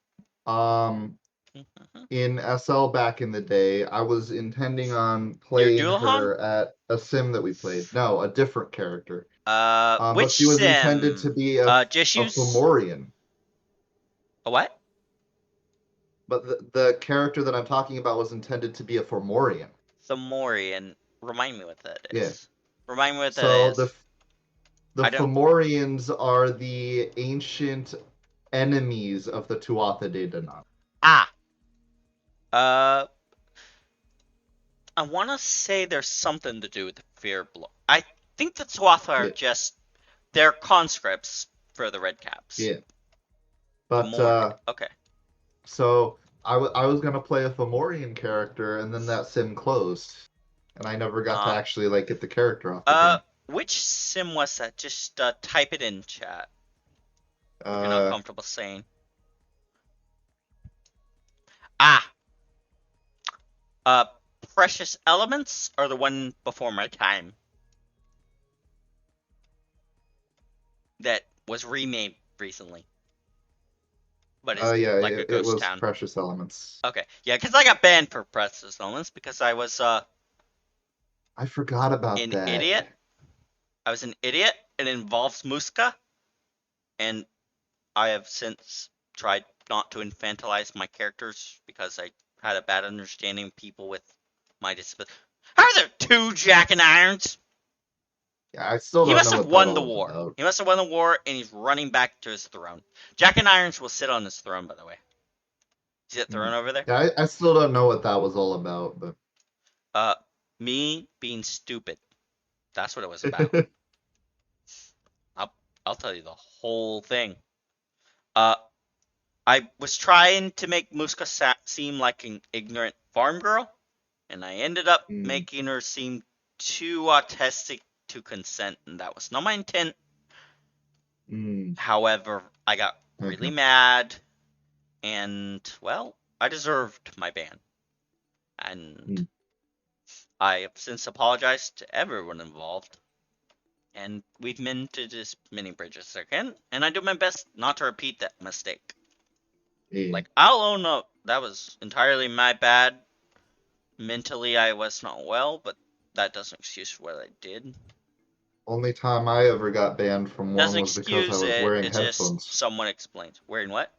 In SL back in the day, I was intending on Your playing Dualahan? her at a sim that we played. No, a different character. Which But she was intended to sim? be Just a use Fomorian. a what? But the character that I'm talking about was intended to be a Fomorian. Thomorian. Remind me what that Yeah. is. Remind me what that So is. The I don't. Fomorians are the ancient enemies of the Tuatha De Danann. Ah. Uh. I want to say there's something to do with the fear blow. I think the Tuatha are Yeah, just they're conscripts for the Red Caps. yeah. The But more. Okay. so I was gonna play a Fomorian character, and then that sim closed, and I never got to Uh. actually like get the character off the Uh. game. Which sim was that? Just type it in chat if you're not Uh, comfortable saying. Ah. Uh. Precious Elements or the one before my time that was remade recently, but is yeah, like a it ghost was town. Precious Elements. Okay, yeah, because I got banned for Precious Elements because I was I forgot about an that. idiot. I was an idiot. It involves Muska, and I have since tried not to infantilize my characters because I had a bad understanding of people with my disability. How are there two Jack and Irons? Yeah, I still He don't must know have what that won the all is war. about. He must have won the war, and he's running back to his throne. Jack and Irons will sit on his throne, by the way. See that throne over there? Yeah, I still don't know what that was all about, but Uh, me being stupid. That's what it was about. I'll I'll tell you the whole thing. Uh, I was trying to make Muska seem like an ignorant farm girl, and I ended up mm, making her seem too autistic to consent, and that was not my intent. mm, However, I got really okay. mad, and well, I deserved my ban. And Mm. I have since apologized to everyone involved. And we've mended as many bridges as I can, and I do my best not to repeat that mistake. Yeah. Like, I'll own up, that was entirely my bad. Mentally, I was not well, but that doesn't excuse what I did. Only time I ever got banned from one Doesn't was because I excuse was it, wearing it just headphones. someone explains. Wearing what?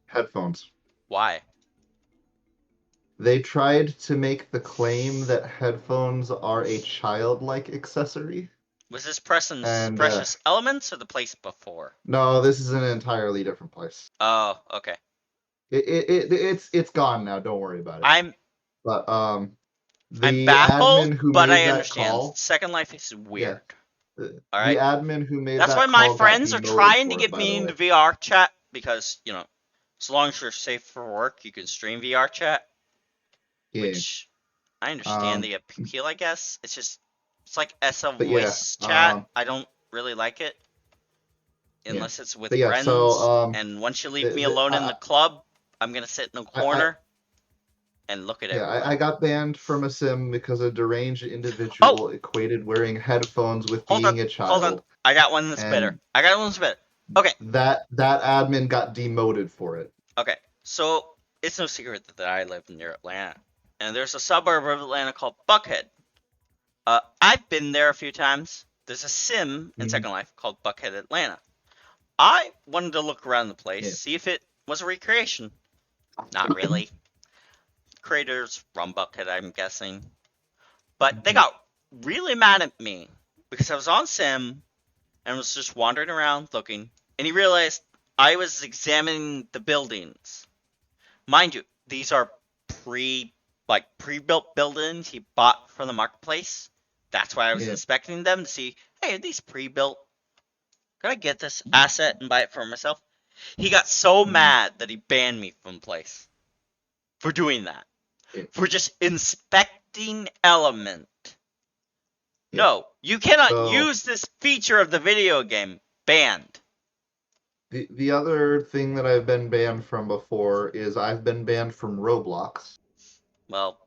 Headphones. Why? They tried to make the claim that headphones are a childlike accessory, Was this and Precious Elements or the place before? no, this is an entirely different place. Oh, okay. It's gone now. Don't worry about it. I'm But I'm the baffled, admin who but made I that understand. call, Second Life is yeah, weird. All the right. admin who made That's why that my call got friends are demoted trying to for it, get by the me way. into VR chat because, as long as you're safe for work, you can stream VR chat, Yeah. which I understand Um, the appeal, I guess. It's like SL but yeah, voice chat. I don't really like it yeah, unless it's with but yeah. So friends. And once you leave me the, alone in the club, I'm gonna sit in a I corner and look at yeah, everyone. I got banned from a sim because a deranged Oh, individual equated wearing headphones with hold on, being a hold on. child, I got one that's better. and Okay, that admin got demoted for it. okay. So it's no secret that I live near Atlanta, and there's a suburb of Atlanta called Buckhead. I've been there a few times. There's a sim in Mhm. Second Life called Buckhead Atlanta. I wanted to look around the place, Yeah. see if it was a recreation. Not really. Creators from Buckhead, I'm guessing. But they Mhm. got really mad at me because I was on sim and was just wandering around looking, and he realized I was examining the buildings. Mind you, these are pre-built buildings he bought from the marketplace. That's why I was Yeah. inspecting them to see, hey, are these pre-built? Could I get this asset and buy it for myself? He got so Mhm. mad that he banned me from the place for doing that. Yeah. For just inspecting element. Yeah. No, you cannot So use this feature of the video game. Banned. the other thing that I've been banned from before is I've been banned from Roblox. Well,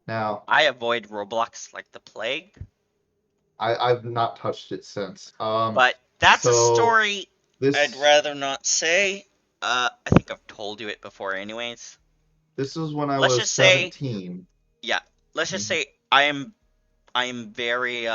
Now, I avoid Roblox like the plague. I've not touched it since. But that's a So story I'd this rather not say. I think I've told you it before anyways. this was when I Let's was just say, 17. yeah, let's just Mhm. say I am very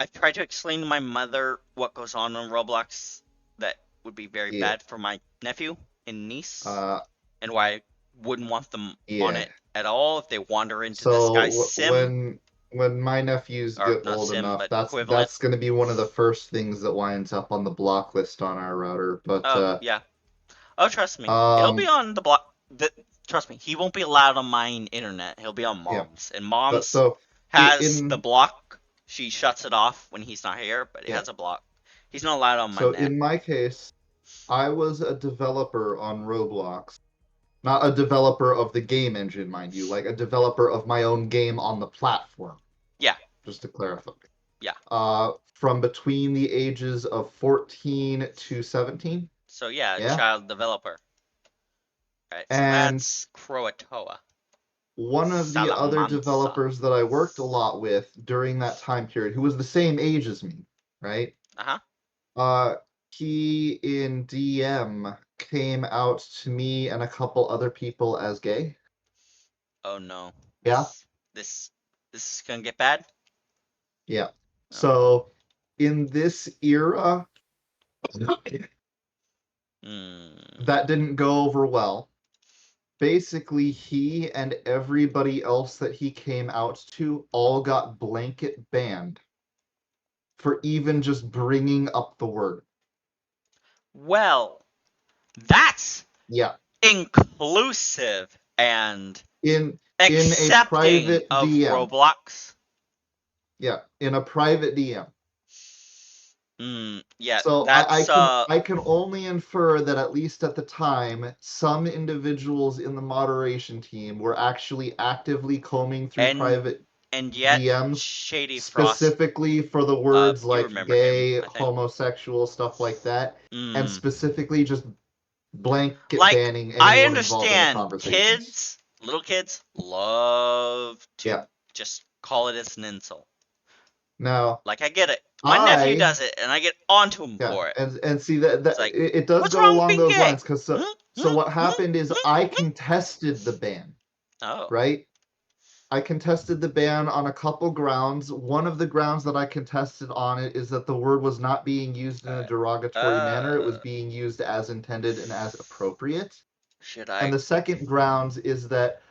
I've tried to explain to my mother what goes on Roblox that would be very Yeah. bad for my nephew and niece, Uh, and why I wouldn't want them on yeah. it at all if they wander into this So guy's sim. when when my nephews or get not old sim, enough, but that's equivalent. that's going to be one of the first things that winds up on the block list on our router. But Oh yeah. Oh, trust me, he'll be um, on the block. Trust me, he won't be allowed on my internet. He'll be on yeah. mom's, and But mom's so has the in block. She shuts it off when he's not here, but it yeah. has a block. He's not allowed on my So net. in my case, I was a developer on Roblox. Not a developer of the game engine, mind you, like a developer of my own game on the platform, Yeah, just to clarify. yeah. From between the ages of 14 to 17. So yeah, Yeah. child developer. Right. So And that's Croatoa. one of the other Salamanca. developers that I worked a lot with during that time period, who was the same age as me, right? Uh-huh. Uh, he in DM came out to me and a couple other people as gay. Oh no. Yeah, This this is gonna get bad? yeah. Oh no. So in this era, Hmm. that didn't go over well. Basically, he and everybody else that he came out to all got blanket banned for even just bringing up the word. Well, that's Yeah. inclusive and In a accepting private of DM. Roblox. Yeah, in a private DM. Yeah, So I that's can I can only infer that at least at the time, some individuals in the moderation team were actually actively combing through and private yet DMs Shady Frost, specifically for the words you like remember him, gay, I think. homosexual, stuff like that, and Hmm. specifically just blanket Like, banning I anyone involved in the understand conversations. kids, little kids, love to Yeah. just call it as an insult. Now, Like, I get it. My nephew I does it, and I get onto him yeah, for it. and see that It's like, it does what's go wrong with along being those gay? lines because Hmm? so Hmm? what Hmm? happened is Hmm? I Hmm? contested the ban, Oh. right? I contested the ban on a couple grounds. One of the grounds that I contested on it is that the word was not being used in a derogatory manner. It was Uh, being used as intended and as appropriate. should And I? the second grounds is that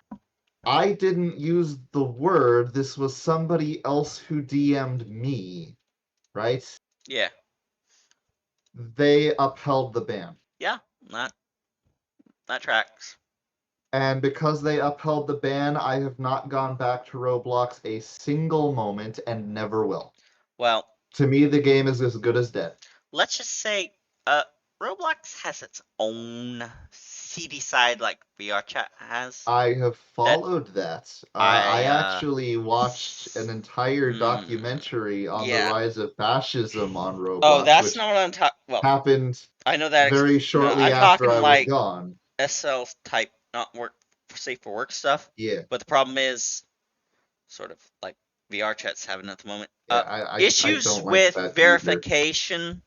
I didn't use the word. This was somebody else who DM'd me, right? Yeah. They upheld the ban. Yeah. That that tracks. And because they upheld the ban, I have not gone back to Roblox a single moment and never will. Well, To me, the game is as good as dead. let's just say, uh, Roblox has its own seedy side, like VR chat has. I have That followed that. I I actually watched an entire hmm, documentary on the yeah. rise of fascism on Oh, Roblox, that's which not what I'm talking. Well, happened I know that very exists. No, shortly I'm after talking I was like gone. SL type, not work safe for work stuff. Yeah, But the problem is, sort of like VR chat's having at the moment. yeah, I Issues don't like with that either. verification,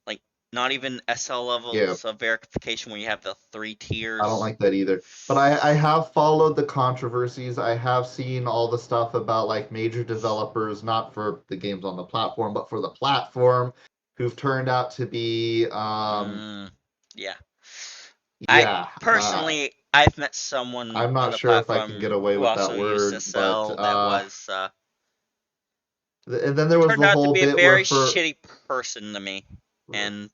like not even SL Yeah, levels of verification when you have the 3 tiers. I don't like that either. But I have followed the controversies. I have seen all the stuff about like major developers, not for the games on the platform, but for the platform, who've turned out to be Yeah. I yeah, personally, I've met someone I'm on not the sure if I can platform get away who with that also used word, but SL that was and then there was turned the out to whole be a bit where very for shitty person to me. And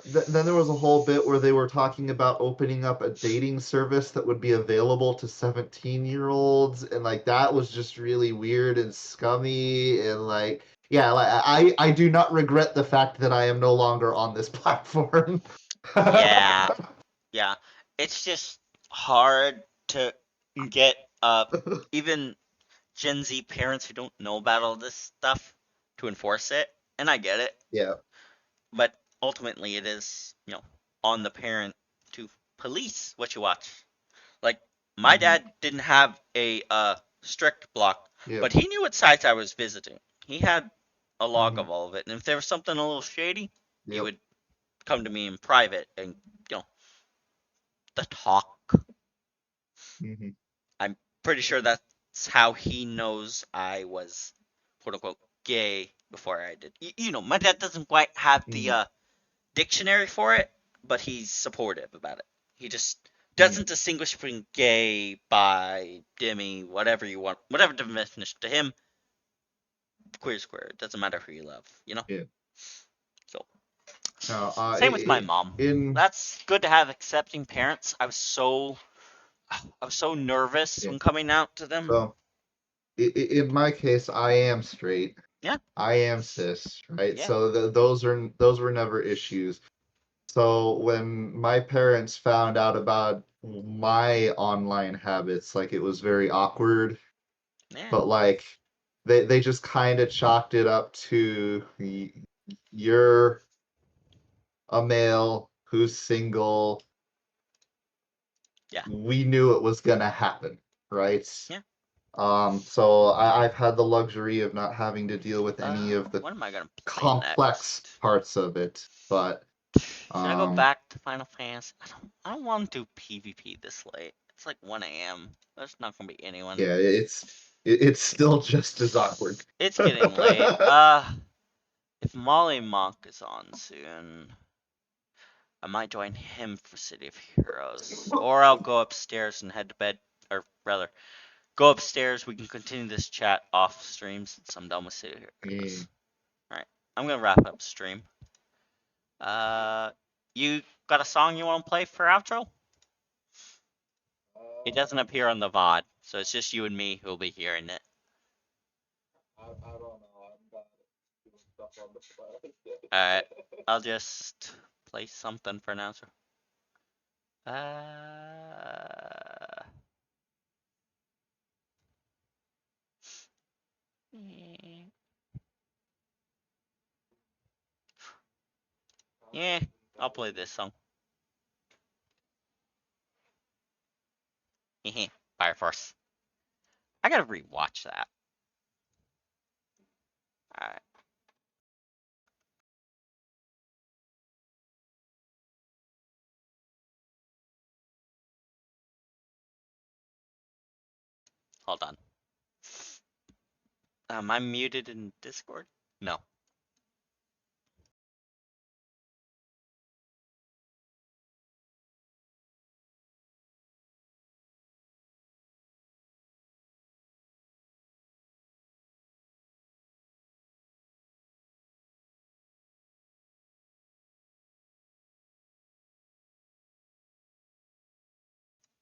then there was a whole bit where they were talking about opening up a dating service that would be available to 17-year-olds, and like that was just really weird and scummy, and like yeah, like I do not regret the fact that I am no longer on this platform. yeah, yeah, it's just hard to get even Gen Z parents who don't know about all this stuff to enforce it. And I get it, Yeah. but ultimately it is, on the parent to police what you watch. Like, my Hmm. dad didn't have a strict block, Yep. but he knew what sites I was visiting. He had a log Hmm. of all of it, and if there was something a little shady, he Yep. would come to me in private and the talk. Hmm. I'm pretty sure that's how he knows I was quote unquote gay before I did. My dad doesn't quite have the Hmm. dictionary for it, but he's supportive about it. He just Hmm. doesn't distinguish between gay, bi, demi, whatever you want, whatever definition to him. queer square. It doesn't matter who you love, you know. Yeah. So Now, same with my mom. in That's good to have accepting parents. I was so nervous yeah. when coming out to them. So in my case, I am straight. Yeah. I am cis, right? Yeah. So those were never issues. So when my parents found out about my online habits, like it was very awkward, Yeah. but like they just kind of chalked it up to you're a male who's single. Yeah. We knew it was gonna happen, right? Yeah. So I've had the luxury of not having to deal with any of the What am I gonna play complex next? parts of it, but Should I go um, back to Final Fantasy? I don't want to do PvP this late. It's like 1 a.m. There's not gonna be anyone. yeah, it's still just as awkward. It's getting late. If Molly Monk is on soon, I might join him for City of Heroes, or I'll go upstairs and head to bed, or rather, go upstairs. We can continue this chat off stream since I'm done with City of Yeah. Heroes. All right, I'm gonna wrap up stream. You got a song you want to play for outro? It doesn't appear on the VOD, so it's just you and me who'll be hearing it. I don't know. I'm bad at doing stuff on the fly. Alright, I'll just play something for an outro. Uh, yeah, I'll play this song. Fire Force. I gotta rewatch that. Alright. Hold on. Am I muted in Discord? No.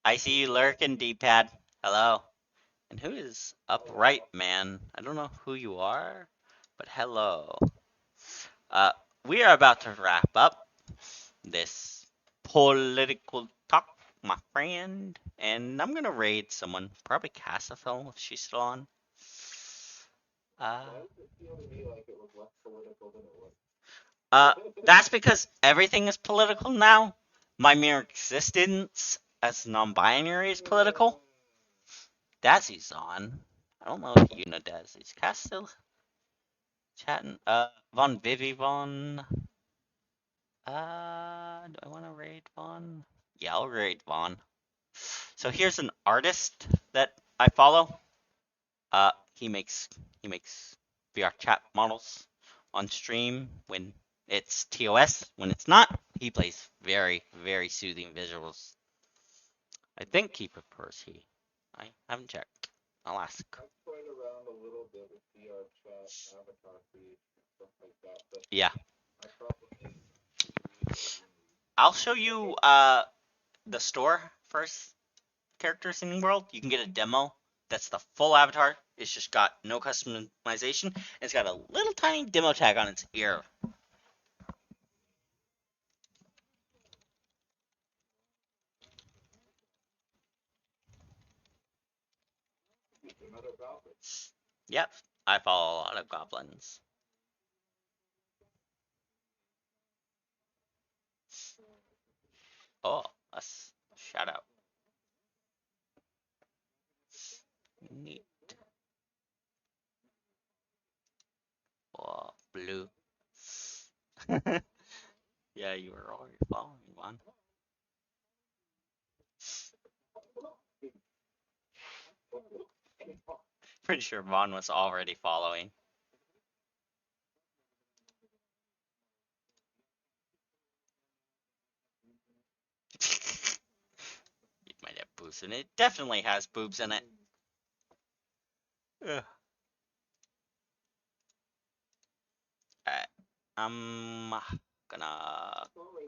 I see you lurking, D-pad. Hello. And who is upright, man? I don't know who you are, but hello. Uh, we are about to wrap up this political talk, my friend, and I'm gonna raid someone, probably Cassafel if she's still on. Uh, uh, that's because everything is political now. My mere existence as non-binary is political. Dazzy's on. I don't know if you know Dazzy. Is Cass still chatting? Von Vivi Von. Do I want to raid Von? Yeah, I'll raid Von. So here's an artist that I follow. He makes VR chat models on stream when it's TOS. When it's not, he plays very, very soothing visuals. I think he prefers he. I haven't checked. I'll ask. Played around a little bit with VR chat, avatar creation, stuff like that, but Yeah. I probably I'll show you the store first characters in the world. You can get a demo. That's the full avatar. It's just got no customization. It's got a little tiny demo tag on its ear. Yep, I follow a lot of goblins. Oh, a shout out. Neat. Oh, blue. Yeah, you were already following one. Pretty sure Vaughn was already following. It might have boobs in it. Definitely has boobs in it. Ugh. I'm gonna